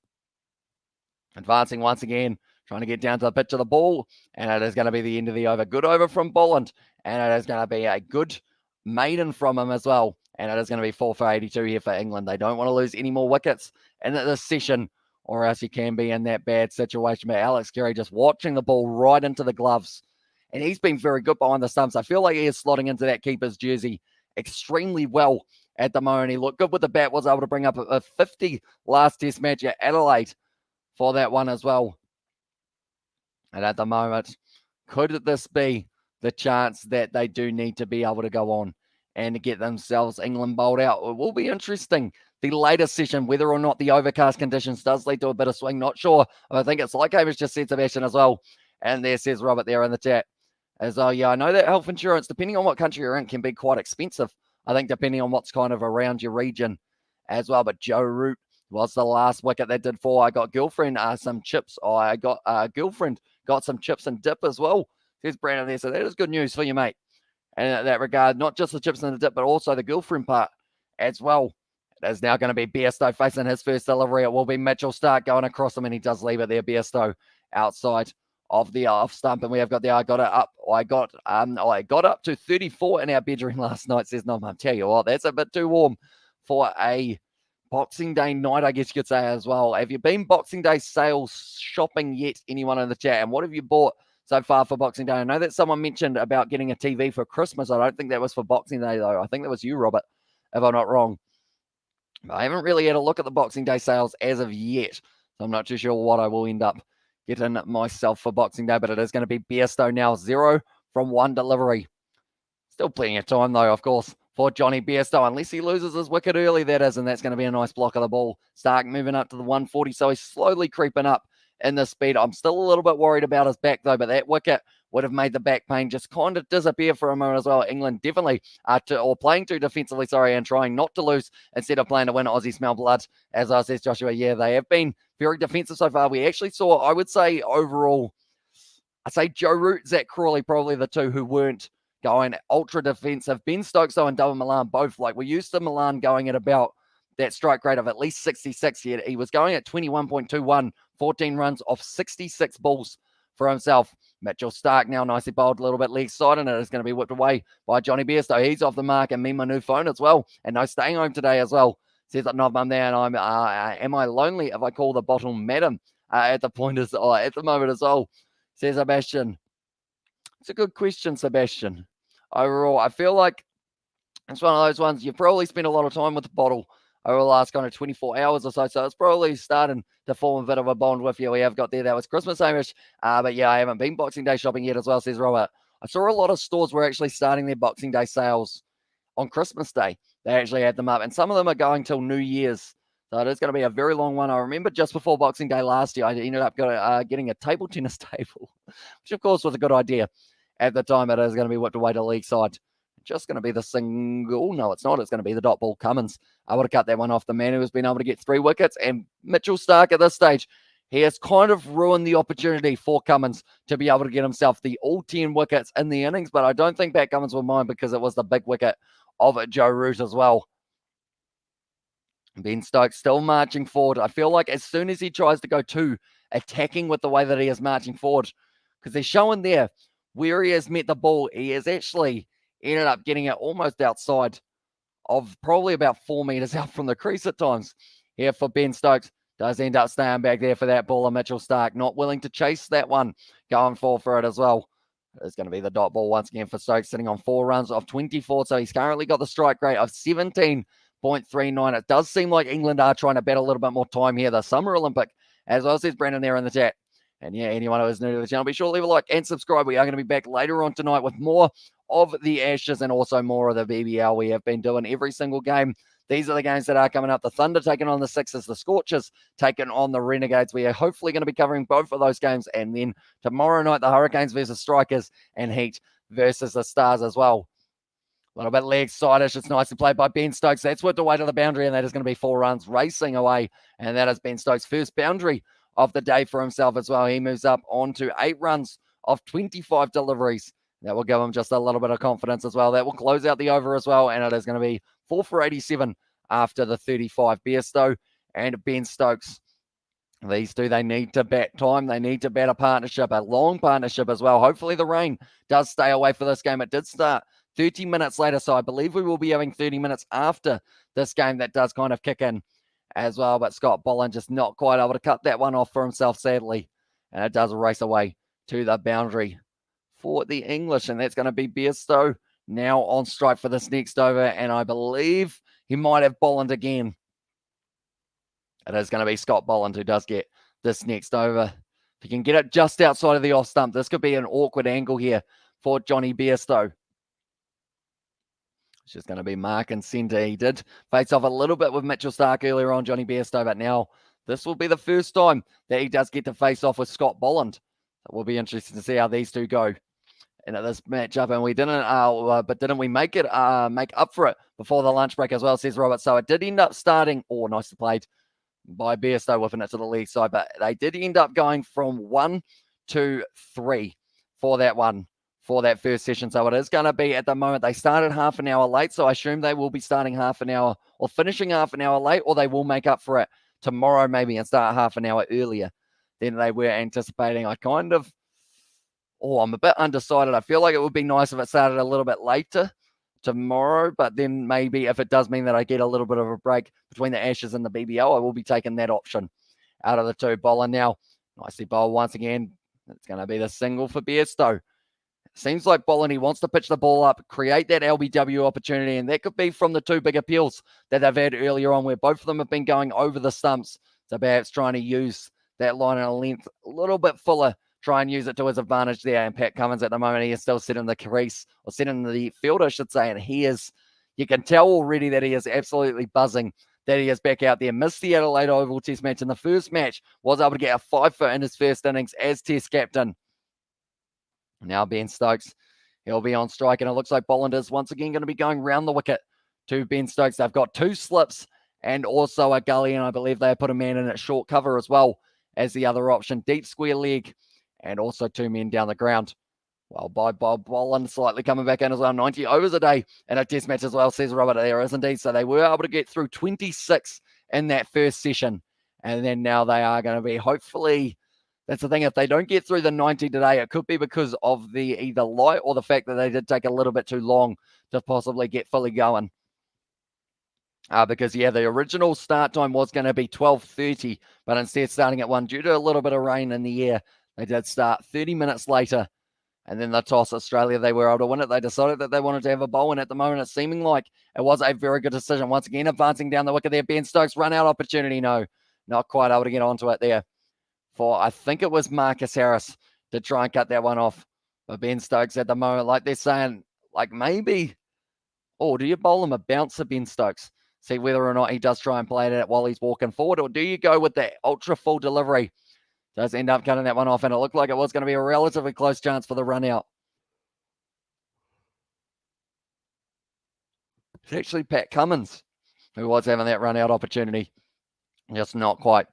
Advancing once again, trying to get down to the pitch of the ball, and it is going to be the end of the over. Good over from Boland, and it is going to be a good maiden from him as well. And it is going to be 4 for 82 here for England. They don't want to lose any more wickets in this session, or else you can be in that bad situation. But Alex Carey just watching the ball right into the gloves, and he's been very good behind the stumps. I feel like he is slotting into that keeper's jersey extremely well at the moment. He looked good with the bat, was able to bring up a 50 last test match at Adelaide for that one as well. And at the moment, could this be the chance that they do need to be able to go on and get themselves England bowled out? It will be interesting, the latest session, whether or not the overcast conditions does lead to a bit of swing. Not sure. I think it's like Hamish just said, Sebastian, as well. And there says Robert there in the chat. As yeah, I know that health insurance, depending on what country you're in, can be quite expensive. I think depending on what's kind of around your region as well. But Joe Root was the last wicket that did fall. I got girlfriend some chips. I got girlfriend got some chips and dip as well. There's Brandon there. So that is good news for you, mate. And in that regard, not just the chips and the dip, but also the girlfriend part as well. It is now going to be Bairstow facing his first delivery. It will be Mitchell Starc going across him, and he does leave it there. Bairstow outside of the off stump, and we have got I got up to 34 in our bedroom last night, says no, Mum. Tell you what, that's a bit too warm for a Boxing Day night, I guess you could say as well. Have you been Boxing Day sales shopping yet? Anyone in the chat? And what have you bought so far for Boxing Day? I know that someone mentioned about getting a TV for Christmas. I don't think that was for Boxing Day, though. I think that was you, Robert, if I'm not wrong. I haven't really had a look at the Boxing Day sales as of yet, so I'm not too sure what I will end up getting myself for Boxing Day, but it is going to be Bairstow now, 0 from 1 delivery. Still plenty of time, though, of course, for Johnny Bairstow, unless he loses his wicket early, that is, and that's going to be a nice block of the ball. Starc moving up to the 140, so he's slowly creeping up in the speed. I'm still a little bit worried about his back, though, but that wicket would have made the back pain just kind of disappear for a moment as well. England definitely playing too defensively, and trying not to lose instead of playing to win. Aussie smell blood, as I says, Joshua. Yeah, they have been very defensive so far. We actually saw, I would say, overall, I'd say Joe Root, Zach Crawley, probably the two who weren't going ultra defensive. Ben Stokes, though, and Double Milan, both, like, we're used to Milan going at about that strike rate of at least 66. He was going at 21.21, 14 runs off 66 balls for himself. Mitchell Starc now nicely bowled a little bit leg side, and it is going to be whipped away by Johnny Bairstow. He's off the mark, and me, my new phone as well. And no staying home today as well. Says that not mum there, and I'm am I lonely if I call the bottom madam at the point at the moment as well, says Sebastian. It's a good question, Sebastian. Overall, I feel like it's one of those ones you've probably spent a lot of time with the bottle over the last kind of 24 hours or so. So it's probably starting to form a bit of a bond with you. We have got there. That was Christmas, Hamish. But yeah, I haven't been Boxing Day shopping yet as well, says Robert. I saw a lot of stores were actually starting their Boxing Day sales on Christmas Day. They actually had them up, and some of them are going till New Year's. So it is going to be a very long one. I remember just before Boxing Day last year, I ended up getting a table tennis table, which of course was a good idea at the time. It is going to be whipped away to league side. Just going to be the single. No, it's not. It's going to be the dot ball Cummins. I would have cut that one off. The man who has been able to get 3 wickets. And Mitchell Starc at this stage, he has kind of ruined the opportunity for Cummins to be able to get himself the all 10 wickets in the innings. But I don't think Pat Cummins will mind, because it was the big wicket of Joe Root as well. Ben Stokes still marching forward. I feel like as soon as he tries to go too attacking with the way that he is marching forward, because they're showing there where he has met the ball, he has actually ended up getting it almost outside of probably about 4 meters out from the crease at times. Here for Ben Stokes. Does end up staying back there for that ball of Mitchell Starc. Not willing to chase that one. Going for it as well. It's going to be the dot ball once again for Stokes, sitting on 4 runs off 24. So he's currently got the strike rate of 17.39. It does seem like England are trying to bet a little bit more time here. The Summer Olympic, as well, says Brandon there in the chat. And yeah, anyone who is new to the channel, be sure to leave a like and subscribe. We are going to be back later on tonight with more of the Ashes and also more of the BBL. We have been doing every single game. These are the games that are coming up. The Thunder taking on the Sixers, the Scorchers taking on the Renegades. We are hopefully going to be covering both of those games. And then tomorrow night, the Hurricanes versus Strikers, and Heat versus the Stars as well. A little bit leg side-ish. It's nicely played by Ben Stokes. That's whipped away to the boundary, and that is going to be 4 runs racing away. And that is Ben Stokes' first boundary of the day for himself as well. He moves up onto 8 runs off 25 deliveries. That will give him just a little bit of confidence as well. That will close out the over as well, and it is going to be 4 for 87 after the 35. Bairstow and Ben Stokes. These two, they need to bat time. They need to bat a partnership, a long partnership as well. Hopefully the rain does stay away for this game. It did start 30 minutes later, so I believe we will be having 30 minutes after this game that does kind of kick in as well. But Scott Boland just not quite able to cut that one off for himself, sadly. And it does race away to the boundary for the English, and that's going to be Bairstow now on strike for this next over, and I believe he might have Boland again. It is going to be Scott Boland who does get this next over. If he can get it just outside of the off stump, this could be an awkward angle here for Johnny Bairstow. It's just going to be mark and centre. He did face off a little bit with Mitchell Stark earlier on, Johnny Bairstow, but now this will be the first time that he does get to face off with Scott Boland. It will be interesting to see how these two go into this matchup. And we didn't we make up for it before the lunch break as well, says Robert. So it did end up starting, nicely played by Bairstow, whipping it to the leg side, but they did end up going from 1 to 3 for that first session. So it is going to be, at the moment, they started half an hour late, so I assume they will be starting half an hour or finishing half an hour late, or they will make up for it tomorrow maybe and start half an hour earlier than they were anticipating. I'm a bit undecided. I feel like it would be nice if it started a little bit later tomorrow, but then maybe if it does mean that I get a little bit of a break between the Ashes and the BBL, I will be taking that option out of the two. Boland now, nicely bowled once again. It's going to be the single for Bairstow. Seems like Boland, he wants to pitch the ball up, create that LBW opportunity, and that could be from the two big appeals that they've had earlier on, where both of them have been going over the stumps. So perhaps trying to use that line and length a little bit fuller, try and use it to his advantage there. And Pat Cummins at the moment, he is still sitting in the crease, or sitting in the field, I should say, and you can tell already that he is absolutely buzzing that he is back out there. Missed the Adelaide Oval Test match in the first match, was able to get a 5-foot in his first innings as Test captain. Now Ben Stokes, he'll be on strike, and it looks like Boland is once again going to be going round the wicket to Ben Stokes. They've got 2 slips and also a gully, and I believe they put a man in at short cover as well as the other option. Deep square leg, and also 2 men down the ground. Well, by Bob Boland slightly coming back in as well. 90 overs a day in a test match as well, says Robert. There is indeed. So they were able to get through 26 in that first session. And then now they are going to be, hopefully, that's the thing. If they don't get through the 90 today, it could be because of the either light or the fact that they did take a little bit too long to possibly get fully going. Because, the original start time was going to be 12:30, but instead starting at 1 due to a little bit of rain in the air, they did start 30 minutes later. And then the toss, Australia, they were able to win it. They decided that they wanted to have a bowl, and at the moment it's seeming like it was a very good decision. Once again, advancing down the wicket there. Ben Stokes, run out opportunity. No, not quite able to get onto it there. I think it was Marcus Harris to try and cut that one off. But Ben Stokes at the moment, like they're saying, like maybe, do you bowl him a bouncer, Ben Stokes? See whether or not he does try and play it while he's walking forward, or do you go with that ultra full delivery? Does end up cutting that one off, and it looked like it was going to be a relatively close chance for the run out. It's actually Pat Cummins who was having that run out opportunity. Just not quite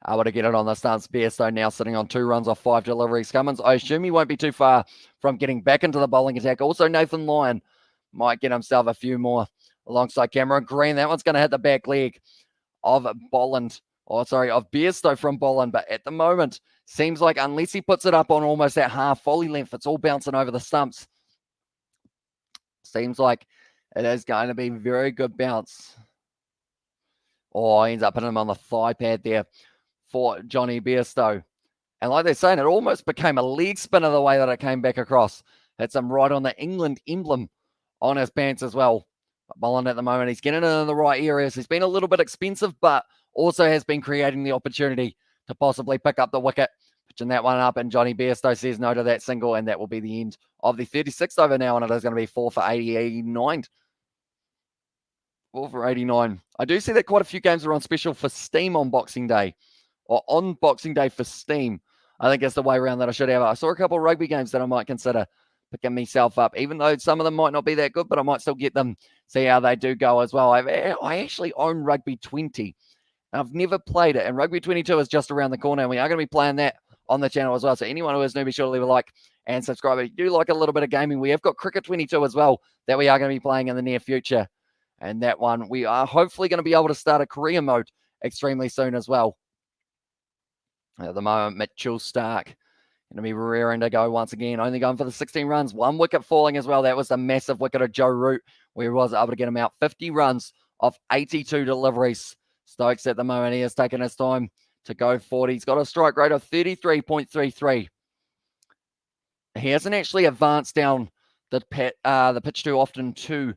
able to get it on the stumps. Bairstow now sitting on 2 runs off 5 deliveries. Cummins, I assume he won't be too far from getting back into the bowling attack. Also, Nathan Lyon might get himself a few more alongside Cameron Green. That one's going to hit the back leg of Boland. Of Bairstow from Boland. But at the moment, seems like unless he puts it up on almost that half volley length, it's all bouncing over the stumps. Seems like it is going to be very good bounce. He ends up hitting him on the thigh pad there for Johnny Bairstow. And like they're saying, it almost became a leg spinner the way that it came back across. Hits him right on the England emblem on his pants as well. But Boland at the moment, he's getting it in the right areas. He's been a little bit expensive, but also has been creating the opportunity to possibly pick up the wicket. Pitching that one up, and Johnny Bairstow says no to that single, and that will be the end of the 36th over now, and it is going to be 4 for 89. 4 for 89. I do see that quite a few games are on special for Steam on Boxing Day, or on Boxing Day for Steam. I think that's the way around that I should have. I saw a couple of rugby games that I might consider picking myself up, even though some of them might not be that good, but I might still get them, see how they do go as well. I actually own Rugby 20. I've never played it, and Rugby 22 is just around the corner, and we are going to be playing that on the channel as well. So anyone who is new, be sure to leave a like and subscribe. If you do like a little bit of gaming, we have got Cricket 22 as well that we are going to be playing in the near future. And that one, we are hopefully going to be able to start a career mode extremely soon as well. At the moment, Mitchell Stark going to be rearing to go once again, only going for the 16 runs, 1 wicket falling as well. That was the massive wicket of Joe Root, where he was able to get him out 50 runs off 82 deliveries. Stokes at the moment, he has taken his time to go forward. He's got a strike rate of 33.33. He hasn't actually advanced down the pitch too often to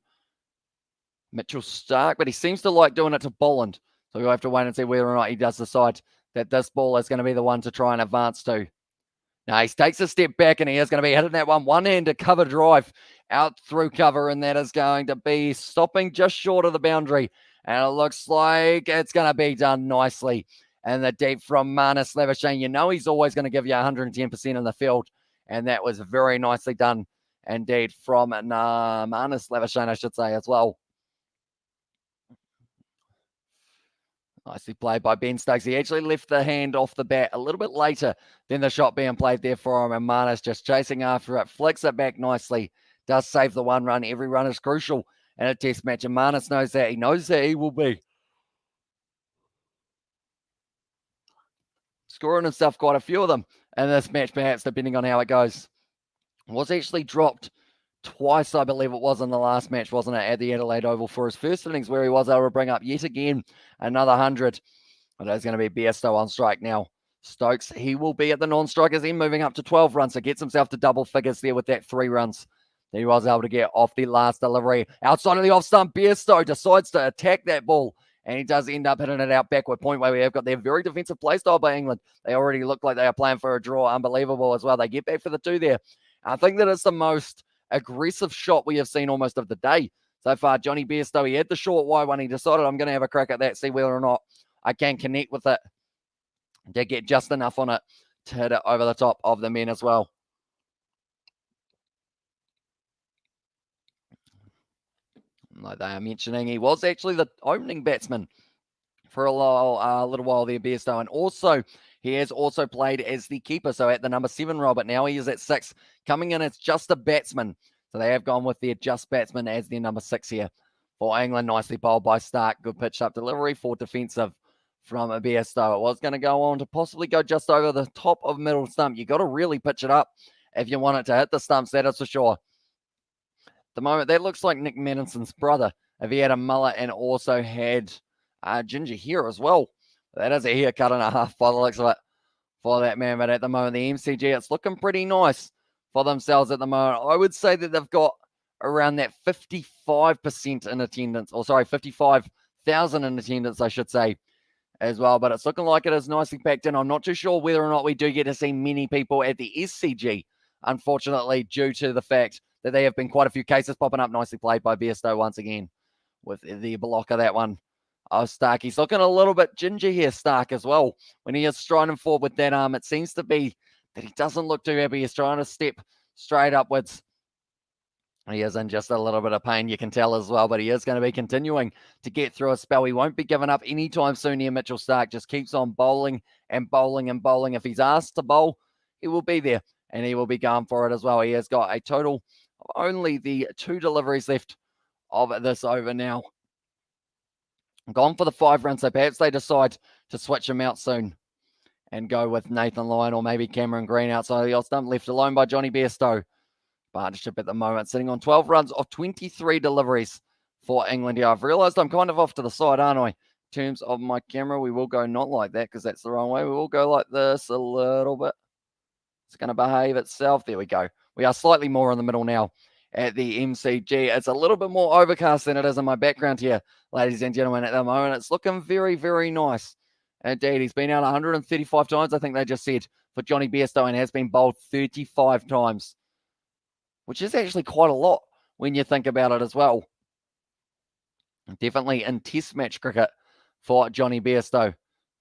Mitchell Stark, but he seems to like doing it to Bolland. So we'll have to wait and see whether or not he does decide that this ball is going to be the one to try and advance to. Now he takes a step back and he is going to be hitting that one-handed cover drive out through cover, and that is going to be stopping just short of the boundary. And it looks like it's going to be done nicely. And the deep from Marnus Labuschagne, you know he's always going to give you 110% in the field. And that was very nicely done indeed from Marnus Labuschagne, I should say, as well. Nicely played by Ben Stokes. He actually left the hand off the bat a little bit later than the shot being played there for him. And Marnus just chasing after it, flicks it back nicely. Does save the 1 run. Every run is crucial in a test match. And Marnus knows that. He knows that he will be scoring himself quite a few of them in this match, perhaps, depending on how it goes. Was actually dropped twice, I believe it was, in the last match, wasn't it, at the Adelaide Oval for his first innings, where he was able to bring up yet again another 100. But it's going to be Bairstow on strike now. Stokes, he will be at the non-strikers end, moving up to 12 runs, so gets himself to double figures there with that 3 runs that he was able to get off the last delivery. Outside of the off-stump, Bairstow decides to attack that ball, and he does end up hitting it out backward point, where we have got their very defensive play style by England. They already look like they are playing for a draw. Unbelievable as well. They get back for the 2 there. I think that it's the most aggressive shot we have seen almost of the day so far. Johnny Bairstow, he had the short wide one. He decided, I'm going to have a crack at that, see whether or not I can connect with it to get just enough on it to hit it over the top of the men as well. Like they are mentioning, he was actually the opening batsman for a little while there, Bairstow. And also, he has also played as the keeper, so at the number 7 role, but now he is at 6, coming in as just a batsman. So they have gone with their just batsman as their number 6 here for England. Nicely bowled by Stark. Good pitch up delivery for defensive from Bairstow. It was going to go on to possibly go just over the top of middle stump. You got to really pitch it up if you want it to hit the stumps, that is for sure. At the moment, that looks like Nick Madison's brother, if he had a mullet and also had ginger hair as well. That is a haircut and a half by the looks of it for that man. But at the moment, the MCG, it's looking pretty nice for themselves at the moment. I would say that they've got around that 55% in attendance, or sorry, 55,000 in attendance, I should say, as well. But it's looking like it is nicely packed in. I'm not too sure whether or not we do get to see many people at the SCG, unfortunately, due to the fact that there have been quite a few cases popping up. Nicely played by Bairstow once again with the block of that one. Oh, Stark, he's looking a little bit ginger here, Stark, as well. When he is striding forward with that arm, it seems to be that he doesn't look too happy. He's trying to step straight upwards. He is in just a little bit of pain, you can tell as well, but he is going to be continuing to get through a spell. He won't be giving up anytime soon here, Mitchell Stark. Just keeps on bowling and bowling and bowling. If he's asked to bowl, he will be there, and he will be going for it as well. He has got a total of only the 2 deliveries left of this over now. Gone for the 5 runs, so perhaps they decide to switch him out soon and go with Nathan Lyon or maybe Cameron Green outside the off stump, left alone by Johnny Bairstow. Partnership at the moment sitting on 12 runs of 23 deliveries for England here. I've realised I'm kind of off to the side, aren't I? In terms of my camera, we will go not like that because that's the wrong way. We will go like this a little bit. It's going to behave itself. There we go. We are slightly more in the middle now at the MCG. It's a little bit more overcast than it is in my background here, ladies and gentlemen. At the moment, it's looking very, very nice. Indeed, he's been out 135 times, I think they just said, for Johnny Bairstow, and has been bowled 35 times, which is actually quite a lot when you think about it as well. Definitely in test match cricket for Johnny Bairstow.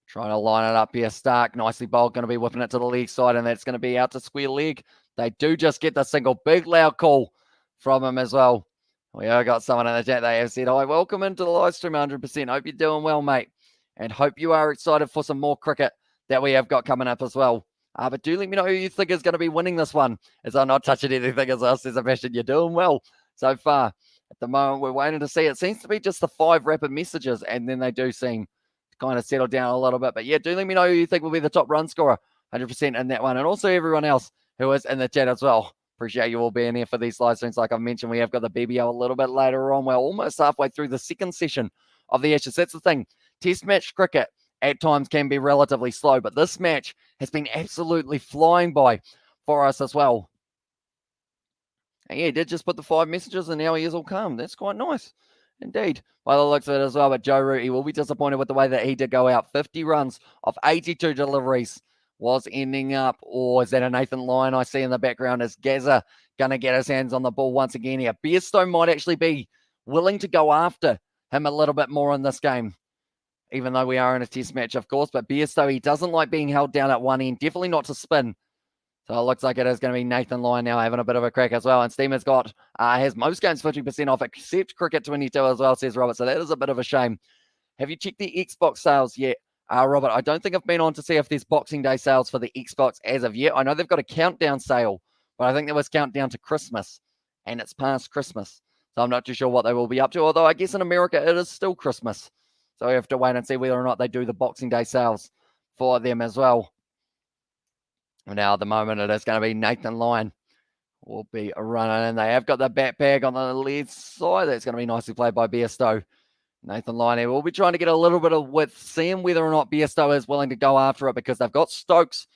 Trying to line it up here. Stark, nicely bowled, going to be whipping it to the leg side, and that's going to be out to square leg. They do just get the single. Big loud call from him as well. We have got someone in the chat. They have said, "Hi, welcome into the live stream 100%. Hope you're doing well, mate. And hope you are excited for some more cricket that we have got coming up as well. But do let me know who you think is going to be winning this one, as I'm not touching anything as well, says Sebastian. You're doing well so far. At the moment, we're waiting to see. It seems to be just the 5 rapid messages, and then they do seem to kind of settle down a little bit. But yeah, do let me know who you think will be the top run scorer, 100% in that one. And also everyone else who is in the chat as well. Appreciate you all being here for these live streams. Like I've mentioned, we have got the BBL a little bit later on. We're almost halfway through the second session of the Ashes. That's the thing. Test match cricket at times can be relatively slow, but this match has been absolutely flying by for us as well. And yeah, he did just put the 5 messages and now he is all calm. That's quite nice indeed, by the looks of it as well. But Joe Root, he will be disappointed with the way that he did go out. 50 runs of 82 deliveries was ending up, or is that a Nathan Lyon I see in the background? Is Gazza going to get his hands on the ball once again here? Bairstow might actually be willing to go after him a little bit more in this game, even though we are in a test match, of course. But Bairstow, he doesn't like being held down at one end, definitely not to spin. So it looks like it is going to be Nathan Lyon now having a bit of a crack as well. And Steamer's got, has most games 50% off, except Cricket 22 as well, says Robert. So that is a bit of a shame. Have you checked the Xbox sales yet? Robert, I don't think I've been on to see if there's Boxing Day sales for the Xbox as of yet. I know they've got a countdown sale, but I think there was countdown to Christmas, and it's past Christmas. So I'm not too sure what they will be up to, although I guess in America it is still Christmas. So we have to wait and see whether or not they do the Boxing Day sales for them as well. Now at the moment it is going to be Nathan Lyon will be running, and they have got the bat bag on the left side. That's going to be nicely played by Bairstow. Nathan Lyon here will be trying to get a little bit of width, seeing whether or not Bairstow is willing to go after it, because they've got Stokes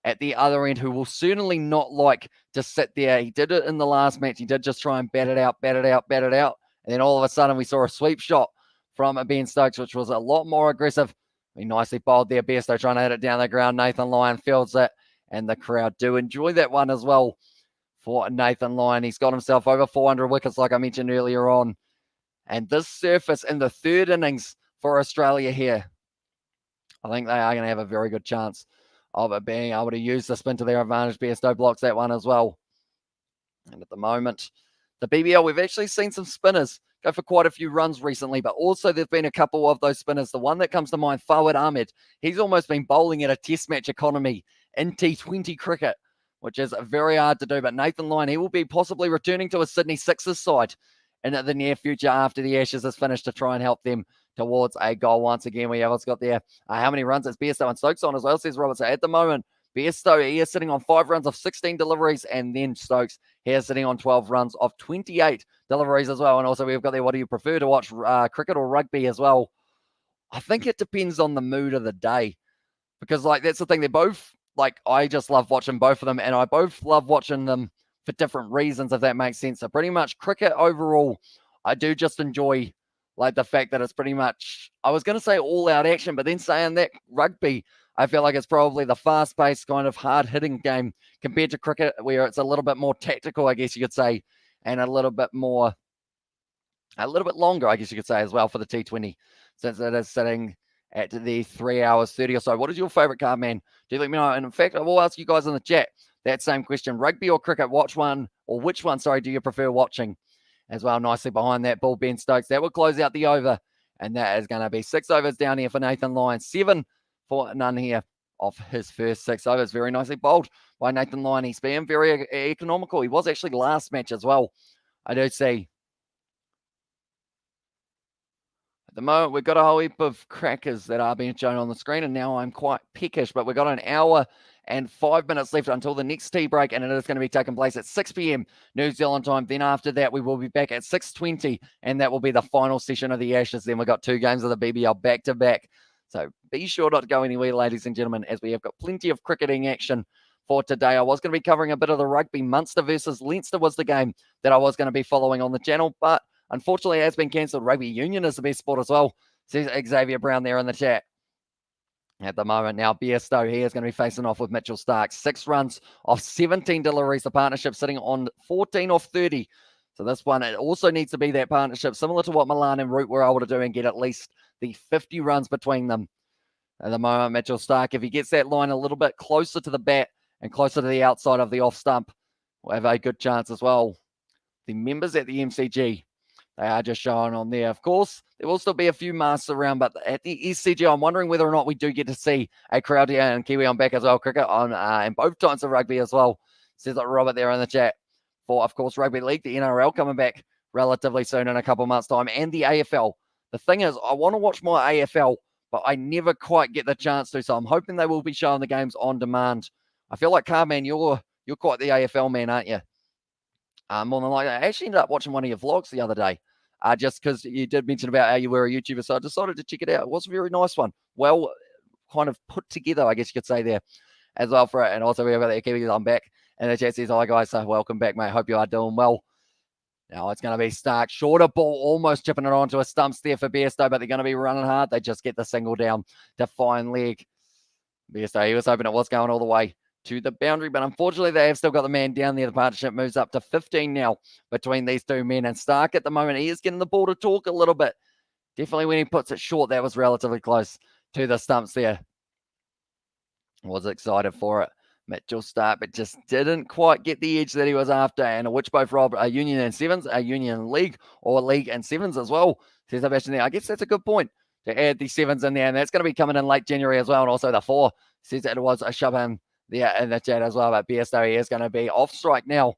at the other end who will certainly not like to sit there. He did it in the last match. He did just try and bat it out. And then all of a sudden we saw a sweep shot from Ben Stokes, which was a lot more aggressive. He nicely bowled there. Bairstow trying to hit it down the ground. Nathan Lyon fields it, and the crowd do enjoy that one as well for Nathan Lyon. He's got himself over 400 wickets, like I mentioned earlier on. And this surface in the 3rd innings for Australia here, I think they are going to have a very good chance of it being able to use the spin to their advantage. Bairstow blocks that one as well. And at the moment, the BBL, we've actually seen some spinners go for quite a few runs recently, but also there's been a couple of those spinners. The one that comes to mind, Fawad Ahmed, he's almost been bowling at a test match economy in T20 cricket, which is very hard to do. But Nathan Lyon, he will be possibly returning to a Sydney Sixers side in the near future after the Ashes is finished to try and help them towards a goal once again. We have got there how many runs it's Bairstow and Stokes on as well, says Robert. So at the moment, Bairstow, he is sitting on 5 runs of 16 deliveries, and then Stokes, he is sitting on 12 runs of 28 deliveries as well. And also we've got there, what do you prefer to watch, cricket or rugby as well? I think it depends on the mood of the day, because like that's the thing. They're both, like, I just love watching both of them, and I both love watching them for different reasons, if that makes sense. So pretty much cricket overall, I do just enjoy like the fact that it's pretty much, I was going to say all out action, but then saying that rugby, I feel like it's probably the fast-paced kind of hard-hitting game compared to cricket, where it's a little bit more tactical, I guess you could say, and a little bit longer, I guess you could say as well, for the T20, since it is sitting at the 3 hours 30 or so. What is your favorite card, man? Do let me know. And in fact, I will ask you guys in the chat that same question. Rugby or cricket, which one do you prefer watching as well? Nicely behind that ball, Ben Stokes. That will close out the over, and that is going to be 6 overs down here for Nathan Lyon. 7 for none here off his first 6 overs. Very nicely bowled by Nathan Lyon. He's been very economical. He was actually last match as well, I do see. At the moment, we've got a whole heap of crackers that are being shown on the screen, and now I'm quite peckish, but we've got an hour and 5 minutes left until the next tea break, and it is going to be taking place at 6 p.m. New Zealand time. Then after that, we will be back at 6:20, and that will be the final session of the Ashes. Then we've got 2 games of the BBL back-to-back. So be sure not to go anywhere, ladies and gentlemen, as we have got plenty of cricketing action for today. I was going to be covering a bit of the rugby. Munster versus Leinster was the game that I was going to be following on the channel, but unfortunately, it has been cancelled. Rugby Union is the best sport as well, says Xavier Brown there in the chat. At the moment now, Bairstow here is going to be facing off with Mitchell Starc. 6 runs off 17 deliveries. The partnership sitting on 14 off 30. So this one, it also needs to be that partnership, similar to what Milan and Root were able to do, and get at least the 50 runs between them. At the moment, Mitchell Starc, if he gets that line a little bit closer to the bat, and closer to the outside of the off stump will have a good chance as well. The members at the MCG, they are just showing on there. Of course, there will still be a few masks around, but at the SCG, I'm wondering whether or not we do get to see a crowd here and Kiwi on back as well. Cricket on and both types of rugby as well. Says that Robert there in the chat. For, of course, Rugby League, the NRL coming back relatively soon in a couple of months' time, and the AFL. The thing is, I want to watch more AFL, but I never quite get the chance to, so I'm hoping they will be showing the games on demand. I feel like, Carman, you're quite the AFL man, aren't you? More than likely. I actually ended up watching one of your vlogs the other day, just because you did mention about how you were a YouTuber, so I decided to check it out. It was a very nice one. Well, kind of put together, I guess you could say there, as well for it. And also, we have the Kiwis, I'm back. And the chat says, hi, guys, so welcome back, mate. Hope you are doing well. Now it's going to be Stark. Shorter ball, almost chipping it onto a stumps there for Bairstow, but they're going to be running hard. They just get the single down to fine leg. Bairstow, he was hoping it was going all the way to the boundary, but unfortunately they have still got the man down there. The partnership moves up to 15 now between these two men, and Stark at the moment, he is getting the ball to talk a little bit. Definitely when he puts it short, that was relatively close to the stumps there. Was excited for it. Mitchell Stark, but just didn't quite get the edge that he was after, and which both robbed a Union and Sevens, a Union League, or League and Sevens as well. Says Sebastian there. I guess that's a good point to add the Sevens in there, and that's going to be coming in late January as well, and also the 4. Says that it was a shove in there in the chat as well, but Bairstow, he is going to be off strike now.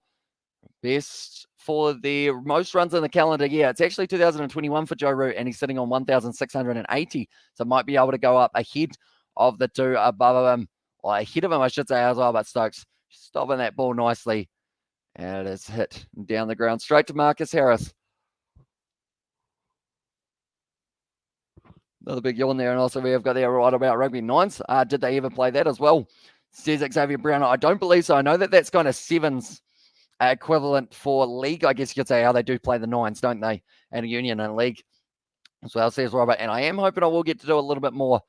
Best for the most runs in the calendar year. It's actually 2021 for Joe Root, and he's sitting on 1,680, so might be able to go up ahead of the two above him. Well, ahead of him, I should say, as well, but Stokes stopping that ball nicely. And it is hit down the ground straight to Marcus Harris. Another big yawn there. And also we have got there right about rugby nines. Did they ever play that as well? Says Xavier Brown. I don't believe so. I know that that's kind of sevens equivalent for league. I guess you could say how they do play the nines, don't they? And a union and league as well, says Robert. And I am hoping I will get to do a little bit more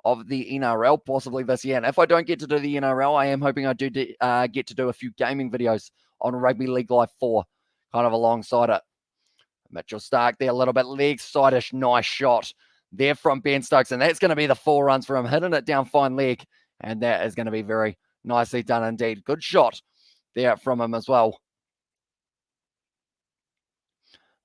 of the NRL possibly this year. And if I don't get to do the NRL, I am hoping I do get to do a few gaming videos on Rugby League Live 4, kind of alongside it. Mitchell Stark there, a little bit leg side-ish, nice shot there from Ben Stokes. And that's going to be the 4 runs for him, hitting it down fine leg. And that is going to be very nicely done indeed. Good shot there from him as well.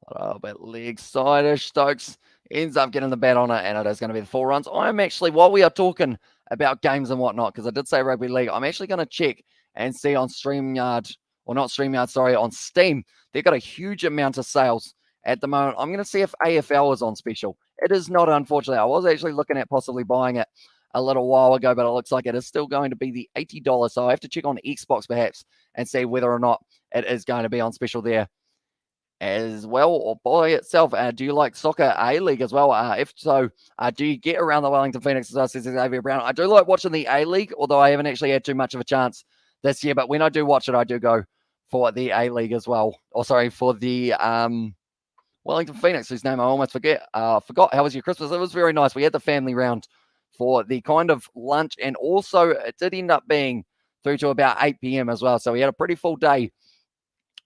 A little bit leg side-ish. Stokes ends up getting the bat on it, and it is going to be the 4 runs. I'm actually, while we are talking about games and whatnot, because I did say Rugby League, I'm actually going to check and see on StreamYard, or not StreamYard, sorry, on Steam. They've got a huge amount of sales at the moment. I'm going to see if AFL is on special. It is not, unfortunately. I was actually looking at possibly buying it a little while ago, but it looks like it is still going to be the $80. So I have to check on Xbox perhaps and see whether or not it is going to be on special there as well, or by itself. Do you like soccer A-League as well? If so, do you get around the Wellington Phoenix, as says Xavier Brown? I do like watching the A-League, although I haven't actually had too much of a chance this year, but when I do watch it, I do go for the A-League as well. Or sorry, for the Wellington Phoenix, whose name I almost forgot. How was your Christmas? It was very nice. We had the family round for the kind of lunch, and also it did end up being through to about 8 p.m. as well, so we had a pretty full day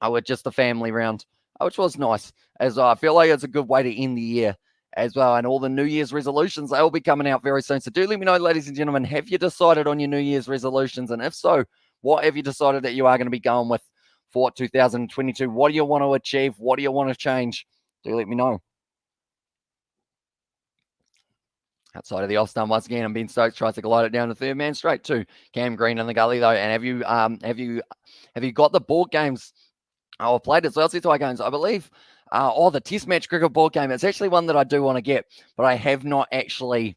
with just the family round, which was nice, as I feel like it's a good way to end the year as well. And all the New Year's resolutions, they will be coming out very soon. So do let me know, ladies and gentlemen, have you decided on your New Year's resolutions? And if so, what have you decided that you are going to be going with for 2022? What do you want to achieve? What do you want to change? Do let me know. Outside of the off-stump once again, and Ben Stokes tries to glide it down to third man straight to Cam Green in the gully though. And have you got the board games? I played as well, T2 games, I believe. The Test Match Cricket board game. It's actually one that I do want to get, but I have not actually.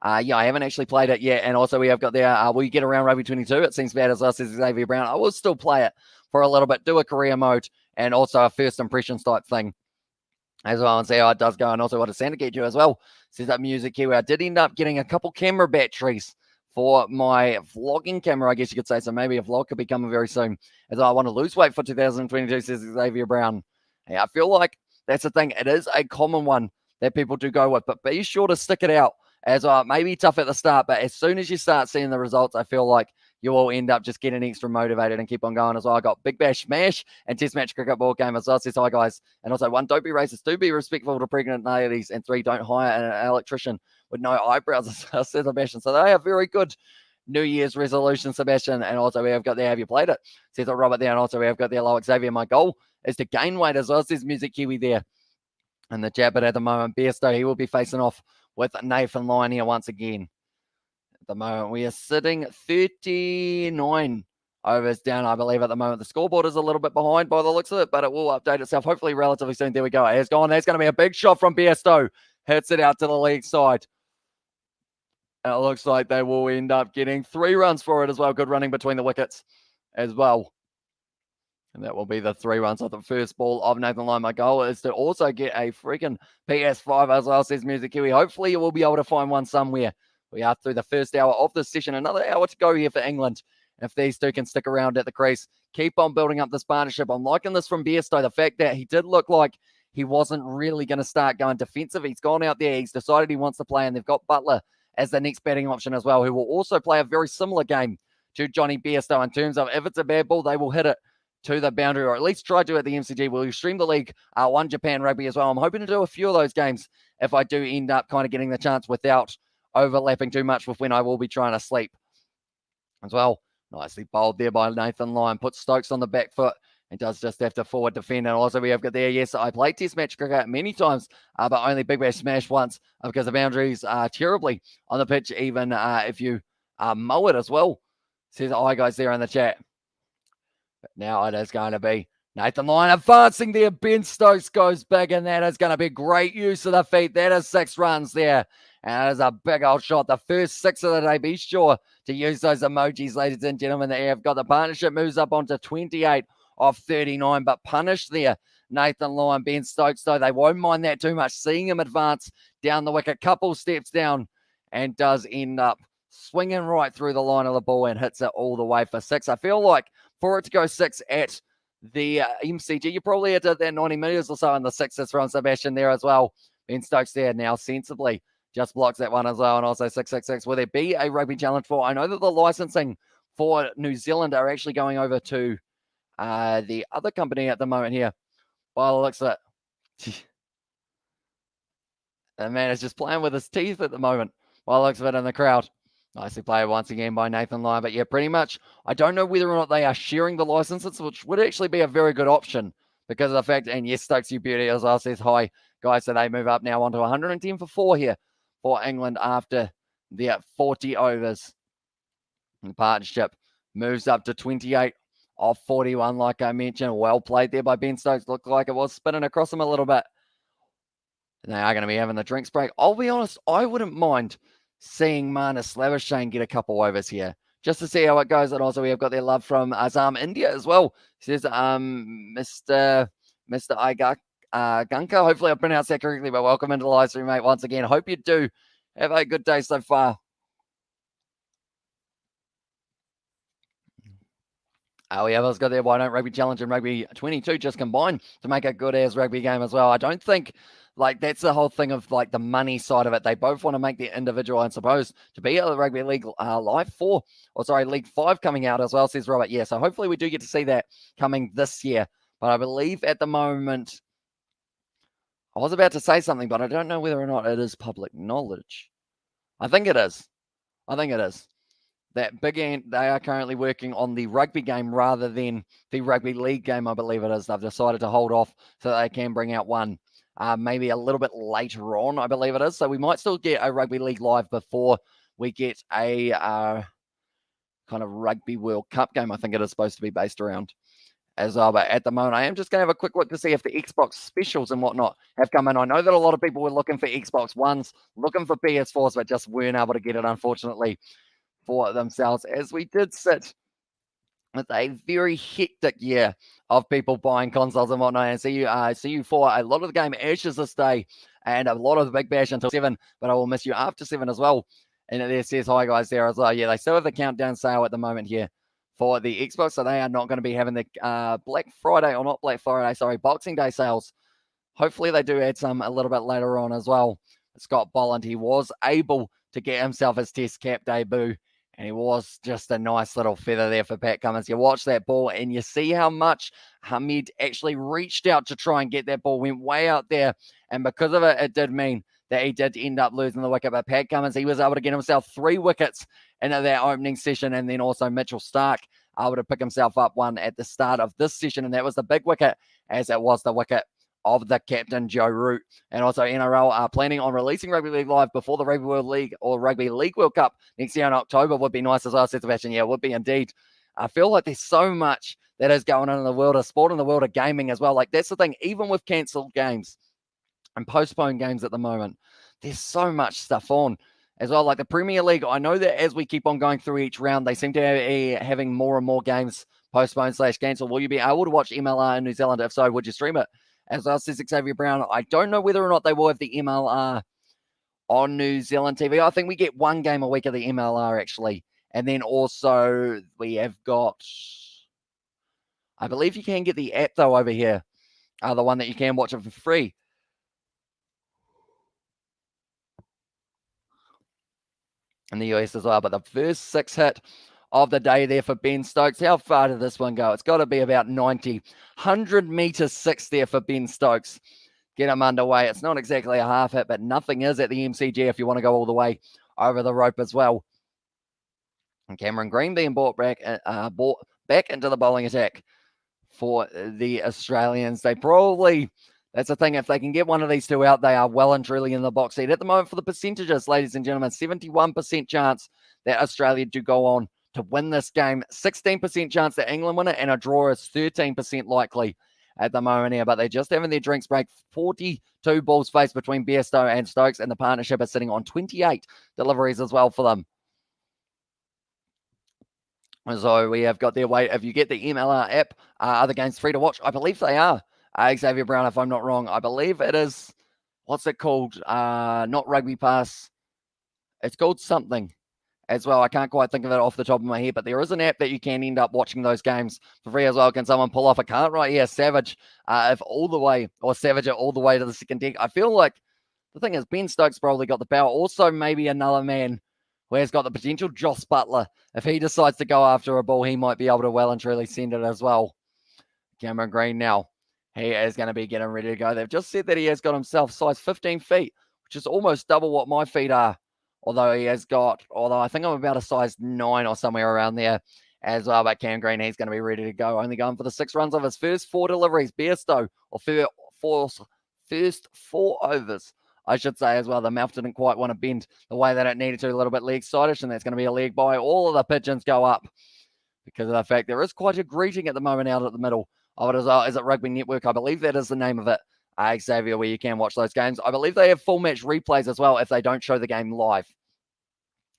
I haven't actually played it yet. And also we have got there. Will you get around Rugby 22? It seems bad as well, says Xavier Brown. I will still play it for a little bit, do a career mode, and also a first impressions type thing as well, and see how it does go. And also what does Santa get you as well? Says that Music Kiwi. I did end up getting a couple camera batteries for my vlogging camera, I guess you could say. So maybe a vlog could be coming very soon, as I want to lose weight for 2022, says Xavier Brown. Hey, I feel like that's the thing. It is a common one that people do go with, but be sure to stick it out, as it may be tough at the start, but as soon as you start seeing the results, I feel like you will end up just getting extra motivated and keep on going as well. I got Big Bash Smash and Test Match Cricket board game as well. Says hi, guys. And also 1, don't be racist. 2, be respectful to pregnant ladies. And 3, don't hire an electrician with no eyebrows, says Sebastian. So they are very good New Year's resolution, Sebastian. And also, we have got there, have you played it? Says it, Robert there. And also, we have got there, low Xavier. My goal is to gain weight as well. Says Music Kiwi there. And the jab, but at the moment, Bairstow, he will be facing off with Nathan Lyon here once again. At the moment, we are sitting 39 overs down, I believe, at the moment. The scoreboard is a little bit behind by the looks of it, but it will update itself hopefully relatively soon. There we go. It's gone. That's going to be a big shot from Bairstow. Hits it out to the leg side. And it looks like they will end up getting 3 runs for it as well. Good running between the wickets as well. And that will be the 3 runs off the first ball of Nathan Lyon. My goal is to also get a freaking PS5 as well, says Music Kiwi. Hopefully you will be able to find one somewhere. We are through the first hour of this session. Another hour to go here for England. If these two can stick around at the crease, keep on building up this partnership. I'm liking this from Bairstow. The fact that he did look like he wasn't really going to start going defensive. He's gone out there. He's decided he wants to play, and they've got Butler as the next batting option as well, who will also play a very similar game to Johnny Bairstow in terms of if it's a bad ball, they will hit it to the boundary, or at least try to at the MCG. We'll stream the league, One Japan Rugby as well. I'm hoping to do a few of those games if I do end up kind of getting the chance without overlapping too much with when I will be trying to sleep as well. Nicely bowled there by Nathan Lyon. Puts Stokes on the back foot and does just have to forward defend. And also we have got there, yes, I played test match cricket many times, but only Big Bash Smash once because the boundaries are terribly on the pitch, even if you mow it as well. Says hi guys there in the chat. But now it is going to be Nathan Lyon advancing there. Ben Stokes goes big, and that is going to be great use of the feet. That is 6 runs there. And that is a big old shot. The first 6 of the day. Be sure to use those emojis, ladies and gentlemen. They have got the partnership moves up onto 28 of 39, but punish there. Nathan Lyon, Ben Stokes, though, they won't mind that too much. Seeing him advance down the wicket, couple steps down, and does end up swinging right through the line of the ball and hits it all the way for 6. I feel like for it to go 6 at the MCG, you probably had to that 90 meters or so in the 6s from Sebastian there as well. Ben Stokes there now sensibly just blocks that one as well, and also 666. Will there be a rugby challenge for? I know that the licensing for New Zealand are actually going over to the other company at the moment here. By the looks of it, the man is just playing with his teeth at the moment. By the looks of it in the crowd. Nicely played once again by Nathan Lyon. But yeah, pretty much, I don't know whether or not they are sharing the licenses, which would actually be a very good option because of the fact, and yes, Stokes, you beauty as well, says hi, guys. So they move up now onto 110 for 4 here for England after their 40 overs. The partnership moves up to 28 of 41, like I mentioned. Well played there by Ben Stokes. Looked like it was spinning across him a little bit. And they are going to be having the drinks break. I'll be honest, I wouldn't mind seeing Marnus Labuschagne get a couple overs here, just to see how it goes. And also we have got their love from Azam India as well. Says Mr. Gunka. Hopefully I pronounced that correctly, but welcome into the live stream, mate, once again. Hope you do have a good day so far. We have got there, why don't Rugby Challenge and Rugby 22 just combine to make a good as rugby game as well? I don't think, like, that's the whole thing of, like, the money side of it. They both want to make their individual, and supposed to be a Rugby League League 5 coming out as well, says Robert. Yeah, so hopefully we do get to see that coming this year. But I believe at the moment, I was about to say something, but I don't know whether or not it is public knowledge. I think it is. That Big Ant, they are currently working on the rugby game rather than the rugby league game, I believe it is. They've decided to hold off so that they can bring out one maybe a little bit later on, I believe it is. So we might still get a rugby league live before we get a kind of rugby World Cup game, I think it is supposed to be based around as well. But at the moment, I am just going to have a quick look to see if the Xbox specials and whatnot have come in. I know that a lot of people were looking for Xbox Ones, looking for PS4s, but just weren't able to get it, unfortunately, for themselves, as we did sit with a very hectic year of people buying consoles and whatnot. And see you for a lot of the game Ashes this day and a lot of the Big Bash until 7, but I will miss you after 7 as well. And it says hi guys there as well. Yeah, they still have the countdown sale at the moment here for the Xbox, so they are not going to be having the Boxing Day sales. Hopefully they do add some a little bit later on as well. Scott Bolland, he was able to get himself his test cap debut, and he was just a nice little feather there for Pat Cummins. You watch that ball and you see how much Hamid actually reached out to try and get that ball, went way out there. And because of it, it did mean that he did end up losing the wicket. But Pat Cummins, he was able to get himself 3 wickets into that opening session, and then also Mitchell Starc able to pick himself up one at the start of this session, and that was the big wicket, as it was the wicket of the captain, Joe Root. And also NRL are planning on releasing Rugby League Live before the Rugby World League or Rugby League World Cup next year in October. Would be nice as well, says Sebastian. Yeah, would be indeed. I feel like there's so much that is going on in the world of sport and the world of gaming as well. Like, that's the thing, even with cancelled games and postponed games at the moment, there's so much stuff on as well. Like the Premier League, I know that as we keep on going through each round, they seem to be having more and more games postponed / cancelled. Will you be able to watch MLR in New Zealand? If so, would you stream it? As well, says Xavier Brown, I don't know whether or not they will have the MLR on New Zealand TV. I think we get 1 game a week of the MLR, actually. And then also we have got, I believe you can get the app, though, over here. The one that you can watch it for free. In the US as well. But the first 6 hit of the day there for Ben Stokes. How far did this one go? It's got to be about 90. 100 meters 6 there for Ben Stokes. Get him underway. It's not exactly a half hit, but nothing is at the MCG if you want to go all the way over the rope as well. And Cameron Green being brought back into the bowling attack for the Australians. They probably, that's the thing, if they can get one of these two out, they are well and truly in the box seat. At the moment for the percentages, ladies and gentlemen, 71% chance that Australia do go on to win this game, 16% chance that England win it, and a draw is 13% likely at the moment here. But they're just having their drinks break. 42 balls faced between Bairstow and Stokes, and the partnership is sitting on 28 deliveries as well for them. So we have got their way. If you get the MLR app, are the games free to watch? I believe they are. Xavier Brown, if I'm not wrong, I believe it is. What's it called? Not Rugby Pass. It's called something as well. I can't quite think of it off the top of my head, but there is an app that you can end up watching those games for free as well. Can someone pull off a cart right here? Savage, if all the way, or Savage it all the way to the second deck. I feel like the thing is Ben Stokes probably got the power. Also, maybe another man who has got the potential, Joss Butler. If he decides to go after a ball, he might be able to well and truly send it as well. Cameron Green now. He is going to be getting ready to go. They've just said that he has got himself size 15 feet, which is almost double what my feet are. Although I think I'm about a size 9 or somewhere around there as well. But Cam Green, he's going to be ready to go. Only going for the 6 runs of his first 4 deliveries. Bairstow, first 4 overs, I should say as well. The mouth didn't quite want to bend the way that it needed to. A little bit leg sidish, and that's going to be a leg by. All of the pigeons go up because of the fact there is quite a greeting at the moment out at the middle of it as well. Is it Rugby Network? I believe that is the name of it. Xavier, where you can watch those games. I believe they have full match replays as well if they don't show the game live.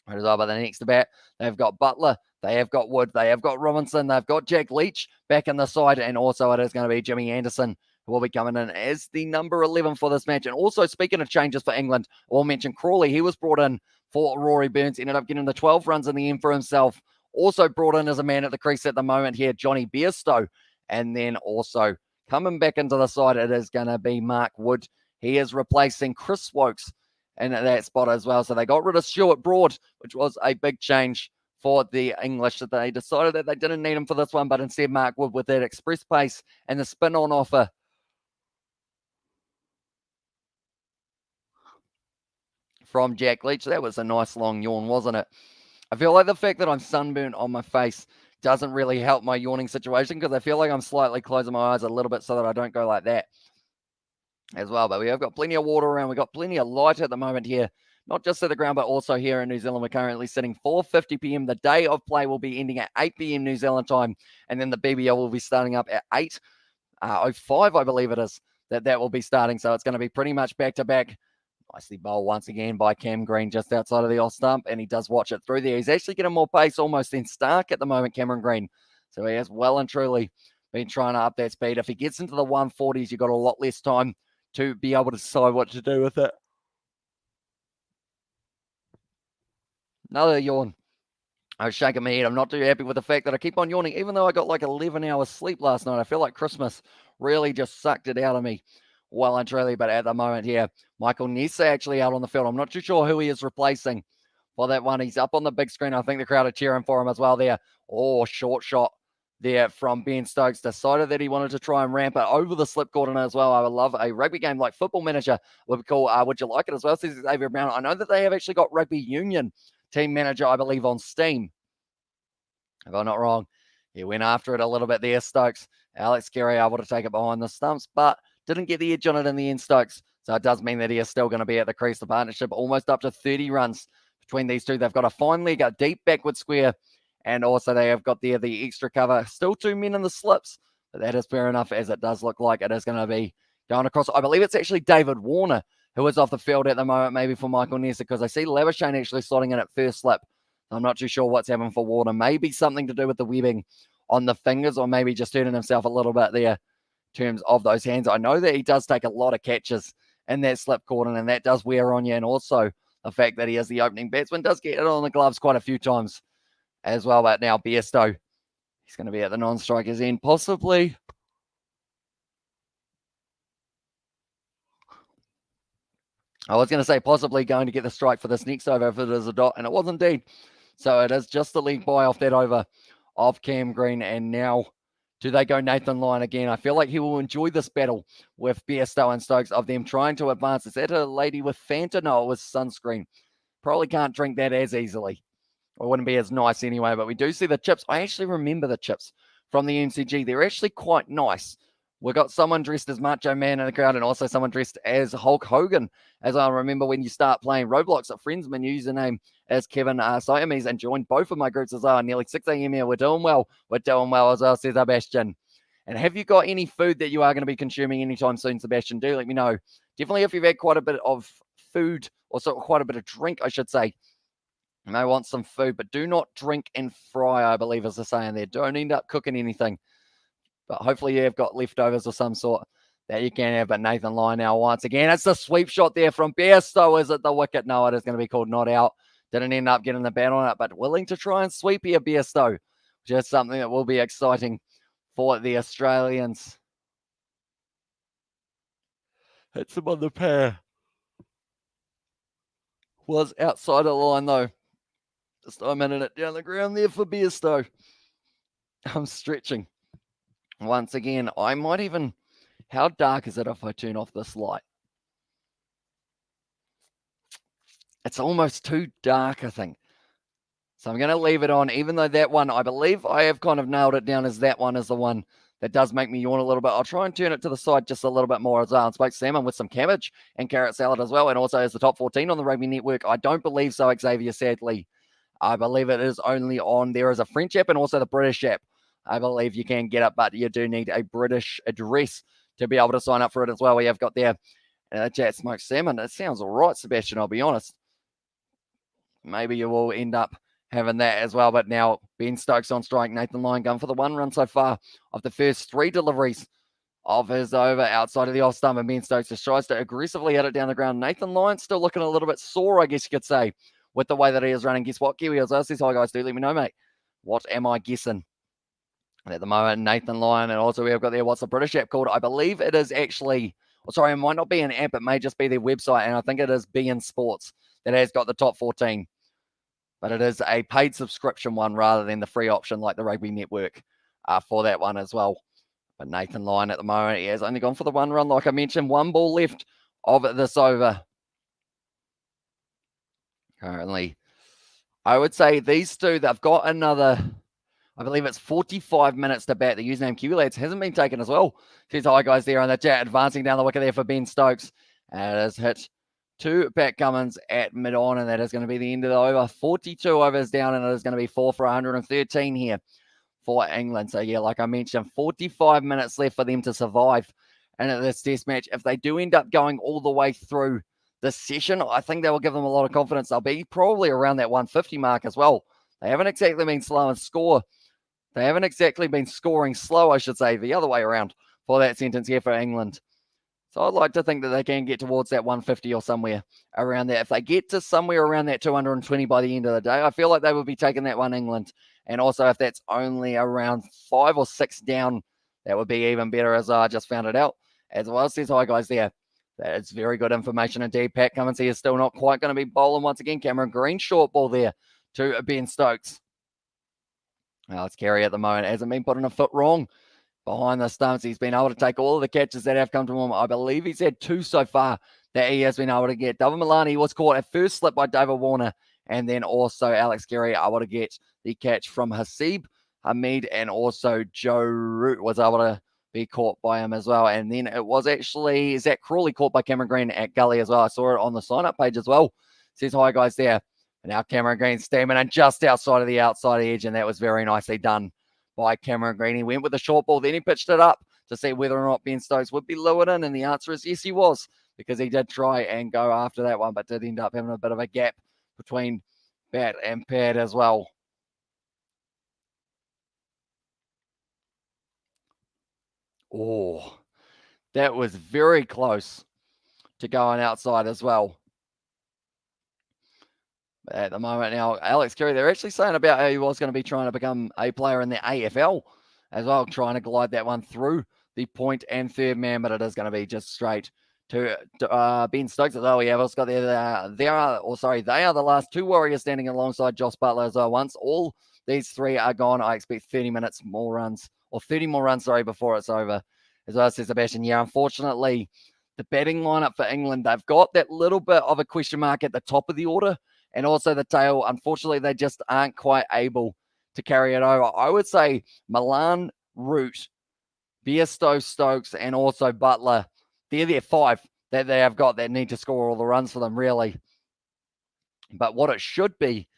Right as well, by the next to bat, they've got Butler, they have got Wood, they have got Robinson, they've got Jack Leach back in the side, and also it is going to be Jimmy Anderson who will be coming in as the number 11 for this match. And also, speaking of changes for England, we'll mention Crawley. He was brought in for Rory Burns, ended up getting the 12 runs in the end for himself. Also brought in as a man at the crease at the moment here, Johnny Bairstow. And then also coming back into the side, it is going to be Mark Wood. He is replacing Chris Wokes in that spot as well. So they got rid of Stuart Broad, which was a big change for the English. That they decided that they didn't need him for this one, but instead Mark Wood with that express pace and the spin on offer. From Jack Leach. That was a nice long yawn, wasn't it? I feel like the fact that I'm sunburnt on my face doesn't really help my yawning situation, because I feel like I'm slightly closing my eyes a little bit so that I don't go like that as well. But we have got plenty of water around. We've got plenty of light at the moment here, not just at the ground, but also here in New Zealand. We're currently sitting 4:50 p.m. The day of play will be ending at 8 p.m. New Zealand time, and then the BBL will be starting up at 8:05, I believe it is, that will be starting. So it's going to be pretty much back-to-back. Nicely bowled once again by Cam Green just outside of the off stump, and he does watch it through there. He's actually getting more pace almost than Starc at the moment, Cameron Green. So he has well and truly been trying to up that speed. If he gets into the 140s, you've got a lot less time to be able to decide what to do with it. Another yawn. I was shaking my head. I'm not too happy with the fact that I keep on yawning, even though I got like 11 hours sleep last night. I feel like Christmas really just sucked it out of me. Well and truly, but at the moment here, Michael Nessa actually out on the field. I'm not too sure who he is replacing for that one. He's up on the big screen. I think the crowd are cheering for him as well there. Oh, short shot there from Ben Stokes. Decided that he wanted to try and ramp it over the slip corner as well. I would love a rugby game like Football Manager would be cool. Would you like it as well, says Xavier Brown. I know that they have actually got Rugby Union Team Manager, I believe, on Steam. If I'm not wrong, he went after it a little bit there, Stokes. Alex Carey able to take it behind the stumps, but didn't get the edge on it in the end, Stokes. So it does mean that he is still going to be at the crease. The partnership almost up to 30 runs between these two. They've got a fine leg, a deep backward square, and also they have got there the extra cover. Still 2 men in the slips, but that is fair enough, as it does look like it is going to be going across. I believe it's actually David Warner who is off the field at the moment, maybe for Michael Nessa, because I see Labuschagne actually slotting in at first slip. I'm not too sure what's happened for Warner. Maybe something to do with the webbing on the fingers, or maybe just turning himself a little bit there in terms of those hands. I know that he does take a lot of catches in that slip corner, and that does wear on you. And also the fact that he is the opening batsman does get it on the gloves quite a few times as well. But now Bairstow, he's going to be at the non-strikers end, possibly. I was going to say possibly going to get the strike for this next over if it is a dot, and it was indeed. So it is just the leg by off that over of Cam Green. And now do they go Nathan Lyon again? I feel like he will enjoy this battle with Bairstow and Stokes of them trying to advance. Is that a lady with Fanta? No, it was sunscreen. Probably can't drink that as easily. It wouldn't be as nice anyway, but we do see the chips. I actually remember the chips from the MCG. They're actually quite nice. We've got someone dressed as Macho Man in the crowd, and also someone dressed as Hulk Hogan. As I remember when you start playing Roblox at Friendsman, username as Kevin Siamese, and joined both of my groups as well. Nearly 6 a.m. here. We're doing well. We're doing well as well, says Sebastian. And have you got any food that you are going to be consuming anytime soon, Sebastian? Do let me know. Definitely if you've had quite a bit of food, or so quite a bit of drink, I should say. You may want some food, but do not drink and fry, I believe is the saying there. Don't end up cooking anything. But hopefully you have got leftovers of some sort that you can have. But Nathan Lyon now once again. It's the sweep shot there from Bairstow. Is it the wicket? No, it is going to be called not out. Didn't end up getting the bat on it, but willing to try and sweep here, Bairstow. Just something that will be exciting for the Australians. Hits him on the pair. Was outside of the line though. Just a minute down the ground there for Bairstow. I'm stretching. Once again, I might even... How dark is it if I turn off this light? It's almost too dark, I think. So I'm going to leave it on, even though that one, I believe I have kind of nailed it down as that one is the one that does make me yawn a little bit. I'll try and turn it to the side just a little bit more as well. And smoked salmon with some cabbage and carrot salad as well. And also as the top 14 on the Rugby Network. I don't believe so, Xavier, sadly. I believe it is only on, there is a French app and also the British app. I believe you can get it, but you do need a British address to be able to sign up for it as well. We have got there chat smoked salmon. It sounds all right, Sebastian, I'll be honest. Maybe you will end up having that as well. But now Ben Stokes on strike. Nathan Lyon going for the 1 run so far of the first 3 deliveries of his over outside of the off stump. And Ben Stokes just tries to aggressively hit it down the ground. Nathan Lyon still looking a little bit sore, I guess you could say, with the way that he is running. Guess what, Kiwi? As I says, hi guys, do let me know, mate. What am I guessing? At the moment, Nathan Lyon, and also we have got there, what's the British app called? I believe it is actually, sorry, it might not be an app, it may just be their website, and I think it is beIN Sports that has got the top 14. But it is a paid subscription one rather than the free option like the Rugby Network for that one as well. But Nathan Lyon at the moment, he has only gone for the 1 run, like I mentioned, 1 ball left of this over. Currently, I would say these two, they've got another... I believe it's 45 minutes to bat. The username QLads hasn't been taken as well. Says hi guys there on the chat, advancing down the wicket there for Ben Stokes. And it has hit to Pat Cummins at mid-on, and that is going to be the end of the over. 42 overs down, and it is going to be 4 for 113 here for England. So yeah, like I mentioned, 45 minutes left for them to survive. And at this test match, if they do end up going all the way through this session, I think that will give them a lot of confidence. They'll be probably around that 150 mark as well. They haven't exactly been slow in score. They haven't exactly been scoring slow, I should say, the other way around for that sentence here for England. So I'd like to think that they can get towards that 150 or somewhere around there. If they get to somewhere around that 220 by the end of the day, I feel like they would be taking that one, England. And also if that's only around 5 or 6 down, that would be even better, as I just found it out. As well, says hi guys there. That is very good information indeed. Pat Cummins here is still not quite going to be bowling once again. Cameron Green short ball there to Ben Stokes. Alex Carey at the moment hasn't been putting a foot wrong behind the stumps. He's been able to take all of the catches that have come to him. I believe he's had 2 so far that he has been able to get. David Milani was caught at first slip by David Warner, and then also Alex Carey able to get the catch from Hasib Hamid, and also Joe Root was able to be caught by him as well. And then it was actually Zach Crawley caught by Cameron Green at Gully as well. I saw it on the sign-up page as well. Says hi, guys, there. And now Cameron Green steaming in just outside of the outside edge, and that was very nicely done by Cameron Green. He went with the short ball, then he pitched it up to see whether or not Ben Stokes would be lured in, and the answer is yes, he was, because he did try and go after that one, but did end up having a bit of a gap between bat and pad as well. Oh, that was very close to going outside as well. At the moment now, Alex Carey, they're actually saying about how he was going to be trying to become a player in the AFL as well, trying to glide that one through the point and third man, but it is going to be just straight to Ben Stokes as well. We have also got they are the last 2 Warriors standing alongside Josh Butler as well. Once all these 3 are gone, I expect 30 more runs before it's over. As well, says Sebastian. Yeah, unfortunately, the batting lineup for England, they've got that little bit of a question mark at the top of the order, and also the tail. Unfortunately, they just aren't quite able to carry it over. I would say Milan, Root, Bairstow, Stokes, and also Butler. They're their 5 that they have got that need to score all the runs for them, really. But what it should be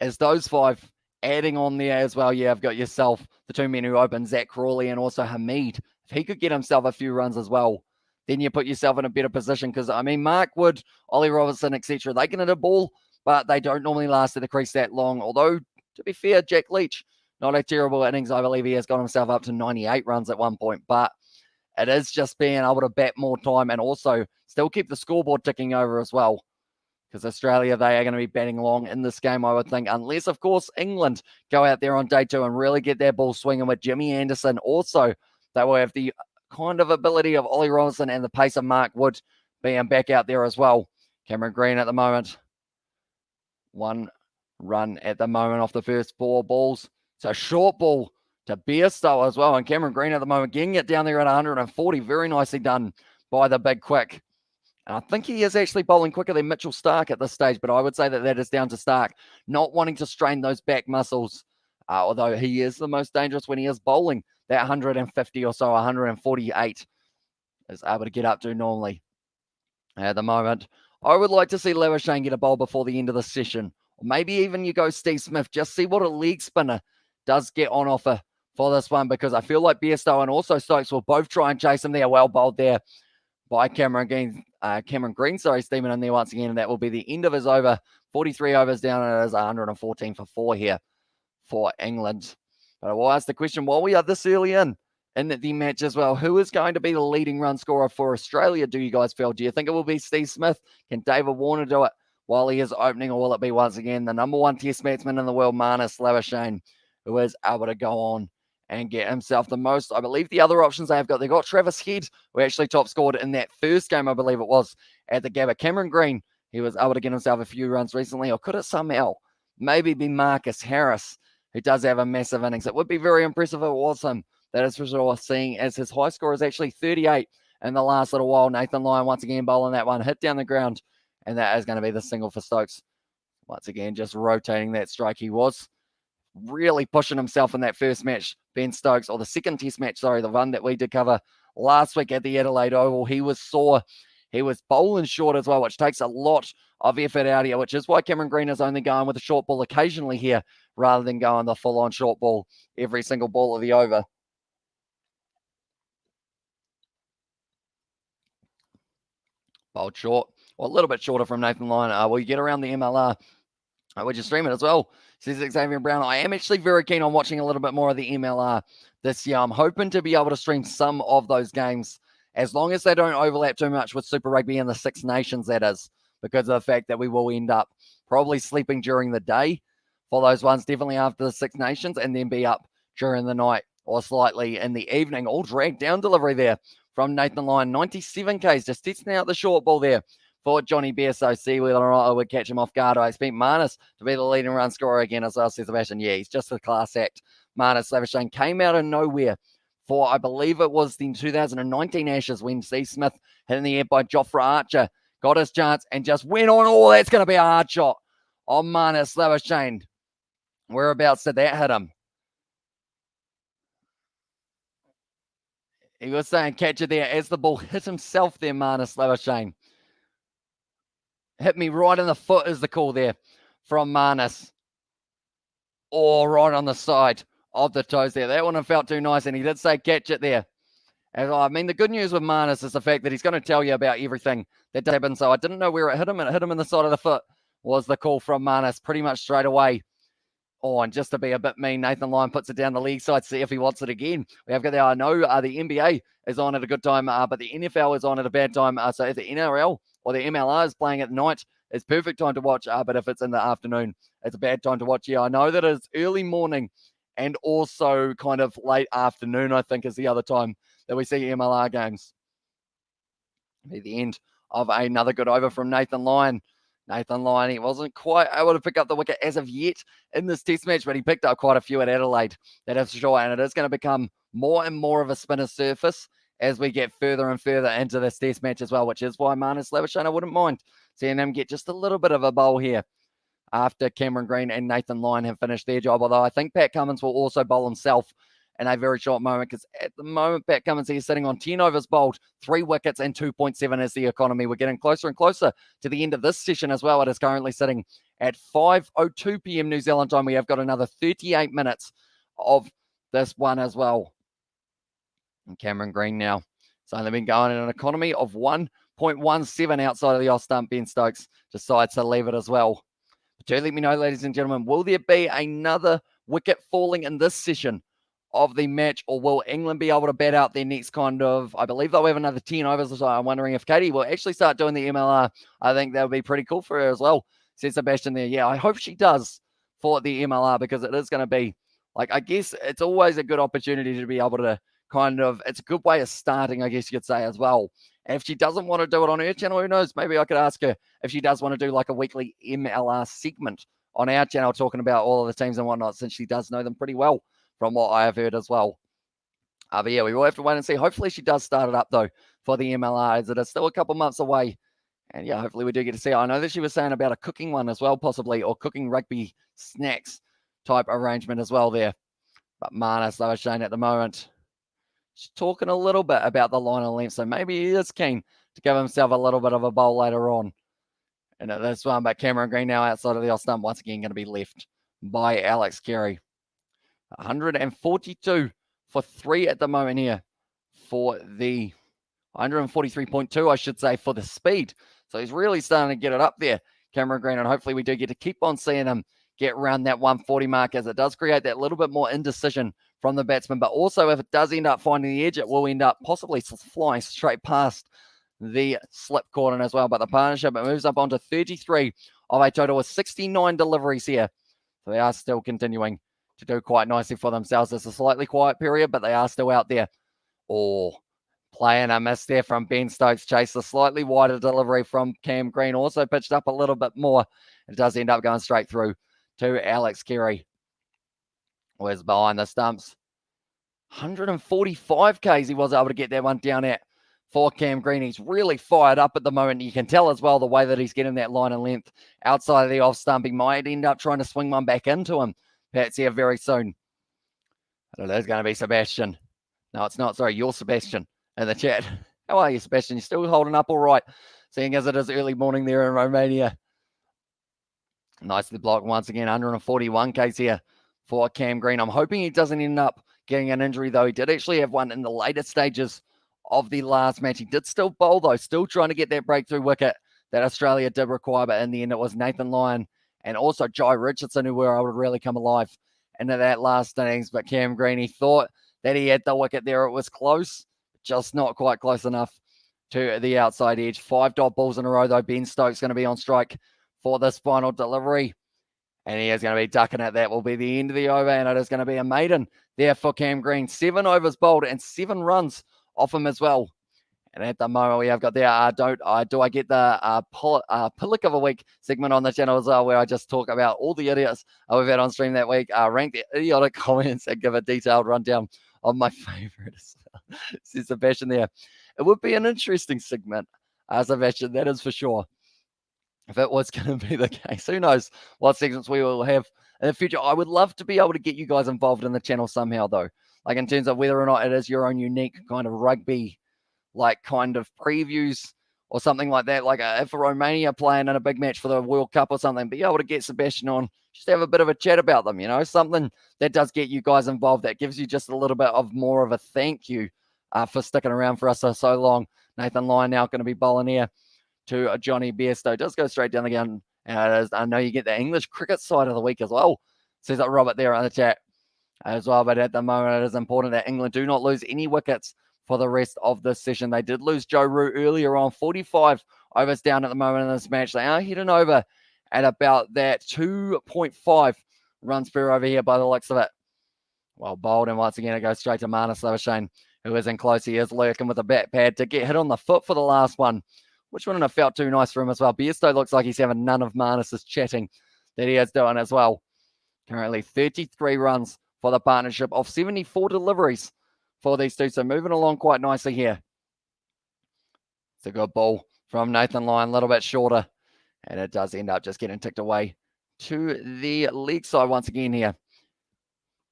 is those 5 adding on there as well. Yeah, I've got yourself, the 2 men who open, Zach Crawley and also Hamid. If he could get himself a few runs as well, then you put yourself in a better position. Because, I mean, Mark Wood, Ollie Robertson, etc., they can hit a ball, but they don't normally last at the crease that long. Although, to be fair, Jack Leach, not a terrible innings. I believe he has got himself up to 98 runs at one point. But it is just being able to bat more time and also still keep the scoreboard ticking over as well. Because Australia, they are going to be batting long in this game, I would think. Unless, of course, England go out there on day 2 and really get their ball swinging with Jimmy Anderson. Also, they will have the kind of ability of Ollie Robinson and the pace of Mark Wood being back out there as well. Cameron Green at the moment. 1 run at the moment off the first 4 balls. So short ball to Bairstow as well. And Cameron Green at the moment getting it down there at 140. Very nicely done by the big quick. And I think he is actually bowling quicker than Mitchell Starc at this stage, but I would say that that is down to Starc not wanting to strain those back muscles, although he is the most dangerous when he is bowling. That 150 or so, 148 is able to get up to normally. At the moment, I would like to see Labuschagne get a bowl before the end of the session. Or maybe even you go Steve Smith, just see what a leg spinner does get on offer for this one, because I feel like Bairstow and also Stokes will both try and chase him there. Well bowled there by Cameron Green, steaming in there once again, and that will be the end of his over. 43 overs down, and it is 114 for 4 here for England. But I will ask the question, while we are this early in the match as well, who is going to be the leading run scorer for Australia, do you guys feel? Do you think it will be Steve Smith? Can David Warner do it while he is opening, or will it be once again the number 1 test batsman in the world, Marnus Labuschagne, who is able to go on and get himself the most? I believe the other options they've got Travis Head, who actually top scored in that first game, I believe it was, at the Gabba. Cameron Green, he was able to get himself a few runs recently, or could it somehow maybe be Marcus Harris, who does have a massive innings? It would be very impressive if it was him. That is for sure, seeing as his high score is actually 38 in the last little while. Nathan Lyon once again bowling that one, hit down the ground, and that is going to be the single for Stokes. Once again, just rotating that strike. He was really pushing himself in that first match, Ben Stokes, or the second test match, the one that we did cover last week at the Adelaide Oval. He was sore. He was bowling short as well, which takes a lot of effort out here, which is why Cameron Green is only going with a short ball occasionally here, rather than going the full-on short ball every single ball of the over. Bowled short, or a little bit shorter from Nathan Lyon. Will you get around the MLR? Would you stream it as well? Says Xavier Brown. I am actually very keen on watching a little bit more of the MLR this year. I'm hoping to be able to stream some of those games, as long as they don't overlap too much with Super Rugby and the Six Nations, that is, because of the fact that we will end up probably sleeping during the day for those ones, definitely after the Six Nations, and then be up during the night or slightly in the evening. All dragged down delivery there from Nathan Lyon. 97 Ks, just testing out the short ball there for Johnny Bairstow. See whether or not I would catch him off guard. I expect Marnus to be the leading run scorer again as well, says Sebastian. Yeah, he's just a class act Marnus Labuschagne came out of nowhere for, I believe it was the 2019 Ashes when Steve Smith hit in the air by Jofra Archer, got his chance and just went on. Oh, that's going to be a hard shot on Marnus Labuschagne. Whereabouts did that hit him? He was saying catch it there as the ball hit himself there, Marnus Labuschagne. Hit me right in the foot is the call there from Marnus. Oh, right on the side of the toes there. That one felt too nice, and he did say catch it there. And I mean, the good news with Marnus is the fact that he's going to tell you about everything that happened. So I didn't know where it hit him, and it hit him in the side of the foot was the call from Marnus pretty much straight away. Oh, and just to be a bit mean, Nathan Lyon puts it down the league side, see if he wants it again. We have got there, I know the NBA is on at a good time, but the NFL is on at a bad time. So if the NRL or the MLR is playing at night, it's perfect time to watch. But if it's in the afternoon, it's a bad time to watch. Yeah, I know that it's early morning and also kind of late afternoon, I think, is the other time that we see MLR games. At the end of another good over from Nathan Lyon. Nathan Lyon, he wasn't quite able to pick up the wicket as of yet in this test match, but he picked up quite a few at Adelaide, that is for sure. And it is going to become more and more of a spinner surface as we get further and further into this test match as well, which is why Marnus Labuschagne, I wouldn't mind seeing him get just a little bit of a bowl here after Cameron Green and Nathan Lyon have finished their job. Although I think Pat Cummins will also bowl himself in a very short moment, because at the moment, Pat Cummins, he's sitting on 10 overs bowled, 3 wickets and 2.7 is the economy. We're getting closer and closer to the end of this session as well. It is currently sitting at 5:02 p.m. New Zealand time. We have got another 38 minutes of this one as well. And Cameron Green now, it's only been going in an economy of 1.17 outside of the off stump. Ben Stokes decides to leave it as well. But do let me know, ladies and gentlemen, will there be another wicket falling in this session of the match, or will England be able to bat out their next kind of, I believe they'll have another 10 overs, so I'm wondering if Katie will actually start doing the MLR. I think that would be pretty cool for her as well, says Sebastian there. Yeah, I hope she does for the MLR, because it is going to be, like, I guess it's always a good opportunity to be able to kind of, it's a good way of starting, I guess you could say as well. And if she doesn't want to do it on her channel, who knows? Maybe I could ask her if she does want to do like a weekly MLR segment on our channel talking about all of the teams and whatnot, since she does know them pretty well, from what I have heard as well. But yeah, we will have to wait and see. Hopefully she does start it up, though, for the MLR, as it is still a couple months away. And yeah, hopefully we do get to see her. I know that she was saying about a cooking one as well, possibly, or cooking rugby snacks type arrangement as well there. But Marnus Labuschagne at the moment, she's talking a little bit about the line of length, so maybe he is keen to give himself a little bit of a bowl later on. And this one, but Cameron Green now outside of the off stump, once again going to be left by Alex Carey. 142 for 3 at the moment here for the 143.2, I should say, for the speed. So he's really starting to get it up there, Cameron Green, and hopefully we do get to keep on seeing him get around that 140 mark, as it does create that little bit more indecision from the batsman. But also, if it does end up finding the edge, it will end up possibly flying straight past the slip cordon as well. But the partnership, it moves up onto 33 of a total of 69 deliveries here. So they are still continuing to do quite nicely for themselves. It's a slightly quiet period, but they are still out there. Oh, playing a miss there from Ben Stokes. Chase the slightly wider delivery from Cam Green. Also pitched up a little bit more. It does end up going straight through to Alex Carey. Was behind the stumps. 145 Ks he was able to get that one down at for Cam Green. He's really fired up at the moment. You can tell as well the way that he's getting that line of length outside of the off stump. He might end up trying to swing one back into him, perhaps here very soon. I don't know, there's going to be Sebastian. No, it's not. Sorry, you're Sebastian in the chat. How are you, Sebastian? You're still holding up all right, seeing as it is early morning there in Romania. Nicely blocked once again. 141 Ks here for Cam Green. I'm hoping he doesn't end up getting an injury, though. He did actually have one in the later stages of the last match. He did still bowl, though, still trying to get that breakthrough wicket that Australia did require. But in the end, it was Nathan Lyon and also Jai Richardson who were able to really come alive into that last innings. But Cam Green, he thought that he had the wicket there. It was close, just not quite close enough to the outside edge. 5 dot balls in a row, though. Ben Stokes going to be on strike for this final delivery. And he is going to be ducking it. That will be the end of the over, and it is going to be a maiden there for Cam Green. 7 overs bowled and 7 runs off him as well. And at the moment, we have got there, do I get the Pillock of a Week segment on the channel as well, where I just talk about all the idiots we've had on stream that week, rank the idiotic comments, and give a detailed rundown of my favorites. Says Sebastian there. It would be an interesting segment, Sebastian, that is for sure. If it was going to be the case, who knows what segments we will have in the future. I would love to be able to get you guys involved in the channel somehow, though. Like in terms of whether or not it is your own unique kind of rugby, like kind of previews or something like that. Like if Romania playing in a big match for the World Cup or something, be able to get Sebastian on, just have a bit of a chat about them, something that does get you guys involved, that gives you just a little bit of more of a thank you for sticking around for us so long. Nathan Lyon now going to be bowling here to Johnny Bairstow. Does go straight down the gun. I know you get the English cricket side of the week as well. Says that Robert there on the chat as well. But at the moment, it is important that England do not lose any wickets for the rest of this session. They did lose Joe Root earlier on. 45 overs down at the moment in this match. They are heading over at about that 2.5 runs per over here by the looks of it. Well bowled, and once again it goes straight to Marnus Labuschagne, who is in close. He is lurking with a bat pad to get hit on the foot for the last one, which wouldn't have felt too nice for him as well. Bairstow looks like he's having none of Marnus's chatting that he is doing as well. Currently 33 runs for the partnership of 74 deliveries for these two. So moving along quite nicely here. It's a good ball from Nathan Lyon, a little bit shorter. And it does end up just getting ticked away to the leg side once again here.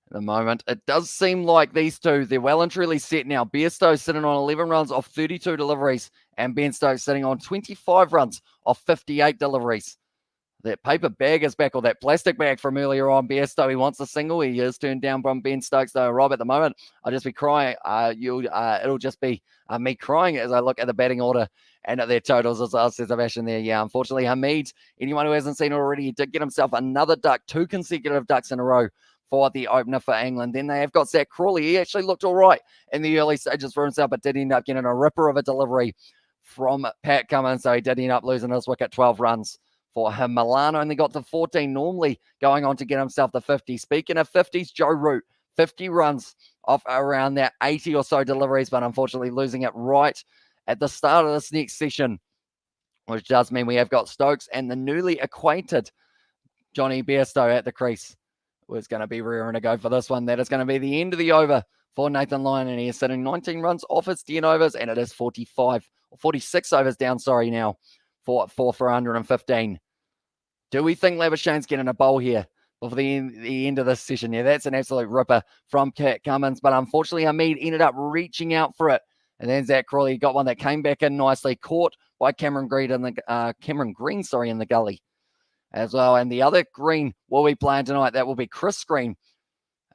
At the moment, it does seem like these two, they're well and truly set now. Bairstow sitting on 11 runs off 32 deliveries, and Ben Stokes sitting on 25 runs off 58 deliveries. That paper bag is back, or that plastic bag from earlier on. Bairstow, he wants a single. He is turned down from Ben Stokes, though. Rob, at the moment, I'll just be crying. It'll just be me crying as I look at the batting order and at their totals as well, says Sebastian there. Yeah, unfortunately, Hamid, anyone who hasn't seen already, he did get himself another duck, 2 consecutive ducks in a row for the opener for England. Then they have got Zach Crawley. He actually looked all right in the early stages for himself, but did end up getting a ripper of a delivery from Pat Cummins, so he did end up losing his wicket, 12 runs for him. Milano only got to 14, normally going on to get himself the 50. Speaking of 50s, Joe Root, 50 runs off around that 80 or so deliveries, but unfortunately losing it right at the start of this next session, which does mean we have got Stokes and the newly acquainted Johnny Bairstow at the crease. Was going to be rearing to go for this one. That is going to be the end of the over for Nathan Lyon, and he is sitting 19 runs off his 10 overs, and it is 46 overs down, now, for 115. Do we think Labuschagne's getting a bowl here before the end of this session? Yeah, that's an absolute ripper from Pat Cummins, but unfortunately Hamid ended up reaching out for it, and then Zach Crawley got one that came back in nicely, caught by Cameron Green in the gully as well. And the other Green will be playing tonight. That will be Chris Green.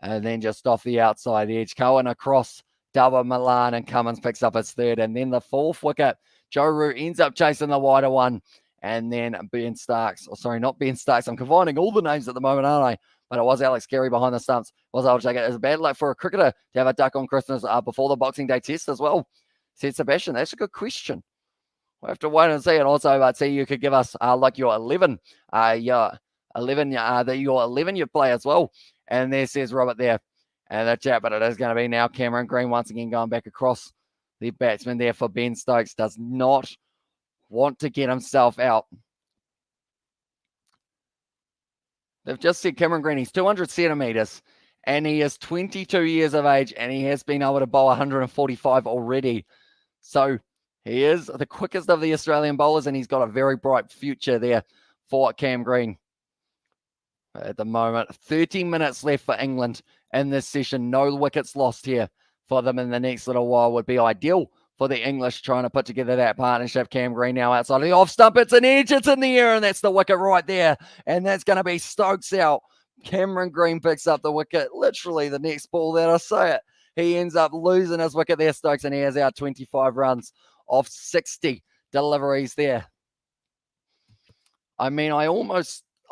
And then just off the outside edge, Cohen across, double Milan, and Cummins picks up his third. And then the fourth wicket, Joe Root ends up chasing the wider one. And then Ben Starks, not Ben Starks. I'm combining all the names at the moment, aren't I? But it was Alex Carey behind the stumps. Was able to take it. It's bad luck for a cricketer to have a duck on Christmas before the Boxing Day test as well, said Sebastian. That's a good question. We'll have to wait and see. And also, I'd say you could give us your 11 you play as well. And there says Robert there and the chat, but it is going to be now Cameron Green once again going back across the batsman there for Ben Stokes. Does not want to get himself out. They've just said Cameron Green, he's 200 centimetres and he is 22 years of age, and he has been able to bowl 145 already. So he is the quickest of the Australian bowlers, and he's got a very bright future there for Cam Green. At the moment, 30 minutes left for England in this session. No wickets lost here for them in the next little while would be ideal for the English trying to put together that partnership. Cam Green now outside of the off stump. It's an edge. It's in the air, and that's the wicket right there. And that's going to be Stokes out. Cameron Green picks up the wicket. Literally the next ball that I say it. He ends up losing his wicket there, Stokes, and he has out 25 runs off 60 deliveries there. I mean, I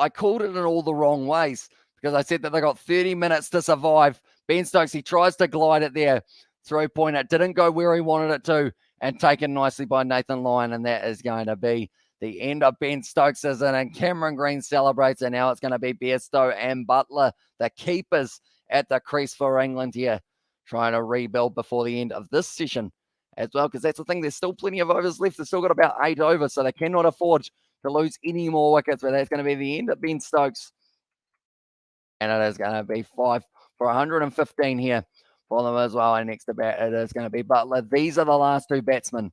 called it in all the wrong ways because I said that they got 30 minutes to survive. Ben Stokes, he tries to glide it there. 3-pointer. It didn't go where he wanted it to, and taken nicely by Nathan Lyon, and that is going to be the end of Ben Stokes' and Cameron Green celebrates, and now it's going to be Bairstow and Butler, the keepers at the crease for England here, trying to rebuild before the end of this session as well, because that's the thing. There's still plenty of overs left. They've still got about 8 overs, so they cannot afford to lose any more wickets. But that's going to be the end of Ben Stokes. And it is going to be 5 for 115 here for them as well. And next to bat, it is going to be Butler. These are the last two batsmen.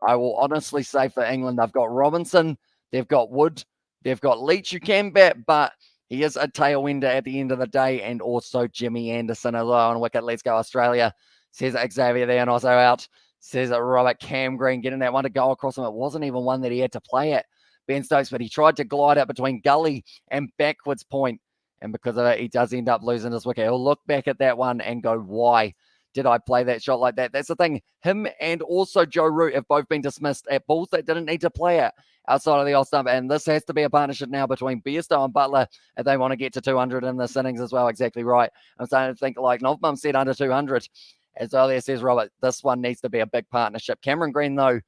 I will honestly say for England, they've got Robinson, they've got Wood, they've got Leach, who can bat, but he is a tail ender at the end of the day, and also Jimmy Anderson as well on wicket. Let's go Australia, says Xavier there, and also out, says Robert Cam Green, getting that one to go across him. It wasn't even one that he had to play at, Ben Stokes, but he tried to glide out between gully and backwards point, and because of it, he does end up losing his wicket. He'll look back at that one and go, why did I play that shot like that? That's the thing. Him and also Joe Root have both been dismissed at balls they didn't need to play at outside of the off stump. And this has to be a partnership now between Bairstow and Butler if they want to get to 200 in this innings as well. Exactly right. I'm starting to think like Novmum said under 200 as earlier, says Robert. This one needs to be a big partnership. Cameron Green, though,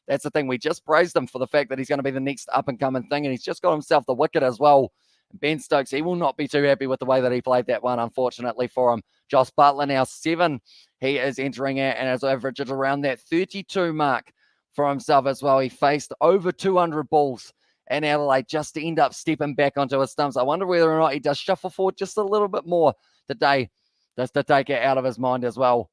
that's the thing. We just praised him for the fact that he's going to be the next up-and-coming thing, and he's just got himself the wicket as well. Ben Stokes, he will not be too happy with the way that he played that one, unfortunately for him. Josh Butler now 7. He is entering it and has averaged around that 32 mark for himself as well. He faced over 200 balls in Adelaide just to end up stepping back onto his stumps. I wonder whether or not he does shuffle forward just a little bit more today, just to take it out of his mind as well.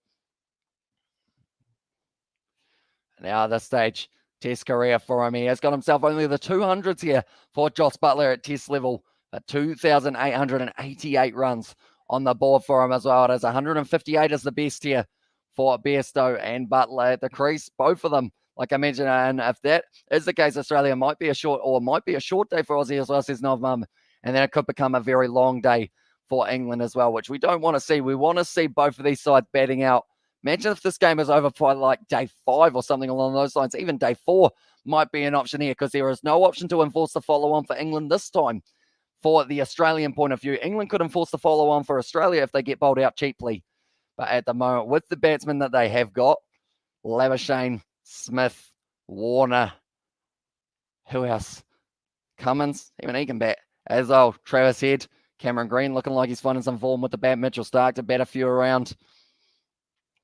Now at this stage, Test career for him. He has got himself only the 200s here for Josh Butler at Test level. 2,888 runs on the board for him as well. It is 158 is the best here for Bairstow and Butler at the crease. Both of them, like I mentioned, and if that is the case, Australia might be a short day for Aussie as well, says Novmum. And then it could become a very long day for England as well, which we don't want to see. We want to see both of these sides batting out. Imagine if this game is over by like day 5 or something along those lines. Even day 4 might be an option here because there is no option to enforce the follow-on for England this time. For the Australian point of view, England could enforce the follow-on for Australia if they get bowled out cheaply. But at the moment, with the batsmen that they have got, Labuschagne, Smith, Warner, who else? Cummins, even he can bat. As well, Travis Head, Cameron Green looking like he's finding some form with the bat. Mitchell Stark to bat a few around.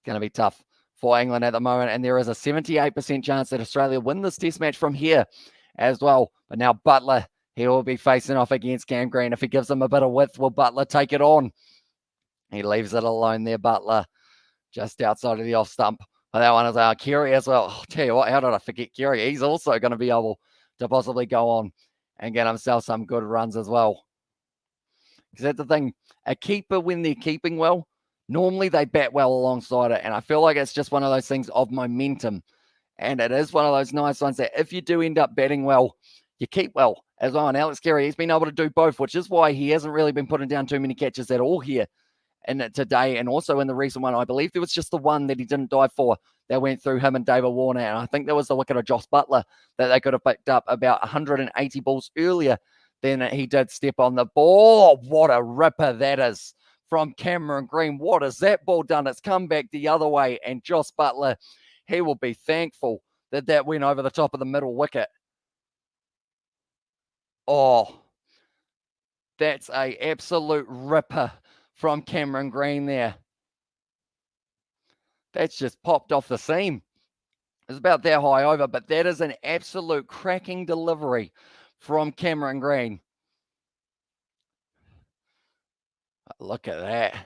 Going to be tough for England at the moment. And there is a 78% chance that Australia win this test match from here as well. But now Butler, he will be facing off against Cam Green. If he gives him a bit of width, will Butler take it on? He leaves it alone there, Butler, just outside of the off stump. But that one is Keary as well. I'll tell you what, how did I forget Keary? He's also going to be able to possibly go on and get himself some good runs as well. Because that's the thing, a keeper, when they're keeping well, normally they bat well alongside it. And I feel like it's just one of those things of momentum. And it is one of those nice ones that if you do end up batting well, you keep well as well. And Alex Carey, he's been able to do both, which is why he hasn't really been putting down too many catches at all here in it today. And also in the recent one, I believe there was just the one that he didn't dive for that went through him and David Warner. And I think there was the wicket of Josh Butler that they could have picked up about 180 balls earlier than he did step on the ball. Oh, what a ripper that is from Cameron Green. What has that ball done? It's come back the other way. And Josh Butler, he will be thankful that that went over the top of the middle wicket. Oh, that's a absolute ripper from Cameron Green there. That's just popped off the seam. It's about that high over, but that is an absolute cracking delivery from Cameron Green. Look at that.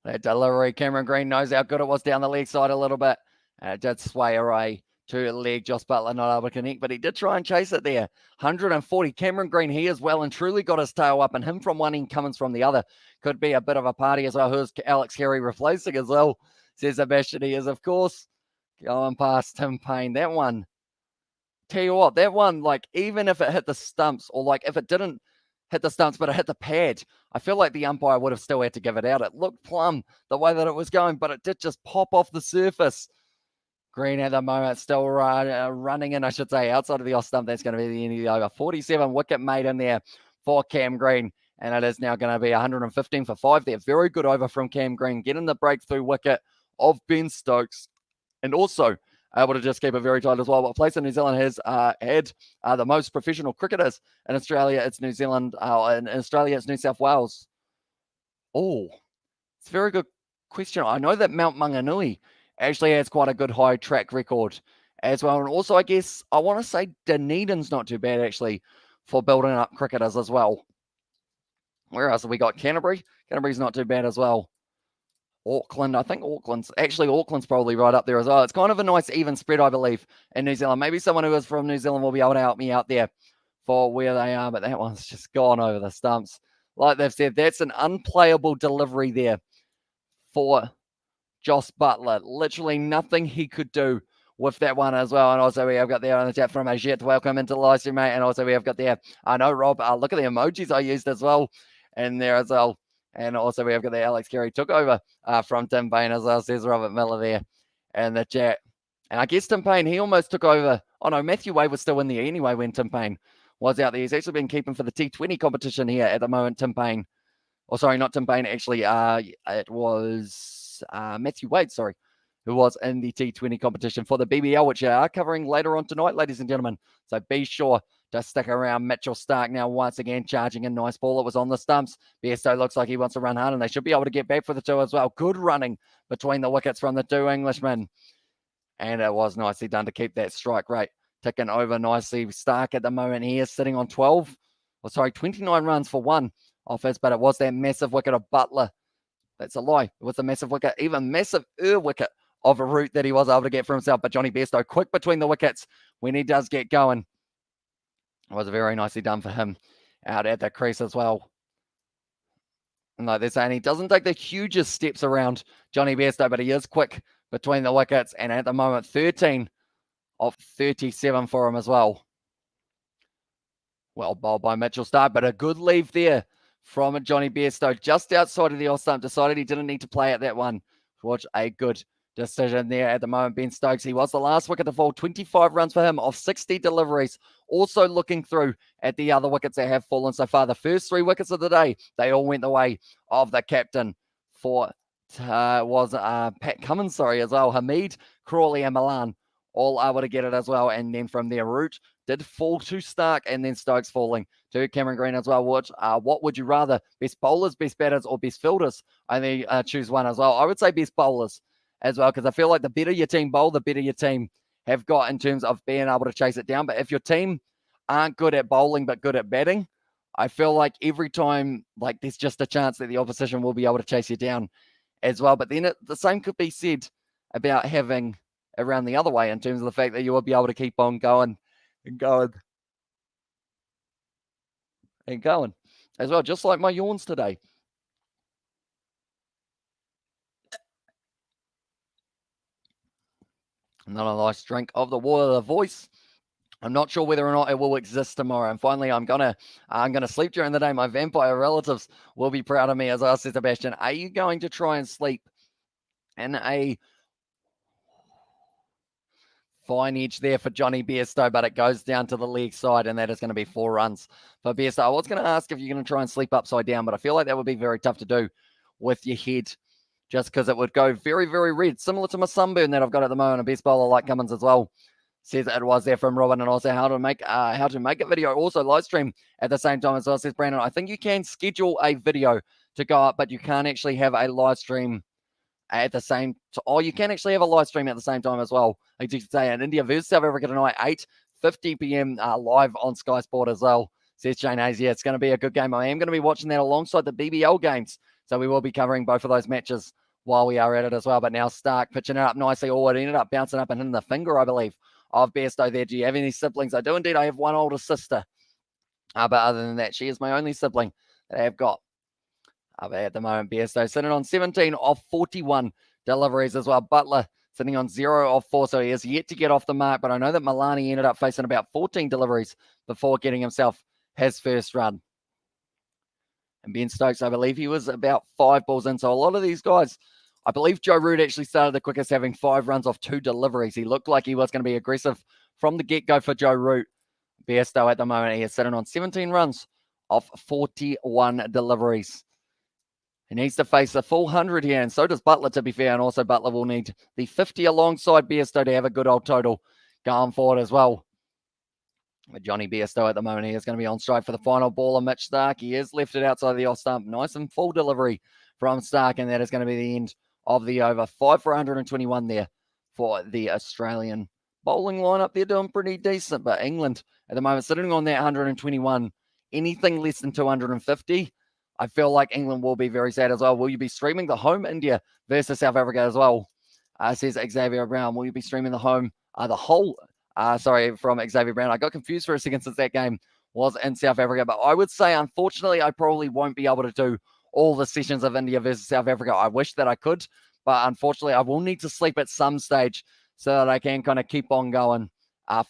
That delivery. Cameron Green knows how good it was down the leg side a little bit. And it did sway away to a leg. Josh Butler not able to connect, but he did try and chase it there. 140. Cameron Green, he has well and truly got his tail up, and him from one end, Cummins from the other. Could be a bit of a party as well. Who's Alex Carey replacing as well, says Sebastian. He is, of course, going past Tim Payne. That one, tell you what, that one, like, even if it hit the stumps, or like if it didn't hit the stumps, but it hit the pad, I feel like the umpire would have still had to give it out. It looked plumb the way that it was going, but it did just pop off the surface. Green at the moment still running in, I should say, outside of the off stump. That's going to be the end of the over. 47 wicket made in there for Cam Green, and it is now going to be 115 for 5 there. Very good over from Cam Green, getting the breakthrough wicket of Ben Stokes, and also able to just keep it very tight as well. What place in New Zealand has had the most professional cricketers? In Australia, it's New Zealand. In Australia, it's New South Wales. Oh, it's a very good question. I know that Mount Maunganui actually has quite a good high track record as well. And also, I guess, I want to say Dunedin's not too bad, actually, for building up cricketers as well. Where else have we got? Canterbury? Canterbury's not too bad as well. Auckland, I think Auckland's probably right up there as well. It's kind of a nice even spread, I believe, in New Zealand. Maybe someone who is from New Zealand will be able to help me out there for where they are, but that one's just gone over the stumps. Like they've said, that's an unplayable delivery there for Joss Butler. Literally nothing he could do with that one as well. And also we have got there on the chat from Ajit. Welcome into the live stream, mate. And also we have got there, I know, Rob, look at the emojis I used as well in there as well. And also we have got the Alex Carey took over from Tim Payne as well, says Robert Miller there in the chat. And I guess Tim Payne, he almost took over. Oh, no, Matthew Wade was still in there anyway when Tim Payne was out there. He's actually been keeping for the T20 competition here at the moment, Tim Payne. Oh, sorry, not Tim Payne, actually. It was Matthew Wade, sorry, who was in the T20 competition for the BBL, which you are covering later on tonight, ladies and gentlemen. So be sure to stick around. Mitchell Stark now once again charging a nice ball. It was on the stumps. Bairstow looks like he wants to run hard, and they should be able to get back for the two as well. Good running between the wickets from the two Englishmen. And it was nicely done to keep that strike rate ticking over nicely. Stark at the moment, he is sitting on 29 runs for one off his, but it was that massive wicket of Butler. That's a lie. It was a massive wicket, even massive wicket of a route that he was able to get for himself. But Johnny Bairstow quick between the wickets when he does get going. It was very nicely done for him out at the crease as well. And like they're saying, he doesn't take the hugest steps around Johnny Bairstow, but he is quick between the wickets. And at the moment, 13 of 37 for him as well. Well bowled by Mitchell Stark, but a good leave there from Johnny Bairstow just outside of the off stump. Decided he didn't need to play at that one. Watch a good decision there at the moment. Ben Stokes, he was the last wicket to fall. 25 runs for him off 60 deliveries. Also looking through at the other wickets that have fallen so far. The first 3 wickets of the day, they all went the way of the captain for Pat Cummins, as well. Hamid, Crawley and Milan all able to get it as well. And then from there, Root did fall to Stark, and then Stokes falling to Cameron Green as well. What would you rather? Best bowlers, best batters, or best fielders? Only choose one as well. I would say best bowlers as well, because I feel like the better your team bowl, the better your team have got in terms of being able to chase it down. But if your team aren't good at bowling but good at batting, I feel like every time, like, there's just a chance that the opposition will be able to chase you down as well. But then the same could be said about having around the other way in terms of the fact that you will be able to keep on going and going and going as well, just like my yawns today. Another nice drink of the water, the voice. I'm not sure whether or not it will exist tomorrow. And finally, I'm gonna sleep during the day. My vampire relatives will be proud of me, as I said, Sebastian. Are you going to try and sleep in a fine edge there for Johnny Bairstow, but it goes down to the leg side, and that is going to be 4 runs for Bairstow. I was going to ask if you're going to try and sleep upside down, but I feel like that would be very tough to do with your head, just because it would go very, very red, similar to my sunburn that I've got at the moment. A best bowler like Cummins as well says it was there from Robin, and also how to make a video, also live stream at the same time as well, says Brandon. I think you can schedule a video to go up, but you can't actually have a live stream at the same time. Oh, you can actually have a live stream at the same time as well. Like you say, in India versus South Africa tonight, 8:50 p.m. Live on Sky Sport as well, says Shane Hayes. Yeah, it's going to be a good game. I am going to be watching that alongside the BBL games, so we will be covering both of those matches while we are at it as well. But now Stark pitching it up nicely. Oh, it ended up bouncing up and hitting the finger, I believe, of Bairstow there. Do you have any siblings? I do indeed. I have one older sister, but other than that, she is my only sibling that I have got. At the moment, Bairstow sitting on 17 of 41 deliveries as well. Butler sitting on 0 of 4, so he has yet to get off the mark. But I know that Milani ended up facing about 14 deliveries before getting himself his first run. And Ben Stokes, I believe he was about 5 balls in. So a lot of these guys, I believe Joe Root actually started the quickest, having 5 runs off 2 deliveries. He looked like he was going to be aggressive from the get-go for Joe Root. Bairstow at the moment, he is sitting on 17 runs off 41 deliveries. He needs to face a full 100 here, and so does Butler, to be fair. And also Butler will need the 50 alongside Bairstow to have a good old total going forward as well. But Johnny Bairstow at the moment, he is going to be on strike for the final ball of Mitch Stark. He is left it outside the off stump. Nice and full delivery from Stark, and that is going to be the end of the over. 5 for 121 there for the Australian bowling lineup. They're doing pretty decent, but England at the moment sitting on that 121. Anything less than 250, I feel like England will be very sad as well. Will you be streaming the home India versus South Africa as well? Says Xavier Brown. Will you be streaming the home, from Xavier Brown. I got confused for a second since that game was in South Africa, but I would say, unfortunately, I probably won't be able to do all the sessions of India versus South Africa. I wish that I could, but unfortunately, I will need to sleep at some stage so that I can kind of keep on going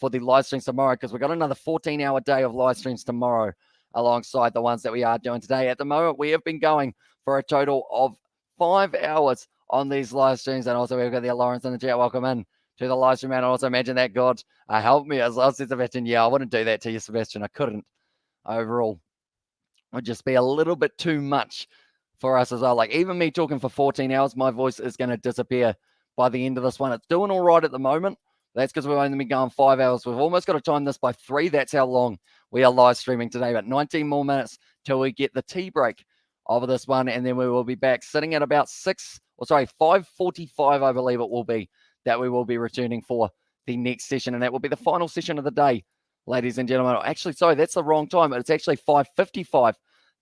for the live streams tomorrow, because we've got another 14-hour day of live streams tomorrow alongside the ones that we are doing today. At the moment, we have been going for a total of 5 hours on these live streams, and also we've got the Lawrence in the chat. Welcome in to the live stream, and I also imagine that God helped me as well, says Sebastian. Yeah, I wouldn't do that to you, Sebastian. I couldn't. Overall, it would just be a little bit too much for us as well. Like, even me talking for 14 hours, my voice is going to disappear by the end of this one. It's doing all right at the moment. That's because we've only been going 5 hours. We've almost got to time this by 3. That's how long we are live streaming today. But 19 more minutes till we get the tea break of this one, and then we will be back sitting at about 5:45, I believe it will be, that we will be returning for the next session, and that will be the final session of the day, ladies and gentlemen. Actually, sorry, that's the wrong time. It's actually 5:55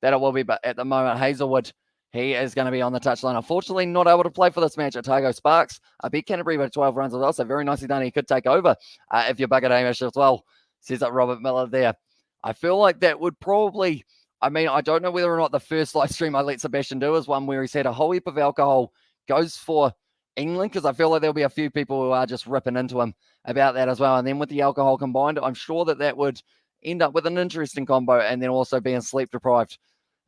that it will be, but at the moment, Hazelwood, he is going to be on the touchline. Unfortunately, not able to play for this match. Otago Sparks beat Canterbury by 12 runs as well, so very nicely done. He could take over if you're Bucket Hamish as well, says that Robert Miller there. I feel like that would probably, I don't know whether or not the first live stream I let Sebastian do is one where he said a whole heap of alcohol goes for England, because I feel like there'll be a few people who are just ripping into him about that as well. And then with the alcohol combined, I'm sure that would end up with an interesting combo, and then also being sleep deprived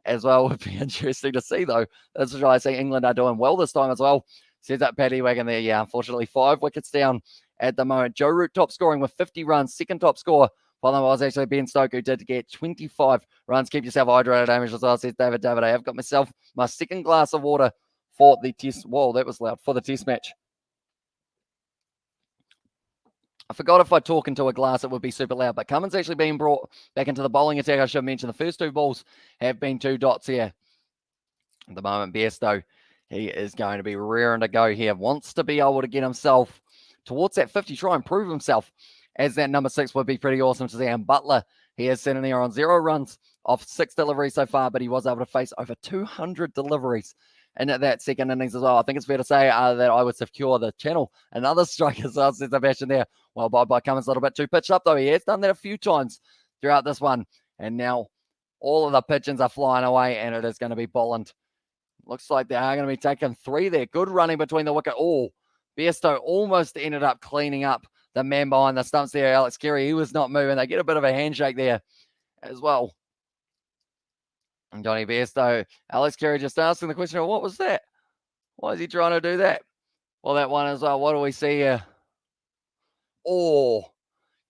as well would be interesting to see, though. That's why I say England are doing well this time as well. Says that Paddy Wagon there. Yeah, unfortunately, 5 wickets down at the moment. Joe Root top scoring with 50 runs. Second top scorer for them was actually Ben Stokes, who did get 25 runs. Keep yourself hydrated, Hamish, as well, says David. I have got myself my second glass of water for the test. Whoa, that was loud. For the test match. I forgot if I talk into a glass, it would be super loud. But Cummins actually being brought back into the bowling attack. I should mention the first 2 balls have been 2 dots here. At the moment, Bairstow, he is going to be rearing to go here. Wants to be able to get himself towards that 50, try and prove himself as that number 6 would be pretty awesome to see. And Butler, he is sitting there on 0 runs off 6 deliveries so far, but he was able to face over 200 deliveries in that second innings as well. I think it's fair to say that I would secure the channel. Another strike as well, says Sebastian there. Well, by Cummins a little bit too pitched up, though. He has done that a few times throughout this one. And now all of the pigeons are flying away, and it is going to be Bolland. Looks like they are going to be taking 3 there. Good running between the wicket. Oh, Bairstow almost ended up cleaning up the man behind the stumps there, Alex Carey. He was not moving. They get a bit of a handshake there as well. And Johnny Bairstow, Alex Carey just asking the question, what was that? Why is he trying to do that? Well, that one as well. What do we see here? Oh,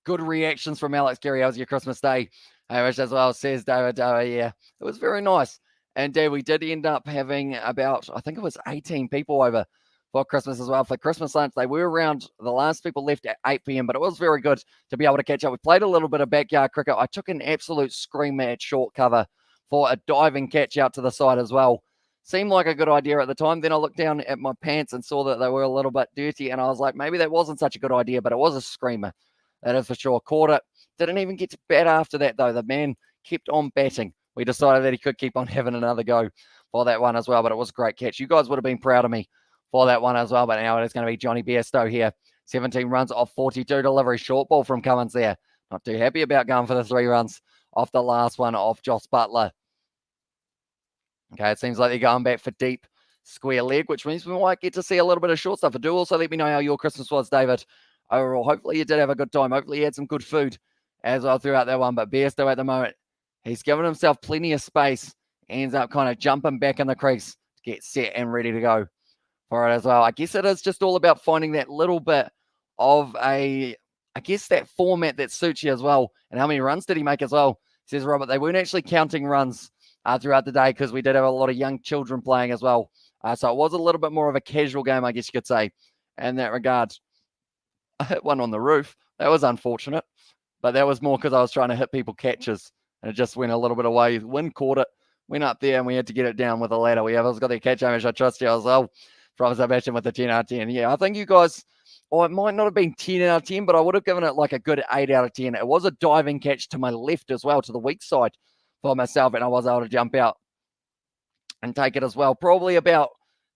good reactions from Alex Carey. How was your Christmas day? Hamish as well, says David. Yeah, it was very nice. And we did end up having about, I think it was 18 people over for Christmas as well. For Christmas lunch, they were around, the last people left at 8 p.m, but it was very good to be able to catch up. We played a little bit of backyard cricket. I took an absolute screamer at short cover for a diving catch out to the side as well. Seemed like a good idea at the time. Then I looked down at my pants and saw that they were a little bit dirty, and I was like, maybe that wasn't such a good idea, but it was a screamer. That is for sure. Caught it. Didn't even get to bat after that, though. The man kept on batting. We decided that he could keep on having another go for that one as well, but it was a great catch. You guys would have been proud of me for that one as well, but now it is going to be Johnny Bairstow here. 17 runs off 42 deliveries. Short ball from Cummins there. Not too happy about going for the 3 runs off the last one off Joss Butler. Okay, it seems like they're going back for deep square leg, which means we might get to see a little bit of short stuff. But do also let me know how your Christmas was, David. Overall, hopefully you did have a good time. Hopefully you had some good food as well throughout that one. But Bairstow at the moment, he's given himself plenty of space. Ends up kind of jumping back in the crease to get set and ready to go for it as well. I guess it is just all about finding that little bit of that format that suits you as well. And how many runs did he make as well? Says Robert, they weren't actually counting runs throughout the day because we did have a lot of young children playing as well. So it was a little bit more of a casual game, I guess you could say, in that regard. I hit one on the roof. That was unfortunate, but that was more because I was trying to hit people catches, and it just went a little bit away. Wind caught it, went up there, and we had to get it down with a ladder. We have got the catch, Hamish. I trust you as well. from Sebastian with the 10 out of 10. Yeah, I think you guys, or it might not have been 10 out of 10, but I would have given it like a good 8 out of 10. It was a diving catch to my left as well, to the weak side for myself, and I was able to jump out and take it as well. Probably about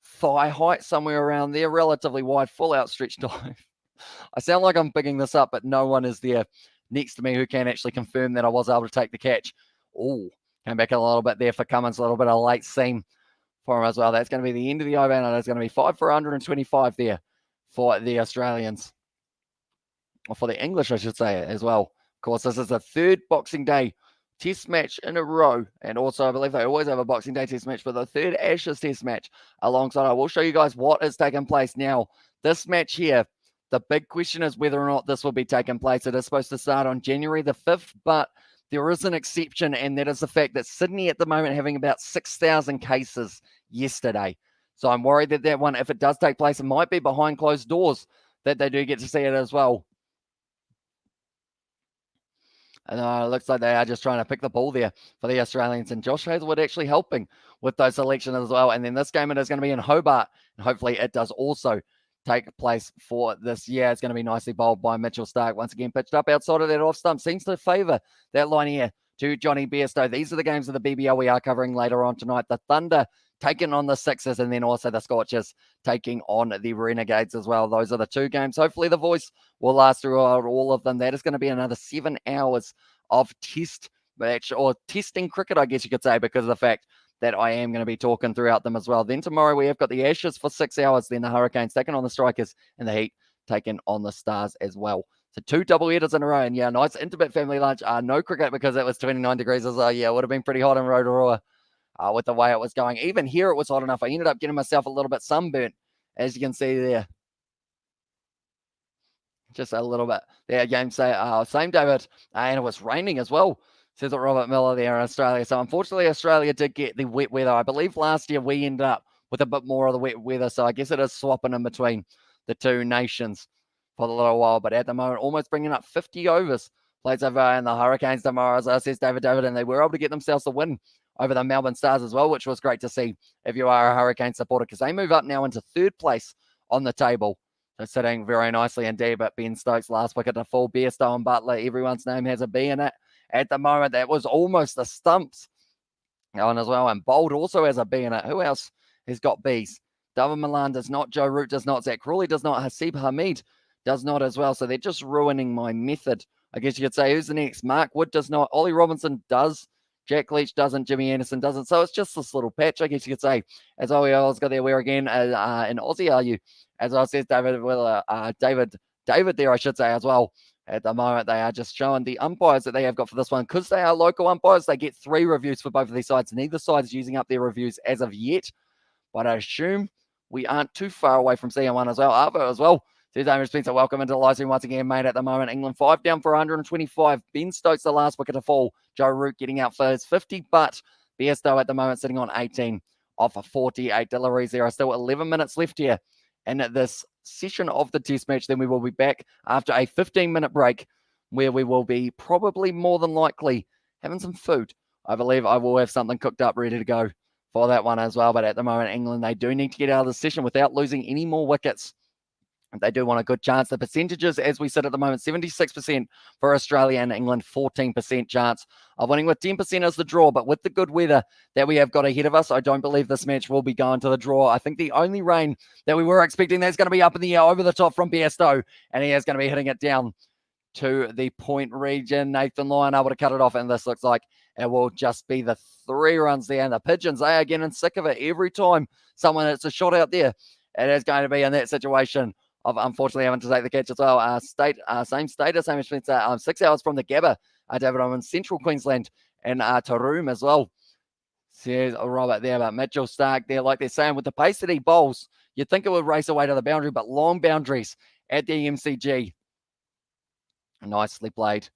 thigh height, somewhere around there, relatively wide, full outstretched dive. I sound like I'm picking this up, but no one is there next to me who can actually confirm that I was able to take the catch. Oh, came back a little bit there for Cummins, a little bit of late seam for him as well. That's going to be the end of the over, and it's going to be 5 for 125 there for the Australians. Or for the English, I should say, as well. Of course, this is the third Boxing Day test match in a row. And also, I believe they always have a Boxing Day test match, but the third Ashes test match alongside. I will show you guys what is taking place now. This match here, the big question is whether or not this will be taking place. It is supposed to start on January the 5th, but there is an exception, and that is the fact that Sydney at the moment having about 6,000 cases yesterday. So I'm worried that that one, if it does take place, it might be behind closed doors that they do get to see it as well. And it looks like they are just trying to pick the ball there for the Australians. And Josh Hazelwood actually helping with those selections as well. And then this game, it is going to be in Hobart. And hopefully it does also take place for this year. It's going to be nicely bowled by Mitchell Starc. Once again, pitched up outside of that off stump. Seems to favour that line here to Johnny Bairstow. These are the games of the BBL we are covering later on tonight. The Thunder taking on the Sixers, and then also the Scorchers taking on the Renegades as well. Those are the two games. Hopefully the voice will last throughout all of them. That is going to be another 7 hours of test match, or testing cricket, I guess you could say, because of the fact that I am going to be talking throughout them as well. Then tomorrow we have got the Ashes for 6 hours, then the Hurricanes taking on the Strikers, and the Heat taking on the Stars as well. So 2 double headers in a row, and yeah, nice intimate family lunch. No cricket because it was 29 degrees as well. Yeah, it would have been pretty hot in Rotorua. With the way it was going. Even here it was hot enough. I ended up getting myself a little bit sunburnt, as you can see there. Just a little bit there. Game same David, and it was raining as well, says it Robert Miller there in Australia. So unfortunately, Australia did get the wet weather. I believe last year we ended up with a bit more of the wet weather. So I guess it is swapping in between the two nations for a little while. But at the moment, almost bringing up 50 overs. Plays over in the Hurricanes tomorrow, as says David, and they were able to get themselves a win over the Melbourne Stars as well, which was great to see if you are a Hurricane supporter, because they move up now into third place on the table. So sitting very nicely indeed, but Ben Stokes last wicket to fall, Bairstow and Butler, everyone's name has a B in it. At the moment, that was almost the stumps on as well, and Bold also has a B in it. Who else has got Bs? David Milan does not, Joe Root does not, Zach Crawley does not, Hasib Hamid does not as well, so they're just ruining my method. I guess you could say, who's the next? Mark Wood does not, Ollie Robinson does, Jack Leach doesn't, Jimmy Anderson doesn't. So it's just this little patch, I guess you could say. As Ollie's got there, where again in Aussie are you? As I said, David there, I should say as well. At the moment, they are just showing the umpires that they have got for this one. Because they are local umpires, they get 3 reviews for both of these sides. Neither side is using up their reviews as of yet. But I assume we aren't too far away from seeing one as well. Arvo as well. There's Damien Spencer, welcome into the live stream once again, mate. At the moment, England 5 down for 125. Ben Stokes, the last wicket to fall. Joe Root getting out for his 50, but Bairstow at the moment sitting on 18 off of 48 deliveries. There are still 11 minutes left here in this session of the test match. Then we will be back after a 15-minute break, where we will be probably more than likely having some food. I believe I will have something cooked up ready to go for that one as well. But at the moment, England, they do need to get out of the session without losing any more wickets. They do want a good chance. The percentages, as we sit at the moment, 76% for Australia and England, 14% chance of winning, with 10% as the draw. But with the good weather that we have got ahead of us, I don't believe this match will be going to the draw. I think the only rain that we were expecting, that's going to be up in the air over the top from Bairstow, and he is going to be hitting it down to the point region. Nathan Lyon able to cut it off, and this looks like it will just be the 3 runs there. And the Pigeons, they are getting sick of it every time someone hits a shot out there. It is going to be in that situation of unfortunately having to take the catch as well. Same status, same Spencer, 6 hours from the Gabba. David, I'm in central Queensland and Taroom as well. Says Robert there about Mitchell Starc there, like they're saying, with the pace that he bowls, you'd think it would race away to the boundary, but long boundaries at the MCG. Nicely played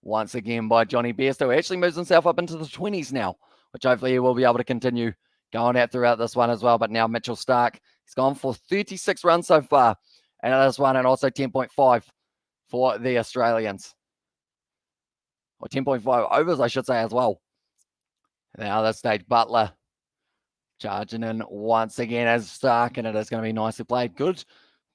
once again by Johnny Bairstow, who actually moves himself up into the 20s now, which hopefully he will be able to continue going out throughout this one as well. But now Mitchell Starc, he's gone for 36 runs so far. And this one, and also 10.5 for the Australians. Or 10.5 overs, I should say, as well. Now this stage, Butler Charging in once again as Stark, and it is going to be nicely played. Good.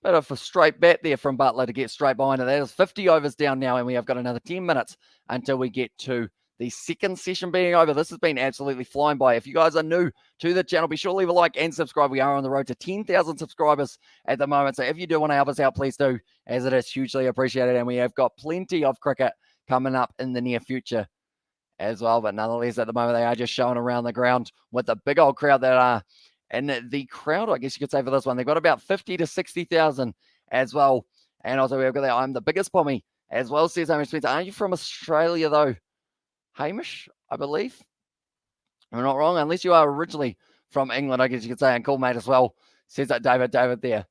Bit of a straight bat there from Butler to get straight behind it. That is 50 overs down now, and we have got another 10 minutes until we get to the second session being over. This has been absolutely flying by. If you guys are new to the channel, be sure to leave a like and subscribe. We are on the road to 10,000 subscribers at the moment. So if you do want to help us out, please do, as it is hugely appreciated. And we have got plenty of cricket coming up in the near future as well. But nonetheless, at the moment, they are just showing around the ground with the big old crowd that are. And the crowd, I guess you could say, for this one, they've got about 50 to 60,000 as well. And also, we've got there, I'm the biggest pommy as well, says Hamish Spencer. Aren't you from Australia, though? Hamish, I believe. I'm not wrong, unless you are originally from England, I guess you could say, and cool mate as well, says that David there.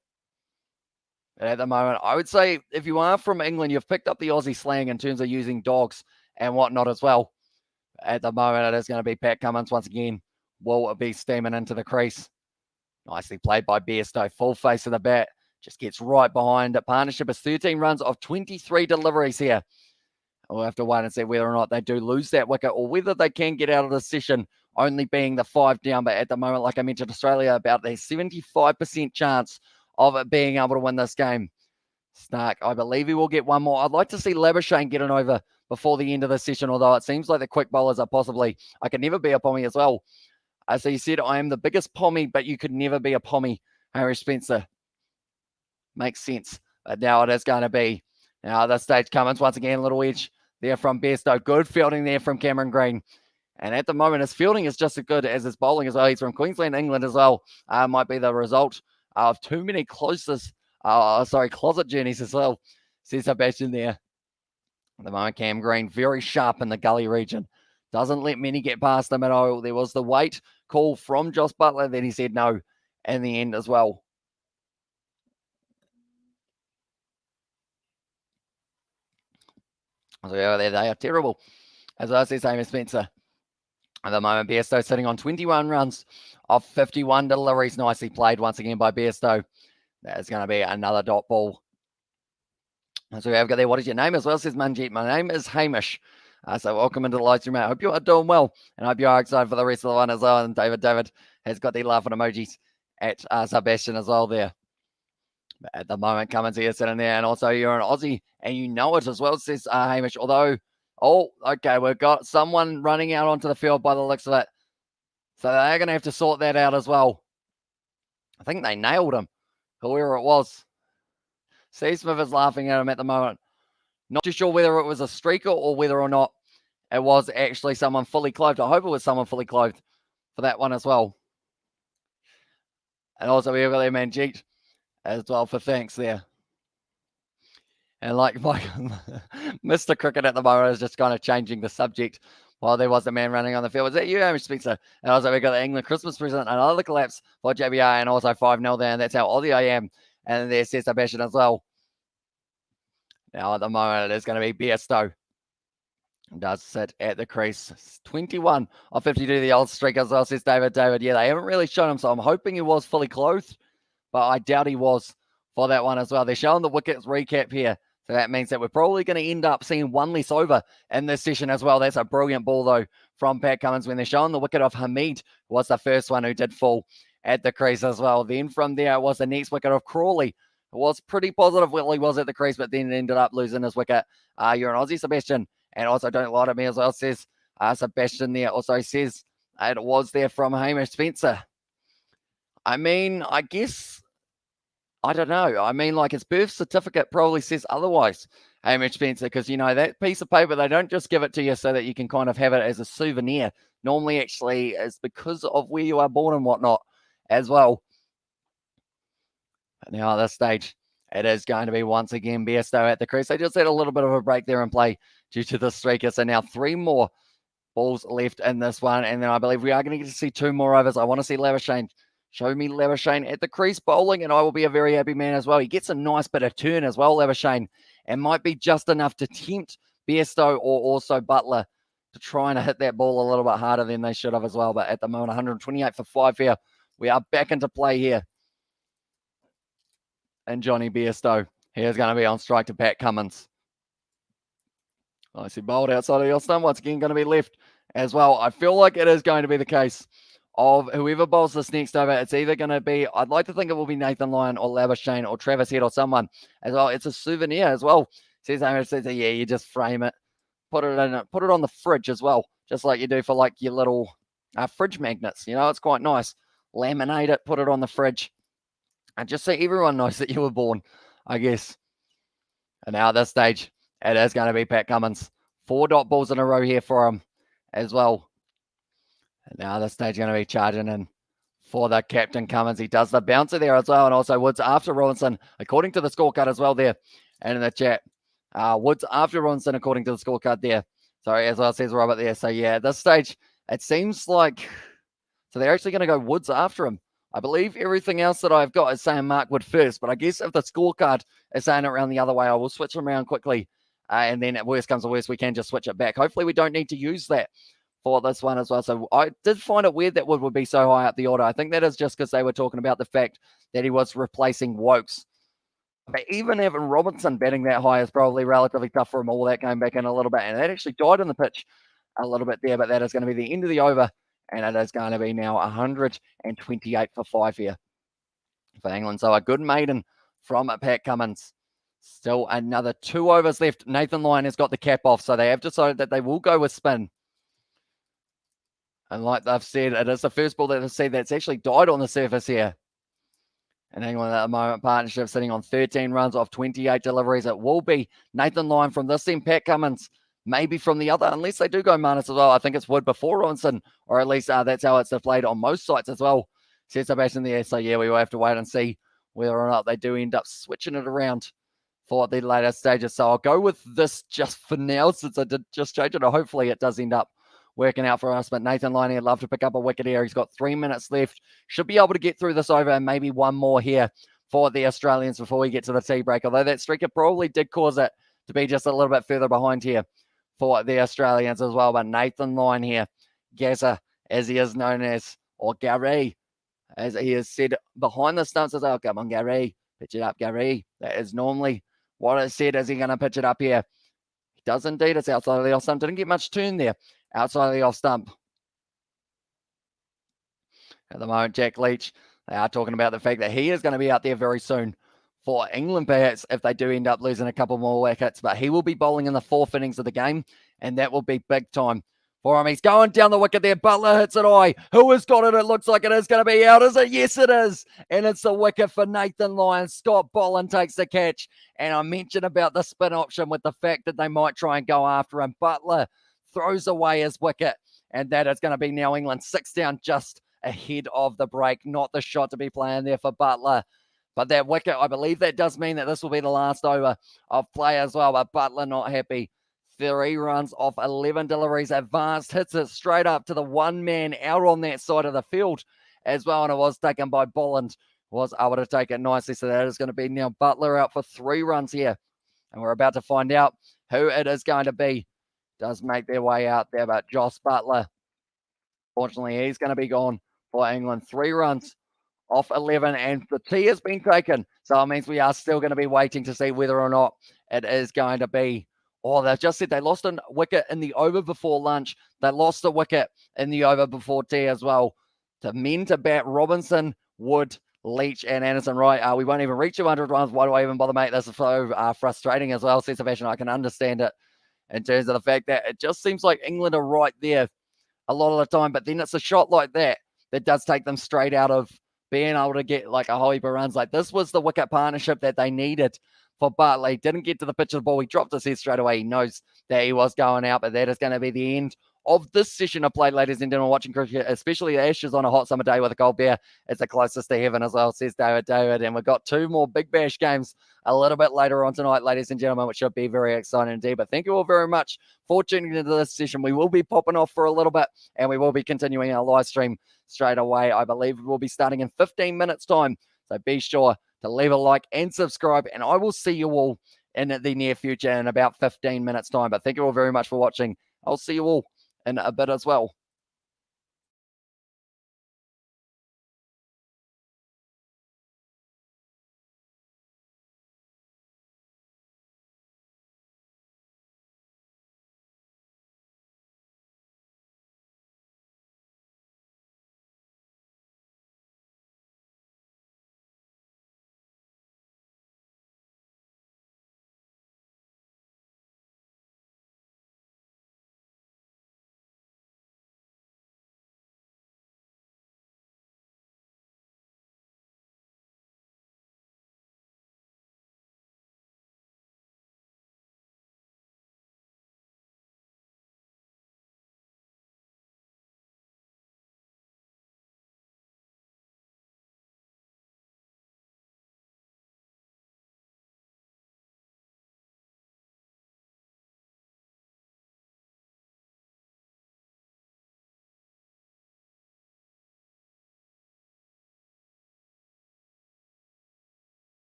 And at the moment, I would say if you are from England, you've picked up the Aussie slang in terms of using dogs and whatnot as well. At the moment, it is going to be Pat Cummins once again. Will be steaming into the crease. Nicely played by Bairstow. Full face of the bat. Just gets right behind it. Partnership is 13 runs of 23 deliveries here. We'll have to wait and see whether or not they do lose that wicket or whether they can get out of the session, only being the 5 down. But at the moment, like I mentioned, Australia about a 75% chance of it being able to win this game. Stark, I believe he will get one more. I'd like to see Labuschagne get an over before the end of the session, although it seems like the quick bowlers are possibly, I could never be a pommy as well. So you said, I am the biggest pommy, but you could never be a pommy, Hamish Spencer. Makes sense. But now it is going to be. Now the stage Cummins once again, little edge there from Bairstow. Good fielding there from Cameron Green. And at the moment, his fielding is just as good as his bowling as well. He's from Queensland, England as well. Might be the result of too many closet journeys as well, says Sebastian there. At the moment, Cam Green, very sharp in the gully region. Doesn't let many get past him at all. There was the wait call from Josh Butler. Then he said no in the end as well. So yeah, they are terrible. As I say, same as Spencer. At the moment, Bairstow sitting on 21 runs of 51 deliveries. Nicely played once again by Bairstow. That is going to be another dot ball. So we have got there, what is your name as well, says Manjeet. My name is Hamish. So welcome into the live stream, mate. I hope you are doing well, and I hope you are excited for the rest of the one as well. And David has got the laughing emojis at Sebastian as well there. But at the moment, Cummins here sitting there, and also you're an Aussie, and you know it as well, says Hamish. Although, okay, we've got someone running out onto the field by the looks of it. So they're going to have to sort that out as well. I think they nailed him, whoever it was. Steve Smith is laughing at him at the moment. Not too sure whether it was a streaker or whether or not it was actually someone fully clothed. I hope it was someone fully clothed for that one as well. And also we've got their Manjeet as well for thanks there. And like Mr. Cricket at the moment is just kind of changing the subject while there was a man running on the field. Was that you, Hamish Spencer? And also we got the England Christmas present, another collapse for JBR, and also 5-0 there. And that's how Aussie I am. And there says Sebastian as well. Now at the moment it is going to be Bairstow. Does sit at the crease. 21 of 52, the old streak as well, says David. Yeah, they haven't really shown him, so I'm hoping he was fully clothed, but I doubt he was for that one as well. They're showing the wickets recap here, so that means that we're probably going to end up seeing one less over in this session as well. That's a brilliant ball, though, from Pat Cummins when they're showing the wicket of Hamid, who was the first one who did fall at the crease as well. Then from there it was the next wicket of Crawley. It was pretty positive while he was at the crease, but then ended up losing his wicket. You're an Aussie, Sebastian. And also, don't lie to me as well, says Sebastian there. Also says it was there from Hamish Spencer. I mean, I guess, I don't know. I mean, like his birth certificate probably says otherwise, Hamish Spencer, because, you know, that piece of paper, they don't just give it to you so that you can kind of have it as a souvenir. Normally, actually, it's because of where you are born and whatnot as well. But now at this stage, it is going to be once again Bairstow at the crease. They just had a little bit of a break there in play due to the streaker. So now 3 more balls left in this one. And then I believe we are going to get to see 2 more overs. I want to see Labuschagne. Show me Labuschagne at the crease bowling, and I will be a very happy man as well. He gets a nice bit of turn as well, Labuschagne, and might be just enough to tempt Bairstow or also Butler to try and hit that ball a little bit harder than they should have as well. But at the moment, 128 for 5 here. We are back into play here. And Johnny Bairstow, he is going to be on strike to Pat Cummins. I see bowled outside of your stump. Once again, going to be left as well. I feel like it is going to be the case of whoever bowls this next over. It's either going to be, I'd like to think it will be Nathan Lyon or Labuschagne or Travis Head or someone as well. It's a souvenir as well. Says yeah, you just frame it, put it on the fridge as well, just like you do for like your little fridge magnets. It's quite nice. Laminate it, put it on the fridge, and just so everyone knows that you were born, I guess. And now at this stage, it is going to be Pat Cummins. 4 dot balls in a row here for him as well. And now this stage going to be charging in for the captain Cummins. He does the bouncer there as well. And also Woods after Robinson, according to the scorecard as well there. And in the chat, Woods after Robinson, according to the scorecard there. Sorry, as well says Robert there. So yeah, at this stage, it seems like, so they're actually going to go Woods after him. I believe everything else that I've got is saying Mark Wood first, but I guess if the scorecard is saying it around the other way, I will switch them around quickly. And then at worst comes to worst, we can just switch it back. Hopefully we don't need to use that for this one as well. So I did find it weird that Wood would be so high up the order. I think that is just because they were talking about the fact that he was replacing Wokes. But even having Robinson batting that high is probably relatively tough for him all that going back in a little bit. And that actually died on the pitch a little bit there, but that is going to be the end of the over. And it is going to be now 128 for 5 here for England. So a good maiden from Pat Cummins. Still another 2 overs left. Nathan Lyon has got the cap off, so they have decided that they will go with spin. And like they've said, it is the first ball that they've seen that's actually died on the surface here. And England at the moment, partnership sitting on 13 runs off 28 deliveries. It will be Nathan Lyon from this end, Pat Cummins, maybe from the other, unless they do go Marnus as well. I think it's Wood before Robinson, or at least that's how it's played on most sites as well. Says Sebastian there. So yeah, we will have to wait and see whether or not they do end up switching it around for the later stages. So I'll go with this just for now, since I did just change it. Or hopefully it does end up working out for us. But Nathan Lyon, I'd love to pick up a wicket here. He's got 3 minutes left. Should be able to get through this over and maybe one more here for the Australians before we get to the tea break. Although that streaker probably did cause it to be just a little bit further behind here for the Australians as well. But Nathan Lyon here, Gazza, as he is known as, or Gary, as he has said behind the stumps, says, oh, come on, Gary, pitch it up, Gary. That is normally what it said. Is he going to pitch it up here? He does indeed. It's outside of the off stump. Didn't get much turn there outside of the off stump. At the moment, Jack Leach, they are talking about the fact that he is going to be out there very soon for England, perhaps, if they do end up losing a couple more wickets. But he will be bowling in the 4th innings of the game, and that will be big time for him. He's going down the wicket there. Butler hits it high. Who has got it? It looks like it is going to be out. Is it? Yes, it is. And it's the wicket for Nathan Lyon. Scott Boland takes the catch. And I mentioned about the spin option with the fact that they might try and go after him. Butler throws away his wicket. And that is going to be now England 6 down just ahead of the break. Not the shot to be playing there for Butler. But that wicket, I believe that does mean that this will be the last over of play as well. But Butler not happy. 3 runs off 11 deliveries. Advanced hits it straight up to the one man out on that side of the field as well. And it was taken by Boland. Was able to take it nicely. So that is going to be now Butler out for 3 runs here. And we're about to find out who it is going to be. Does make their way out there. But Joss Butler, fortunately, he's going to be gone for England. 3 runs off 11, and the tee has been taken. So it means we are still going to be waiting to see whether or not it is going to be. Oh, they've just said they lost a wicket in the over before lunch. They lost a wicket in the over before tea as well. To men to bat, Robinson, Wood, Leach, and Anderson. Right, we won't even reach 200 runs. Why do I even bother, mate? That's so frustrating as well. Says Sebastian, I can understand it in terms of the fact that it just seems like England are right there a lot of the time, but then it's a shot like that that does take them straight out of being able to get like a whole heap of runs. Like this was the wicket partnership that they needed for Bartley. Didn't get to the pitch of the ball. He dropped his head straight away. He knows that he was going out, but that is going to be the end of this session of play, ladies and gentlemen, watching cricket, especially the Ashes on a hot summer day with a cold beer. It's the closest to heaven as well, says David. And we've got 2 more Big Bash games a little bit later on tonight, ladies and gentlemen, which should be very exciting indeed. But thank you all very much for tuning into this session. We will be popping off for a little bit, and we will be continuing our live stream straight away. I believe we'll be starting in 15 minutes time. So be sure to leave a like and subscribe, and I will see you all in the near future in about 15 minutes time. But thank you all very much for watching. I'll see you all in a bit as well.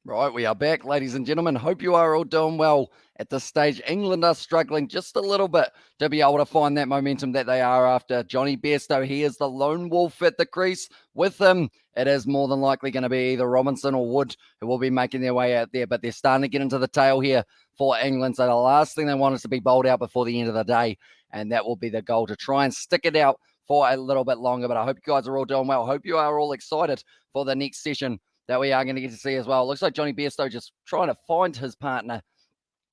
Right, we are back, ladies and gentlemen. Hope you are all doing well. At this stage, England are struggling just a little bit to be able to find that momentum that they are after. Johnny Bairstow, he is the lone wolf at the crease. With him, it is more than likely going to be either Robinson or Wood who will be making their way out there, but they're starting to get into the tail here for England. So the last thing they want is to be bowled out before the end of the day, and that will be the goal, to try and stick it out for a little bit longer. But I hope you guys are all doing well. Hope you are all excited for the next session that we are going to get to see as well. It looks like Johnny Bairstow just trying to find his partner,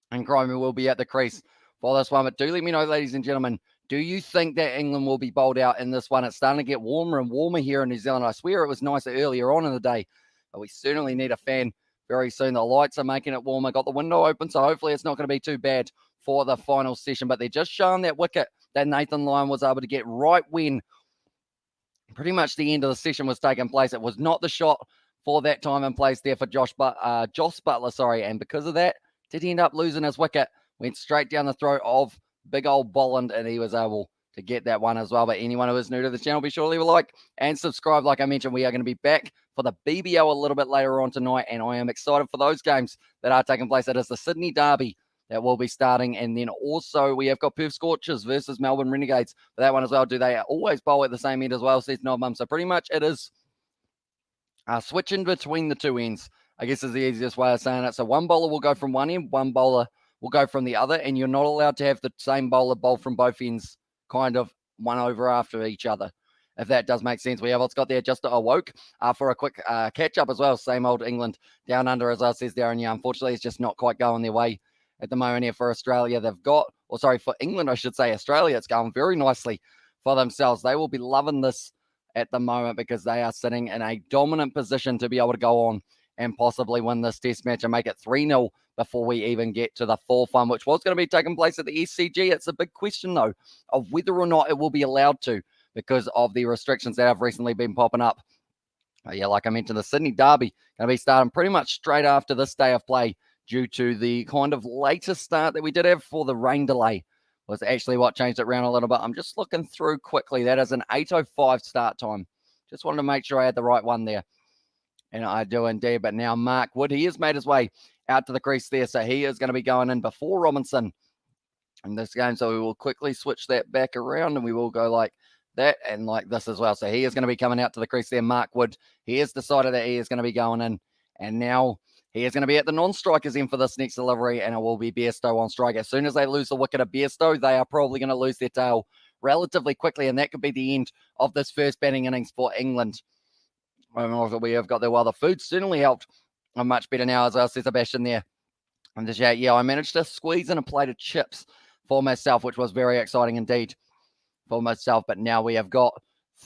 and Grimy will be at the crease for this one. But do let me know, ladies and gentlemen, do you think that England will be bowled out in this one? It's starting to get warmer and warmer here in New Zealand. I swear it was nicer earlier on in the day, but we certainly need a fan very soon. The lights are making it warmer. Got the window open, so hopefully it's not going to be too bad for the final session. But they're just showing that wicket that Nathan Lyon was able to get right when pretty much the end of the session was taking place. It was not the shot for that time and place there for Josh Butler, and because of that, did he end up losing his wicket? Went straight down the throat of big old Bolland, and he was able to get that one as well. But anyone who is new to the channel, be sure to leave a like and subscribe. Like I mentioned, we are going to be back for the BBL a little bit later on tonight, and I am excited for those games that are taking place. That is the Sydney Derby that will be starting, and then also we have got Perth Scorchers versus Melbourne Renegades for that one as well. Do they always bowl at the same end as well, says Nodmum? So pretty much it is switching between the two ends, I guess, is the easiest way of saying it. So one bowler will go from one end, one bowler will go from the other, and you're not allowed to have the same bowler bowl from both ends, kind of one over after each other, if that does make sense. We have what's got there just awoke for a quick catch up as well. Same old England down under, as I says, Darren. Yeah, unfortunately, it's just not quite going their way at the moment here for Australia. They've got, or sorry, for England, I should say. Australia, it's going very nicely for themselves. They will be loving this at the moment because they are sitting in a dominant position to be able to go on and possibly win this test match and make it 3-0 before we even get to the fourth one, which was going to be taking place at the SCG. It's a big question, though, of whether or not it will be allowed to because of the restrictions that have recently been popping up. Yeah, like I mentioned, the Sydney Derby going to be starting pretty much straight after this day of play due to the kind of later start that we did have for the rain delay. Was actually what changed it around a little bit. I'm just looking through quickly. That is an 8:05 start time. Just wanted to make sure I had the right one there. And I do indeed. But now Mark Wood, he has made his way out to the crease there. So he is going to be going in before Robinson in this game. So we will quickly switch that back around and we will go like that and like this as well. So he is going to be coming out to the crease there. Mark Wood, he has decided that he is going to be going in. And now he is going to be at the non-strikers end for this next delivery, and it will be Bairstow on strike. As soon as they lose the wicket of Bairstow, they are probably going to lose their tail relatively quickly, and that could be the end of this first batting innings for England. We have got there. Well, the food certainly helped. I'm much better now, as I said, Sebastian there. And the chat, yeah, I managed to squeeze in a plate of chips for myself, which was very exciting indeed for myself. But now we have got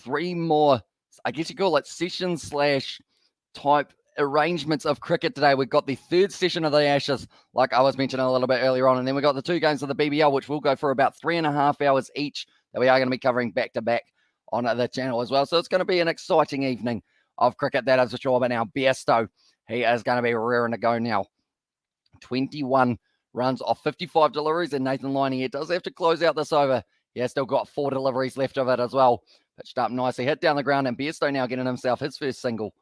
3 more, I guess you call it session / type arrangements of cricket today. We've got the 3rd session of the Ashes, like I was mentioning a little bit earlier on, and then we've got the 2 games of the BBL, which will go for about 3.5 hours each, that we are going to be covering back to back on the channel as well. So it's going to be an exciting evening of cricket, that is for sure. But now Bairstow, he is going to be rearing to go now. 21 runs off 55 deliveries, and Nathan Lyon here does have to close out this over. He has still got 4 deliveries left of it as well. Pitched up nicely, hit down the ground, and Bairstow now getting himself his first single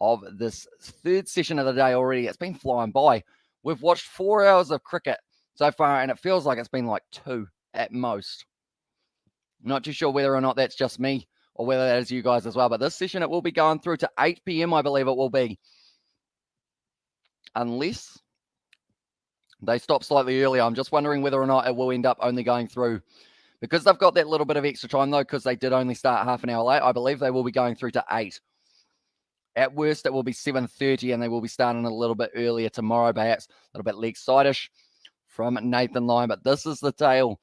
of this 3rd session of the day already. It's been flying by. We've watched 4 hours of cricket so far, and it feels like it's been like 2 at most. Not too sure whether or not that's just me or whether that is you guys as well, but this session, it will be going through to 8 p.m, I believe it will be. Unless they stop slightly earlier. I'm just wondering whether or not it will end up only going through, because they've got that little bit of extra time, though, because they did only start half an hour late. I believe they will be going through to 8. At worst, it will be 7:30, and they will be starting a little bit earlier tomorrow, perhaps a little bit leg side-ish from Nathan Lyon. But this is the tale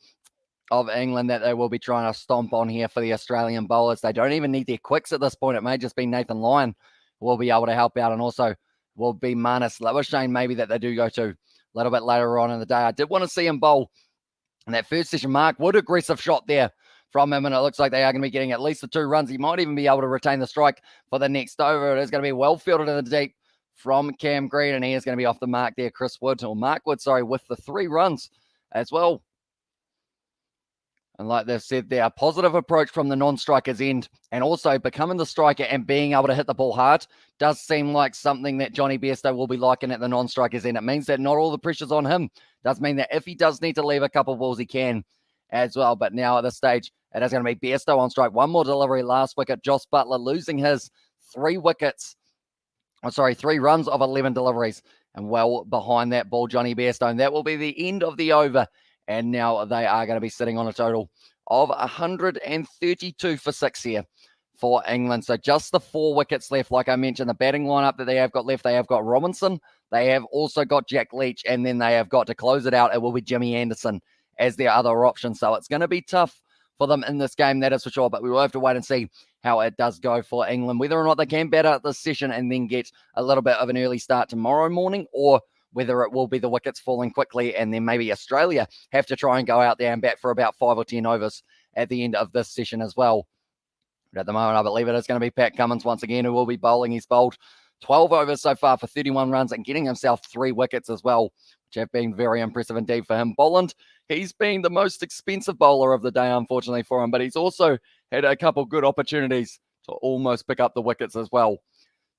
of England that they will be trying to stomp on here for the Australian bowlers. They don't even need their quicks at this point. It may just be Nathan Lyon who will be able to help out, and also will be Marnus Labuschagne maybe that they do go to a little bit later on in the day. I did want to see him bowl in that first session. Mark Wood, aggressive shot there from him, and it looks like they are going to be getting at least the 2 runs. He might even be able to retain the strike for the next over. It is going to be well fielded in the deep from Cam Green, and he is going to be off the mark there. Mark Wood, with the 3 runs as well. And like they've said there, a positive approach from the non-striker's end and also becoming the striker and being able to hit the ball hard does seem like something that Johnny Bairstow will be liking at the non-striker's end. It means that not all the pressure's on him. Does mean that if he does need to leave a couple of balls, he can as well. But now at this stage, it is going to be Bairstow on strike. One more delivery, last wicket. Josh Butler losing his 3 runs of 11 deliveries. And well behind that ball, Johnny Bairstow. And that will be the end of the over. And now they are going to be sitting on a total of 132 for 6 here for England. So just the 4 wickets left. Like I mentioned, the batting lineup that they have got left, they have got Robinson. They have also got Jack Leach. And then they have got to close it out. It will be Jimmy Anderson as their other option. So it's going to be tough for them in this game, that is for sure. But we will have to wait and see how it does go for England, whether or not they can bat out this session and then get a little bit of an early start tomorrow morning, or whether it will be the wickets falling quickly and then maybe Australia have to try and go out there and bat for about 5 or 10 overs at the end of this session as well. But at the moment, I believe it is going to be Pat Cummins once again who will be bowling. He's bowled 12 overs so far for 31 runs and getting himself 3 wickets as well, which have been very impressive indeed for him. Bolland, he's been the most expensive bowler of the day, unfortunately for him, but he's also had a couple good opportunities to almost pick up the wickets as well.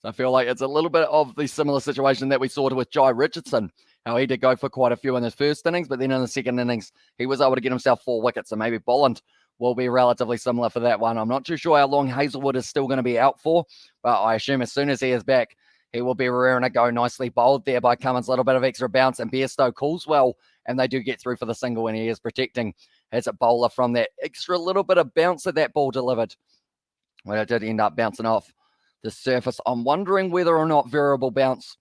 So I feel like it's a little bit of the similar situation that we saw with Jai Richardson, how he did go for quite a few in his first innings, but then in the second innings, he was able to get himself 4 wickets. So maybe Bolland will be relatively similar for that one. I'm not too sure how long Hazelwood is still going to be out for, but I assume as soon as he is back, he will be rearing to go. Nicely bowled there by Cummins, a little bit of extra bounce, and Bairstow calls well, and they do get through for the single, and he is protecting his bowler from that extra little bit of bounce that that ball delivered. Well, it did end up bouncing off the surface. I'm wondering whether or not variable bounce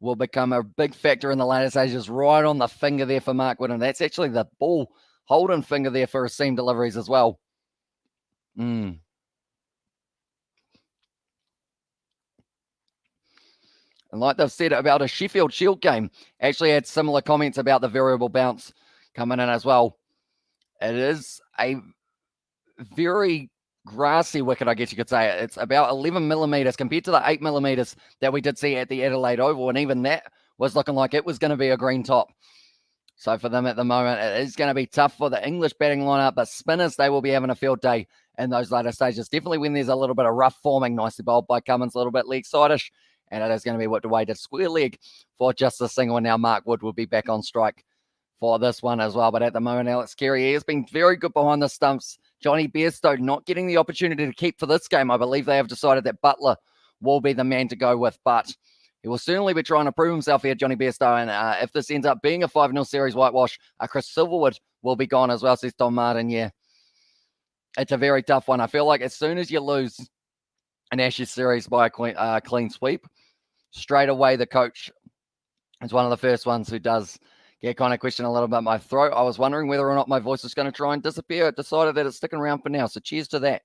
will become a big factor in the later stages. Right on the finger there for Mark Wood, and that's actually the ball holding finger there for his seam deliveries as well. And like they've said about a Sheffield Shield game, actually had similar comments about the variable bounce coming in as well. It is a very grassy wicket, I guess you could say. It's about 11 millimeters compared to the 8 millimeters that we did see at the Adelaide Oval, and even that was looking like it was going to be a green top. So for them at the moment, it is going to be tough for the English batting lineup, but spinners, they will be having a field day in those later stages. Definitely when there's a little bit of rough forming, nicely bowled by Cummins, a little bit leg side-ish, and it is going to be whipped away to square leg for just a single. And now Mark Wood will be back on strike for this one as well. But at the moment, Alex Carey, he has been very good behind the stumps. Johnny Bairstow not getting the opportunity to keep for this game. I believe they have decided that Butler will be the man to go with, but he will certainly be trying to prove himself here, Johnny Bairstow. And if this ends up being a 5-0 series whitewash, Chris Silverwood will be gone as well, says Tom Martin. Yeah, it's a very tough one. I feel like as soon as you lose an Ashes series by a clean sweep, straight away the coach is one of the first ones who does get kind of question a little bit my throat. I was wondering whether or not my voice was going to try and disappear. It decided that it's sticking around for now. So cheers to that.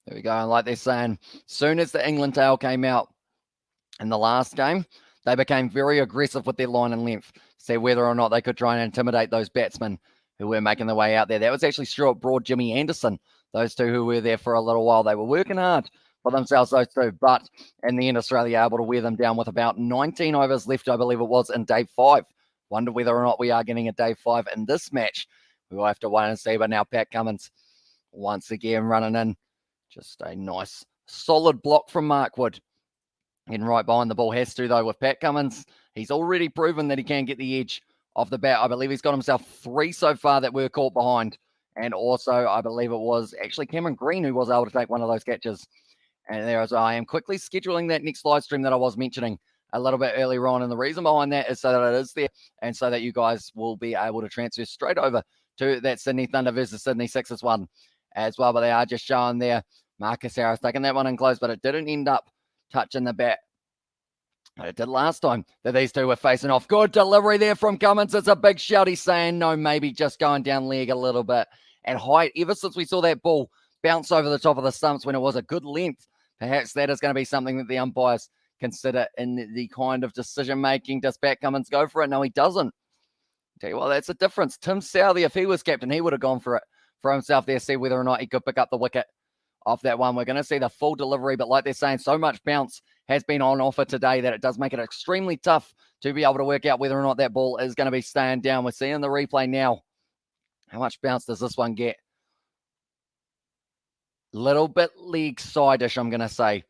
There we go. And like they're saying, soon as the England tail came out in the last game, they became very aggressive with their line and length to see whether or not they could try and intimidate those batsmen who were making their way out there. That was actually Stuart Broad, Jimmy Anderson, those two who were there for a little while. They were working hard for themselves, those two, but in the end, Australia able to wear them down with about 19 overs left, I believe it was, in day 5. Wonder whether or not we are getting a day 5 in this match. We will have to wait and see, but now Pat Cummins once again running in. Just a nice, solid block from Mark Wood. And right behind the ball has to, though, with Pat Cummins. He's already proven that he can get the edge off the bat. I believe he's got himself 3 so far that were caught behind. And also, I believe it was actually Cameron Green who was able to take one of those catches. And there as well. I am quickly scheduling that next live stream that I was mentioning a little bit earlier on. And the reason behind that is so that it is there and so that you guys will be able to transfer straight over to that Sydney Thunder versus Sydney Sixers one as well. But they are just showing there. Marcus Harris taking that one in close, but it didn't end up touching the bat. It did last time that these two were facing off. Good delivery there from Cummins. It's a big shout. He's saying no, maybe just going down leg a little bit at height. Ever since we saw that ball bounce over the top of the stumps when it was a good length, perhaps that is going to be something that the umpires consider in the kind of decision-making. Does Pat Cummins go for it? No, he doesn't. Tell you what, that's a difference. Tim Southey, if he was captain, he would have gone for it for himself there, see whether or not he could pick up the wicket off that one. We're going to see the full delivery, but like they're saying, so much bounce has been on offer today that it does make it extremely tough to be able to work out whether or not that ball is going to be staying down. We're seeing the replay now. How much bounce does this one get? Little bit leg side-ish, I'm going to say.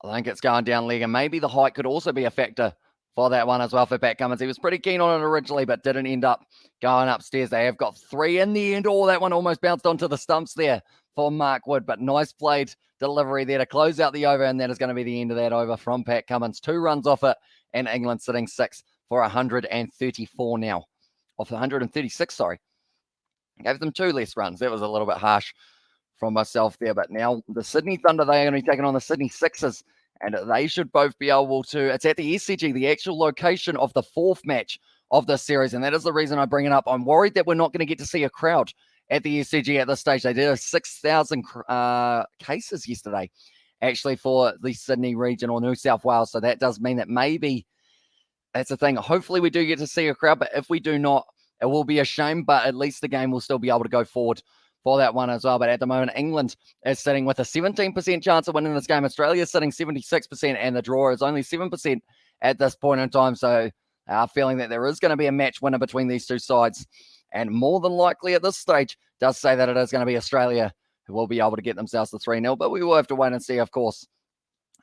I think it's going down leg, and maybe the height could also be a factor for that one as well for Pat Cummins. He was pretty keen on it originally, but didn't end up going upstairs. They have got 3 in the end. Oh, that one almost bounced onto the stumps there for Mark Wood, but nice played delivery there to close out the over, and that is going to be the end of that over from Pat Cummins. 2 runs off it, and England sitting 6 for 134 now. Off 136, sorry. Gave them 2 less runs. That was a little bit harsh from myself there, but now the Sydney Thunder, they are going to be taking on the Sydney Sixers, and they should both be able to, it's at the SCG, the actual location of the 4th match of this series, and that is the reason I bring it up. I'm worried that we're not going to get to see a crowd at the SCG at this stage. They did a 6,000 cases yesterday, actually, for the Sydney region or New South Wales, so that does mean that maybe that's the thing. Hopefully we do get to see a crowd, but if we do not, it will be a shame, but at least the game will still be able to go forward for that one as well. But at the moment, England is sitting with a 17% chance of winning this game. Australia is sitting 76%, and the draw is only 7% at this point in time. So feeling that there is going to be a match winner between these two sides. And more than likely at this stage does say that it is going to be Australia who will be able to get themselves to 3-0. But we will have to wait and see, of course,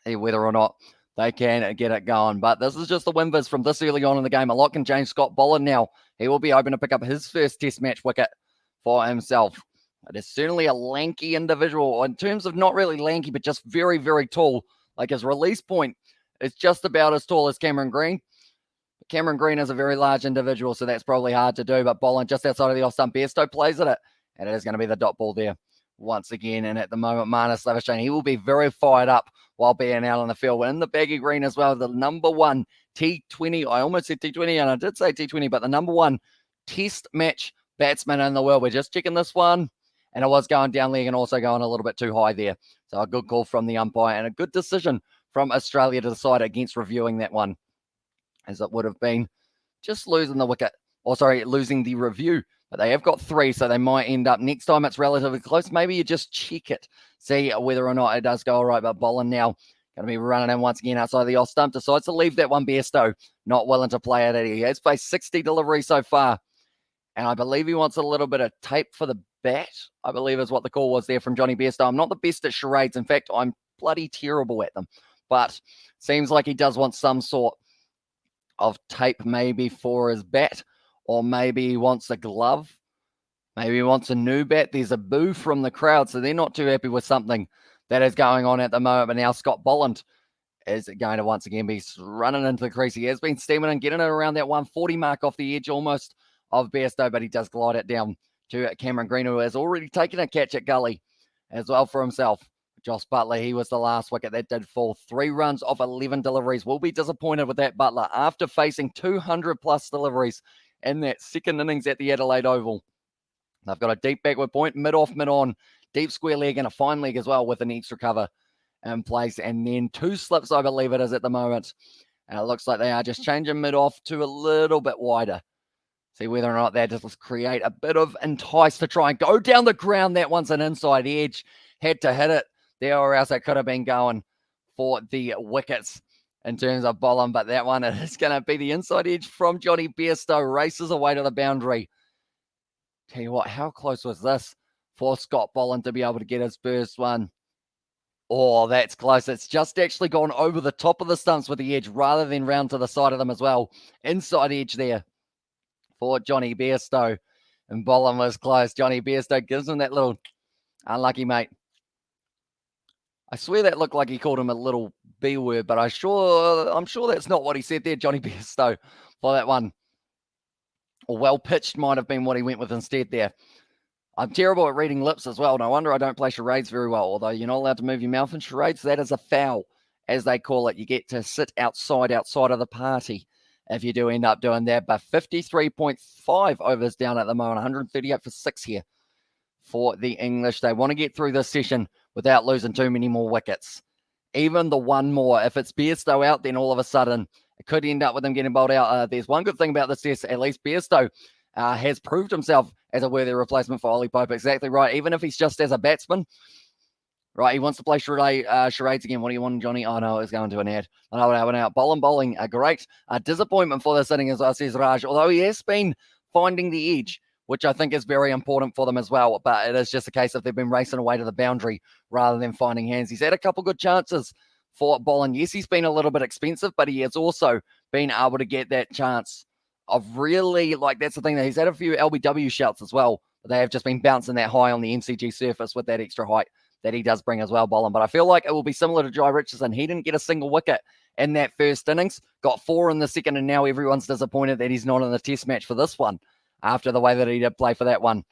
whether or not they can get it going. But this is just the win-viz from this early on in the game. A lot can change. Scott Boland now, he will be hoping to pick up his first test match wicket for himself. It is certainly a lanky individual in terms of not really lanky, but just very, very tall. Like his release point is just about as tall as Cameron Green. Cameron Green is a very large individual, so that's probably hard to do. But Boland just outside of the off-stump. Bairstow plays at it, and it is going to be the dot ball there once again. And at the moment, Marnus Labuschagne, he will be very fired up while being out on the field. In the baggy green as well, the number 1 T20. I almost said T20, and I did say T20, but the number 1 test match batsman in the world. We're just checking this one. And it was going down leg and also going a little bit too high there. So a good call from the umpire and a good decision from Australia to decide against reviewing that one, as it would have been just losing the wicket, or sorry, losing the review. But they have got 3, so they might end up, next time it's relatively close, maybe you just check it, see whether or not it does go all right. But Boland now going to be running in once again outside the off stump, decides to leave that one. Bairstow not willing to play it. He has faced 60 deliveries so far, and I believe he wants a little bit of tape for the bat, I believe is what the call was there from Johnny Bairstow. I'm not the best at charades. In fact, I'm bloody terrible at them. But seems like he does want some sort of tape maybe for his bat, or maybe he wants a glove. Maybe he wants a new bat. There's a boo from the crowd, so they're not too happy with something that is going on at the moment. But now Scott Boland is going to once again be running into the crease. He has been steaming and getting it around that 140 mark off the edge almost of Bairstow, but he does glide it down to Cameron Green, who has already taken a catch at gully as well for himself. Joss Buttler, he was the last wicket that did fall. 3 runs off 11 deliveries. Will be disappointed with that, Buttler, after facing 200-plus deliveries in that second innings at the Adelaide Oval. They've got a deep backward point, mid-off, mid-on, deep square leg, and a fine leg as well with an extra cover in place. And then 2 slips, I believe it is at the moment. And it looks like they are just changing mid-off to a little bit wider. See whether or not that just create a bit of entice to try and go down the ground. That one's an inside edge. Had to hit it there, or else it could have been going for the wickets in terms of Boland. But that one is going to be the inside edge from Johnny Bairstow. Races away to the boundary. Tell you what, how close was this for Scott Boland to be able to get his first one? Oh, that's close. It's just actually gone over the top of the stumps with the edge rather than round to the side of them as well. Inside edge there for Johnny Bairstow, and Boland was close. Johnny Bairstow gives him that little unlucky mate. I swear that looked like he called him a little B word, but I'm sure that's not what he said there, Johnny Bairstow, for that one. Or well pitched might have been what he went with instead there. I'm terrible at reading lips as well. No wonder I don't play charades very well, although you're not allowed to move your mouth in charades. That is a foul, as they call it. You get to sit outside of the party if you do end up doing that. But 53.5 overs down at the moment, 138 for 6 here for the English. They want to get through this session without losing too many more wickets. Even the one more. If it's Bairstow out, then all of a sudden it could end up with them getting bowled out. There's one good thing about this test. At least Bairstow has proved himself as a worthy replacement for Ollie Pope. Exactly right. Even if he's just as a batsman, Right, he wants to play charades again. What do you want, Johnny? Oh, no, it's going to an ad. I know what happened out. Bowling, a great disappointment for this inning, as well, says Raj. Although he has been finding the edge, which I think is very important for them as well. But it is just a case of they've been racing away to the boundary rather than finding hands. He's had a couple good chances for bowling. Yes, he's been a little bit expensive, but he has also been able to get that chance of really, like, that's the thing. He's had a few LBW shouts as well. But they have just been bouncing that high on the MCG surface with that extra height that he does bring as well, Boland. But I feel like it will be similar to Jai Richardson. He didn't get a single wicket in that first innings, got 4 in the second, and now everyone's disappointed that he's not in the test match for this one after the way that he did play for that one.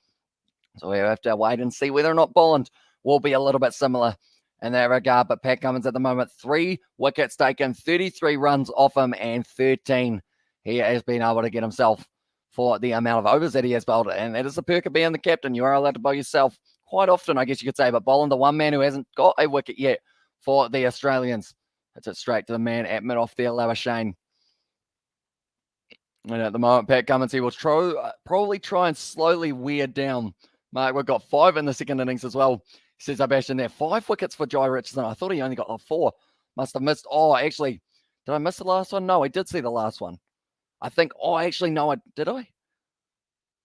So we have to wait and see whether or not Boland will be a little bit similar in that regard. But Pat Cummins at the moment, 3 wickets taken, 33 runs off him, and 13 he has been able to get himself for the amount of overs that he has bowled. And that is the perk of being the captain. You are allowed to bowl yourself quite often, I guess you could say. But Boland, the one man who hasn't got a wicket yet for the Australians. Hits it straight to the man at mid-off there, Labuschagne. And at the moment, Pat Cummins, he will probably try and slowly wear down Mark. We've got 5 in the second innings as well. Says Sebastian there. 5 wickets for Jai Richardson. I thought he only got 4. Must have missed. Oh, actually, did I miss the last one? No, I did see the last one. I think, actually, no, did I?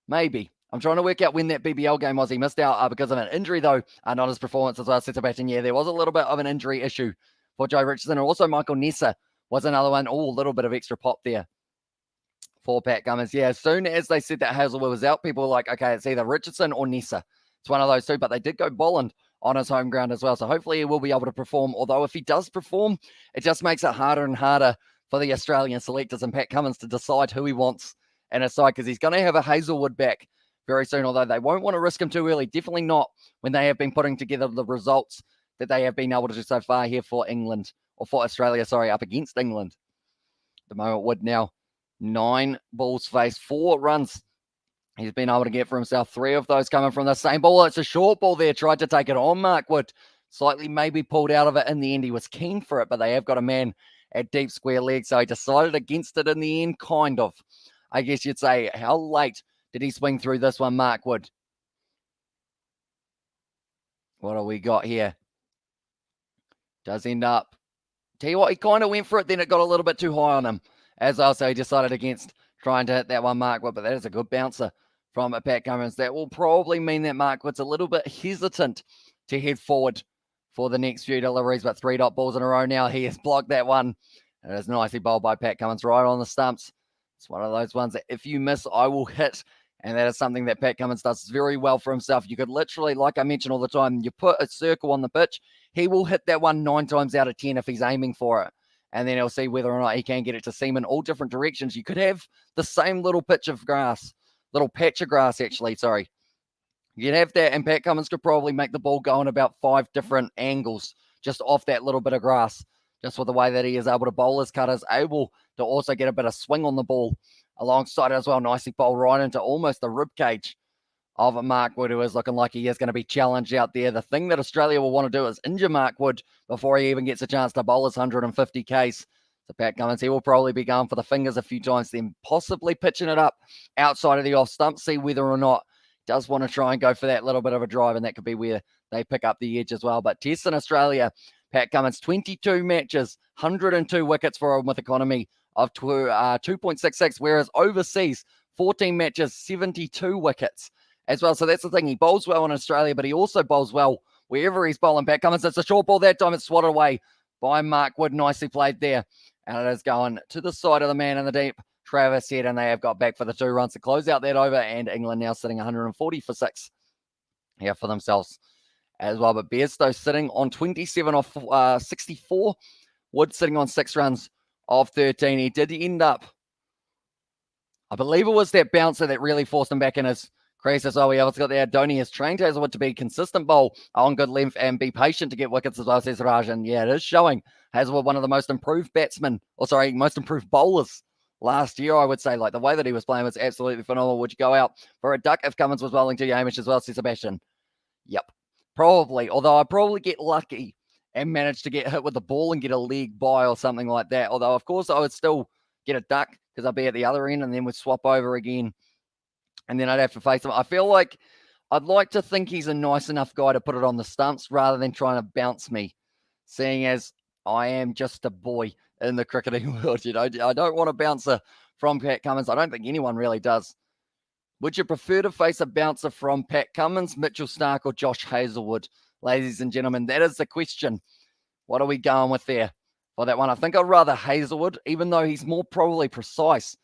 Maybe. I'm trying to work out when that BBL game was. He missed out because of an injury, though, not his performance as well. Said Sebastian, yeah, there was a little bit of an injury issue for Jai Richardson. And also Michael Nessa was another one. Oh, a little bit of extra pop there for Pat Cummins. Yeah, as soon as they said that Hazelwood was out, people were like, okay, it's either Richardson or Nessa. It's one of those two, but they did go Boland on his home ground as well. So hopefully he will be able to perform. Although if he does perform, it just makes it harder and harder for the Australian selectors and Pat Cummins to decide who he wants in his side, because he's going to have a Hazelwood back very soon, although they won't want to risk him too early. Definitely not when they have been putting together the results that they have been able to do so far here for England, or for Australia, sorry, up against England. At the moment, Wood now 9 balls faced, 4 runs he's been able to get for himself. 3 of those coming from the same ball. It's a short ball there. Tried to take it on Mark Wood. Slightly maybe pulled out of it in the end. He was keen for it, but they have got a man at deep square leg, so he decided against it in the end, kind of. I guess you'd say, how late did he swing through this one, Mark Wood? What do we got here? Does end up. Tell you what, he kind of went for it, then it got a little bit too high on him as well, so he decided against trying to hit that one, Mark Wood. But that is a good bouncer from Pat Cummins. That will probably mean that Mark Wood's a little bit hesitant to head forward for the next few deliveries, but 3 dot balls in a row now. He has blocked that one. It is nicely bowled by Pat Cummins right on the stumps. It's one of those ones that if you miss, I will hit. And that is something that Pat Cummins does very well for himself. You could literally, like I mentioned all the time, you put a circle on the pitch, he will hit that one 9 times out of 10 if he's aiming for it. And then he'll see whether or not he can get it to seam in all different directions. You could have the same little patch of grass, actually, sorry. You'd have that, and Pat Cummins could probably make the ball go in about 5 different angles just off that little bit of grass. Just with the way that he is able to bowl his cutters, able to also get a bit of swing on the ball alongside it as well. Nicely bowled right into almost the rib cage of Mark Wood, who is looking like he is going to be challenged out there. The thing that Australia will want to do is injure Mark Wood before he even gets a chance to bowl his 150 Ks. So Pat Cummins, he will probably be going for the fingers a few times, then possibly pitching it up outside of the off stump, see whether or not he does want to try and go for that little bit of a drive, and that could be where they pick up the edge as well. But Tests in Australia, Pat Cummins, 22 matches, 102 wickets for him with economy of 2.66, whereas overseas, 14 matches, 72 wickets as well. So that's the thing. He bowls well in Australia, but he also bowls well wherever he's bowling. Pat Cummins, it's a short ball that time. It's swatted away by Mark Wood. Nicely played there. And it is going to the side of the man in the deep, Travis Head, and they have got back for the 2 runs to close out that over. And England now sitting 140 for 6 here for themselves as well. But Bairstow sitting on 27 off 64. Wood sitting on 6 runs of 13. He did end up, I believe it was that bouncer that really forced him back in his crease as well. We also got there. Dhoni has trained Hazelwood to be consistent bowl on good length and be patient to get wickets as well, says Raj. And yeah, it is showing. Hazelwood, one of the most improved most improved bowlers last year, I would say. Like the way that he was playing was absolutely phenomenal. Would you go out for a duck if Cummins was bowling to Hamish as well, says Sebastian? Yep, probably. Although I'd probably get lucky and manage to get hit with the ball and get a leg by or something like that. Although, of course, I would still get a duck because I'd be at the other end and then would swap over again. And then I'd have to face him. I feel like I'd like to think he's a nice enough guy to put it on the stumps rather than trying to bounce me, seeing as I am just a boy in the cricketing world. I don't want a bouncer from Pat Cummins. I don't think anyone really does. Would you prefer to face a bouncer from Pat Cummins, Mitchell Starc, or Josh Hazlewood? Ladies and gentlemen, that is the question. What are we going with there for that one? I think I'd rather Hazlewood, even though he's more probably precise.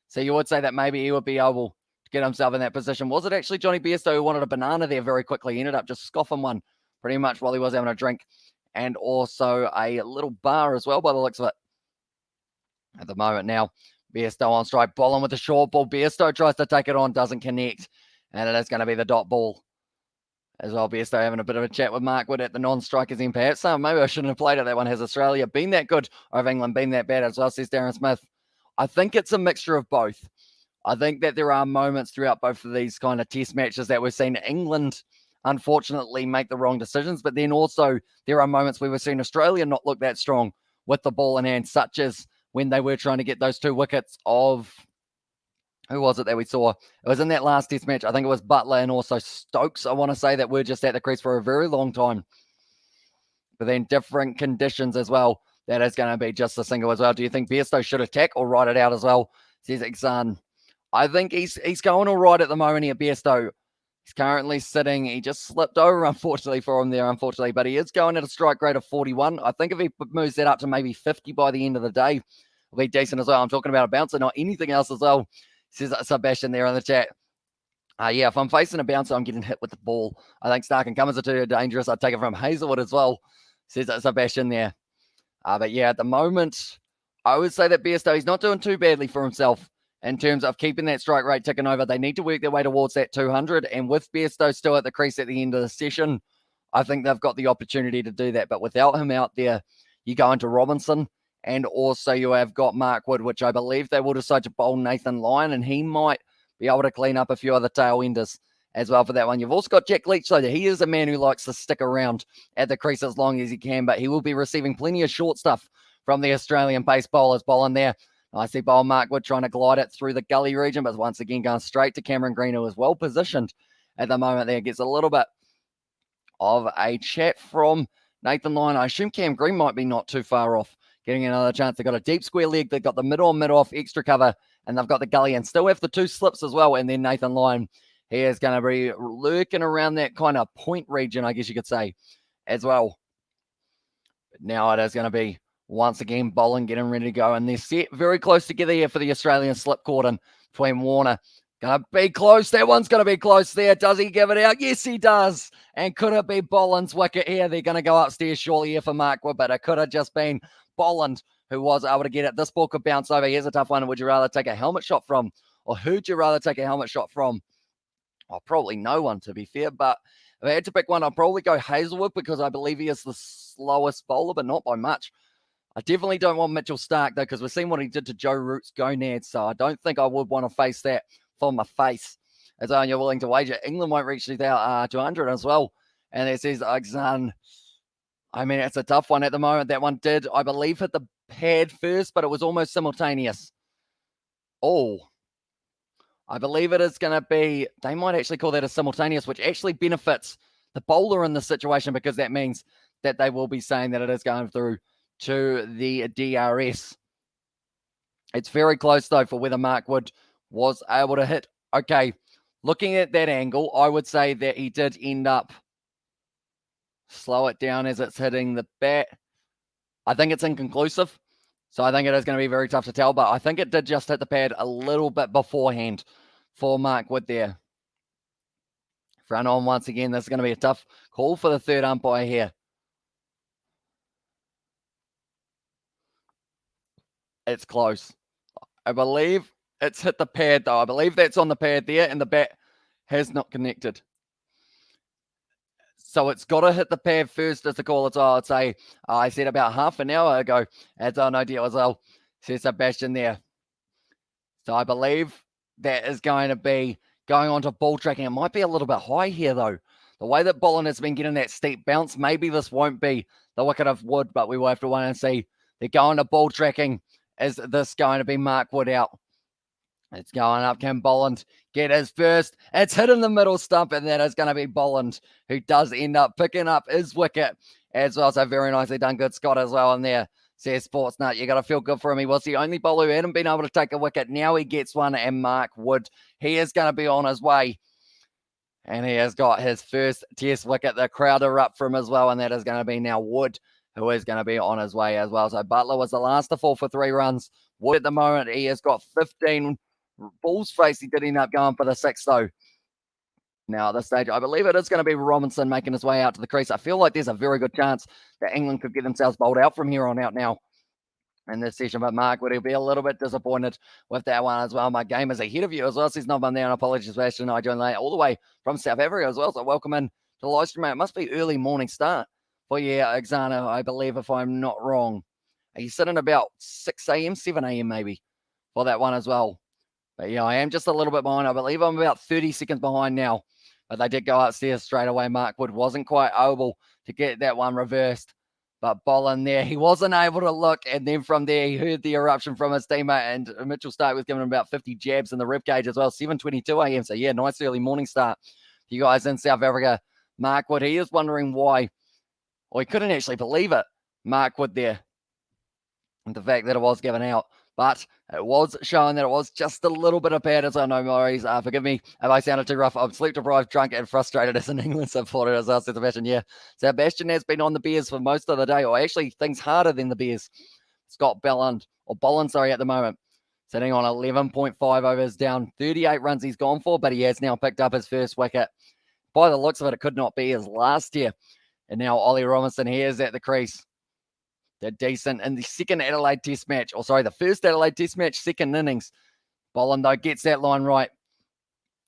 So you would say that maybe he would be able to get himself in that position. Was it actually Johnny Bairstow who wanted a banana there very quickly? He ended up just scoffing one pretty much while he was having a drink, and also a little bar as well by the looks of it. At the moment now, Bairstow on strike, bowling with the short ball. Bairstow tries to take it on, doesn't connect, and it is going to be the dot ball as well. Bairstow having a bit of a chat with Mark Wood at the non-strikers end. Perhaps maybe I shouldn't have played it. That one. Has Australia been that good, or have England been that bad as well, says Darren Smith. I think it's a mixture of both. I think that there are moments throughout both of these kind of test matches that we're seeing England, unfortunately, make the wrong decisions, but then also there are moments where we're seeing Australia not look that strong with the ball in hand, such as when they were trying to get those 2 wickets of, who was it that we saw? It was in that last test match. I think it was Butler and also Stokes, I want to say, that were just at the crease for a very long time. But then different conditions as well. That is going to be just a single as well. Do you think Bairstow should attack or ride it out as well? Says Exan. I think he's going all right at the moment here, Bairstow. He's currently sitting. He just slipped over, unfortunately, for him there, but he is going at a strike rate of 41. I think if he moves that up to maybe 50 by the end of the day, it'll be decent as well. I'm talking about a bouncer, not anything else as well, says Sebastian there in the chat. Yeah, if I'm facing a bouncer, I'm getting hit with the ball. I think Starc and Cummins are too dangerous. I'd take it from Hazlewood as well, says Sebastian there. But yeah, at the moment, I would say that Bairstow, he's not doing too badly for himself in terms of keeping that strike rate ticking over. They need to work their way towards that 200. And with Bairstow still at the crease at the end of the session, I think they've got the opportunity to do that. But without him out there, you go into Robinson, and also you have got Mark Wood, which I believe they will decide to bowl Nathan Lyon, and he might be able to clean up a few other tail enders as well for that one. You've also got Jack Leach, though. He is a man who likes to stick around at the crease as long as he can, but he will be receiving plenty of short stuff from the Australian pace bowlers bowling there. I see bowl Mark Wood trying to glide it through the gully region, but once again going straight to Cameron Green, who is well positioned at the moment there. Gets a little bit of a chat from Nathan Lyon. I assume Cam Green might be not too far off getting another chance. They've got a deep square leg. They've got the mid-off extra cover, and they've got the gully and still have the 2 slips as well. And then Nathan Lyon, he is going to be lurking around that kind of point region, I guess you could say, as well. But now it is going to be, once again, bowling, getting ready to go. And they're set very close together here for the Australian slip cordon between Warner. Going to be close. That one's going to be close there. Does he give it out? Yes, he does. And could it be Bolland's wicket here? They're going to go upstairs shortly here for Mark Wood, but it could have just been Bolland who was able to get it. This ball could bounce over. Here's a tough one. Would you rather take a helmet shot from, or who'd you rather take a helmet shot from? Well, probably no one, to be fair, but if I had to pick one, I'd probably go Hazlewood because I believe he is the slowest bowler, but not by much. I definitely don't want Mitchell Starc, though, because we've seen what he did to Joe Root's gonads, so I don't think I would want to face that for my face. As you're willing to wager, England won't reach 200 as well. And it says, I mean, it's a tough one at the moment. That one did, I believe, hit the pad first, but it was almost simultaneous. Oh, I believe it is going to be, they might actually call that a simultaneous, which actually benefits the bowler in this situation because that means that they will be saying that it is going through to the DRS. It's very close, though, for whether Mark Wood was able to hit. Okay, looking at that angle, I would say that he did end up, slow it down as it's hitting the bat. I think it's inconclusive, so I think it is going to be very tough to tell, but I think it did just hit the pad a little bit beforehand for Mark Wood there. Front on once again. This is going to be a tough call for the third umpire here. It's close. I believe it's hit the pad, though. I believe that's on the pad there, and the bat has not connected. So it's got to hit the pad first as the call. It's, I'd say, I said about half an hour ago. That's no idea as well, says Sebastian there. So I believe that is going to be going on to ball tracking. It might be a little bit high here, though. The way that Bolland has been getting that steep bounce, maybe this won't be the wicket of Wood, but we will have to wait and see. They're going to ball tracking. Is this going to be Mark Wood out? It's going up. Can Bolland get his first? It's hit in the middle stump, and that is going to be Bolland, who does end up picking up his wicket as well. So very nicely done. Good Scott as well in there. Says Sportsnut, you got to feel good for him. He was the only bowler who hadn't been able to take a wicket. Now he gets one, and Mark Wood, he is going to be on his way. And he has got his first test wicket. The crowd are up for him as well, and that is going to be now Wood, who is going to be on his way as well. So Butler was the last to fall for 3 runs. Wood at the moment, he has got 15 balls faced. He did end up going for the 6, though. Now at this stage, I believe it is going to be Robinson making his way out to the crease. I feel like there's a very good chance that England could get themselves bowled out from here on out now in this session. But Mark Wood, he'll be a little bit disappointed with that one as well. My game is ahead of you as well. Says not on there, and apologies for Ashton. I joined late all the way from South Africa as well. So welcome in to the live stream. It must be early morning start for Exana, I believe, if I'm not wrong. Are you sitting about 6 a.m., 7 a.m. maybe for that one as well? But yeah, I am just a little bit behind. I believe I'm about 30 seconds behind now. But they did go upstairs straight away. Mark Wood wasn't quite able to get that one reversed. But Bolland there, he wasn't able to look. And then from there, he heard the eruption from his teammate. And Mitchell Stark was giving him about 50 jabs in the ribcage as well. 7:22 a.m. So yeah, nice early morning start. You guys in South Africa. Mark Wood, he is wondering why. Or he couldn't actually believe it. Mark Wood there. And the fact that it was given out. But it was showing that it was just a little bit of bad, so no worries. Forgive me if I sounded too rough. I'm sleep deprived, drunk, and frustrated as an England supporter, as I said, Sebastian. Yeah, Sebastian has been on the Bears for most of the day, or actually things harder than the Bears. Scott Bolland at the moment, sitting on 11.5 overs, down 38 runs he's gone for, but he has now picked up his first wicket. By the looks of it, it could not be his last year. And now Ollie Robinson, he is at the crease. They're decent in the second Adelaide Test match, the first Adelaide Test match, second innings. Bolland, though, gets that line right.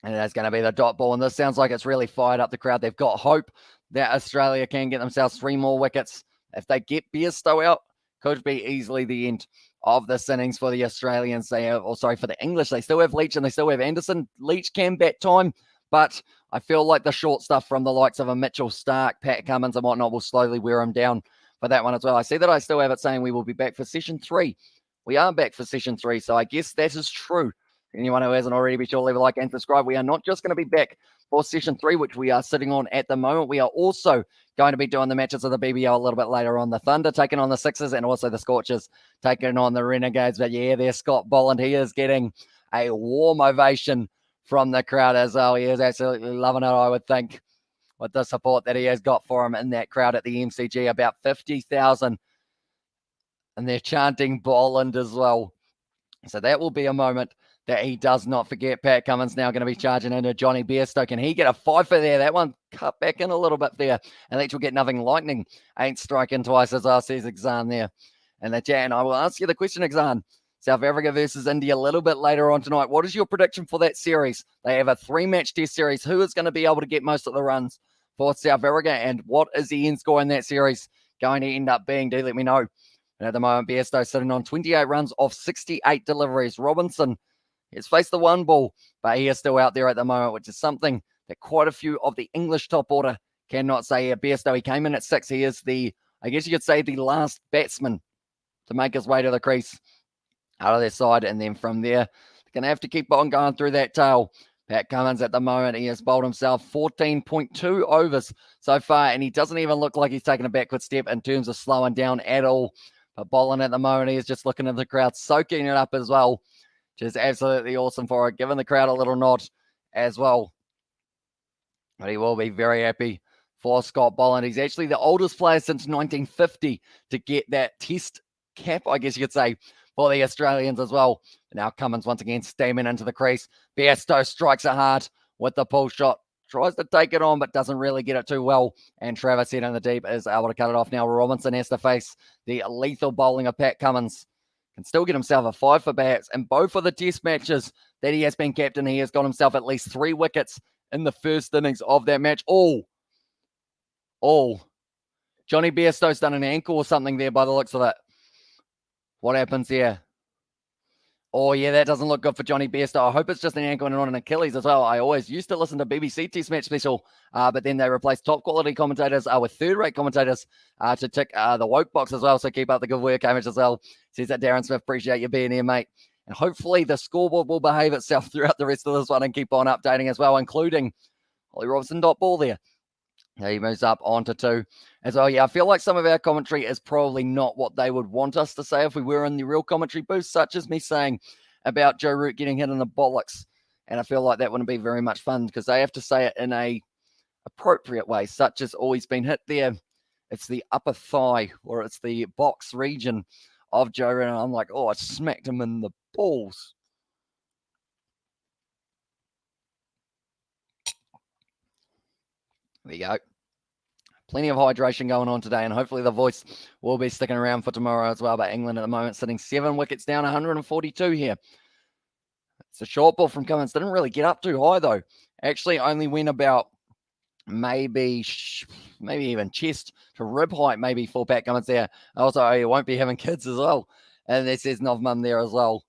And that's going to be the dot ball. And this sounds like it's really fired up the crowd. They've got hope that Australia can get themselves 3 more wickets. If they get Bairstow out, could be easily the end of this innings for the Australians. For the English. They still have Leach and they still have Anderson. Leach can bat time, but I feel like the short stuff from the likes of a Mitchell Stark, Pat Cummins and whatnot will slowly wear them down for that one as well. I see that I still have it saying we will be back for session 3. We are back for session 3, so I guess that is true. Anyone who hasn't already, be sure to leave a like and subscribe. We are not just going to be back for session 3, which we are sitting on at the moment. We are also going to be doing the matches of the BBL a little bit later on. The Thunder taking on the Sixers and also the Scorchers taking on the Renegades. But yeah, there's Scott Bolland. He is getting a warm ovation from the crowd as well. He is absolutely loving it, I would think, with the support that he has got for him in that crowd at the MCG, about 50,000. And they're chanting Bolland as well. So that will be a moment that he does not forget. Pat Cummins now going to be charging into Johnny Bairstow. Can he get a 5 for there? That one cut back in a little bit there. And Leach will get nothing. Lightning ain't striking twice, as I says Exan there in the chat. And I will ask you the question, Exan. South Africa versus India a little bit later on tonight. What is your prediction for that series? They have a 3-match test series. Who is going to be able to get most of the runs for South Africa? And what is the end score in that series going to end up being? Do let me know. And at the moment, Bairstow sitting on 28 runs off 68 deliveries. Robinson has faced the 1 ball, but he is still out there at the moment, which is something that quite a few of the English top order cannot say here. Bairstow, he came in at 6. He is the last batsman to make his way to the crease out of their side. And then from there, they're going to have to keep on going through that tail. Pat Cummins at the moment, he has bowled himself 14.2 overs so far, and he doesn't even look like he's taken a backward step in terms of slowing down at all. But Bolland at the moment, he is just looking at the crowd, soaking it up as well, which is absolutely awesome for it, giving the crowd a little nod as well. But he will be very happy for Scott Bolland. He's actually the oldest player since 1950 to get that test cap, I guess you could say, for the Australians as well. But now Cummins once again steaming into the crease. Bairstow strikes it hard with the pull shot. Tries to take it on, but doesn't really get it too well. And Travis Head in the deep is able to cut it off. Now Robinson has to face the lethal bowling of Pat Cummins. Can still get himself a 5 for bats. And both of the test matches that he has been captain, he has got himself at least 3 wickets in the first innings of that match. Johnny Bairstow's done an ankle or something there by the looks of it. What happens here? Oh, yeah, that doesn't look good for Johnny Bairstow. I hope it's just an ankle and not an Achilles as well. I always used to listen to BBC Test Match Special, but then they replaced top-quality commentators with third-rate commentators to tick the woke box as well. So keep up the good work, Hamish, as well. Says that Darren Smith, appreciate you being here, mate. And hopefully the scoreboard will behave itself throughout the rest of this one and keep on updating as well, including Ollie Robinson dot ball there. He moves up onto 2 as well. Yeah, I feel like some of our commentary is probably not what they would want us to say if we were in the real commentary booth, such as me saying about Joe Root getting hit in the bollocks. And I feel like that wouldn't be very much fun because they have to say it in a appropriate way, such as always been hit there. It's the upper thigh or it's the box region of Joe Root. And I'm like, oh, I smacked him in the balls. There you go. Plenty of hydration going on today, and hopefully the voice will be sticking around for tomorrow as well. But England at the moment sitting 7 wickets down, 142 here. It's a short ball from Cummins. Didn't really get up too high, though. Actually only went about maybe even chest to rib height, maybe for Pat Cummins there. Also, you won't be having kids as well. And there says Novmum there as well.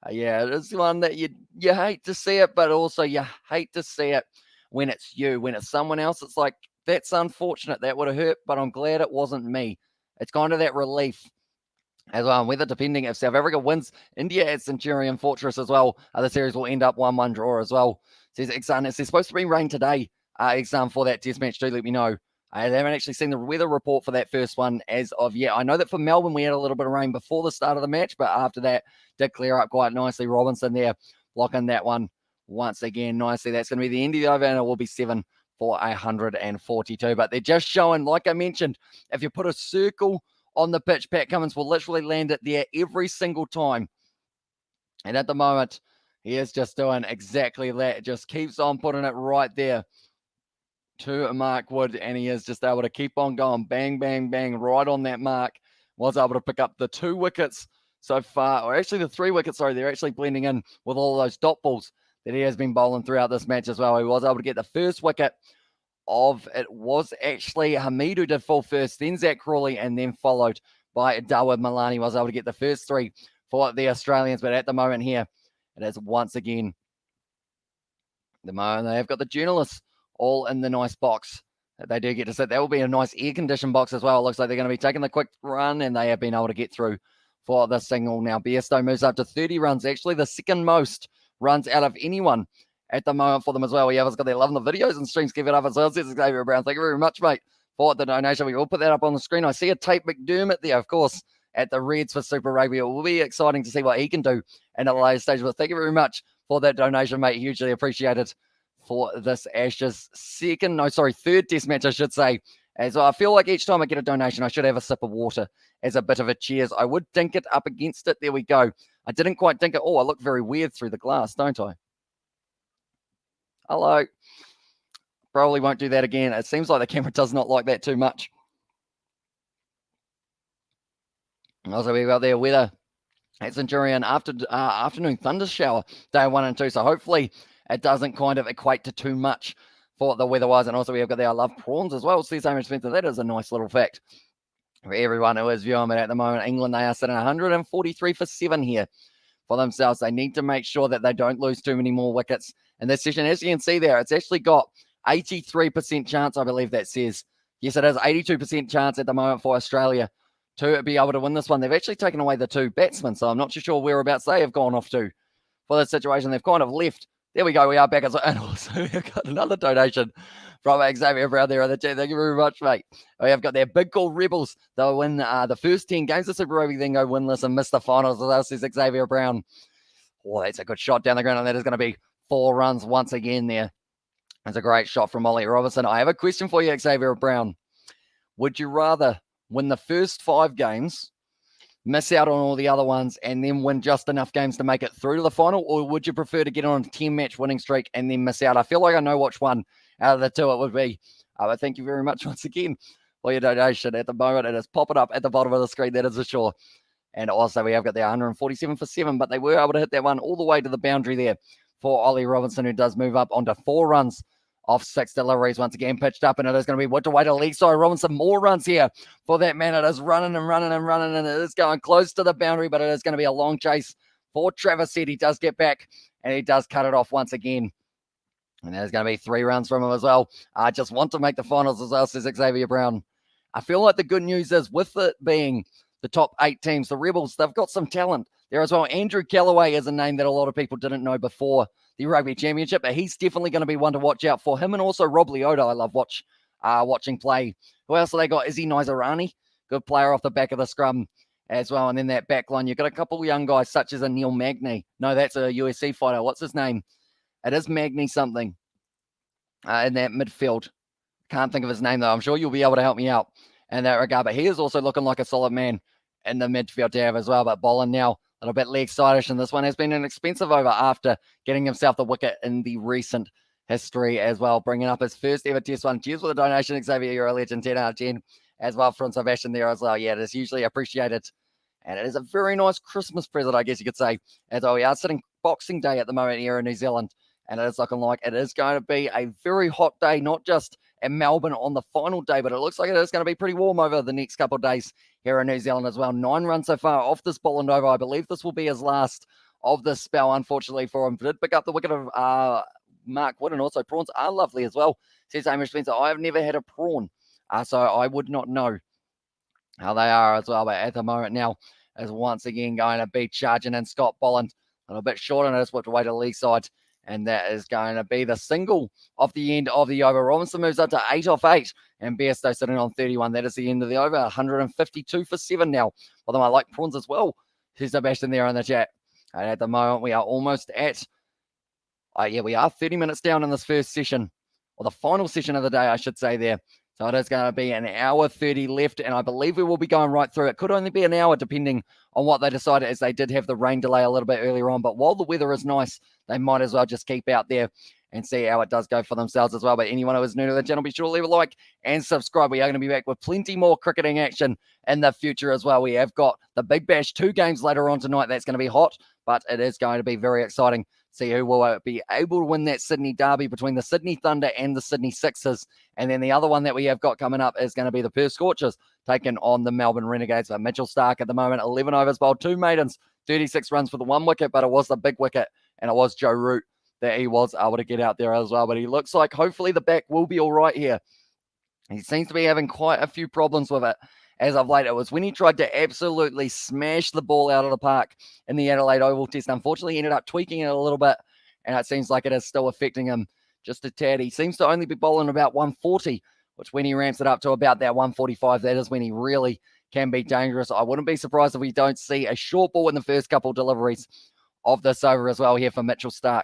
Yeah, it is one that you hate to see it, but also you hate to see it when it's you. When it's someone else, it's like, that's unfortunate. That would have hurt, but I'm glad it wasn't me. It's kind of that relief as well. And whether depending if South Africa wins India at Centurion Fortress as well, the series will end up 1-1 draw as well. Says Exxon, it's supposed to be rain today, Exxon, for that test match. Do let me know. I haven't actually seen the weather report for that first one as of yet. I know that for Melbourne, we had a little bit of rain before the start of the match, but after that, did clear up quite nicely. Robinson there, blocking that one once again nicely. That's going to be the end of the over, and it will be 7 for 142. But they're just showing, like I mentioned, if you put a circle on the pitch, Pat Cummins will literally land it there every single time. And at the moment, he is just doing exactly that. Just keeps on putting it right there to Mark Wood, and he is just able to keep on going. Bang, bang, bang, right on that mark. Was able to pick up the 2 wickets so far, or actually the 3 wickets, sorry. They're actually blending in with all those dot balls that he has been bowling throughout this match as well. He was able to get the first wicket of, it was actually Hamid who did fall first, then Zach Crawley, and then followed by Dawid Malani. Was able to get the first 3 for the Australians, but at the moment here, it is once again the moment they have got the journalists all in the nice box that they do get to sit. That will be a nice air-conditioned box as well. It looks like they're going to be taking the quick run, and they have been able to get through for the single. Now, Bairstow moves up to 30 runs, actually the second most runs out of anyone at the moment for them as well. Yeah, it's got their loving the videos and streams. Give it up as well. Says Xavier Brown. Thank you very much, mate, for the donation. We will put that up on the screen. I see a Tate McDermott there, of course, at the Reds for Super Rugby. It will be exciting to see what he can do in the later stage. But thank you very much for that donation, mate. Hugely appreciated for this Ashes third test match, I should say. As I feel like each time I get a donation, I should have a sip of water as a bit of a cheers. I would dink it up against it. There we go. I didn't quite dink it. Oh, I look very weird through the glass, don't I? Hello. Probably won't do that again. It seems like the camera does not like that too much. Also, we've got their weather at Centurion afternoon thunder shower, day 1 and 2. So hopefully it doesn't kind of equate to too much for the weather-wise. And also we have got their love prawns as well. See, Simon Spencer, that is a nice little fact for everyone who is viewing it at the moment. England, they are sitting 143 for 7 here for themselves. They need to make sure that they don't lose too many more wickets in this session. As you can see there, it's actually got 83% chance, I believe that says. Yes, it is 82% chance at the moment for Australia to be able to win this one. They've actually taken away the 2 batsmen, so I'm not too sure whereabouts they have gone off to for this situation. They've kind of left. There we go. We are back. And also we've got another donation from Xavier Brown there in the chat. Thank you very much, mate. We have got their big call Rebels. They'll win the first 10 games of Super Rugby, then go winless and miss the finals. So that says Xavier Brown. Oh, that's a good shot down the ground, and that is going to be 4 runs once again there. That's a great shot from Ollie Robinson. I have a question for you, Xavier Brown. Would you rather win the first 5 games, miss out on all the other ones, and then win just enough games to make it through to the final? Or would you prefer to get on a 10-match winning streak and then miss out? I feel like I know which one out of the 2 it would be. But thank you very much once again for your donation. At the moment, it is popping up at the bottom of the screen, that is for sure. And also, we have got their 147 for 7, but they were able to hit that one all the way to the boundary there for Ollie Robinson, who does move up onto 4 runs off 6 deliveries. Once again, pitched up, and it is going to be what to wait to leg side. Robinson, more runs here for that man. It is running and running and running, and it is going close to the boundary, but it is going to be a long chase for Travis Head. He does get back, and he does cut it off once again. And there's going to be 3 runs from him as well. I just want to make the finals as well, says Xavier Brown. I feel like the good news is, with it being the top 8 teams, the Rebels, they've got some talent. there as well. Andrew Callaway is a name that a lot of people didn't know before the Rugby Championship, but he's definitely going to be one to watch out for. Him and also Rob Leota, I love watching play. Who else have they got? Izzy Nizarani, good player off the back of the scrum as well. And then that back line, you've got a couple of young guys such as a Neil Magny. No, that's a USC fighter. What's his name? It is Magny something in that midfield. Can't think of his name, though. I'm sure you'll be able to help me out in that regard. But he is also looking like a solid man in the midfield to have as well. But Bolin now a little bit leg sidish, and this one has been an expensive over after getting himself the wicket in the recent history as well, bringing up his first ever test one. Cheers for the donation, Xavier. You're a legend. 10 out of 10 as well from Sebastian there as well. Yeah, it is usually appreciated. And it is a very nice Christmas present, I guess you could say, as well. We are sitting Boxing Day at the moment here in New Zealand, and it is looking like it is going to be a very hot day, not just in Melbourne on the final day, but it looks like it is going to be pretty warm over the next couple of days here in New Zealand as well. 9 runs so far off this Bolland over. I believe this will be his last of this spell, unfortunately for him. Did pick up the wicket of Mark Wood, and also prawns are lovely as well, says Hamish Spencer. I have never had a prawn, so I would not know how they are as well. But at the moment now is once again going to be charging in Scott Bolland. A little bit short on it, whipped away to the leg side. And that is going to be the single off the end of the over. Robinson moves up to 8 off 8. And Bairstow sitting on 31. That is the end of the over. 152 for 7 now. Although I like prawns as well. Here's Sebastian there in the chat. And at the moment, we are almost at... we are 30 minutes down in this first session. Or the final session of the day, I should say there. So it is going to be an hour 30 left, and I believe we will be going right through. It could only be an hour, depending on what they decided, as they did have the rain delay a little bit earlier on. But while the weather is nice, they might as well just keep out there and see how it does go for themselves as well. But anyone who is new to the channel, be sure to leave a like and subscribe. We are going to be back with plenty more cricketing action in the future as well. We have got the Big Bash, 2 games later on tonight. That's going to be hot, but it is going to be very exciting. See who will be able to win that Sydney derby between the Sydney Thunder and the Sydney Sixers. And then the other one that we have got coming up is going to be the Perth Scorchers taking on the Melbourne Renegades. But Mitchell Starc at the moment, 11 overs bowled, 2 maidens, 36 runs for the 1 wicket, but it was the big wicket, and it was Joe Root that he was able to get out there as well. But he looks like hopefully the back will be all right here. He seems to be having quite a few problems with it as of late. It was when he tried to absolutely smash the ball out of the park in the Adelaide Oval Test. Unfortunately, he ended up tweaking it a little bit, and it seems like it is still affecting him just a tad. He seems to only be bowling about 140, which when he ramps it up to about that 145, that is when he really can be dangerous. I wouldn't be surprised if we don't see a short ball in the first couple deliveries of this over as well here for Mitchell Starc.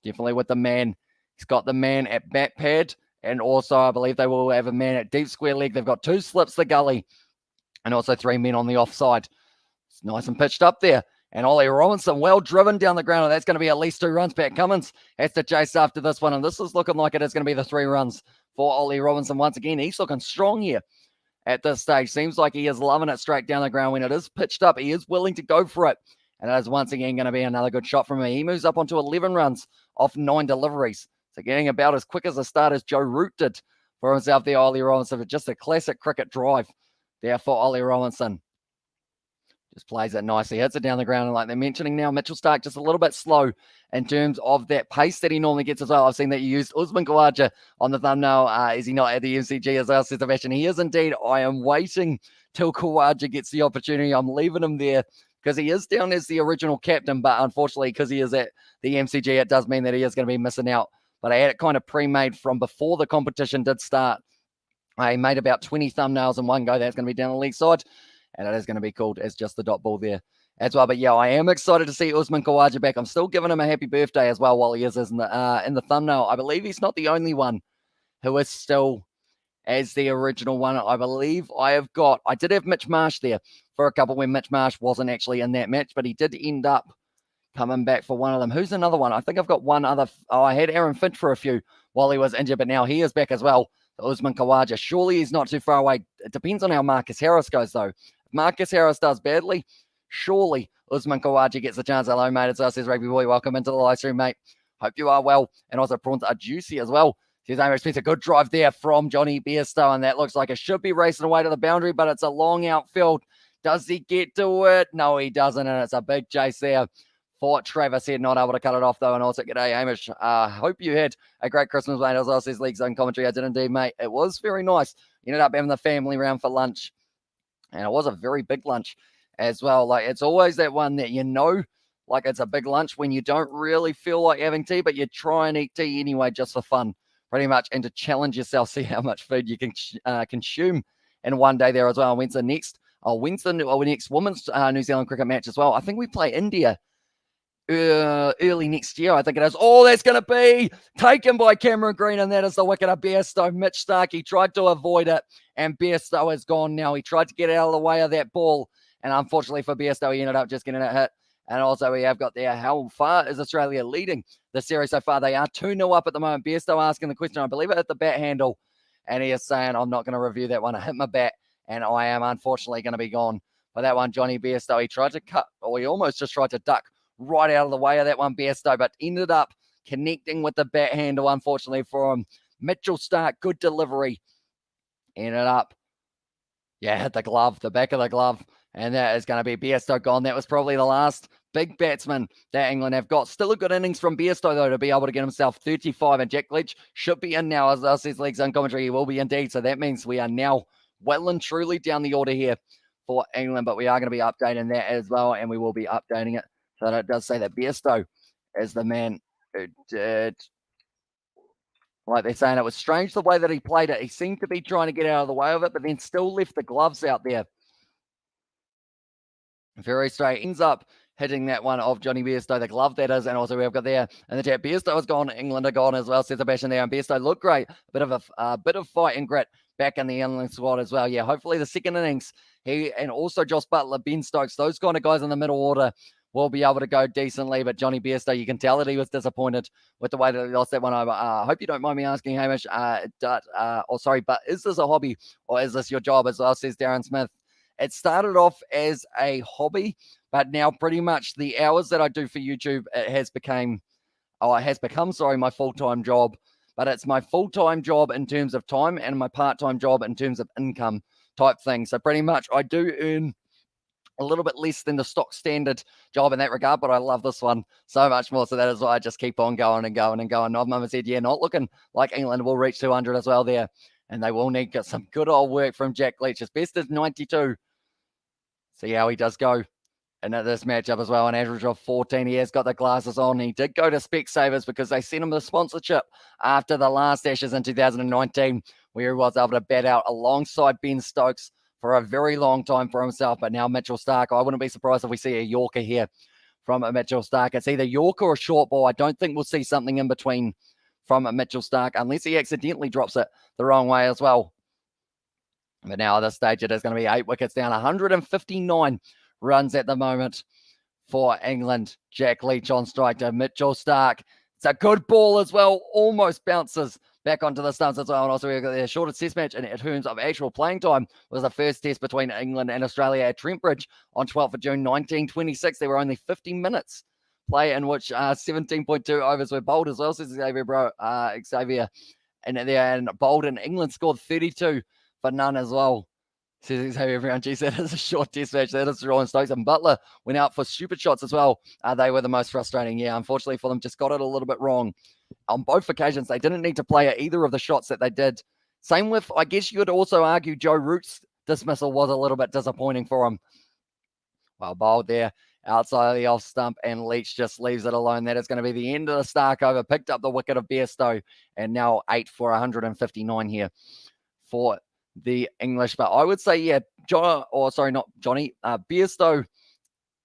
Definitely with the man. He's got the man at bat pad, and also I believe they will have a man at deep square leg. They've got 2 slips the gully, and also 3 men on the offside. It's nice and pitched up there. And Ollie Robinson, well driven down the ground, and that's going to be at least 2 runs. Pat Cummins has to chase after this one, and this is looking like it is going to be the 3 runs for Ollie Robinson once again. He's looking strong here at this stage. Seems like he is loving it straight down the ground. When it is pitched up, he is willing to go for it. And it is once again going to be another good shot from him. He moves up onto 11 runs off 9 deliveries. So getting about as quick as a start as Joe Root did for himself there, Ollie Robinson. Just a classic cricket drive there for Ollie Robinson. Just plays it nicely, hits it down the ground. And like they're mentioning now, Mitchell Starc just a little bit slow in terms of that pace that he normally gets as well. I've seen that you used Usman Khawaja on the thumbnail. Is he not at the MCG as well, says Sebastian? He is indeed. I am waiting till Khawaja gets the opportunity. I'm leaving him there because he is down as the original captain, but unfortunately, because he is at the MCG, it does mean that he is going to be missing out. But I had it kind of pre-made from before the competition did start. I made about 20 thumbnails in one go. That's going to be down the leg side, and it is going to be called as just the dot ball there as well. But yeah, I am excited to see Usman Khawaja back. I'm still giving him a happy birthday as well while he is in the thumbnail. I believe he's not the only one who is still as the original one. I believe I did have Mitch Marsh there for a couple when Mitch Marsh wasn't actually in that match, but he did end up coming back for one of them. Who's another one? I think I've got one other. I had Aaron Finch for a few while he was injured, but now he is back as well. Usman Khawaja. Surely he's not too far away. It depends on how Marcus Harris goes, though. If Marcus Harris does badly, surely Usman Khawaja gets a chance. Hello, mate. It's us, says Rugby Boy. Welcome into the live stream, mate. Hope you are well. And also, prawns are juicy as well. Says Amos Spencer. Good drive there from Johnny Bairstow, and that looks like it should be racing away to the boundary, but it's a long outfield. Does he get to it? No, he doesn't, and it's a big chase there for Travis Head, not able to cut it off, though. And also, g'day, Hamish. Hope you had a great Christmas, mate. As well, says League Zone Commentary. I did indeed, mate. It was very nice. Ended up having the family round for lunch, and it was a very big lunch as well. Like, it's always that one that like it's a big lunch when you don't really feel like having tea, but you try and eat tea anyway just for fun, pretty much, and to challenge yourself, see how much food you can consume in one day there as well. When's the next? Next women's New Zealand cricket match as well. I think we play India early next year, I think it is. Oh, that's going to be taken by Cameron Green, and that is the wicket of Bairstow. Mitch Stark, he tried to avoid it, and Bairstow is gone now. He tried to get out of the way of that ball, and unfortunately for Bairstow, he ended up just getting it hit. And also we have got there, how far is Australia leading the series so far? They are 2-0 up at the moment. Bairstow asking the question, I believe it hit the bat handle, and he is saying, I'm not going to review that one. I hit my bat, and I am unfortunately going to be gone for that one. Johnny Bairstow, he tried to cut, or he almost just tried to duck right out of the way of that one, Bairstow, but ended up connecting with the bat handle, unfortunately for him. Mitchell Stark, good delivery. Ended up, hit the glove, the back of the glove, and that is going to be Bairstow gone. That was probably the last big batsman that England have got. Still a good innings from Bairstow, though, to be able to get himself 35, and Jack Leach should be in now, as I says legs on commentary. He will be indeed, so that means we are now well and truly down the order here for England, but we are going to be updating that as well, and we will be updating it. So it does say that Bairstow is the man who did, like they're saying, it was strange the way that he played it. He seemed to be trying to get out of the way of it, but then still left the gloves out there. Very straight. Ends up hitting that one of Johnny Bairstow, the glove that is, and also we've got there in the chat, Bairstow has gone, England are gone as well, says Sebastian there, and Bairstow looked great. A bit of fight and grit back in the England squad as well. Yeah, hopefully the second innings, he and also Josh Buttler, Ben Stokes, those kind of guys in the middle order will be able to go decently, but Johnny Bairstow, you can tell that he was disappointed with the way that he lost that one over. I hope you don't mind me asking, Hamish, but is this a hobby or is this your job as well, says Darren Smith. It started off as a hobby, but now pretty much the hours that I do for YouTube, it has become my full-time job, but it's my full-time job in terms of time and my part-time job in terms of income type thing. So pretty much I do earn a little bit less than the stock standard job in that regard, but I love this one so much more. So that is why I just keep on going and going and going. Mama said, yeah, not looking like England will reach 200 as well there. And they will need some good old work from Jack Leach. His best is 92. See how he does go in this matchup as well. An average of 14. He has got the glasses on. He did go to Specsavers because they sent him the sponsorship after the last Ashes in 2019, where he was able to bat out alongside Ben Stokes for a very long time for himself. But now Mitchell Stark, I wouldn't be surprised if we see a Yorker here from Mitchell Stark. It's either Yorker or short ball. I don't think we'll see something in between from Mitchell Stark unless he accidentally drops it the wrong way as well. But now at this stage, it is going to be 8 wickets down, 159 runs at the moment for England. Jack Leach on strike to Mitchell Stark. It's a good ball as well. Almost bounces back onto the stumps as well. And also we've got the shortest test match in terms of actual playing time was the first test between England and Australia at Trent Bridge on 12th of June, 1926. There were only 50 minutes play in which 17.2 overs were bowled as well, says Xavier. And bowled, and England scored 32 for none as well. Says everyone, geez, that is a short test match. That is Rowan Stokes, and Buttler went out for stupid shots as well. They were the most frustrating. Yeah, unfortunately for them, just got it a little bit wrong. On both occasions, they didn't need to play at either of the shots that they did. Same with, I guess you could also argue Joe Root's dismissal was a little bit disappointing for him. Well bowled there outside of the off stump, and Leach just leaves it alone. That is going to be the end of the Stark over. Picked up the wicket of Bairstow, and now 8 for 159 here for the English. But I would say, yeah, Bairstow,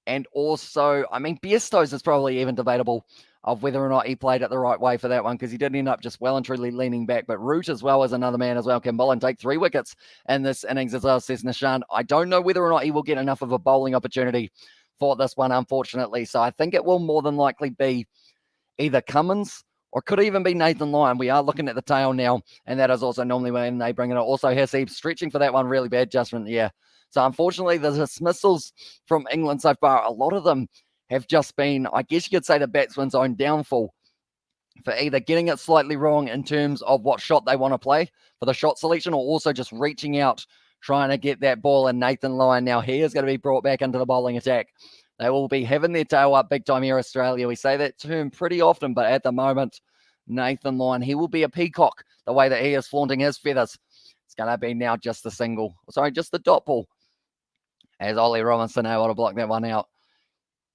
and also, I mean, Bairstow's is probably even debatable of whether or not he played it the right way for that one, because he did end up just well and truly leaning back. But Root as well as another man as well can bowl and take 3 wickets in this innings as well, says Nishan. I don't know whether or not he will get enough of a bowling opportunity for this one, unfortunately. So I think it will more than likely be either Cummins or could even be Nathan Lyon. We are looking at the tail now, and that is also normally when they bring it up. Also, Haseeb stretching for that one, really bad adjustment. Yeah. So unfortunately, the dismissals from England so far, a lot of them have just been, I guess you could say, the batsman's own downfall for either getting it slightly wrong in terms of what shot they want to play for the shot selection, or also just reaching out, trying to get that ball. And Nathan Lyon now, he is going to be brought back into the bowling attack. They will be having their tail up big time here, Australia. We say that term pretty often, but at the moment, Nathan Lyon, he will be a peacock the way that he is flaunting his feathers. It's going to be now just the dot ball as Ollie Robinson able to block that one out.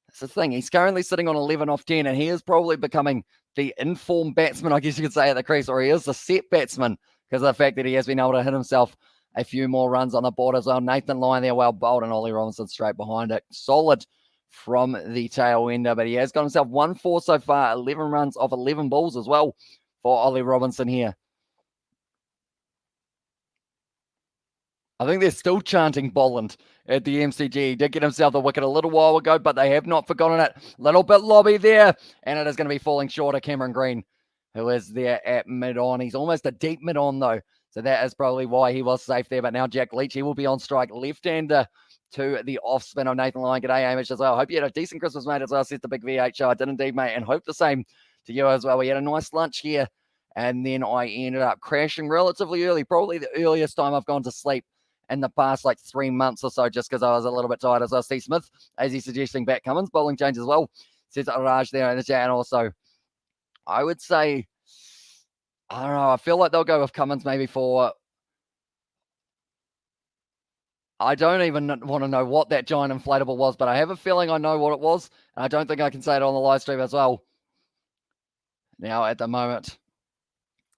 That's the thing. He's currently sitting on 11 off 10, and he is probably becoming the informed batsman, I guess you could say, at the crease, or he is the set batsman because of the fact that he has been able to hit himself a few more runs on the board as well. Nathan Lyon there, well bowled, and Ollie Robinson straight behind it. Solid from the tail ender, but he has got himself 1-4 so far, 11 runs off 11 balls as well for Ollie Robinson here. I think they're still chanting Bolland at the MCG. He did get himself the wicket a little while ago, but they have not forgotten it. Little bit lobby there, and it is going to be falling short of Cameron Green, who is there at mid-on. He's almost a deep mid-on, though, so that is probably why he was safe there. But now Jack Leach, he will be on strike. Left-hander to the off-spin of Nathan Lyon. G'day, Hamish, as well. Hope you had a decent Christmas, mate, as well, says the Big VH show. I did indeed, mate, and hope the same to you as well. We had a nice lunch here, and then I ended up crashing relatively early, probably the earliest time I've gone to sleep in the past 3 months or so, just because I was a little bit tired as well. Steve Smith, as he's suggesting, Bat Cummins, bowling change as well. Says Raj there in the chat. And also, I would say, I don't know, I feel like they'll go with Cummins maybe for, I don't even want to know what that giant inflatable was, but I have a feeling I know what it was, and I don't think I can say it on the live stream as well. Now, at the moment,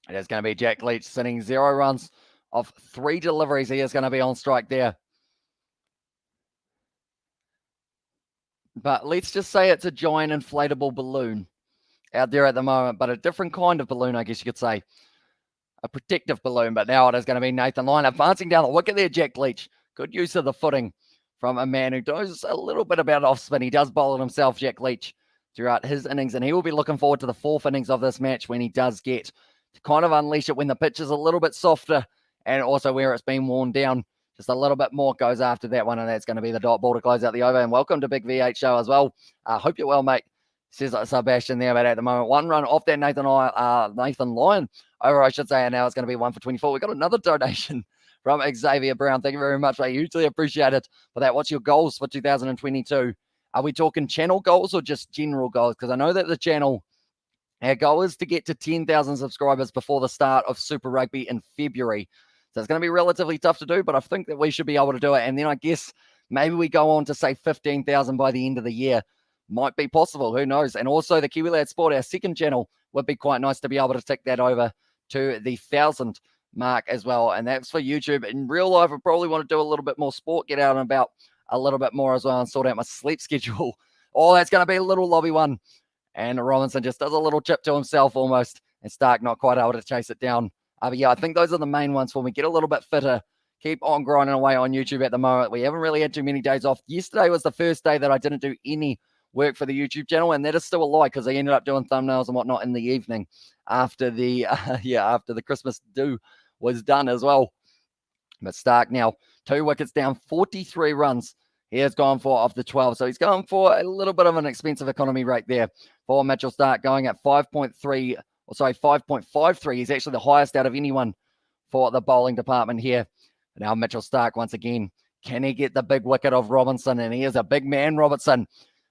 it is going to be Jack Leach sitting 0 runs of 3 deliveries. He is going to be on strike there. But let's just say it's a giant inflatable balloon out there at the moment, but a different kind of balloon, I guess you could say. A protective balloon, but now it is going to be Nathan Lyon advancing down the wicket there, Jack Leach. Good use of the footing from a man who knows a little bit about off spin. He does bowl it himself, Jack Leach, throughout his innings, and he will be looking forward to the 4th innings of this match when he does get to kind of unleash it when the pitch is a little bit softer and also where it's been worn down. Just a little bit more goes after that one, and that's going to be the dot ball to close out the over. And welcome to Big V8 show as well. Hope you're well, mate. Says Sebastian there, but at the moment, 1 run off that Nathan Lyon over, I should say, and now it's going to be 1 for 24. We got another donation from Xavier Brown. Thank you very much, mate. Hugely appreciate it for that. What's your goals for 2022? Are we talking channel goals or just general goals? Because I know that the channel, our goal is to get to 10,000 subscribers before the start of Super Rugby in February. So it's going to be relatively tough to do, but I think that we should be able to do it. And then I guess maybe we go on to say 15,000 by the end of the year. Might be possible. Who knows? And also the Kiwi Lad Sport, our second channel, would be quite nice to be able to tick that over to the 1,000 mark as well. And that's for YouTube. In real life, I probably want to do a little bit more sport, get out and about a little bit more as well, and sort out my sleep schedule. Oh, that's going to be a little lobby one. And Robinson just does a little chip to himself almost, and Stark not quite able to chase it down. But yeah, I think those are the main ones for me. Get a little bit fitter, keep on grinding away on YouTube at the moment. We haven't really had too many days off. Yesterday was the first day that I didn't do any work for the YouTube channel, and that is still a lie because I ended up doing thumbnails and whatnot in the evening after the after the Christmas do was done as well. But Stark now 2 wickets down, 43 runs he has gone for off the 12, so he's going for a little bit of an expensive economy rate there for Mitchell Stark, going at 5.53. He's actually the highest out of anyone for the bowling department here. Now Mitchell Stark once again, can he get the big wicket of Robinson? And he is a big man, Robertson.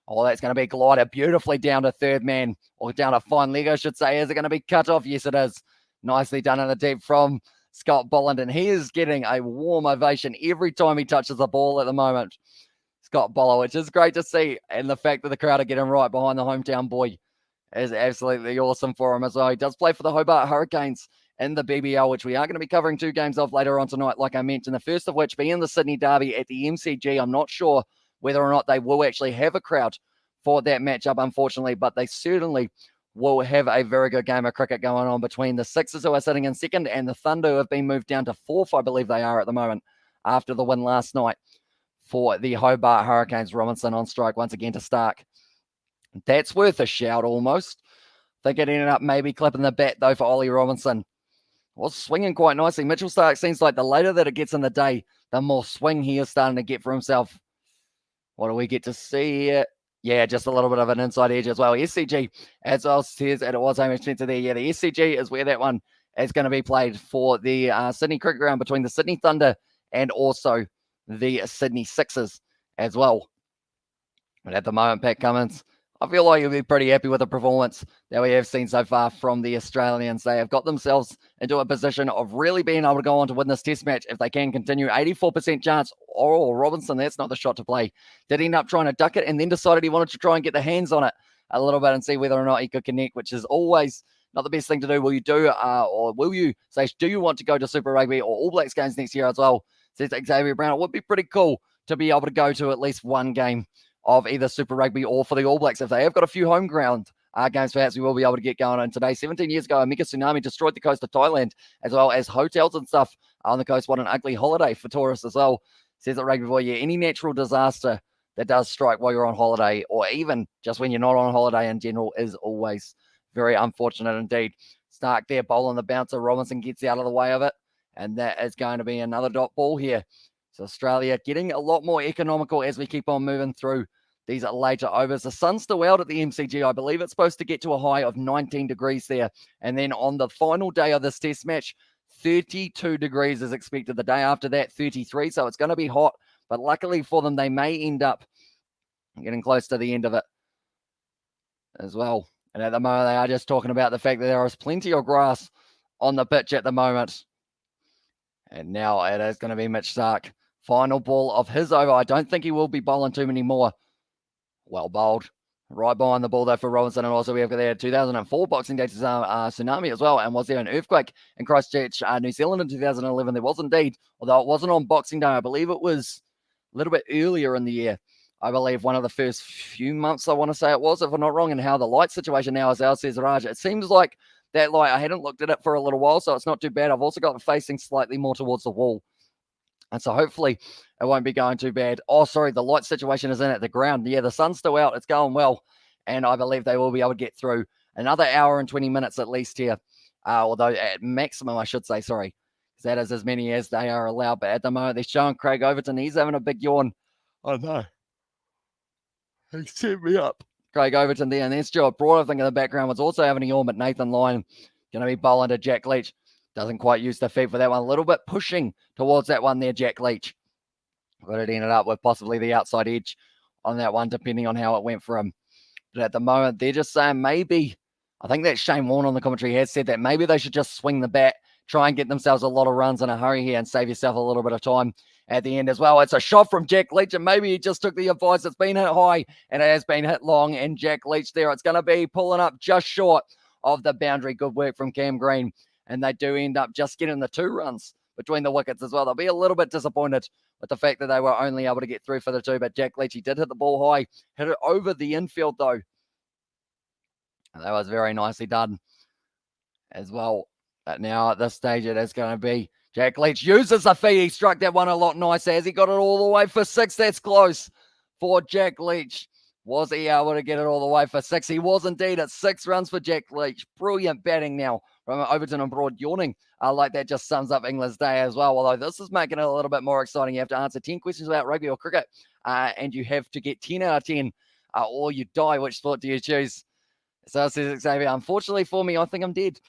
Oh, that's going to be glided beautifully down to third man, or down a fine leg, I should say. Is it going to be cut off? Yes, it is. Nicely done in the deep from Scott Bolland, and he is getting a warm ovation every time he touches the ball at the moment. Scott Bolland, which is great to see, and the fact that the crowd are getting right behind the hometown boy is absolutely awesome for him as well. He does play for the Hobart Hurricanes in the BBL, which we are going to be covering 2 games of later on tonight, like I mentioned, the first of which being the Sydney Derby at the MCG. I'm not sure whether or not they will actually have a crowd for that matchup, unfortunately, but they certainly will have a very good game of cricket going on between the Sixers, who are sitting in second, and the Thunder, who have been moved down to 4th, I believe they are at the moment, after the win last night for the Hobart Hurricanes. Robinson on strike once again to Stark. That's worth a shout almost. I think it ended up maybe clipping the bat, though, for Ollie Robinson. Was swinging quite nicely. Mitchell Stark seems like the later that it gets in the day, the more swing he is starting to get for himself. What do we get to see here? Yeah, just a little bit of an inside edge as well. SCG, as well says, and it was Hamish Spencer there. Yeah, the SCG is where that one is going to be played for the Sydney Cricket Ground between the Sydney Thunder and also the Sydney Sixers as well. But at the moment, Pat Cummins I feel like you'll be pretty happy with the performance that we have seen so far from the Australians. They have got themselves into a position of really being able to go on to win this test match if they can continue. 84% chance. Oh, Robinson, that's not the shot to play. Did end up trying to duck it and then decided he wanted to try and get the hands on it a little bit and see whether or not he could connect, which is always not the best thing to do. Will you do, or will you say, do you want to go to Super Rugby or All Blacks games next year as well? Says Xavier Brown. It would be pretty cool to be able to go to at least one game of either Super Rugby or for the All Blacks. If they have got a few home ground games, perhaps we will be able to get going on today. 17 years ago, a mega tsunami destroyed the coast of Thailand, as well as hotels and stuff on the coast. What an ugly holiday for tourists as well. Says it Rugby Boy. Yeah, any natural disaster that does strike while you're on holiday, or even just when you're not on holiday in general, is always very unfortunate indeed. Stark there, bowling the bouncer. Robinson gets out of the way of it, and that is going to be another dot ball here. So Australia getting a lot more economical as we keep on moving through these later overs. The sun's still out at the MCG. I believe it's supposed to get to a high of 19 degrees there. And then on the final day of this test match, 32 degrees is expected. The day after that, 33. So it's going to be hot. But luckily for them, they may end up getting close to the end of it as well. And at the moment, they are just talking about the fact that there is plenty of grass on the pitch at the moment. And now it is going to be Mitch Stark. Final ball of his over. I don't think he will be bowling too many more. Well bowled. Right behind the ball, though, for Robinson. And also we have there 2004 Boxing Day tsunami as well. And was there an earthquake in Christchurch, New Zealand in 2011? There was indeed. Although it wasn't on Boxing Day. I believe it was a little bit earlier in the year. I believe one of the first few months, I want to say it was, if I'm not wrong, and how the light situation now is, says Raj. It seems like that light, I hadn't looked at it for a little while, so it's not too bad. I've also got it facing slightly more towards the wall. And so hopefully it won't be going too bad. Oh, sorry, the light situation is in at the ground. Yeah, the sun's still out. It's going well. And I believe they will be able to get through another hour and 20 minutes at least here. Although at maximum, I should say, sorry. Because that is as many as they are allowed. But at the moment, they're showing Craig Overton. He's having a big yawn. Oh, no. He set me up. Craig Overton there. And then Stuart Broad, I think, in the background was also having a yawn. But Nathan Lyon going to be bowling to Jack Leach. Doesn't quite use the feet for that one. A little bit pushing towards that one there, Jack Leach. But it ended up with possibly the outside edge on that one, depending on how it went for him. But at the moment, they're just saying maybe, I think that Shane Warne on the commentary has said that maybe they should just swing the bat, try and get themselves a lot of runs in a hurry here and save yourself a little bit of time at the end as well. It's a shot from Jack Leach, and maybe he just took the advice. It's been hit high, and it has been hit long, and Jack Leach there. It's going to be pulling up just short of the boundary. Good work from Cam Green. And they do end up just getting the 2 runs between the wickets as well. They'll be a little bit disappointed with the fact that they were only able to get through for the 2. But Jack Leach, he did hit the ball high, hit it over the infield though. And that was very nicely done as well. But now at this stage, it is going to be Jack Leach uses the feet. He struck that one a lot nicer. Has he got it all the way for 6? That's close for Jack Leach. Was he able to get it all the way for 6? He was indeed at 6 runs for Jack Leach. Brilliant batting now from Overton and Broad. Yawning like that just sums up England's day as well. Although this is making it a little bit more exciting. You have to answer 10 questions about rugby or cricket, and you have to get 10 out of 10, or you die. Which sport do you choose? So it says Xavier, unfortunately for me, I think I'm dead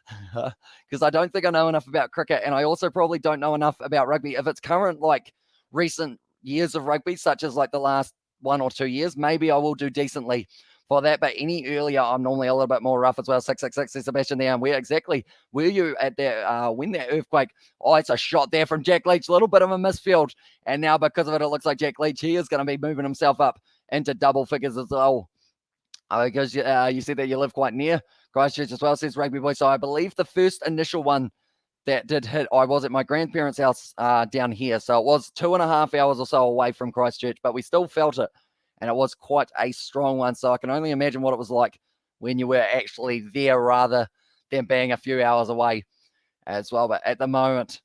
because I don't think I know enough about cricket, and I also probably don't know enough about rugby. If it's current, like recent years of rugby, such as like the last 1 or 2 years, maybe I will do decently for that. But any earlier, I'm normally a little bit more rough as well. 666 Sebastian there. And where exactly were you at that when that earthquake? Oh, it's a shot there from Jack Leach. A little bit of a misfield. And now because of it, it looks like Jack Leach, he is going to be moving himself up into double figures as well. Because you said that you live quite near Christchurch as well, says Rugby Boy. So I believe the first initial one that did hit, I was at my grandparents' house down here. So it was 2.5 hours or so away from Christchurch, but we still felt it. And it was quite a strong one. So I can only imagine what it was like when you were actually there rather than being a few hours away as well. But at the moment,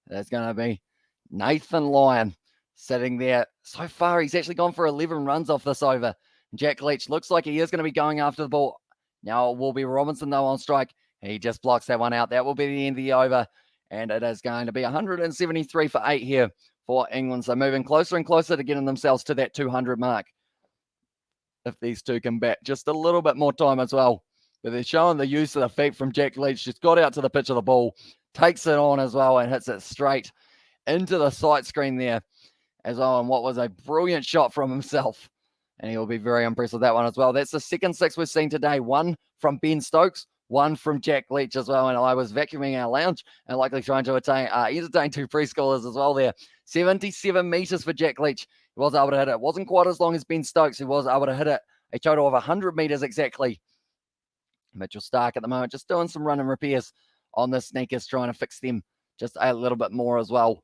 there's going to be Nathan Lyon sitting there. So far, he's actually gone for 11 runs off this over. Jack Leach looks like he is going to be going after the ball. Now it will be Robinson, though, on strike. He just blocks that one out. That will be the end of the over. And it is going to be 173 for 8 here for England. So moving closer and closer to getting themselves to that 200 mark. If these two can bat just a little bit more time as well. But they're showing the use of the feet from Jack Leach. Just got out to the pitch of the ball. Takes it on as well and hits it straight into the sight screen there as well. And what was a brilliant shot from himself and he'll be very impressed with that one as well. That's the second six we've seen today. One from Ben Stokes, one from Jack Leach as well. And I was vacuuming our lounge and likely trying to entertain two preschoolers as well there. 77 metres for Jack Leach. He was able to hit it. It wasn't quite as long as Ben Stokes. He was able to hit it a total of 100 metres exactly. Mitchell Stark at the moment just doing some run and repairs on the sneakers, trying to fix them just a little bit more as well.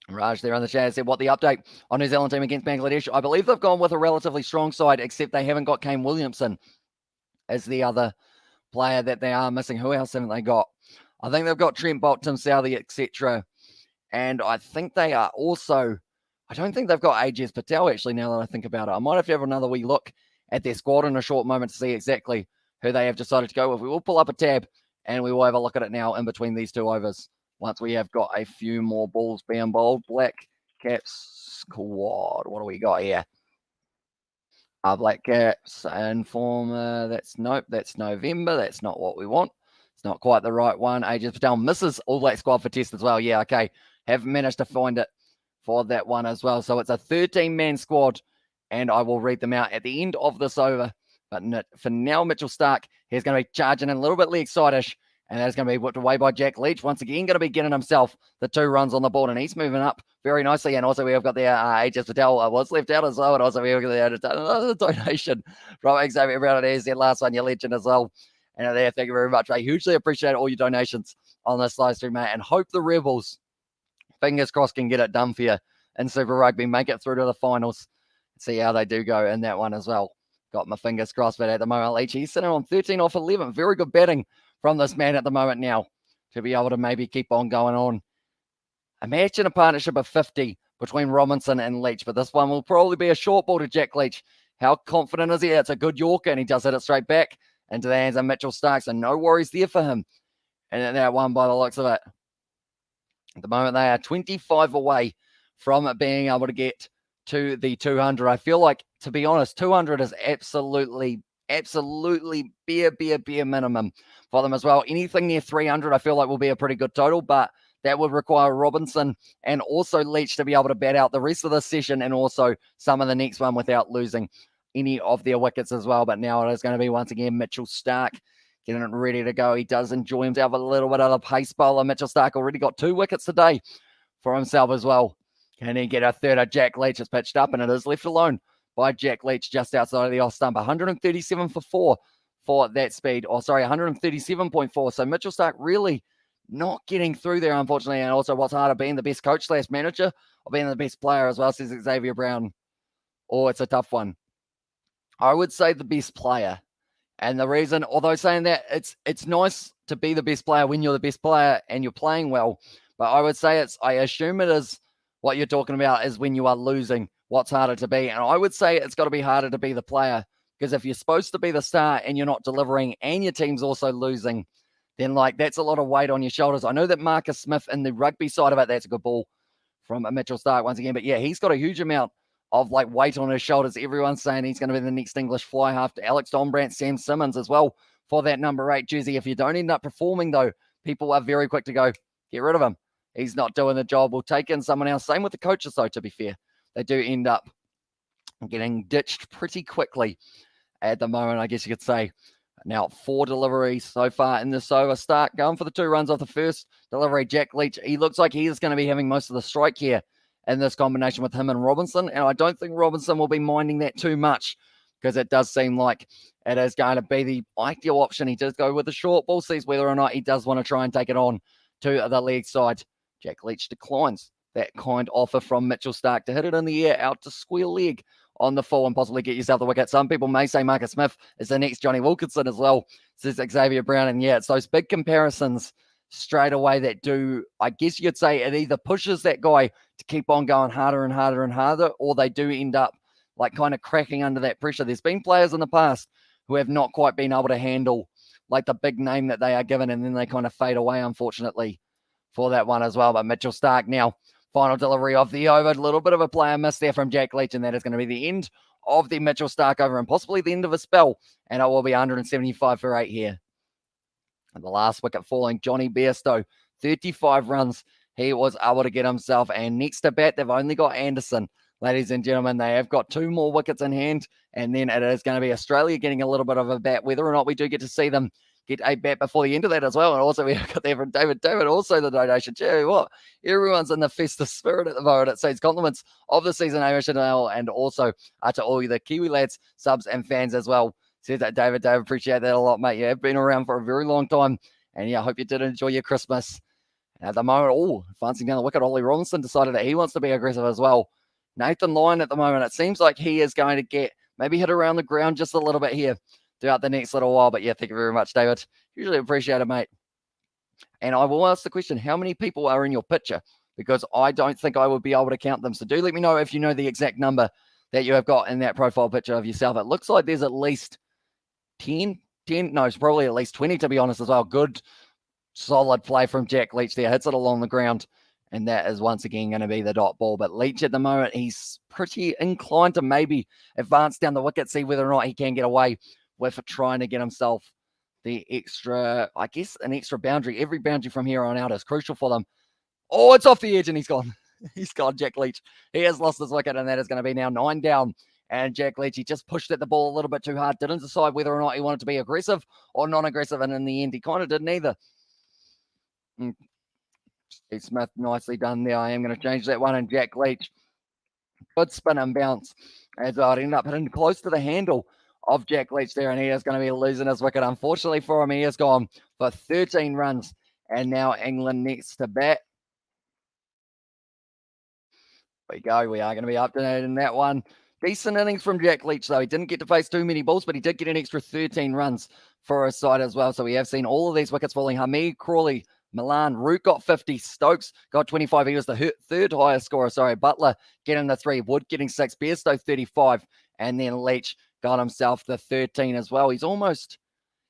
Raj there on the chat said, what the update on New Zealand team against Bangladesh? I believe they've gone with a relatively strong side, except they haven't got Kane Williamson as the other player that they are missing. Who else haven't they got? I think they've got Trent Bolt, Tim Southey, etc. And I think they are also, I don't think they've got Ajaz Patel, actually, now that I think about it. I might have to have another wee look at their squad in a short moment to see exactly who they have decided to go with. We will pull up a tab and we will have a look at it now in between these two overs. Once we have got a few more balls being bowled. Black Caps squad. What do we got here? Black Caps Informer. Nope, that's November. That's not what we want. It's not quite the right one. Ajaz Patel misses All Black squad for test as well. Yeah, okay. Have managed to find it for that one as well. So it's a 13-man squad, and I will read them out at the end of this over. But for now, Mitchell Stark, he's going to be charging in a little bit Lee Excitish. And that is going to be whipped away by Jack Leach. Once again, going to be getting himself the 2 runs on the board. And he's moving up very nicely. And also we have got the Ajaz Patel was left out as well. And also we have got another donation from Xavier Brown. And there's their last one, your legend as well. And there, thank you very much. I hugely appreciate all your donations on this live stream, mate. And hope the Rebels, fingers crossed, can get it done for you in Super Rugby. Make it through to the finals. See how they do go in that one as well. Got my fingers crossed. But at the moment, Leach, he's sitting on 13 off 11. Very good batting from this man at the moment now to be able to maybe keep on going on. Imagine a partnership of 50 between Robinson and Leach, but this one will probably be a short ball to Jack Leach. How confident is he? It's a good Yorker, and he does hit it straight back into the hands of Mitchell Stark, so no worries there for him. And that one by the looks of it. At the moment, they are 25 away from being able to get to the 200. I feel like, to be honest, 200 is absolutely bare minimum for them as well. Anything near 300, I feel like will be a pretty good total, but that would require Robinson and also Leach to be able to bat out the rest of the session and also some of the next one without losing any of their wickets as well. But now it is going to be once again Mitchell Stark getting it ready to go. He does enjoy himself a little bit of the pace bowler. Mitchell Stark already got 2 wickets today for himself as well. Can he get a third of Jack Leach? It's pitched up and it is left alone by Jack Leach just outside of the off stump. 137 for 4 for that speed. 137.4. So Mitchell Stark really not getting through there, unfortunately. And also what's harder, being the best coach / manager or being the best player as well, says Xavier Brown. It's a tough one. I would say the best player. And the reason, although saying that, it's nice to be the best player when you're the best player and you're playing well. But I would say I assume it is what you're talking about is when you are losing. What's harder to be? And I would say it's got to be harder to be the player, because if you're supposed to be the star and you're not delivering and your team's also losing, then that's a lot of weight on your shoulders. I know that Marcus Smith in the rugby side of it, that's a good ball from Mitchell Stark once again. But yeah, he's got a huge amount of weight on his shoulders. Everyone's saying he's going to be the next English fly half to Alex Donbrandt, Sam Simmons as well for that number 8 jersey. If you don't end up performing though, people are very quick to go, get rid of him. He's not doing the job. We'll take in someone else. Same with the coaches though, to be fair. They do end up getting ditched pretty quickly at the moment, I guess you could say. Now, 4 deliveries so far in this over. Stark going for the 2 runs off the first delivery. Jack Leach, he looks like he is going to be having most of the strike here in this combination with him and Robinson. And I don't think Robinson will be minding that too much, because it does seem like it is going to be the ideal option. He does go with the short ball, sees whether or not he does want to try and take it on to the leg side. Jack Leach declines that kind offer from Mitchell Stark to hit it in the air out to square leg on the full and possibly get yourself the wicket. Some people may say Marcus Smith is the next Johnny Wilkinson as well, says Xavier Brown. And yeah, it's those big comparisons straight away that do, I guess you could say, it either pushes that guy to keep on going harder and harder and harder, or they do end up kind of cracking under that pressure. There's been players in the past who have not quite been able to handle the big name that they are given, and then they kind of fade away, unfortunately, for that one as well. But Mitchell Stark now, final delivery of the over. A little bit of a player miss there from Jack Leach, and that is going to be the end of the Mitchell Stark over and possibly the end of a spell. And it will be 175 for 8 here. And the last wicket falling, Johnny Bairstow, 35 runs he was able to get himself. And next to bat, they've only got Anderson. Ladies and gentlemen, they have got 2 more wickets in hand. And then it is going to be Australia getting a little bit of a bat, whether or not we do get to see them get a bat before the end of that as well. And also, we've got there from David. David, also the donation. Tell you what, everyone's in the festive spirit at the moment. It says compliments of the season, and also to all the Kiwi lads, subs, and fans as well. Says that David. David, appreciate that a lot, mate. You have been around for a very long time. And yeah, I hope you did enjoy your Christmas. And at the moment, advancing down the wicket, Ollie Robinson decided that he wants to be aggressive as well. Nathan Lyon at the moment, it seems like he is going to get maybe hit around the ground just a little bit here throughout the next little while. But yeah, thank you very much, David. Usually appreciate it, mate. And I will ask the question, how many people are in your picture? Because I don't think I would be able to count them. So do let me know if you know the exact number that you have got in that profile picture of yourself. It looks like there's at least 10. No, it's probably at least 20, to be honest, as well. Good, solid play from Jack Leach there. Hits it along the ground. And that is once again going to be the dot ball. But Leach at the moment, he's pretty inclined to maybe advance down the wicket, see whether or not he can get away with trying to get himself the extra, I guess, an extra boundary. Every boundary from here on out is crucial for them. Oh, it's off the edge and he's gone. He's gone, Jack Leach. He has lost his wicket, and that is going to be now 9 down. And Jack Leach, he just pushed at the ball a little bit too hard. Didn't decide whether or not he wanted to be aggressive or non-aggressive. And in the end, he kind of did neither. Steve Smith, nicely done there. I am going to change that one. And Jack Leach, good spin and bounce as well. It ended up hitting close to the handle of Jack Leach there, and he is going to be losing his wicket. Unfortunately for him, he has gone for 13 runs. And now England next to bat. There we go. We are going to be updating that one. Decent innings from Jack Leach, though. He didn't get to face too many balls, but he did get an extra 13 runs for his side as well. So we have seen all of these wickets falling. Hamid, Crawley, Milan, Root got 50. Stokes got 25. He was the third highest scorer. Butler getting the 3. Wood getting 6. Bairstow 35. And then Leach got himself the 13 as well. He's the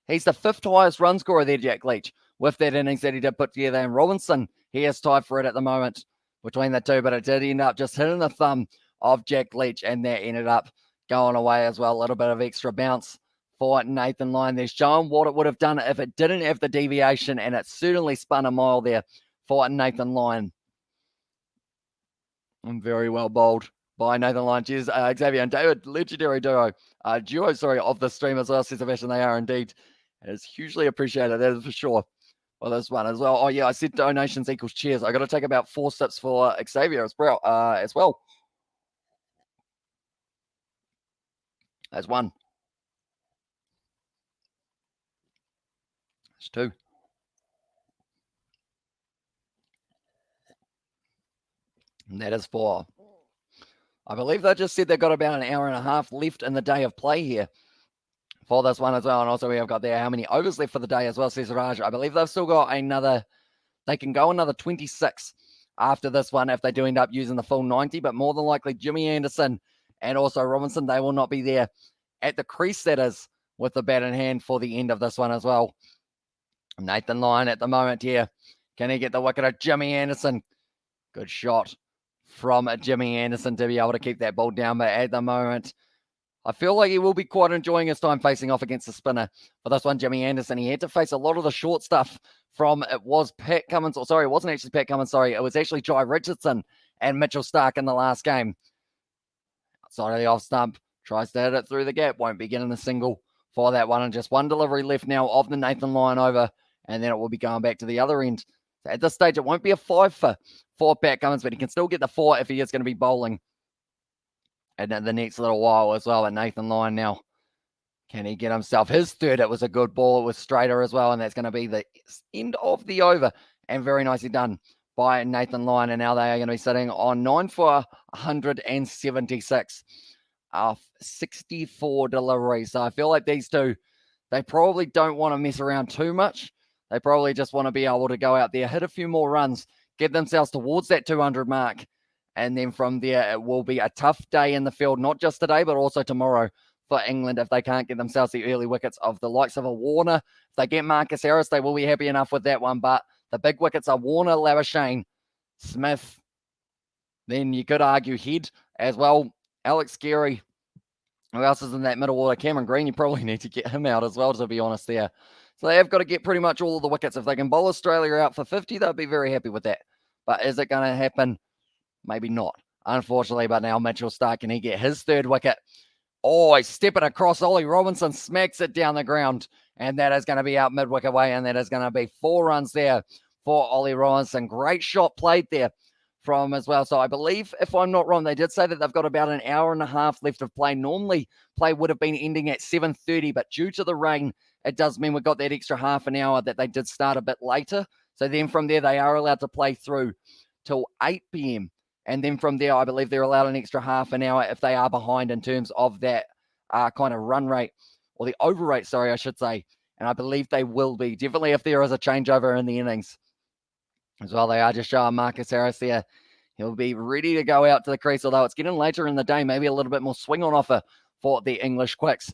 5th highest run scorer there, Jack Leach, with that innings that he did put together. And Robinson, he is tied for it at the moment between the two, but it did end up just hitting the thumb of Jack Leach, and that ended up going away as well. A little bit of extra bounce for Nathan Lyon. They're showing what it would have done if it didn't have the deviation, and it certainly spun a mile there for Nathan Lyon. And very well bowled by Nathan Lyon. Cheers, Xavier and David, legendary duo of the stream as well, says Sebastian. They are indeed. It is hugely appreciated, that is for sure. Well, this one as well. Oh, yeah, I said donations equals cheers. I got to take about 4 sips for Xavier as well. That's 1. That's 2. And that is 4. I believe they just said they've got about an hour and a half left in the day of play here for this one as well. And also we have got there how many overs left for the day as well, says Raj. I believe they've still got they can go another 26 after this one if they do end up using the full 90, but more than likely Jimmy Anderson and also Robinson, they will not be there at the crease, that is, with the bat in hand for the end of this one as well. Nathan Lyon at the moment here. Can he get the wicket of Jimmy Anderson? Good shot from Jimmy Anderson to be able to keep that ball down, but at the moment, I feel like he will be quite enjoying his time facing off against the spinner. For this one, Jimmy Anderson, he had to face a lot of the short stuff from, it was Pat Cummins, it wasn't actually Pat Cummins, it was actually Jai Richardson and Mitchell Stark in the last game. Outside of the off stump, tries to hit it through the gap, won't be getting a single for that one, and just one delivery left now of the Nathan Lyon over, and then it will be going back to the other end. So at this stage, it won't be a 5 for Pat Cummins, but he can still get the 4 if he is going to be bowling. And then the next little while as well, at Nathan Lyon now. Can he get himself his 3rd? It was a good ball. It was straighter as well, and that's going to be the end of the over. And very nicely done by Nathan Lyon. And now they are going to be sitting on 9 for 176. 64 deliveries. So I feel like these two, they probably don't want to mess around too much. They probably just want to be able to go out there, hit a few more runs, get themselves towards that 200 mark. And then from there, it will be a tough day in the field, not just today, but also tomorrow for England if they can't get themselves the early wickets of the likes of a Warner. If they get Marcus Harris, they will be happy enough with that one. But the big wickets are Warner, Labuschagne, Smith. Then you could argue Head as well. Alex Carey. Who else is in that middle order? Cameron Green, you probably need to get him out as well, to be honest there. So they have got to get pretty much all of the wickets. If they can bowl Australia out for 50, they'll be very happy with that. But is it going to happen? Maybe not, unfortunately. But now Mitchell Starc, can he get his third wicket? Oh, he's stepping across. Ollie Robinson smacks it down the ground, and that is going to be out mid-wicket way, and that is going to be 4 runs there for Ollie Robinson. Great shot played there from as well. So I believe, if I'm not wrong, they did say that they've got about an hour and a half left of play. Normally, play would have been ending at 7:30, but due to the rain, it does mean we've got that extra half an hour that they did start a bit later. So then from there, they are allowed to play through till 8 p.m. And then from there, I believe they're allowed an extra half an hour if they are behind in terms of that kind of run rate, or the over rate, sorry, I should say. And I believe they will be, definitely if there is a changeover in the innings. As well, they are just showing Marcus Harris there. He'll be ready to go out to the crease, although it's getting later in the day, maybe a little bit more swing on offer for the English Quicks.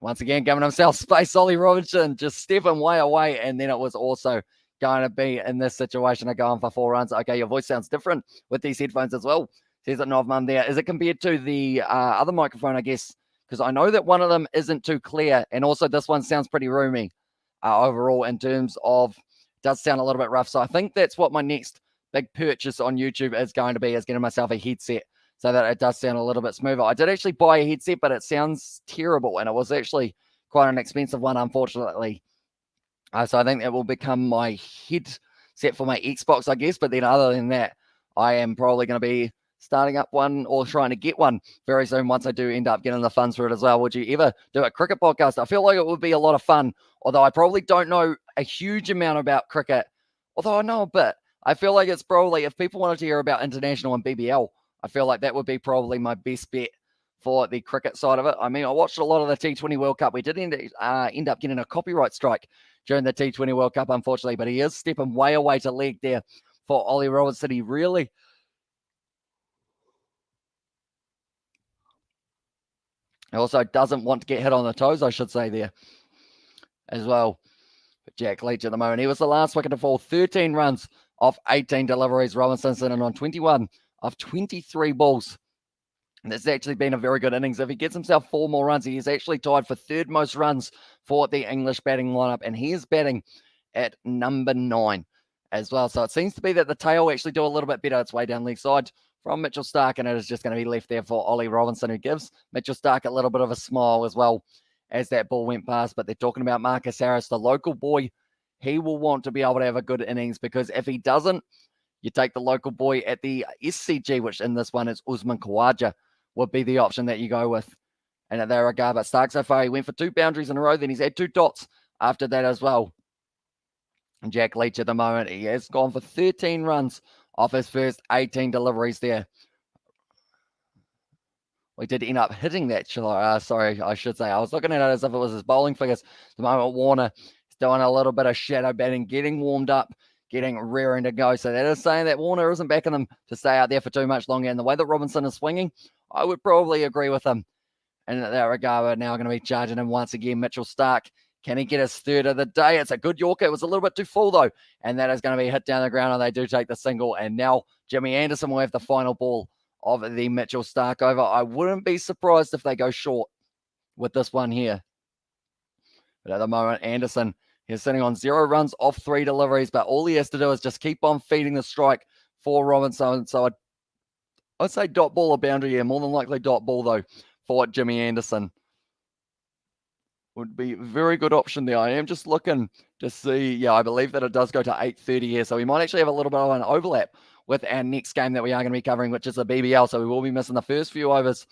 Once again, giving himself space, Ollie Robinson just stepping way away, and then it was also going to be in this situation of going for 4 runs. Okay, your voice sounds different with these headphones as well. Says it Nov Mum there. Is it compared to the other microphone, I guess? Because I know that one of them isn't too clear, and also this one sounds pretty roomy overall in terms of, does sound a little bit rough. So I think that's what my next big purchase on YouTube is going to be, is getting myself a headset so that it does sound a little bit smoother. I did actually buy a headset, but it sounds terrible, and it was actually quite an expensive one, unfortunately. So I think that will become my headset for my Xbox, I guess. But then other than that, I am probably going to be starting up one or trying to get one very soon once I do end up getting the funds for it as well. Would you ever do a cricket podcast? I feel like it would be a lot of fun, although I probably don't know a huge amount about cricket, although I know a bit. I feel like it's probably, if people wanted to hear about international and BBL, I feel like that would be probably my best bet for the cricket side of it. I mean, I watched a lot of the T20 World Cup. We did end up getting a copyright strike during the T20 World Cup, unfortunately, but he is stepping way away to leg there for Ollie Robinson. He really also doesn't want to get hit on the toes, I should say, there as well. But Jack Leach at the moment, he was the last wicket to fall, 13 runs off 18 deliveries. Robinson sitting on 21 of 23 balls. And it's actually been a very good innings. If he gets himself 4 more runs, he is actually tied for third most runs for the English batting lineup, and he is batting at number 9 as well. So it seems to be that the tail actually do a little bit better. It's way down leg side from Mitchell Starc, and it is just going to be left there for Ollie Robinson, who gives Mitchell Starc a little bit of a smile as well as that ball went past. But they're talking about Marcus Harris, the local boy. He will want to be able to have a good innings, because if he doesn't, you take the local boy at the SCG, which in this one is Usman Khawaja, would be the option that you go with. And at that regard, but Starc so far, he went for 2 boundaries in a row, then he's had 2 dots after that as well. And Jack Leach at the moment, he has gone for 13 runs off his first 18 deliveries there. We did end up hitting that, sorry, I should say. I was looking at it as if it was his bowling figures. At the moment, Warner is doing a little bit of shadow batting, getting warmed up, getting raring to go. So that is saying that Warner isn't backing them to stay out there for too much longer. And the way that Robinson is swinging, I would probably agree with him. And in that regard, we're now going to be charging him once again. Mitchell Starc, can he get his third of the day? It's a good Yorker. It was a little bit too full, though. And that is going to be hit down the ground, and they do take the single. And now Jimmy Anderson will have the final ball of the Mitchell Starc over. I wouldn't be surprised if they go short with this one here. But at the moment, Anderson, he's sitting on 0 runs off 3 deliveries, but all he has to do is just keep on feeding the strike for Robinson. So I'd say dot ball or boundary, yeah, more than likely dot ball, though, for Jimmy Anderson. Would be a very good option there. I am just looking to see, yeah, I believe that it does go to 8:30 here, so we might actually have a little bit of an overlap with our next game that we are going to be covering, which is the BBL, so we will be missing the first few overs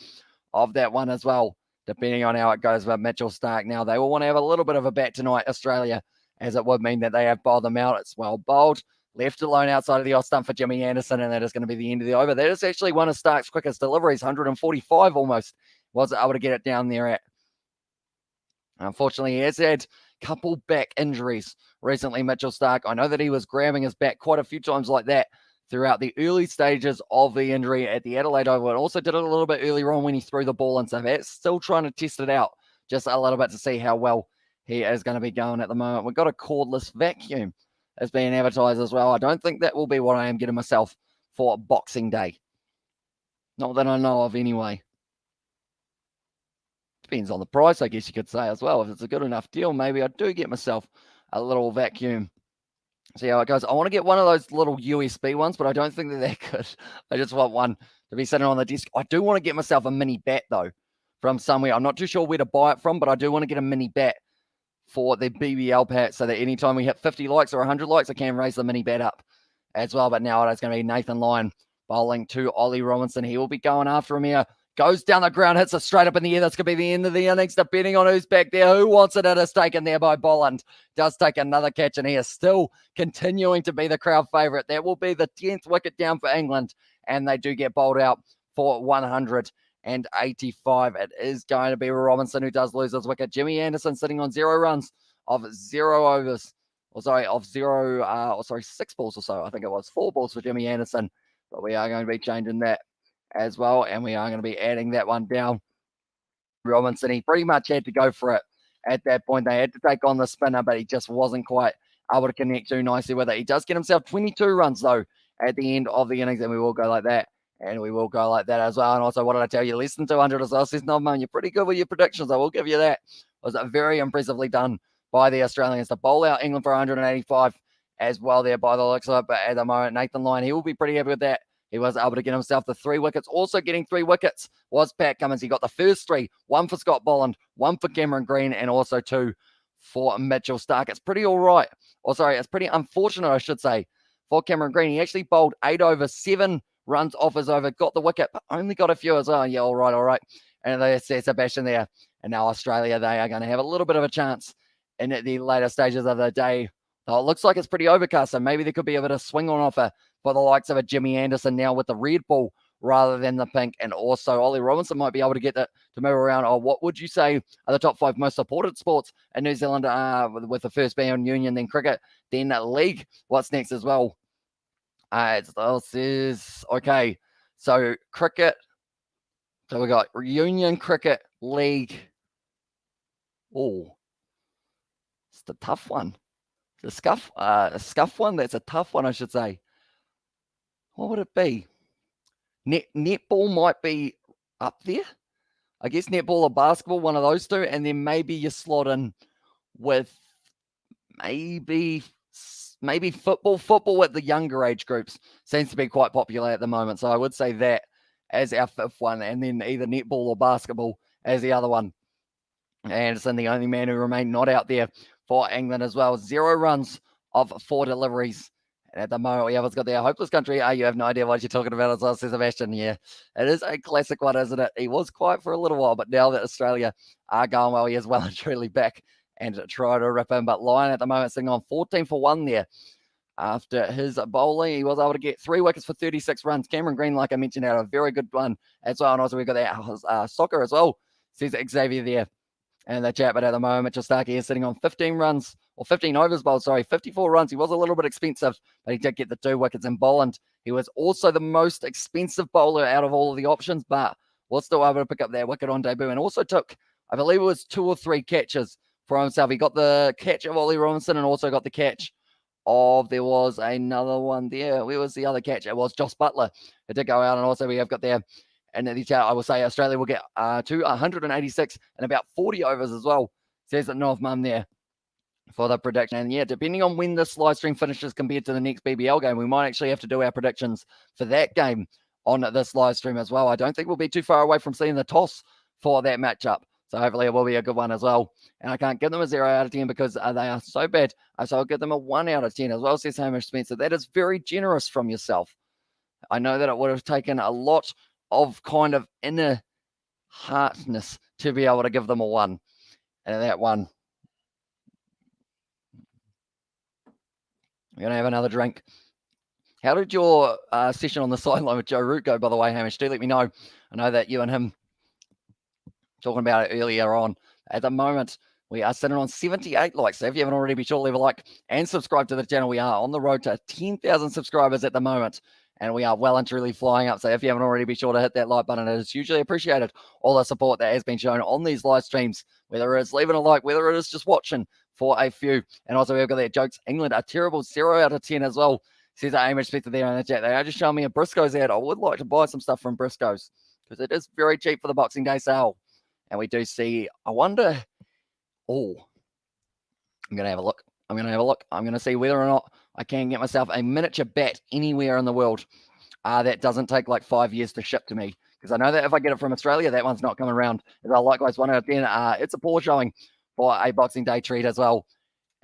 of that one as well, depending on how it goes with Mitchell Starc. Now, they will want to have a little bit of a bat tonight, Australia, as it would mean that they have bowled them out. It's well bowled, left alone outside of the off stump for Jimmy Anderson, and that is going to be the end of the over. That is actually one of Starc's quickest deliveries, 145 almost, was able to get it down there at. Unfortunately, he has had a couple back injuries recently, Mitchell Starc. I know that he was grabbing his back quite a few times like that throughout the early stages of the injury at the Adelaide Oval, and also did it a little bit earlier on when he threw the ball and stuff. That's still trying to test it out just a little bit to see how well he is going to be going at the moment. We've got a cordless vacuum that's being advertised as well. I don't think that will be what I am getting myself for Boxing Day. Not that I know of anyway. Depends on the price, I guess you could say as well. If it's a good enough deal, maybe I do get myself a little vacuum See how it goes. I want to get one of those little USB ones, but I don't think they're that good. I just want one to be sitting on the desk. I do want to get myself a mini bat, though, from somewhere. I'm not too sure where to buy it from, but I do want to get a mini bat for the BBL pack so that anytime we hit 50 likes or 100 likes, I can raise the mini bat up as well. But now it's going to be Nathan Lyon bowling to Ollie Robinson. He will be going after him here. Goes down the ground, hits it straight up in the air. That's going to be the end of the innings, depending on who's back there. Who wants it? It is taken there by Bolland. Does take another catch, and he is still continuing to be the crowd favourite. That will be the 10th wicket down for England, and they do get bowled out for 185. It is going to be Robinson who does lose his wicket. Jimmy Anderson sitting on 0 runs of 0 overs. Of 6 balls or so. I think it was 4 balls for Jimmy Anderson, but we are going to be changing that as well, and we are going to be adding that one down. Robinson, he pretty much had to go for it at that point. They had to take on the spinner, but he just wasn't quite able to connect too nicely with it. He does get himself 22 runs, though, at the end of the innings, and we will go like that, and we will go like that as well. And also, what did I tell you? Less than 200 as well. Says, no, man, you're pretty good with your predictions. I will give you that. It was very impressively done by the Australians to bowl out England for 185 as well there by the looks of it. But at the moment, Nathan Lyon, he will be pretty happy with that. He was able to get himself the 3 wickets. Also getting 3 wickets was Pat Cummins. He got the first 3, 1 for Scott Bolland, 1 for Cameron Green, and also 2 for Mitchell Starc. It's pretty all right. It's pretty unfortunate, I should say, for Cameron Green. He actually bowled 8 overs, 7 runs off his over, got the wicket, but only got a few as well. Yeah, all right. And there's Sebastian there. And now Australia, they are going to have a little bit of a chance in the later stages of the day. So it looks like it's pretty overcast, so maybe there could be a bit of swing on offer for the likes of a Jimmy Anderson now with the red ball rather than the pink. And also Ollie Robinson might be able to get that to move around. Or what would you say are the top 5 most supported sports in New Zealand with the first being union, then cricket, then league? What's next as well? It says, okay, so cricket. So we got union, cricket, league. Oh, it's the tough one. The scuff one. That's a tough one, I should say. What would it be? Netball might be up there. I guess netball or basketball, one of those two, and then maybe you slot in with maybe football. Football at the younger age groups seems to be quite popular at the moment, so I would say that as our 5th one, and then either netball or basketball as the other one. Anderson, the only man who remained not out there for England as well. 0 runs of 4 deliveries. And at the moment, we have got there. Hopeless Country. You have no idea what you're talking about as well, says Sebastian. Yeah, it is a classic one, isn't it? He was quiet for a little while, but now that Australia are going well, he is well and truly back and try to rip in. But Lyon at the moment sitting on 14 for 1 there. After his bowling, he was able to get 3 wickets for 36 runs. Cameron Green, like I mentioned, had a very good one as well. And also we've got that soccer as well, says Xavier there. And the chat, but at the moment, Mitchell Starc is sitting on 15 runs, or 15 overs bowled, 54 runs. He was a little bit expensive, but he did get the 2 wickets in Bolland. He was also the most expensive bowler out of all of the options, but was still able to pick up that wicket on debut and also took, I believe it was 2 or 3 catches for himself. He got the catch of Ollie Robinson and also got the catch of, there was another one there. Where was the other catch? It was Joss Butler. It did go out, and also we have got there. And I will say Australia will get to 186 and about 40 overs as well, says that North Mum there for the prediction. And yeah, depending on when this live stream finishes compared to the next BBL game, we might actually have to do our predictions for that game on this live stream as well. I don't think we'll be too far away from seeing the toss for that matchup. So hopefully it will be a good one as well. And I can't give them a 0 out of 10 because they are so bad. So I'll give them a 1 out of 10 as well, says Hamish Spencer. That is very generous from yourself. I know that it would have taken a lot of kind of inner heartness to be able to give them a 1. And that one, we're going to have another drink. How did your session on the sideline with Joe Root go, by the way, Hamish? Do let me know. I know that you and him talking about it earlier on. At the moment, we are sitting on 78 likes. So if you haven't already, be sure to leave a like and subscribe to the channel. We are on the road to 10,000 subscribers at the moment. And we are well and truly flying up. So if you haven't already, be sure to hit that like button. It is hugely appreciated. All the support that has been shown on these live streams, whether it's leaving a like, whether it is just watching for a few. And also we've got that jokes. England are terrible, 0 out of 10 as well. Says Amish Spectre there in the chat. They are just showing me a Briscoe's ad. I would like to buy some stuff from Briscoe's because it is very cheap for the Boxing Day sale. And we do see, I wonder, I'm going to have a look. I'm going to see whether or not I can get myself a miniature bat anywhere in the world that doesn't take like 5 years to ship to me. Because I know that if I get it from Australia, that one's not coming around. As I likewise 1 out of 10. It's a poor showing for a Boxing Day treat as well.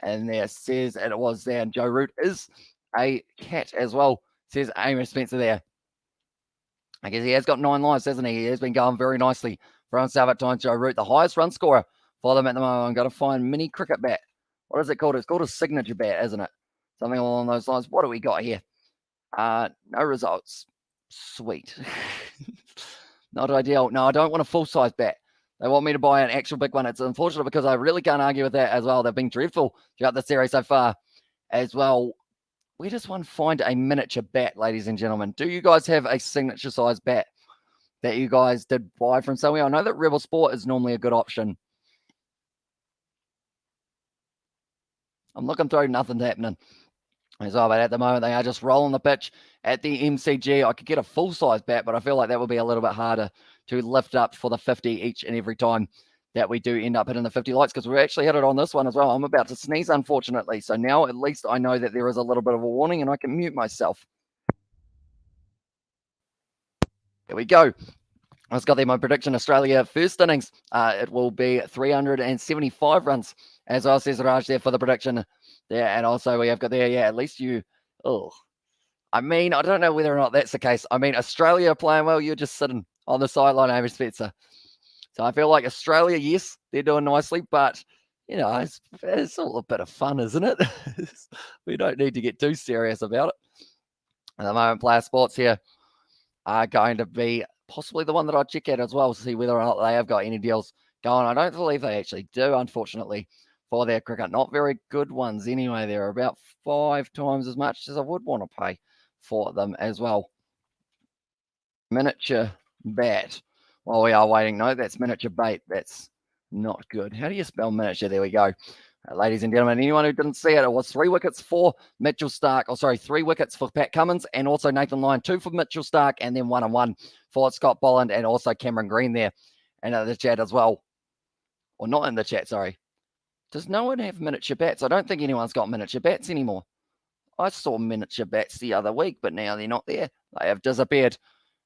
And there says, and it was there, and Joe Root is a cat as well, says Amos Spencer there. I guess he has got 9 lives, hasn't he? He has been going very nicely for himself at times, Joe Root. The highest run scorer for them at the moment. I'm going to find mini cricket bat. What is it called? It's called a signature bat, isn't it? Something along those lines. What do we got here? No results. Sweet. Not ideal. No, I don't want a full-size bat. They want me to buy an actual big one. It's unfortunate because I really can't argue with that as well. They've been dreadful throughout the series so far as well. Where does one find a miniature bat, ladies and gentlemen? Do you guys have a signature size bat that you guys did buy from somewhere? I know that Rebel Sport is normally a good option. I'm looking through, nothing's happening as well, but at the moment they are just rolling the pitch at the MCG. I could get a full-size bat, but I feel like that would be a little bit harder to lift up for the 50 each and every time that we do end up hitting the 50 lights, because we actually hit it on this one as well. I'm about to sneeze, unfortunately. So now at least I know that there is a little bit of a warning and I can mute myself. Here we go. I've got there my prediction. Australia first innings. It will be 375 runs, as well, says Raj there for the prediction there. And also we have got there, yeah, at least you, I mean, I don't know whether or not that's the case. I mean, Australia are playing well. You're just sitting on the sideline, Amy Spencer. So I feel like Australia, yes, they're doing nicely, but, you know, it's all a bit of fun, isn't it? We don't need to get too serious about it. At the moment, Player Sports here are going to be possibly the one that I'll check out as well to see whether or not they have got any deals going. I don't believe they actually do, unfortunately, for their cricket. Not very good ones anyway. They're about 5 times as much as I would want to pay for them as well. Miniature bat. While we are waiting, no, that's miniature bait. That's not good. How do you spell miniature? There we go. Ladies and gentlemen, anyone who didn't see it, it was 3 wickets for Mitchell Starc. 3 wickets for Pat Cummins and also Nathan Lyon. 2 for Mitchell Starc and then 1 and 1 for Scott Bolland and also Cameron Green there. And in the chat as well. Or not in the chat, sorry. Does no one have miniature bats? I don't think anyone's got miniature bats anymore. I saw miniature bats the other week, but now they're not there. They have disappeared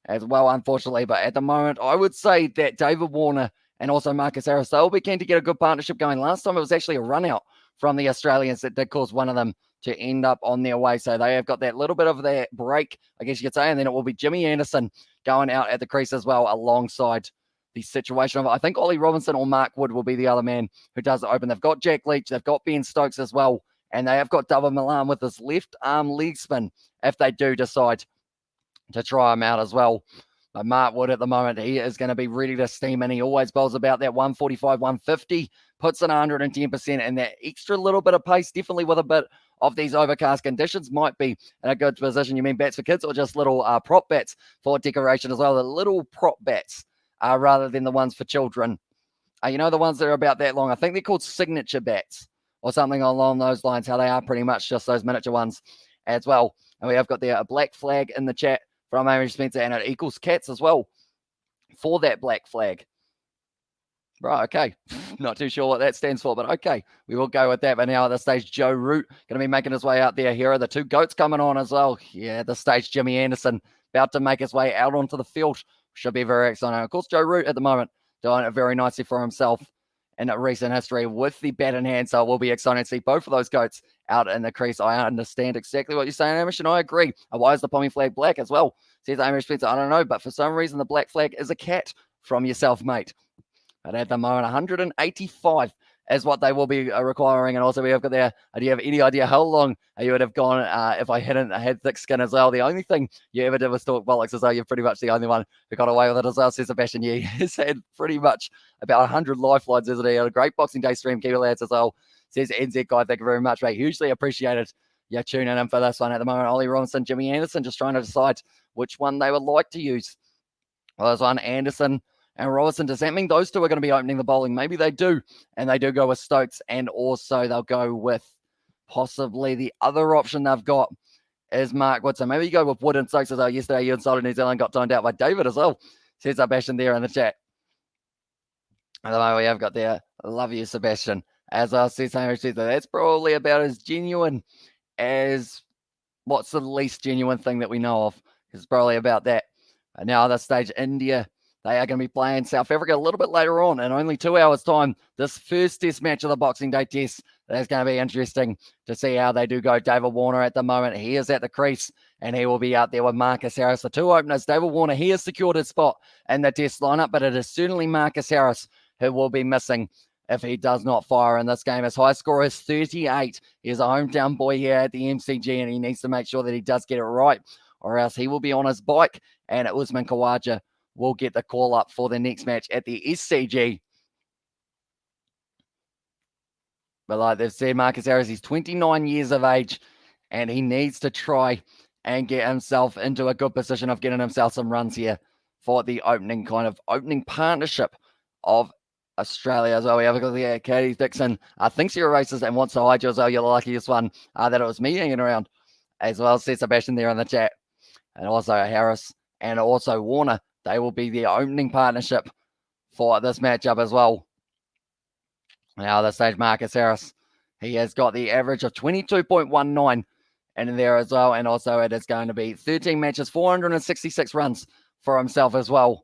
as well, unfortunately. But at the moment, I would say that David Warner and also Marcus Harris, they'll be keen to get a good partnership going. Last time it was actually a run out from the Australians that did cause one of them to end up on their way. So they have got that little bit of that break, I guess you could say, and then it will be Jimmy Anderson going out at the crease as well alongside the situation of, I think, Ollie Robinson or Mark Wood will be the other man who does it open. They've got Jack Leach, they've got Ben Stokes as well, and they have got David Milan with his left arm leg spin if they do decide to try him out as well. But Mark Wood at the moment, he is going to be ready to steam in. He always bowls about that 145, 150, puts in 110%, and that extra little bit of pace, definitely with a bit of these overcast conditions, might be in a good position. You mean bats for kids or just little prop bats for decoration as well? The little prop bats rather than the ones for children. You know, the ones that are about that long. I think they're called signature bats or something along those lines, how they are pretty much just those miniature ones as well. And we have got there a black flag in the chat from Amy Spencer, and it equals cats as well for that black flag. Right, okay. Not too sure what that stands for, but okay. We will go with that. But now at this stage, Joe Root going to be making his way out there. Here are the 2 goats coming on as well. Yeah, at this stage, Jimmy Anderson about to make his way out onto the field. Should be very exciting. Of course, Joe Root at the moment doing it very nicely for himself in recent history with the bat in hand. So it will be exciting to see both of those goats out in the crease. I understand exactly what you're saying, Amish, and I agree. Why is the pommy flag black as well? Says Amish Spencer, I don't know, but for some reason the black flag is a cat from yourself, mate. But at the moment, 185 is what they will be requiring. And also we have got there, do you have any idea how long you would have gone if I hadn't had thick skin as well? The only thing you ever did was talk bollocks, as though you're pretty much the only one who got away with it as well, says Sebastian. Yeah, he's had pretty much about 100 lifelines, isn't he? A great Boxing Day stream, Kiwi lads as well, says NZ Guy. Thank you very much, mate. Hugely appreciated you tuning in for this one at the moment. Ollie Robinson, Jimmy Anderson, just trying to decide which one they would like to use. Well, there's one, Anderson and Robinson. Does that mean those 2 are going to be opening the bowling? Maybe they do. And they do go with Stokes. And also they'll go with possibly the other option they've got is Mark Wood. So maybe you go with Wood and Stokes as well. Yesterday, you inside New Zealand got toned out by David as well. Says Sebastian there in the chat. And the way we have got there, I love you, Sebastian. As I said, that's probably about as genuine as what's the least genuine thing that we know of. It's probably about that. And now at this stage, India, they are going to be playing South Africa a little bit later on in only 2 hours' time. This first test match of the Boxing Day test, that's going to be interesting to see how they do go. David Warner at the moment, he is at the crease, and he will be out there with Marcus Harris. The two openers, David Warner, he has secured his spot in the test lineup, but it is certainly Marcus Harris who will be missing if he does not fire in this game. His high score is 38. He's a hometown boy here at the MCG, and he needs to make sure that he does get it right, or else he will be on his bike, and Usman Khawaja will get the call up for the next match at the SCG. But like they've said, Marcus Harris, he's 29 years of age, and he needs to try and get himself into a good position of getting himself some runs here for the opening partnership of Australia as well. We have got the Katie Dixon thinks you're a racist and wants to hide you as well. You're the luckiest one that it was me hanging around, as well as Sebastian there in the chat. And also Harris and also Warner. They will be the opening partnership for this matchup as well. Now, this stage, Marcus Harris, he has got the average of 22.19 in there as well. And also it is going to be 13 matches, 466 runs for himself as well.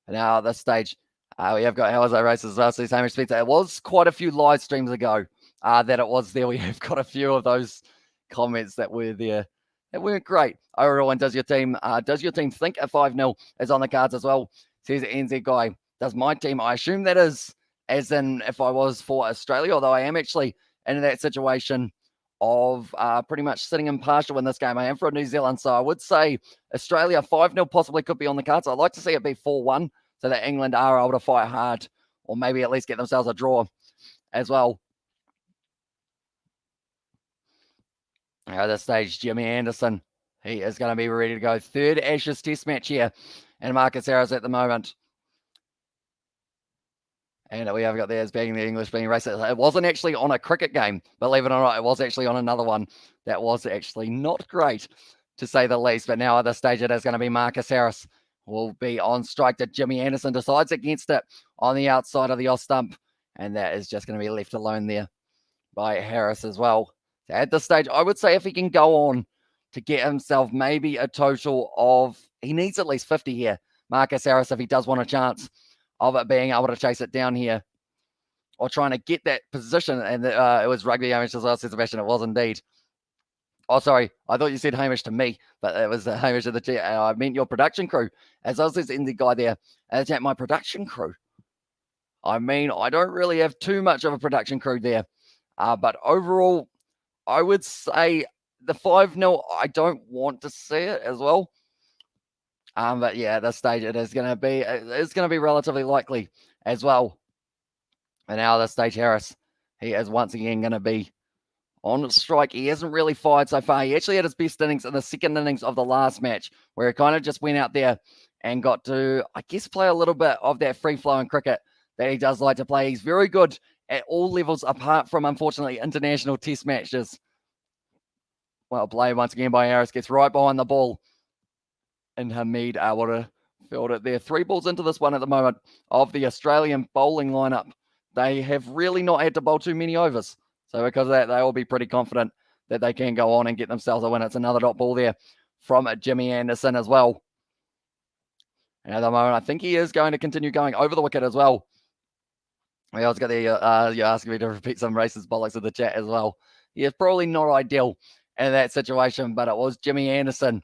Now, at this stage, we have got How Was I Races as well. So Hamish Spencer. It was quite a few live streams ago that it was there. We have got a few of those comments that were there. It weren't great overall. And does your team think a 5-0 is on the cards as well? Says NZ guy. Does my team? I assume that is as in if I was for Australia, although I am actually in that situation of pretty much sitting impartial in this game. I am from New Zealand, so I would say Australia 5-0 possibly could be on the cards. I'd like to see it be 4-1 so that England are able to fight hard, or maybe at least get themselves a draw as well. At this stage, Jimmy Anderson, he is going to be ready to go. Third Ashes test match here. And Marcus Harris at the moment. And we have got there as being the English being racist. It wasn't actually on a cricket game, believe it or not. It was actually on another one that was actually not great, to say the least. But now at this stage, it is going to be Marcus Harris will be on strike that Jimmy Anderson decides against it on the outside of the off stump. And that is just going to be left alone there by Harris as well. So at this stage, I would say if he can go on to get himself maybe a total of, he needs at least 50 here, Marcus Harris, if he does want a chance of it being able to chase it down here, or trying to get that position. And it was Rugby Hamish as well, said Sebastian. It was indeed. Oh, sorry. I thought you said Hamish to me, but it was Hamish of the chat. I meant your production crew. As I was in the guy there, as at my production crew. I mean, I don't really have too much of a production crew there. But overall, I would say the 5-0, I don't want to see it as well. But yeah, at this stage, it's going to be relatively likely as well. And now at this stage, Harris, he is once again going to be on strike. He hasn't really fired so far. He actually had his best innings in the second innings of the last match, where he kind of just went out there and got to, I guess, play a little bit of that free-flowing cricket that he does like to play. He's very good at all levels, apart from, unfortunately, international test matches. Well played once again by Harris. Gets right behind the ball. And Hamid able to field it there. 3 balls into this one at the moment of the Australian bowling lineup. They have really not had to bowl too many overs. So because of that, they will be pretty confident that they can go on and get themselves a win. It's another dot ball there from Jimmy Anderson as well. And at the moment, I think he is going to continue going over the wicket as well. We also got the, you're asking me to repeat some racist bollocks in the chat as well. He is probably not ideal in that situation, but it was Jimmy Anderson.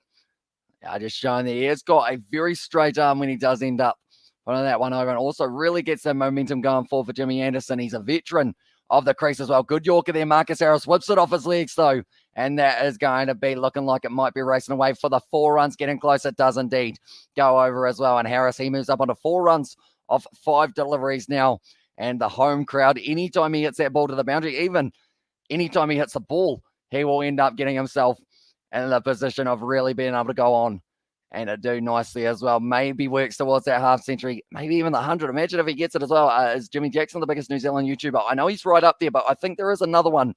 Just showing that he has got a very straight arm when he does end up putting that one over, and also really gets that momentum going forward for Jimmy Anderson. He's a veteran of the crease as well. Good Yorker there. Marcus Harris whips it off his legs though, and that is going to be looking like it might be racing away for the 4 runs. Getting close, it does indeed go over as well. And Harris, he moves up onto 4 runs off 5 deliveries now. And the home crowd, anytime he hits that ball to the boundary, even anytime he hits the ball, he will end up getting himself in the position of really being able to go on and do nicely as well. Maybe works towards that half century, maybe even the 100. Imagine if he gets it as well. Is Jimmy Jackson the biggest New Zealand YouTuber? I know he's right up there, but I think there is another one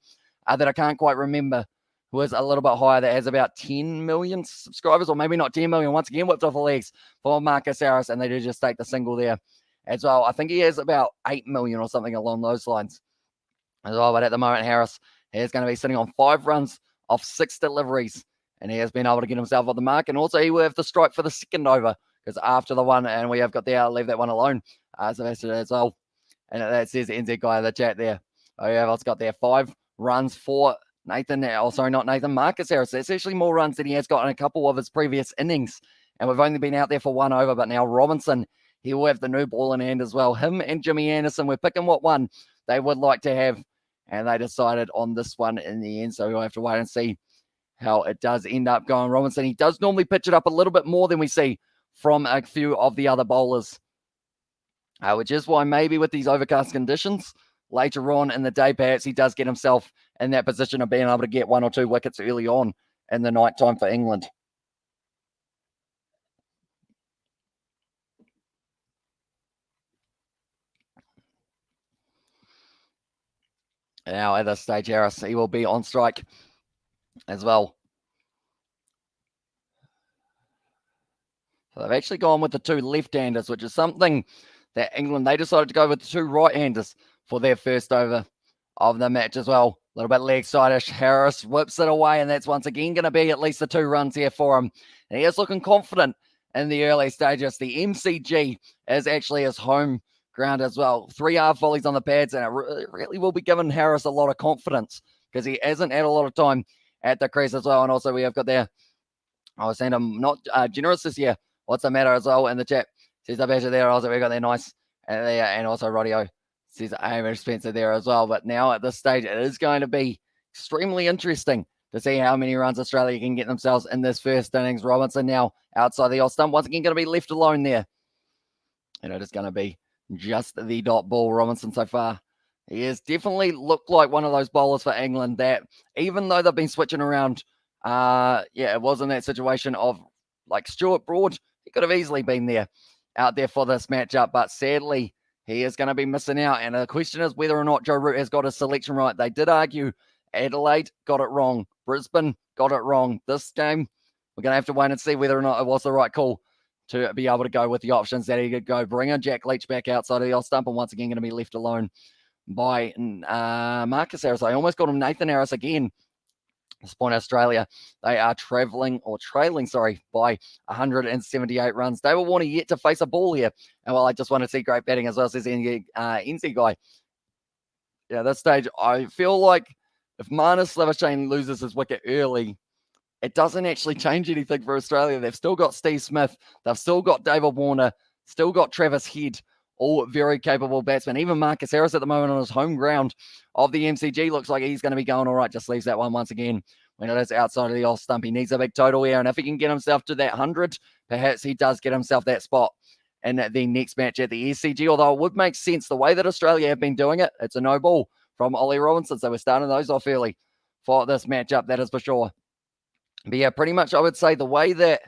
that I can't quite remember who is a little bit higher that has about 10 million subscribers, or maybe not 10 million. Once again, whipped off the legs for Marcus Harris, and they do just take the single there as well. I think he has about 8 million or something along those lines as well. But at the moment, Harris, He's going to be sitting on 5 runs off 6 deliveries, and he has been able to get himself on the mark. And also, he will have the strike for the second over, because after the one, and we have got there, I'll leave that one alone. So that's it as well. And that says NZ guy in the chat there. Oh, yeah, what's got there? 5 runs for Nathan. Oh, sorry, not Nathan. Marcus Harris. That's actually more runs than he has got in a couple of his previous innings. And we've only been out there for 1 over, but now Robinson, he will have the new ball in hand as well. Him and Jimmy Anderson, we're picking what one they would like to have. And they decided on this one in the end. So we'll have to wait and see how it does end up going. Robinson, he does normally pitch it up a little bit more than we see from a few of the other bowlers. Which is why maybe with these overcast conditions, later on in the day, perhaps he does get himself in that position of being able to get 1 or 2 wickets early on in the night time for England. Now at this stage, Harris, he will be on strike as well. So they've actually gone with the 2 left-handers, which is something that England, they decided to go with the 2 right-handers for their first over of the match as well. A little bit leg side-ish. Harris whips it away, and that's once again going to be at least the 2 runs here for him. And he is looking confident in the early stages. The MCG is actually his home ground as well. 3 half volleys on the pads, and it really will be giving Harris a lot of confidence because he hasn't had a lot of time at the crease as well. And also we have got there, I was saying I'm not generous this year. What's the matter as well in the chat? Says the better there. Also we got there nice. And also Rodio says Amish Spencer there as well. But now at this stage, it is going to be extremely interesting to see how many runs Australia can get themselves in this first innings. Robinson now outside the off stump. Once again, going to be left alone there. And it is going to be just the dot ball. Robinson so far. He has definitely looked like one of those bowlers for England that even though they've been switching around, it wasn't that situation of like Stuart Broad. He could have easily been there out there for this matchup, but sadly, he is going to be missing out. And the question is whether or not Joe Root has got his selection right. They did argue Adelaide got it wrong. Brisbane got it wrong. This game, we're going to have to wait and see whether or not it was the right call to be able to go with the options that he could go. Bring in Jack Leach back outside of the off stump, and once again going to be left alone by Marcus Harris. I almost got him Nathan Harris again. This point, Australia, they are trailing by 178 runs. David Warner yet to face a ball here. And I just want to see great batting as well, says NZ guy. Yeah, at this stage, I feel like if Marnus Labuschagne loses his wicket early, it doesn't actually change anything for Australia. They've still got Steve Smith. They've still got David Warner, still got Travis Head, all very capable batsmen. Even Marcus Harris at the moment on his home ground of the MCG looks like he's going to be going all right. Just leaves that one once again when it is outside of the off stump. He needs a big total here, and if he can get himself to that 100, perhaps he does get himself that spot in the next match at the SCG, although it would make sense the way that Australia have been doing it. It's a no ball from Ollie Robinson, so we're starting those off early for this matchup, that is for sure. But yeah, pretty much I would say the way that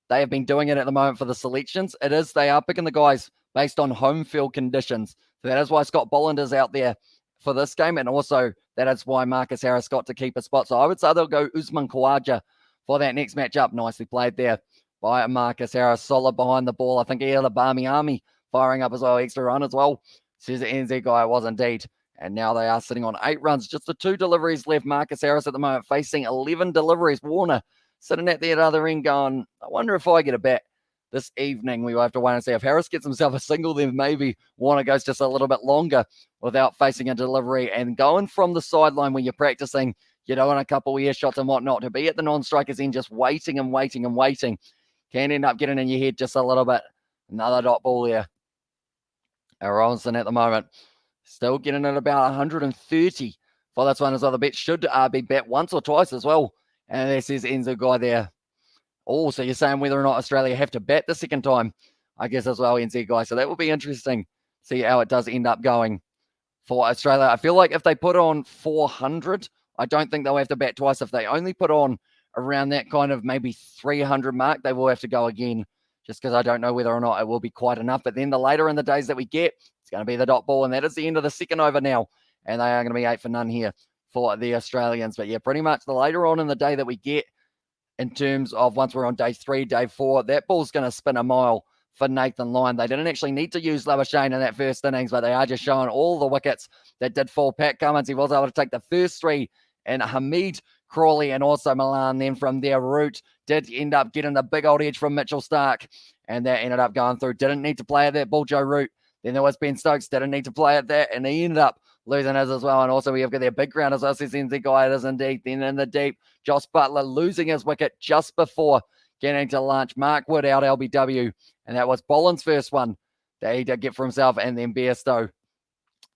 they have been doing it at the moment for the selections, they are picking the guys based on home field conditions. So that is why Scott Bolland is out there for this game, and also that is why Marcus Harris got to keep a spot. So I would say they'll go Usman Khawaja for that next matchup. Nicely played there by Marcus Harris. Solid behind the ball. I think he had a Barmy Army firing up as well. Extra run as well. Says the NZ guy, it was indeed. And now they are sitting on 8 runs. Just the 2 deliveries left. Marcus Harris at the moment facing 11 deliveries. Warner sitting at the other end going, I wonder if I get a bat this evening. We will have to wait and see. If Harris gets himself a single, then maybe Warner goes just a little bit longer without facing a delivery. And going from the sideline when you're practicing, you know, on a couple of air shots and whatnot, to be at the non-strikers end just waiting and waiting and waiting can end up getting in your head just a little bit. Another dot ball there. Robinson at the moment still getting at about 130 for this one as well. The bet should be bet once or twice as well. And this is Enzo guy there. Oh, so you're saying whether or not Australia have to bat the second time, I guess, as well, NZ guy. So that will be interesting. See how it does end up going for Australia. I feel like if they put on 400, I don't think they'll have to bat twice. If they only put on around that kind of maybe 300 mark, they will have to go again, just because I don't know whether or not it will be quite enough. But then the later in the days that we get, it's going to be the dot ball, and that is the end of the second over now. And they are going to be 8 for none here for the Australians. But yeah, pretty much the later on in the day that we get, in terms of once we're on day 3, day 4, that ball's going to spin a mile for Nathan Lyon. They didn't actually need to use Labuschagne in that first innings, but they are just showing all the wickets that did fall. Pat Cummins, he was able to take the first 3 and Hamid, Crawley, and also Milan. Then from there, Root did end up getting a big old edge from Mitchell Stark, and that ended up going through. Didn't need to play at that ball, Joe Root. Then there was Ben Stokes, didn't need to play at that, and he ended up losing his as well. And also we have got their big ground as well, says NZ guy, it is indeed. Then in the deep, Josh Butler losing his wicket just before getting to lunch. Mark Wood out LBW, and that was Boland's first one that he did get for himself, and then Bairstow.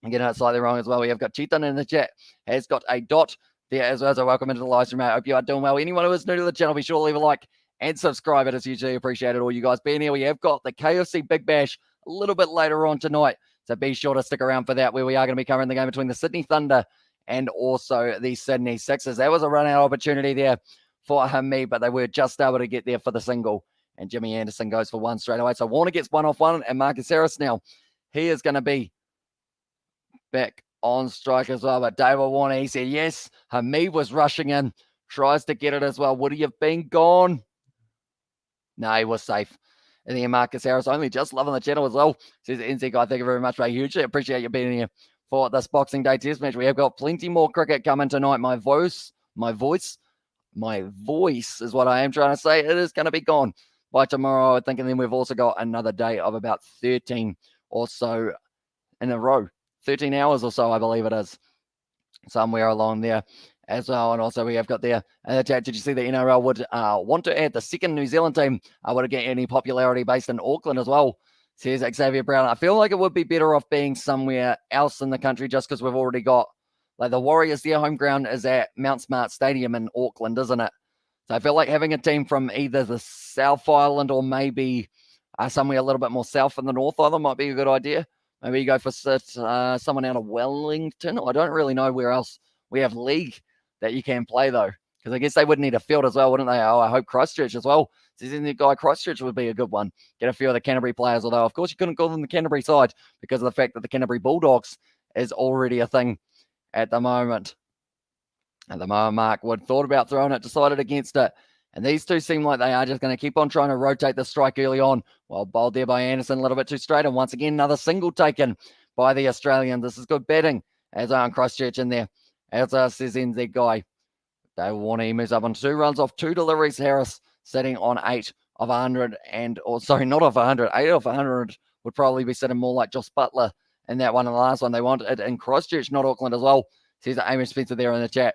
I'm getting it slightly wrong as well. We have got Chetan in the chat, has got a dot there as well. So welcome into the live stream, mate. I hope you are doing well. Anyone who is new to the channel, be sure to leave a like and subscribe. It is hugely appreciated, all you guys being here. We have got the KFC Big Bash a little bit later on tonight, so be sure to stick around for that, where we are going to be covering the game between the Sydney Thunder and also the Sydney Sixers. That was a run-out opportunity there for Hamid, but they were just able to get there for the single, and Jimmy Anderson goes for one straight away. So Warner gets one off one, and Marcus Harris now, he is going to be back on strike as well. But David Warner, he said yes. Hamid was rushing in, tries to get it as well. Would he have been gone? No, he was safe. And then Marcus Harris, only just loving the channel as well. Says NZ guy, thank you very much, mate. Hugely appreciate you being here for this Boxing Day Test match. We have got plenty more cricket coming tonight. My voice is what I am trying to say. It is going to be gone by tomorrow, I think. And then we've also got another day of about 13 or so in a row. 13 hours or so, I believe it is. Somewhere along there as well. And also we have got there in the chat, did you see the NRL would want to add the second New Zealand team? Would it get any popularity based in Auckland as well? Says Xavier Brown. I feel like it would be better off being somewhere else in the country, just because we've already got, like, the Warriors, their home ground is at Mount Smart Stadium in Auckland, isn't it? So I feel like having a team from either the South Island or maybe somewhere a little bit more south in the North Island might be a good idea. Maybe you go for someone out of Wellington. I don't really know where else we have league that you can play, though, because I guess they would need a field as well, wouldn't they? Oh, I hope Christchurch as well. Says the guy, Christchurch would be a good one. Get a few of the Canterbury players, although, of course, you couldn't call them the Canterbury side because of the fact that the Canterbury Bulldogs is already a thing at the moment. At the moment, Mark Wood thought about throwing it, decided against it. And these two seem like they are just going to keep on trying to rotate the strike early on. Well, bowled there by Anderson, a little bit too straight. And once again, another single taken by the Australians. This is good batting as on Christchurch in there. As says NZ guy. David Warner, he moves up on 2 runs off 2 deliveries. Harris sitting on 8 of 100. And, or sorry, not off 100. 8 off 100 would probably be sitting more like Josh Butler in that one. And the last one, they want it in Christchurch, not Auckland as well. Says Amy Spencer there in the chat.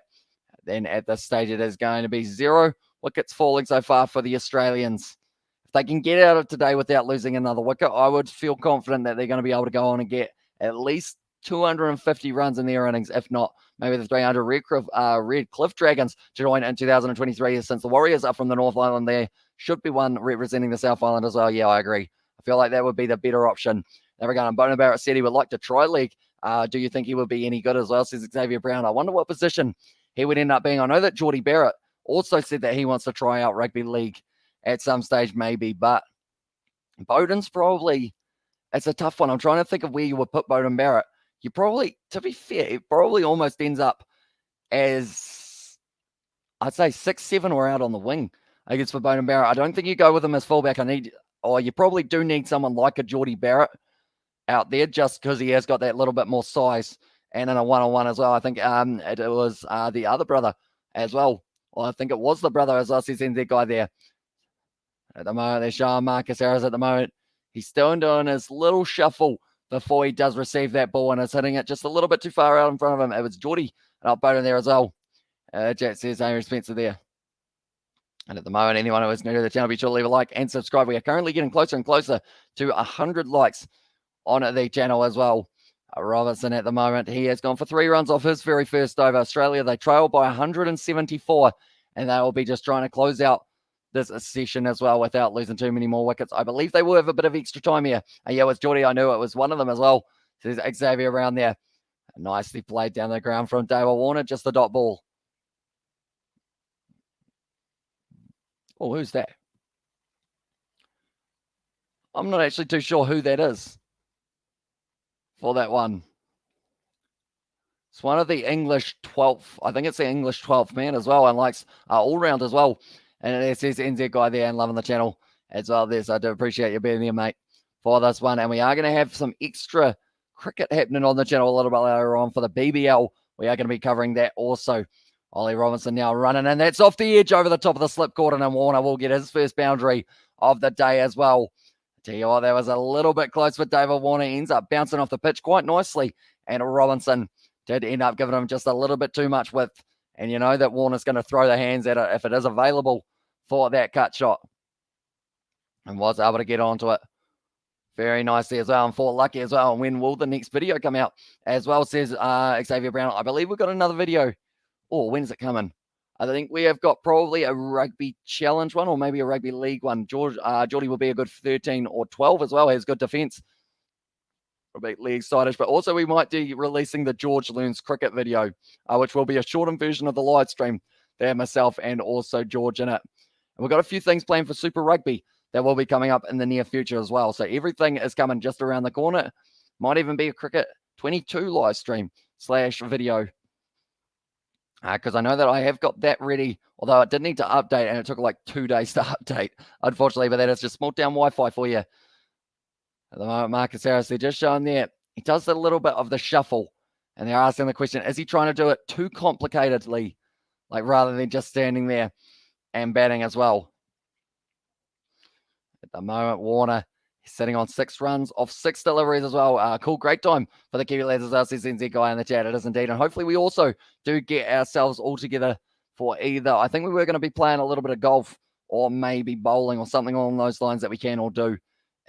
Then at this stage, it is going to be 0 wickets falling so far for the Australians. If they can get out of today without losing another wicket, I would feel confident that they're going to be able to go on and get at least 250 runs in their innings, if not maybe the 300. Red Cliff Dragons join in 2023. Since the Warriors are from the North Island, there should be one representing the South Island as well. Yeah, I agree. I feel like that would be the better option. There we go. And Bono Barrett said he would like to try league. Do you think he would be any good as well, says Xavier Brown. I wonder what position he would end up being. I know that Geordie Barrett also said that he wants to try out rugby league at some stage, maybe, but Bowden's probably, it's a tough one. I'm trying to think of where you would put Bowden Barrett. You probably, to be fair, it probably almost ends up as, I'd say 6, 7 or out on the wing, I guess, for Bowden Barrett. I don't think you go with him as fullback. You probably do need someone like a Geordie Barrett out there, just because he has got that little bit more size, and in a one-on-one as well. I think it was the other brother as well. Well, I think it was the brother, as I said, that guy there. At the moment, they're showing Marcus Harris at the moment. He's still doing his little shuffle before he does receive that ball, and is hitting it just a little bit too far out in front of him. It was Geordie and up Bowden there as well. Jack says Amy Spencer there. And at the moment, anyone who is new to the channel, be sure to leave a like and subscribe. We are currently getting closer and closer to 100 likes on the channel as well. Robertson at the moment, he has gone for 3 runs off his very first over. Australia, they trail by 174, and they will be just trying to close out this session as well without losing too many more wickets. I believe they will have a bit of extra time here. Yeah, it was Geordie. I knew it was one of them as well. So there's Xavier around there. Nicely played down the ground from David Warner, just the dot ball. Oh, who's that? I'm not actually too sure who that is for that one. It's one of the English 12th. I think it's the English 12th man as well, and likes all round as well. And it says NZ guy there and loving the channel as well there. So I do appreciate you being there, mate, for this one. And we are going to have some extra cricket happening on the channel a little bit later on for the BBL. We are going to be covering that also Ollie Robinson now running, and that's off the edge over the top of the slip cordon, and Warner will get his first boundary of the day as well. Tell you what, that was a little bit close for David Warner. He ends up bouncing off the pitch quite nicely, and Robinson did end up giving him just a little bit too much width. And you know that Warner's going to throw the hands at it if it is available for that cut shot. And was able to get onto it very nicely as well, and fought lucky as well. And when will the next video come out as well, says Xavier Brown. I believe we've got another video. Oh, when's it coming? I think we have got probably a rugby challenge one or maybe a rugby league one. Geordie will be a good 13 or 12 as well. Has good defense. A bit league excited, but also we might be releasing the George Learns Cricket video, which will be a shortened version of the live stream. They have myself and also George in it. And we've got a few things planned for Super Rugby that will be coming up in the near future as well. So everything is coming just around the corner. Might even be a Cricket 22 live stream / video. Because I know that I have got that ready, although it did need to update, and it took like 2 days to update, unfortunately. But that is just small down Wi-Fi for you. At the moment, Marcus Harris, they're just showing there. He does a little bit of the shuffle, and they're asking the question, is he trying to do it too complicatedly, like rather than just standing there and batting as well? At the moment, Warner sitting on 6 runs off 6 deliveries as well. Cool, great time for the Kiwi lads as well, says NZ guy in the chat. It is indeed. And hopefully we also do get ourselves all together for either. I think we were going to be playing a little bit of golf or maybe bowling or something along those lines that we can all do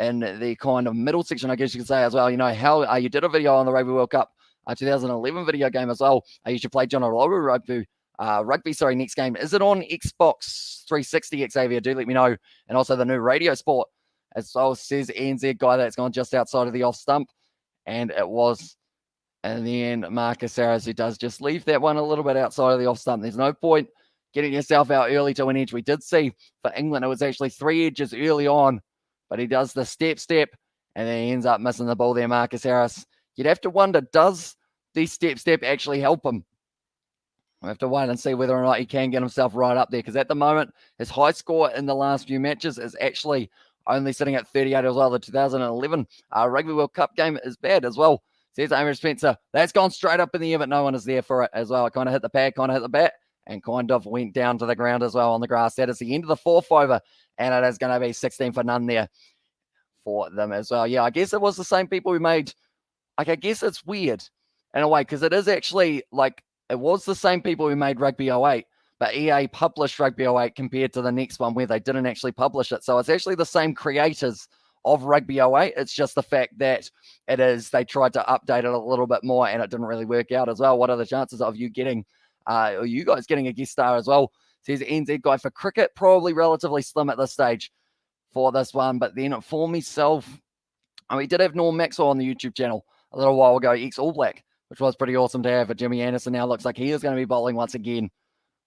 in the kind of middle section, I guess you could say as well. You know, how you did a video on the Rugby World Cup 2011 video game as well. You should play John Oloru rugby, next game. Is it on Xbox 360, Xavier? Do let me know. And also the new Radio Sport as well, says NZ guy that's gone just outside of the off stump. And it was, in the end, Marcus Harris, who does just leave that one a little bit outside of the off stump. There's no point getting yourself out early to an edge. We did see for England, it was actually 3 edges early on, but he does the step, and then he ends up missing the ball there, Marcus Harris. You'd have to wonder, does the step actually help him? We'll have to wait and see whether or not he can get himself right up there, because at the moment, his high score in the last few matches is actually only sitting at 38 as well. The 2011 Rugby World Cup game is bad as well, says Amos Spencer. That's gone straight up in the air, but no one is there for it as well. It kind of hit the pad, kind of hit the bat, and kind of went down to the ground as well on the grass. That is the end of the 4th over, and it is going to be 16 for none there for them as well. Yeah, I guess it was the same people who made, like, I guess it's weird in a way, because it is actually, like, it was the same people who made Rugby 08, but EA published Rugby 08 compared to the next one where they didn't actually publish it. So it's actually the same creators of Rugby 08. It's just the fact that they tried to update it a little bit more, and it didn't really work out as well. What are the chances of you getting, or you guys getting a guest star as well? Says NZ guy. For cricket, probably relatively slim at this stage for this one. But then for myself, we did have Norm Maxwell on the YouTube channel a little while ago, ex-All Black, which was pretty awesome to have. But Jimmy Anderson now looks like he is going to be bowling once again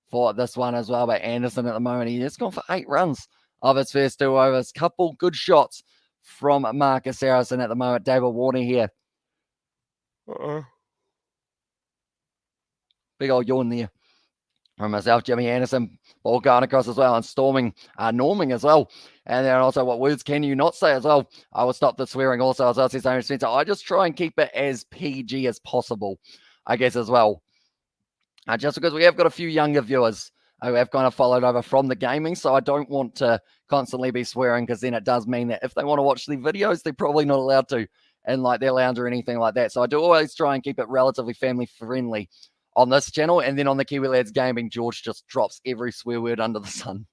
for this one as well. But Anderson at the moment, he has gone for 8 runs of his first 2 overs. Couple good shots from Marcus Harrison at the moment. David Warner here. Big old yawn there from myself. Jimmy Anderson, ball going across as well, and storming, norming as well. And then also, what words can you not say as well? I will stop the swearing also as well, says Aaron Spencer. I just try and keep it as PG as possible, I guess, as well. Just because we have got a few younger viewers who have kind of followed over from the gaming, so I don't want to constantly be swearing, because then it does mean that if they want to watch the videos, they're probably not allowed to in like their lounge or anything like that. So I do always try and keep it relatively family friendly on this channel. And then on the Kiwi Lads Gaming, George just drops every swear word under the sun,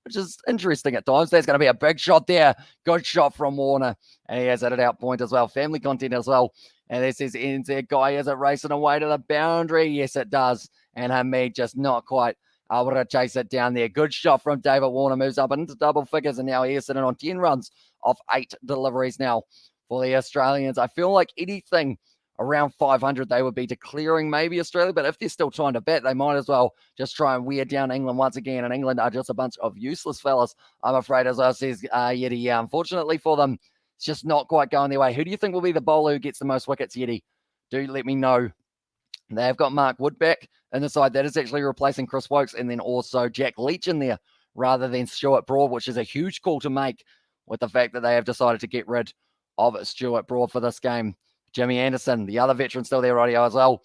which is interesting at times. There's going to be a big shot there. Good shot from Warner, and he has it at out point as well. Family content as well. And this is NZ guy. Is it racing away to the boundary? Yes, it does. And Hamid just not quite able to chase it down there. Good shot from David Warner. Moves up into double figures, and now he is sitting on 10 runs off 8 deliveries now for the Australians. I feel like anything around 500 they would be declaring maybe Australia, but if they're still trying to bat, they might as well just try and wear down England once again. And England are just a bunch of useless fellas, I'm afraid, as I says Yeti. Yeah, unfortunately for them, it's just not quite going their way. Who do you think will be the bowler who gets the most wickets, Yeti? Do let me know. They've got Mark Wood back in the side. That is actually replacing Chris Wokes, and then also Jack Leach in there rather than Stuart Broad, which is a huge call to make with the fact that they have decided to get rid of Stuart Broad for this game. Jimmy Anderson, the other veteran, still there, radio as well.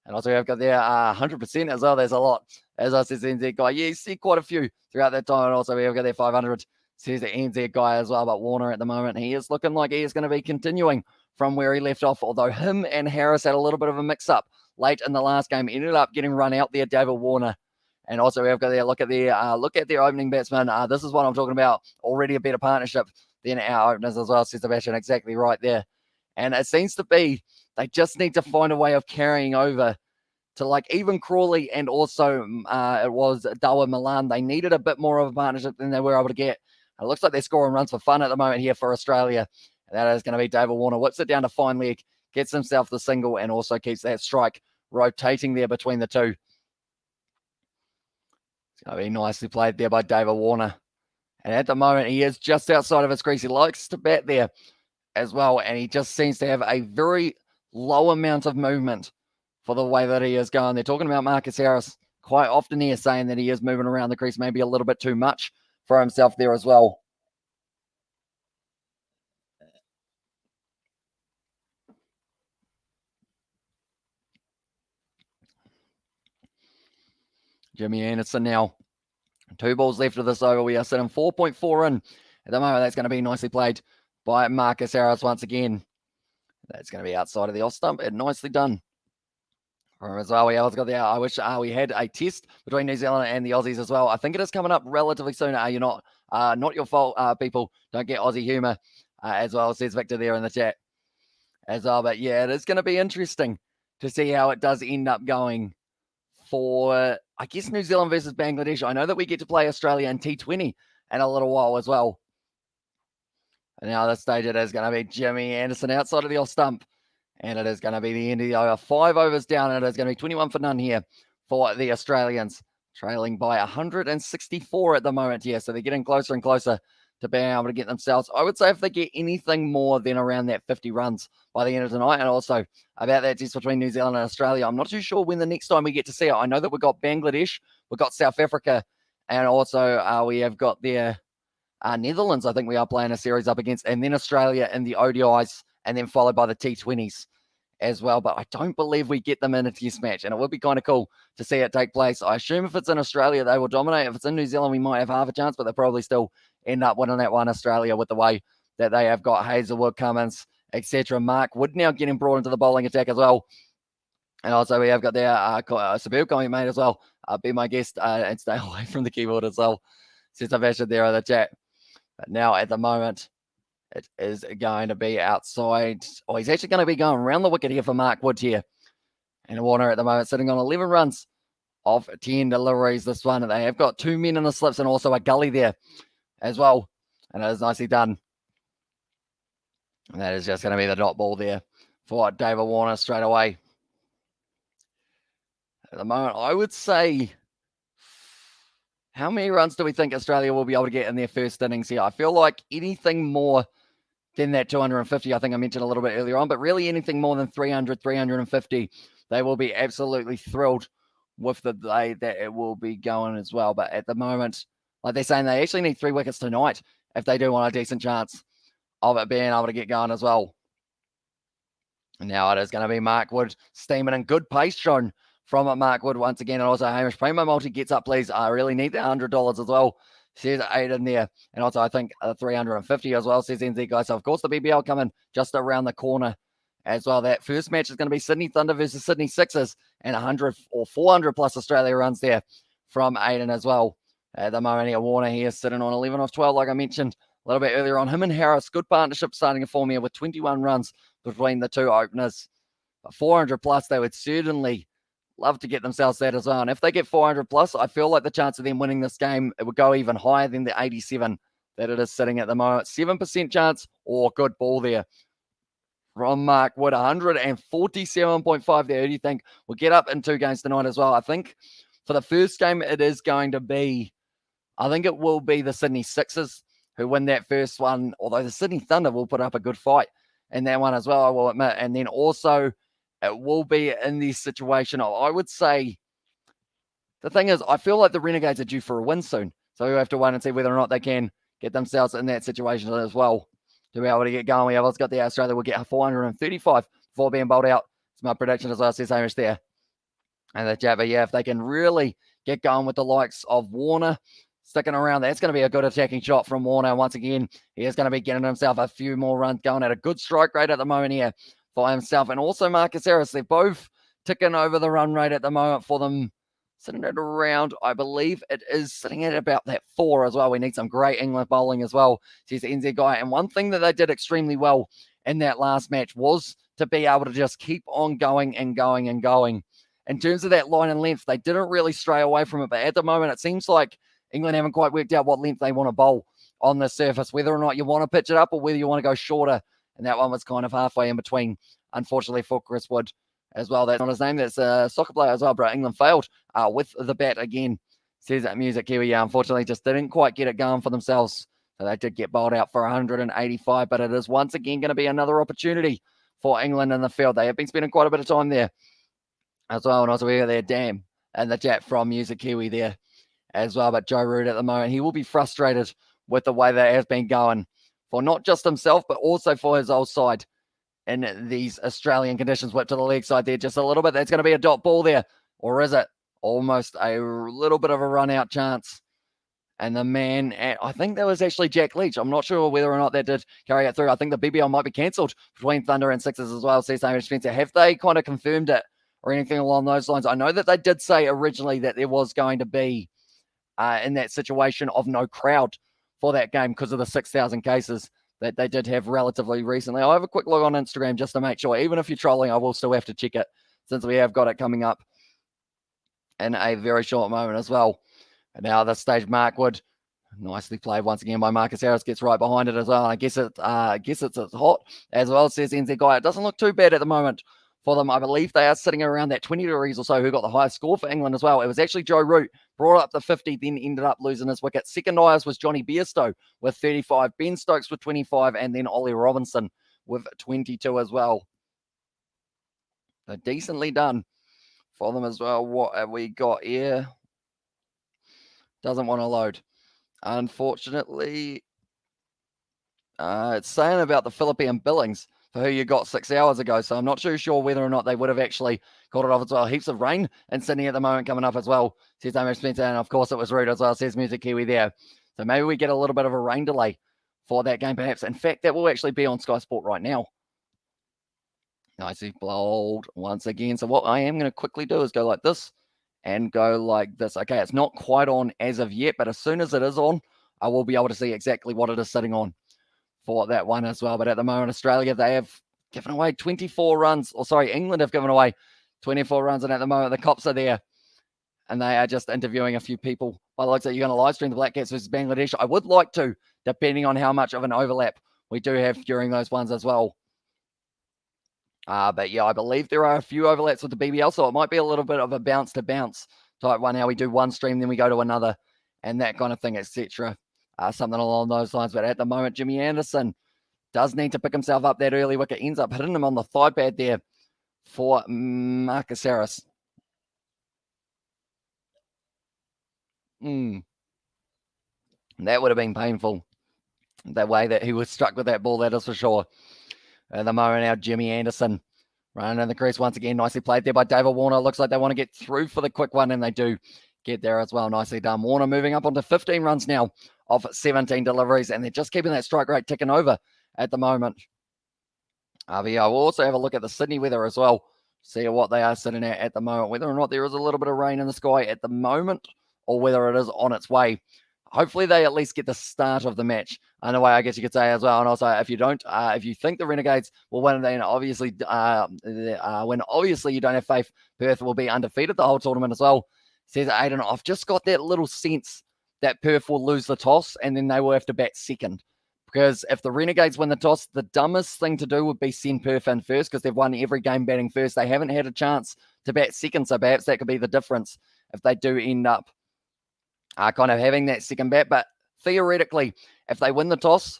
And also we've got there 100% as well. There's a lot. As I said, the NZ guy. Yeah, you see quite a few throughout that time. And also we've got there 500. Says the NZ guy as well. But Warner at the moment, he is looking like he is going to be continuing from where he left off. Although him and Harris had a little bit of a mix-up late in the last game. Ended up getting run out there, David Warner. And also we've got there, look at their opening batsman. This is what I'm talking about. Already a better partnership than our openers as well, says Sebastian. Exactly right there. And it seems to be they just need to find a way of carrying over to like even Crawley and also it was Dawa Milan. They needed a bit more of a partnership than they were able to get. It looks like they're scoring runs for fun at the moment here for Australia. And that is going to be David Warner. Whips it down to fine leg, gets himself the single and also keeps that strike rotating there between the two. It's going to be nicely played there by David Warner. And at the moment, he is just outside of his crease. He likes to bat there as well. And he just seems to have a very low amount of movement for the way that he is going. They're talking about Marcus Harris quite often here, saying that he is moving around the crease maybe a little bit too much for himself there as well. Jimmy Anderson now. 2 balls left of this over. We are sitting 4.4 in. At the moment, that's going to be nicely played by Marcus Harris once again. That's going to be outside of the off stump and nicely done. As well, we got there. I wish we had a test between New Zealand and the Aussies as well. I think it is coming up relatively soon. You're not your fault, people. Don't get Aussie humour as well, says Victor there in the chat as well. But yeah, it is going to be interesting to see how it does end up going for, I guess, New Zealand versus Bangladesh. I know that we get to play Australia in T20 in a little while as well. And now this stage it is going to be Jimmy Anderson outside of the off stump. And it is going to be the end of the over. 5 overs down, and it is going to be 21 for none here for the Australians, trailing by 164 at the moment here. So they're getting closer and closer to being able to get themselves. I would say if they get anything more than around that 50 runs by the end of tonight, and also about that test between New Zealand and Australia, I'm not too sure when the next time we get to see it. I know that we've got Bangladesh, we've got South Africa, and also we have got their Netherlands, I think we are playing a series up against, and then Australia in the ODIs, and then followed by the T20s as well. But I don't believe we get them in a test match, and it would be kind of cool to see it take place. I assume if it's in Australia, they will dominate. If it's in New Zealand, we might have half a chance, but they'll probably still end up winning that one, Australia, with the way that they have got Hazelwood, Cummins, etc. Mark Wood now getting brought into the bowling attack as well. And also we have got there Sabir comment mate as well. Be my guest and stay away from the keyboard as well, since I've actually there in the chat. But now at the moment, it is going to be outside. Oh, he's actually going to be going around the wicket here for Mark Wood here. And Warner at the moment sitting on 11 runs off 10 deliveries this one. And they have got 2 men in the slips and also a gully there as well. And it is nicely done. And that is just going to be the dot ball there for David Warner straight away. At the moment, I would say, how many runs do we think Australia will be able to get in their first innings here? I feel like anything more than that 250, I think I mentioned a little bit earlier on, but really anything more than 300, 350, they will be absolutely thrilled with the day that it will be going as well. But at the moment, like they're saying, they actually need 3 wickets tonight if they do want a decent chance of it being able to get going as well. And now it is going to be Mark Wood steaming in. Good pace shown from Mark Wood once again. And also Hamish Primo Multi gets up, please. I really need that $100 as well. Says 8 in there. And also I think 350 as well, says NZ guy. So of course the BBL coming just around the corner as well. That first match is going to be Sydney Thunder versus Sydney Sixers, and 100 or 400 plus Australia runs there from Aiden as well. At the moment here, Warner here sitting on 11 off 12, like I mentioned a little bit earlier on. Him and Harris, good partnership starting to form here with 21 runs between the two openers. But 400 plus, they would certainly love to get themselves that as well. And if they get 400 plus, I feel like the chance of them winning this game, it would go even higher than the 87 that it is sitting at the moment. 7% chance, or good ball there from Mark Wood. 147.5 there. Who do you think will get up in 2 games tonight as well? I think for the first game, it is going to be, I think it will be the Sydney Sixers who win that first one, although the Sydney Thunder will put up a good fight in that one as well, I will admit. And then also, it will be in the situation of, I would say, the thing is, I feel like the Renegades are due for a win soon. So we'll have to wait and see whether or not they can get themselves in that situation as well to be able to get going. We have also got the Australia will get 435 before being bowled out. It's my prediction as well, says Hamish there. And the jabber, yeah, if they can really get going with the likes of Warner sticking around, that's going to be a good attacking shot from Warner. Once again, he is going to be getting himself a few more runs going at a good strike rate at the moment here for himself. And also Marcus Harris, they're both ticking over the run rate at the moment for them, sitting at around, I believe it is sitting at about that 4 as well. We need some great England bowling as well, says the NZ guy. And one thing that they did extremely well in that last match was to be able to just keep on going and going and going. In terms of that line and length, they didn't really stray away from it. But at the moment, it seems like England haven't quite worked out what length they want to bowl on the surface, whether or not you want to pitch it up or whether you want to go shorter. And that one was kind of halfway in between, unfortunately, for Chris Wood as well. That's not his name. That's a soccer player as well, bro. England failed with the bat again, says that Music Kiwi. Yeah, unfortunately, just didn't quite get it going for themselves. So they did get bowled out for 185, but it is once again going to be another opportunity for England in the field. They have been spending quite a bit of time there as well. And also we got there, damn, and the chat from Music Kiwi there as well. But Joe Root at the moment, he will be frustrated with the way that has been going for not just himself, but also for his old side in these Australian conditions. Whip to the leg side there just a little bit. That's going to be a dot ball there. Or is it almost a little bit of a run out chance? And the man, I think that was actually Jack Leach. I'm not sure whether or not that did carry it through. I think the BBL might be cancelled between Thunder and Sixers as well, says Hamish Spencer. Have they kind of confirmed it or anything along those lines? I know that they did say originally that there was going to be in that situation of no crowd for that game because of the 6,000 cases that they did have relatively recently. I'll have a quick look on Instagram just to make sure. Even if you're trolling, I will still have to check it since we have got it coming up in a very short moment as well. And now this stage, Mark Wood, nicely played once again by Marcus Harris, gets right behind it as well. I guess it's hot as well, says NZ Guy. It doesn't look too bad at the moment for them. I believe they are sitting around that 20 degrees or so, who got the highest score for England as well. It was actually Joe Root, brought up the 50, then ended up losing his wicket. Second highest was Johnny Bairstow with 35, Ben Stokes with 25, and then Ollie Robinson with 22 as well. So decently done for them as well. What have we got here? Doesn't want to load. Unfortunately, it's saying about the Philippine billings for who you got 6 hours ago. So I'm not too sure whether or not they would have actually called it off as well. Heaps of rain in Sydney at the moment coming up as well, says Amos Spencer. And of course it was rude as well, says Music Kiwi there. So maybe we get a little bit of a rain delay for that game perhaps. In fact, that will actually be on Sky Sport right now. Nicely bowled once again. So what I am going to quickly do is go like this and go like this. Okay, it's not quite on as of yet, but as soon as it is on, I will be able to see exactly what it is sitting on for that one as well. But at the moment, Australia, they have given away 24 runs. Or sorry, England have given away 24 runs. And at the moment, the cops are there. And they are just interviewing a few people. By the looks like you're going to live stream the Black Cats versus Bangladesh. I would like to, depending on how much of an overlap we do have during those ones as well. But yeah, I believe there are a few overlaps with the BBL, so it might be a little bit of a bounce to bounce type one, how we do one stream, then we go to another, and that kind of thing, etc. Something along those lines. But at the moment, Jimmy Anderson does need to pick himself up. That early wicket ends up hitting him on the thigh pad there for Marcus Harris. That would have been painful, the way that he was struck with that ball, that is for sure. At the moment now, Jimmy Anderson running in the crease once again. Nicely played there by David Warner. Looks like they want to get through for the quick one, and they do get there as well. Nicely done. Warner moving up onto 15 runs now of 17 deliveries, and they're just keeping that strike rate ticking over at the moment. But yeah, we'll also have a look at the Sydney weather as well, see what they are sitting at the moment, whether or not there is a little bit of rain in the sky at the moment, or whether it is on its way. Hopefully they at least get the start of the match in a way, I guess you could say as well. And also, if you don't, if you think the Renegades will win, then obviously, when obviously you don't have faith, Perth will be undefeated the whole tournament as well. Says Aiden, I've just got that little sense that Perth will lose the toss and then they will have to bat second. Because if the Renegades win the toss, the dumbest thing to do would be send Perth in first because they've won every game batting first. They haven't had a chance to bat second, so perhaps that could be the difference if they do end up kind of having that second bat. But theoretically, if they win the toss,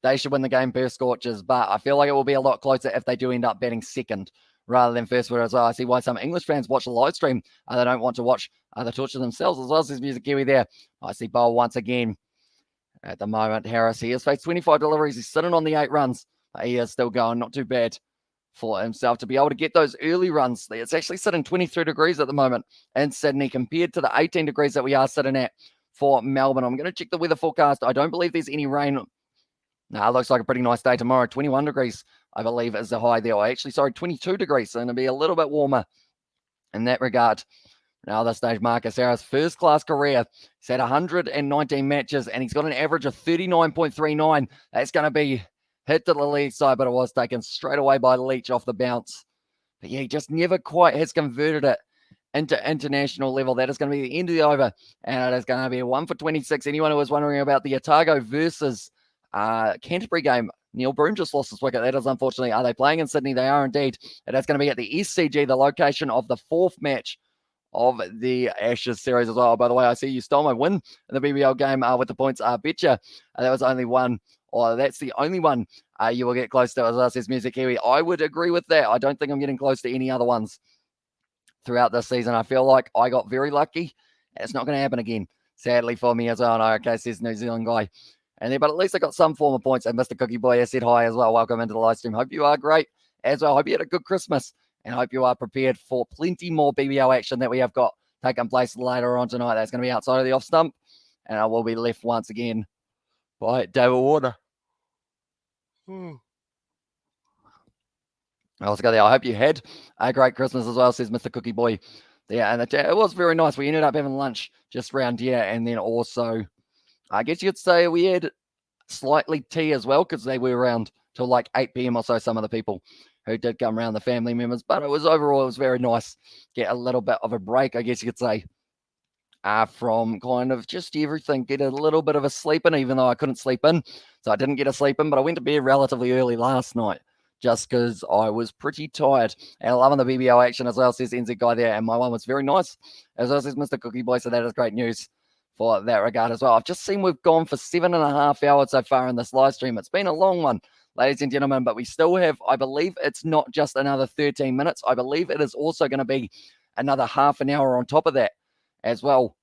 they should win the game, Perth Scorchers. But I feel like it will be a lot closer if they do end up batting second rather than first as well. I see why some English fans watch the live stream. They don't want to watch the torture themselves as well as Music Kiwi there. I see bowl once again. At the moment, Harris, he has faced 25 deliveries. He's sitting on the 8 runs. He is still going, not too bad for himself to be able to get those early runs. It's actually sitting 23 degrees at the moment in Sydney compared to the 18 degrees that we are sitting at for Melbourne. I'm going to check the weather forecast. I don't believe there's any rain. It looks like a pretty nice day tomorrow. 21 degrees, I believe, is the high there. Actually, 22 degrees. So it'll be a little bit warmer in that regard. Now, this stage, Marcus Harris, first-class career. He's had 119 matches, and he's got an average of 39.39. That's going to be hit to the leg side, but it was taken straight away by Leach off the bounce. But yeah, he just never quite has converted it into international level. That is going to be the end of the over, and it is going to be a 1 for 26. Anyone who was wondering about the Otago versus Canterbury game, Neil Broome just lost his wicket. That is unfortunately. Are they playing in Sydney? They are indeed. It is going to be at the SCG, the location of the fourth match of the Ashes series as well. By the way, I see you stole my win in the BBL game with the points. Betcha. That was only one. Or that's the only one you will get close to, as well, says Music Kiwi. I would agree with that. I don't think I'm getting close to any other ones throughout this season. I feel like I got very lucky. It's not going to happen again, sadly for me as well. No, okay, says New Zealand guy. And there, but at least I got some form of points. And Mr. Cookie Boy has said hi as well. Welcome into the live stream. Hope you are great as well. Hope you had a good Christmas. And hope you are prepared for plenty more BBL action that we have got taking place later on tonight. That's going to be outside of the off stump. And I will be left once again by David Warner. Let's go there. I hope you had a great Christmas as well, says Mr. Cookie Boy. Yeah, and it was very nice. We ended up having lunch just round here. And then also, I guess you could say we had slightly tea as well, because they were around till like 8 p.m. or so, some of the people who did come around, the family members. But it was very nice. Get a little bit of a break, I guess you could say, from kind of just everything. Get a little bit of a sleep in, even though I couldn't sleep in. So I didn't get a sleep in, but I went to bed relatively early last night just because I was pretty tired. And loving the BBL action as well, says NZ Guy there. And my one was very nice, as well, says Mr. Cookie Boy. So that is great news for that regard as well. I've just seen we've gone for 7.5 hours so far in this live stream. It's been a long one, ladies and gentlemen, but we still have, I believe it's not just another 13 minutes. I believe it is also going to be another half an hour on top of that as well.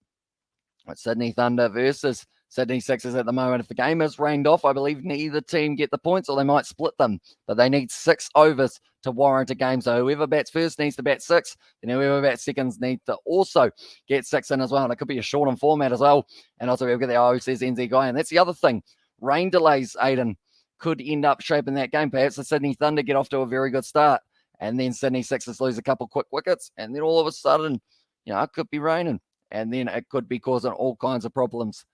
It's Sydney Thunder versus Sydney Sixers at the moment. If the game is rained off, I believe neither team get the points, or they might split them. But they need 6 overs to warrant a game. So whoever bats first needs to bat 6. Then whoever bats seconds needs to also get 6 in as well. And it could be a shortened format as well. And also we've got the says NZ Guy. And that's the other thing. Rain delays, Aiden, could end up shaping that game. Perhaps the Sydney Thunder get off to a very good start. And then Sydney Sixers lose a couple quick wickets. And then all of a sudden, it could be raining. And then it could be causing all kinds of problems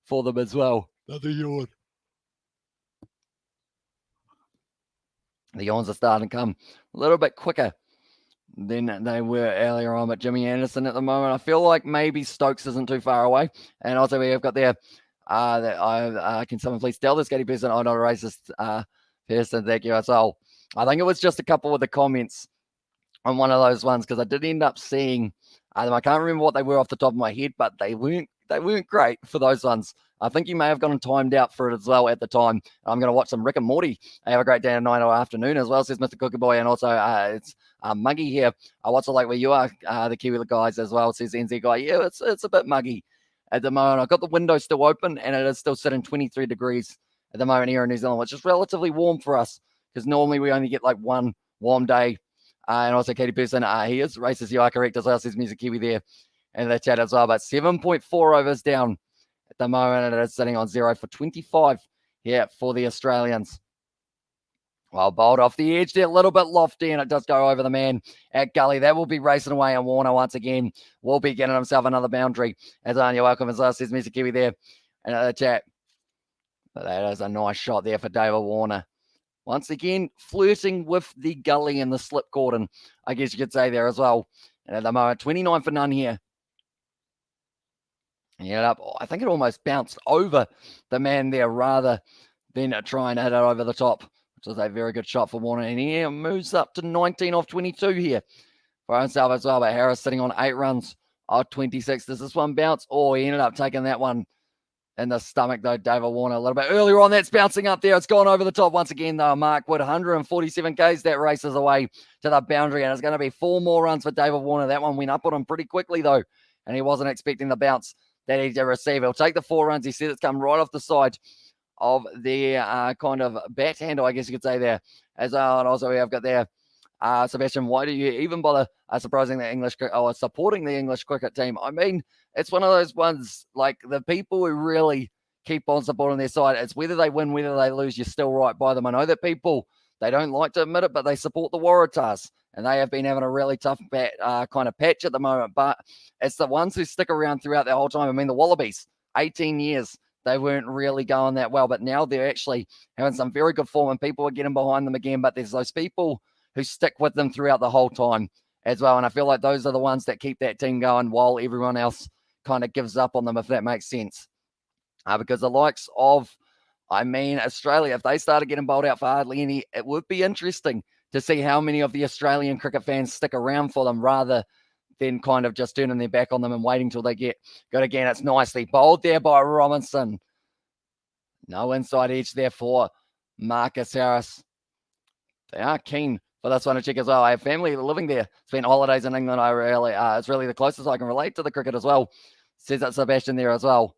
for them as well. Another yawn. The yawns are starting to come a little bit quicker than they were earlier on. But Jimmy Anderson at the moment, I feel like maybe Stokes isn't too far away. And also we have got there, can someone please tell this Katie person I'm not a racist person? Thank you as well. I think it was just a couple of the comments on one of those ones, because I did end up seeing I can't remember what they were off the top of my head, but they weren't great for those ones. I think you may have gotten timed out for it as well at the time. I'm going to watch some Rick and Morty. Have a great day and night or afternoon as well, says Mr. Cookie Boy. And also it's muggy here. What's it like where you are, the Kiwi guys as well, says NZ Guy. Yeah, it's a bit muggy at the moment. I've got the window still open, and it is still sitting 23 degrees at the moment here in New Zealand, which is relatively warm for us, because normally we only get like one warm day. And also Katie Pearson, he is racist. You are correct as well, says Music Kiwi there in the chat as well. But 7.4 overs down at the moment, and it is sitting on 0 for 25 here for the Australians. Well, bowled off the edge there, a little bit lofty, and it does go over the man at Gully. That will be racing away, and Warner once again will be getting himself another boundary. As you're welcome as well, says Music Kiwi there in the chat. But that is a nice shot there for David Warner. Once again, flirting with the gully and the slip cordon, I guess you could say there as well. And at the moment, 29 for none here. And he ended up, I think it almost bounced over the man there rather than trying to hit it over the top, which is a very good shot for Warner. And he moves up to 19 off 22 here for himself as well. But Harris sitting on 8 runs of 26. Does this one bounce? Oh, he ended up taking that one in the stomach, though, David Warner, a little bit earlier on. That's bouncing up there. It's gone over the top once again, though. Mark Wood, 147 Ks. That races away to the boundary, and it's going to be 4 more runs for David Warner. That one went up on him pretty quickly, though, and he wasn't expecting the bounce that he did receive. He'll take the 4 runs. He said it's come right off the side of the kind of bat handle, I guess you could say there, as well. And also we have got there Sebastian, why do you even bother supporting the English cricket team? I mean, it's one of those ones, like the people who really keep on supporting their side. It's whether they win, whether they lose, you're still right by them. I know that people, they don't like to admit it, but they support the Waratahs, and they have been having a really tough kind of patch at the moment. But it's the ones who stick around throughout the whole time. I mean, the Wallabies, 18 years, they weren't really going that well, but now they're actually having some very good form, and people are getting behind them again. But there's those people who stick with them throughout the whole time as well, and I feel like those are the ones that keep that team going while everyone else kind of gives up on them, if that makes sense. Because the likes of, I mean, Australia, if they started getting bowled out for hardly any, it would be interesting to see how many of the Australian cricket fans stick around for them rather than kind of just turning their back on them and waiting till they get good again. It's nicely bowled there by Robinson. No inside edge there for Marcus Harris. They are keen for this one to check as well. I have family living there, spent holidays in England. It's really the closest I can relate to the cricket as well. Says that Sebastian there as well.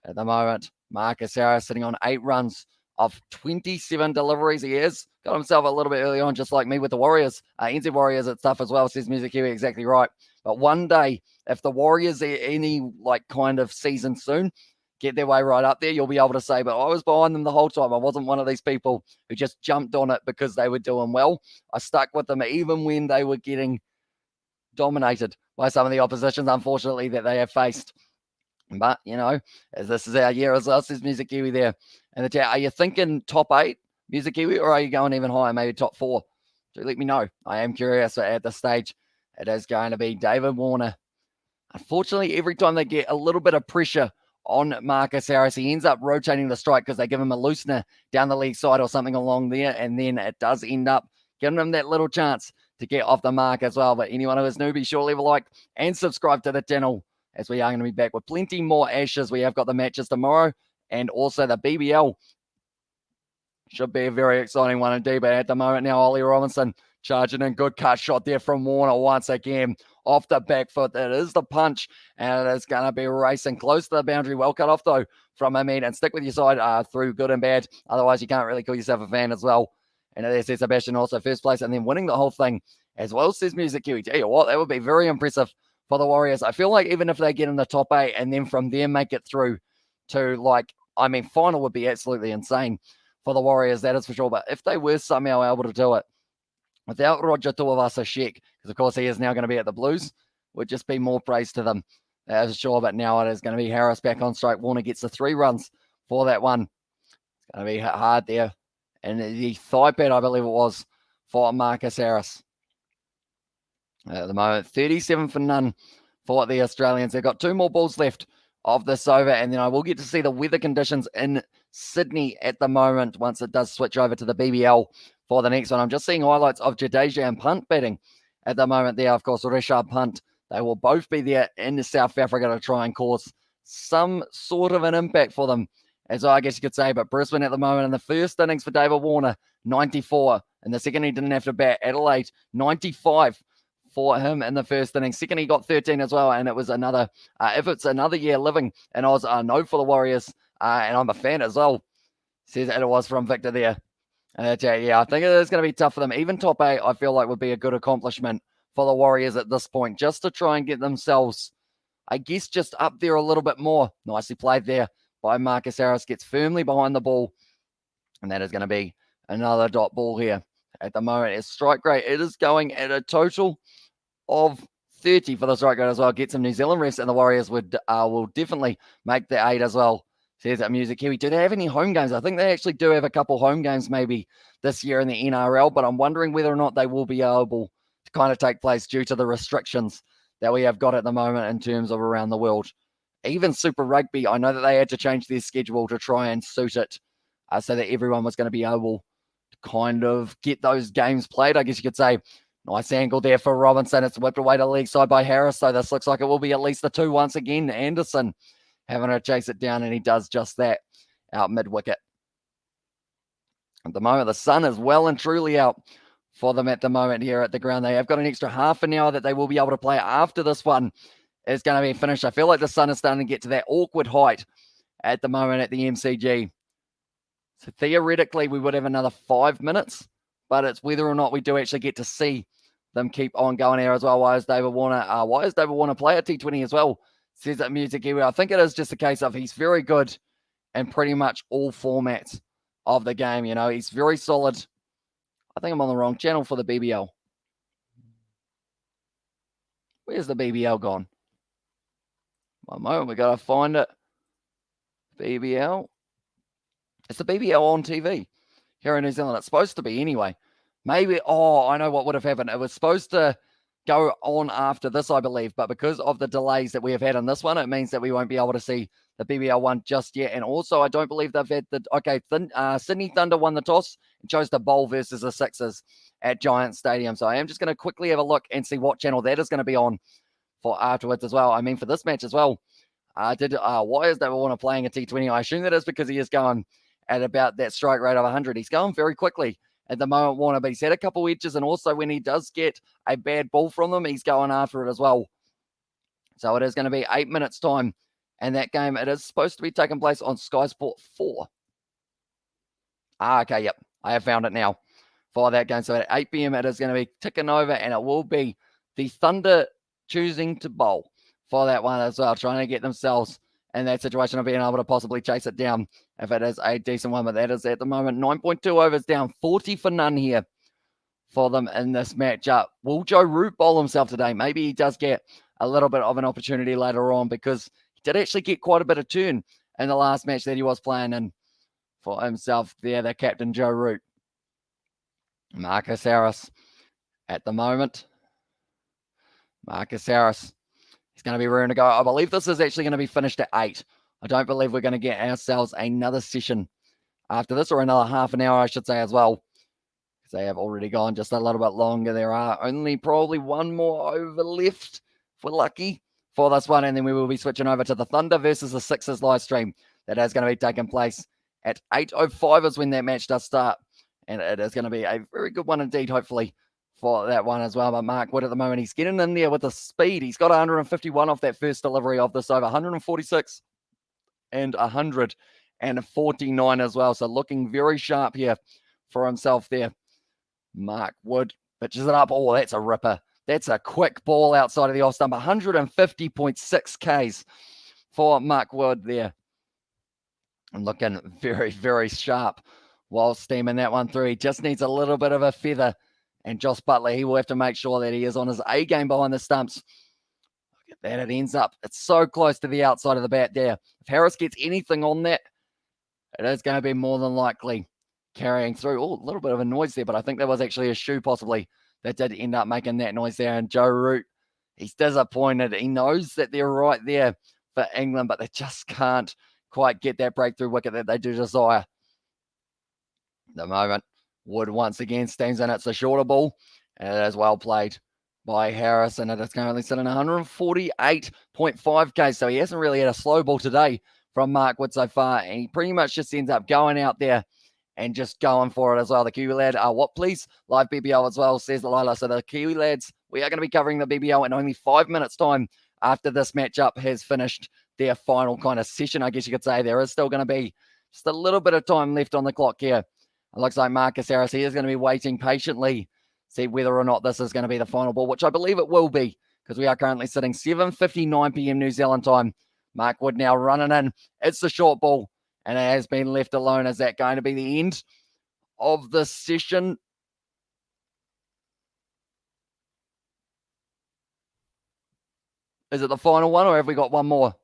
At the moment, Marcus Harris sitting on 8 runs of 27 deliveries. He has got himself a little bit early on, just like me with the Warriors. NZ Warriors, it's tough as well, says Music Kiwi, exactly right. But one day, if the Warriors are any like kind of season soon, get their way right up there, you'll be able to say, but I was behind them the whole time. I wasn't one of these people who just jumped on it because they were doing well. I stuck with them even when they were getting dominated by some of the oppositions, unfortunately, that they have faced. But, you know, as this is our year as well, says Music Kiwi there in the chat. Are you thinking top 8, Music Kiwi, or are you going even higher, maybe top 4? Do let me know. I am curious at this stage. It is going to be David Warner. Unfortunately, every time they get a little bit of pressure on Marcus Harris, he ends up rotating the strike because they give him a loosener down the leg side or something along there, and then it does end up giving him that little chance to get off the mark as well. But anyone who is new, be sure to leave a like and subscribe to the channel, as we are going to be back with plenty more Ashes. We have got the matches tomorrow and also the BBL. Should be a very exciting one indeed. But at the moment now, Ollie Robinson charging in. Good cut shot there from Warner once again. Off the back foot. It is the punch, and it is going to be racing close to the boundary. Well cut off, though, from Hamid. And stick with your side through good and bad. Otherwise, you can't really call yourself a fan as well. And there says Sebastian also first place and then winning the whole thing as well, says Music Kiwi. Tell you what, that would be very impressive for the Warriors. I feel like even if they get in the top 8 and then from there make it through to, like, I mean, final would be absolutely insane for the Warriors, that is for sure. But if they were somehow able to do it without Roger Tuivasa-Sheck, because of course he is now going to be at the Blues, would just be more praise to them, that is sure. But now it is going to be Harris back on strike. Warner gets the 3 runs for that one. It's going to be hard there. And the thigh pad, I believe it was, for Marcus Harris. At the moment, 37 for none for the Australians. They've got 2 more balls left of this over, and then I will get to see the weather conditions in Sydney at the moment once it does switch over to the BBL for the next one. I'm just seeing highlights of Jadeja and Punt batting at the moment there. Of course, Rishabh Punt, they will both be there in South Africa to try and cause some sort of an impact for them, as I guess you could say. But Brisbane at the moment in the first innings for David Warner, 94. In the second, he didn't have to bat. Adelaide, 95 for him in the first inning. Second, he got 13 as well. And it was another, if it's another year living in Oz, no for the Warriors. And I'm a fan as well. Says that it was from Victor there. Yeah, I think it is going to be tough for them. Even top 8, I feel like would be a good accomplishment for the Warriors at this point, just to try and get themselves, I guess, just up there a little bit more. Nicely played there by Marcus Harris. Gets firmly behind the ball. And that is going to be another dot ball here. At the moment, it's strike rate. It is going at a total of 30 for the strike rate as well. Get some New Zealand refs, and the Warriors will definitely make the 8 as well. Says that Music Kiwi. Do they have any home games? I think they actually do have a couple home games maybe this year in the NRL, but I'm wondering whether or not they will be able to kind of take place due to the restrictions that we have got at the moment in terms of around the world. Even Super Rugby, I know that they had to change their schedule to try and suit it so that everyone was going to be able to kind of get those games played, I guess you could say. Nice angle there for Robinson. It's whipped away to leg side by Harris, so this looks like it will be at least a 2 once again. Anderson having to chase it down, and he does just that out mid-wicket. At the moment, the sun is well and truly out for them at the moment here at the ground. They have got an extra half an hour that they will be able to play after this one is going to be finished. I feel like the sun is starting to get to that awkward height at the moment at the MCG. So theoretically, we would have another 5 minutes but it's whether or not we do actually get to see them keep on going here as well. Why is David Warner play at T20 as well? Says that Music Kiwi. I think it is just a case of he's very good in pretty much all formats of the game. You know, he's very solid. I think I'm on the wrong channel for the BBL. Where's the BBL gone? One moment, we gotta find it. BBL. It's the BBL on TV here in New Zealand. It's supposed to be anyway. Maybe, I know what would have happened. It was supposed to go on after this, I believe, but because of the delays that we have had on this one, it means that we won't be able to see the BBL one just yet. And also, I don't believe they've had Sydney Thunder won the toss and chose to bowl versus the Sixers at Giant Stadium. So I am just going to quickly have a look and see what channel that is going to be on for afterwards as well. I mean, for this match as well. Why is David Warner playing a T20? I assume that is because he is going at about that strike rate of 100. He's going very quickly at the moment, Warner, but he's had a couple edges, and also when he does get a bad ball from them, he's going after it as well. So it is going to be 8 minutes time, and that game, it is supposed to be taking place on Sky Sport 4. Okay, yep, I have found it now for that game. So at 8 p.m, it is going to be ticking over, and it will be the Thunder choosing to bowl for that one as well, trying to get themselves in that situation of being able to possibly chase it down if it is a decent one. But that is at the moment 9.2 overs down, 40 for none here for them in this matchup. Will Joe Root bowl himself today? Maybe he does get a little bit of an opportunity later on, because he did actually get quite a bit of turn in the last match that he was playing in for himself there, the captain Joe Root. Marcus Harris at the moment. Marcus Harris. He's going to be ready to go. I believe this is actually going to be finished at 8. I don't believe we're going to get ourselves another session after this, or another half an hour, I should say, as well, because they have already gone just a little bit longer. There are only probably one more over left, if we're lucky, for this one, and then we will be switching over to the Thunder versus the Sixers live stream. That is going to be taking place at 8:05 is when that match does start, and it is going to be a very good one indeed, hopefully, for that one as well. But Mark Wood at the moment, he's getting in there with the speed. He's got 151 off that first delivery of this over, 146 and 149 as well. So looking very sharp here for himself there. Mark Wood pitches it up. Oh, that's a ripper. That's a quick ball outside of the off stump. 150.6 Ks for Mark Wood there. And looking very, very sharp while steaming that one through. He just needs a little bit of a feather. And Josh Butler, he will have to make sure that he is on his A game behind the stumps. Look at that, it ends up. It's so close to the outside of the bat there. If Harris gets anything on that, it is going to be more than likely carrying through. Oh, a little bit of a noise there, but I think that was actually a shoe possibly that did end up making that noise there. And Joe Root, he's disappointed. He knows that they're right there for England, but they just can't quite get that breakthrough wicket that they do desire. At the moment, Wood once again steams in. It's a shorter ball, and it is well played by Harris, and it is currently sitting 148.5 Ks. So he hasn't really had a slow ball today from Mark Wood so far, and he pretty much just ends up going out there and just going for it as well. The Kiwi lad, what please? Live BBL as well, says Lila. So the Kiwi lads, we are going to be covering the BBL in only 5 minutes time after this matchup has finished their final kind of session, I guess you could say. There is still going to be just a little bit of time left on the clock here. It looks like Marcus Harris, he is going to be waiting patiently, see whether or not this is going to be the final ball, which I believe it will be, because we are currently sitting 7:59 p.m. New Zealand time. Mark Wood now running in. It's the short ball, and it has been left alone. Is that going to be the end of the session? Is it the final one, or have we got one more?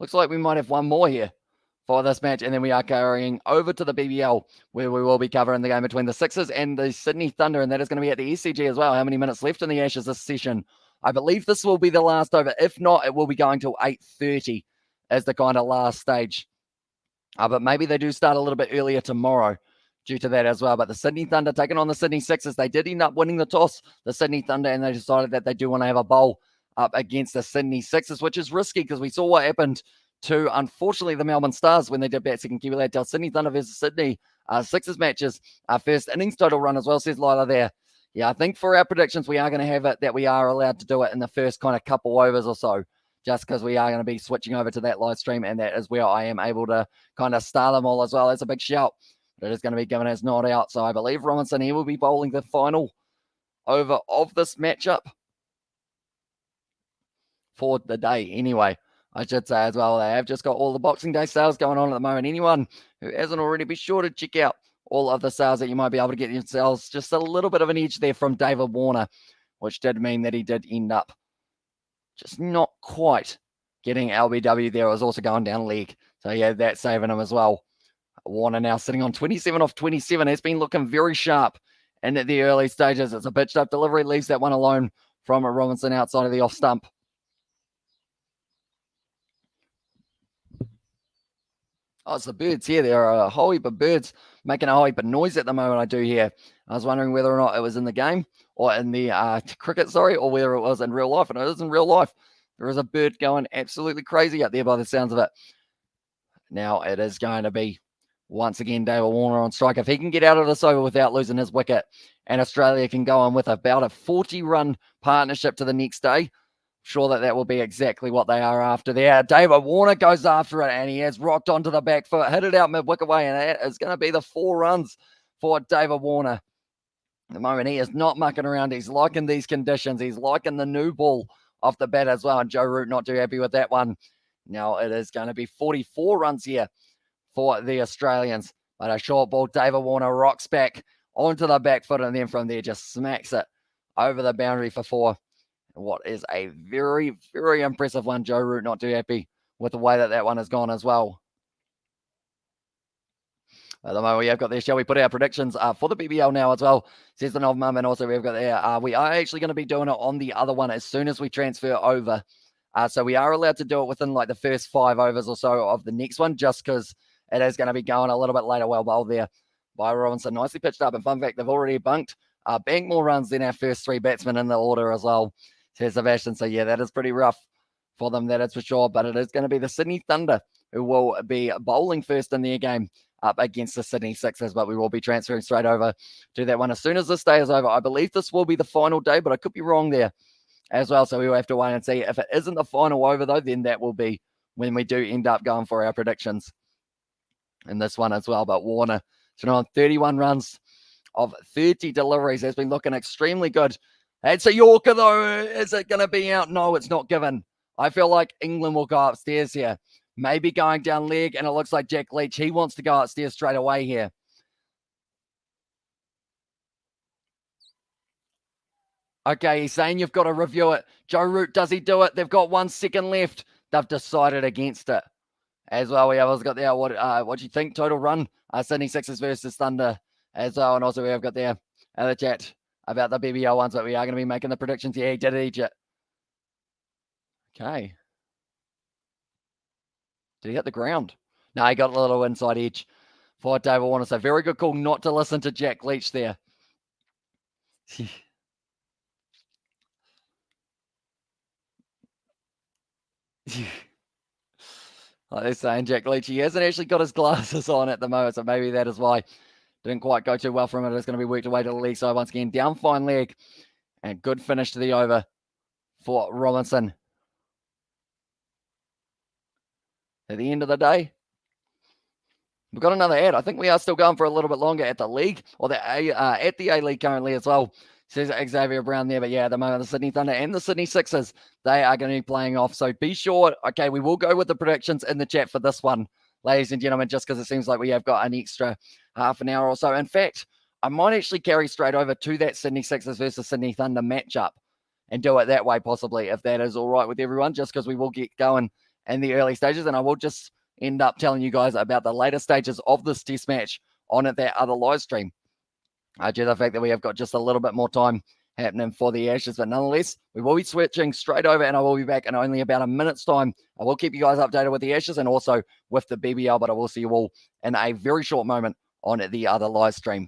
Looks like we might have one more here for this match, and then we are carrying over to the BBL, where we will be covering the game between the Sixers and the Sydney Thunder, and that is going to be at the SCG as well. How many minutes left in the Ashes this session? I believe this will be the last over. If not, it will be going till 8:30 as the kind of last stage. But maybe they do start a little bit earlier tomorrow due to that as well. But the Sydney Thunder taking on the Sydney Sixers, they did end up winning the toss, the Sydney Thunder, and they decided that they do want to have a bowl up against the Sydney Sixers, which is risky because we saw what happened to, unfortunately, the Melbourne Stars when they did bat second Kiwi lad tell. Sydney Thunder versus Sydney Sixers matches. First innings total run as well, says Lila there. Yeah, I think for our predictions, we are going to have it that we are allowed to do it in the first kind of couple overs or so, just because we are going to be switching over to that live stream, and that is where I am able to kind of star them all as well. That's a big shout It is going to be given as not out. So I believe Robinson, he will be bowling the final over of this matchup for the day anyway. I should say as well, they have just got all the Boxing Day sales going on at the moment. Anyone who hasn't already, be sure to check out all of the sales that you might be able to get yourselves. Just a little bit of an edge there from David Warner, which did mean that he did end up just not quite getting LBW there. It was also going down leg. So yeah, that's saving him as well. Warner now sitting on 27 off 27. Has been looking very sharp in the early stages. It's a pitched up delivery, leaves that one alone from Robinson outside of the off stump. Oh, it's the birds here. There are a whole heap of birds making a whole heap of noise at the moment, I do hear. I was wondering whether or not it was in the game or in the cricket, or whether it was in real life. And it is in real life. There is a bird going absolutely crazy out there by the sounds of it. Now it is going to be, once again, David Warner on strike. If he can get out of this over without losing his wicket, and Australia can go on with about a 40-run partnership to the next day, sure that will be exactly what they are after there. David Warner goes after it, and he has rocked onto the back foot, hit it out mid-wicket way, and that is going to be the 4 runs for David Warner. At the moment, he is not mucking around. He's liking these conditions. He's liking the new ball off the bat as well, and Joe Root not too happy with that one. Now it is going to be 44 runs here for the Australians, but a short ball, David Warner rocks back onto the back foot, and then from there just smacks it over the boundary for 4. What is a very, very impressive one. Joe Root not too happy with the way that one has gone as well. At the moment, we have got there. Shall we put our predictions for the BBL now as well? Says the Nov Mum, and also we've got there. We are actually going to be doing it on the other one as soon as we transfer over. So we are allowed to do it within like the first 5 overs or so of the next one, just because it is going to be going a little bit later. Well bowled there by Robinson. Nicely pitched up. And fun fact, they've already banked more runs than our first 3 batsmen in the order as well, says Sebastian. So yeah, that is pretty rough for them, that is for sure. But it is going to be the Sydney Thunder who will be bowling first in their game up against the Sydney Sixers, but we will be transferring straight over to that one as soon as this day is over. I believe this will be the final day, but I could be wrong there as well. So we will have to wait and see. If it isn't the final over, though, then that will be when we do end up going for our predictions in this one as well. But Warner, so on 31 runs of 30 deliveries, has been looking extremely good. It's a Yorker, though. Is it going to be out? No, it's not given. I feel like England will go upstairs here. Maybe going down leg, and it looks like Jack Leach, he wants to go upstairs straight away here. Okay, he's saying you've got to review it. Joe Root, does he do it? They've got 1 second left. They've decided against it. As well, we have also got there, what do you think? Total run, Sydney Sixers versus Thunder as well. And also we have got there the chat about the BBL ones, but we are going to be making the predictions. Yeah, he did eat it. Okay. Did he hit the ground? No, he got a little inside edge for David Warner. So very good call not to listen to Jack Leach there. Like they're saying, Jack Leach, he hasn't actually got his glasses on at the moment, so maybe that is why didn't quite go too well for him. It is going to be worked away to the leg side once again. Down fine leg, and good finish to the over for Robinson. At the end of the day, we've got another ad. I think we are still going for a little bit longer at the league, or at the A-League currently as well, says Xavier Brown there. But yeah, at the moment, the Sydney Thunder and the Sydney Sixers, they are going to be playing off. So be sure, okay, we will go with the predictions in the chat for this one, ladies and gentlemen, just because it seems like we have got an extra half an hour or so. In fact, I might actually carry straight over to that Sydney Sixers versus Sydney Thunder matchup and do it that way, possibly, if that is all right with everyone, just because we will get going in the early stages. And I will just end up telling you guys about the later stages of this test match on that other live stream. Due to the fact that we have got just a little bit more time happening for the Ashes. But nonetheless, we will be switching straight over, and I will be back in only about a minute's time. I will keep you guys updated with the Ashes and also with the BBL, but I will see you all in a very short moment on the other live stream.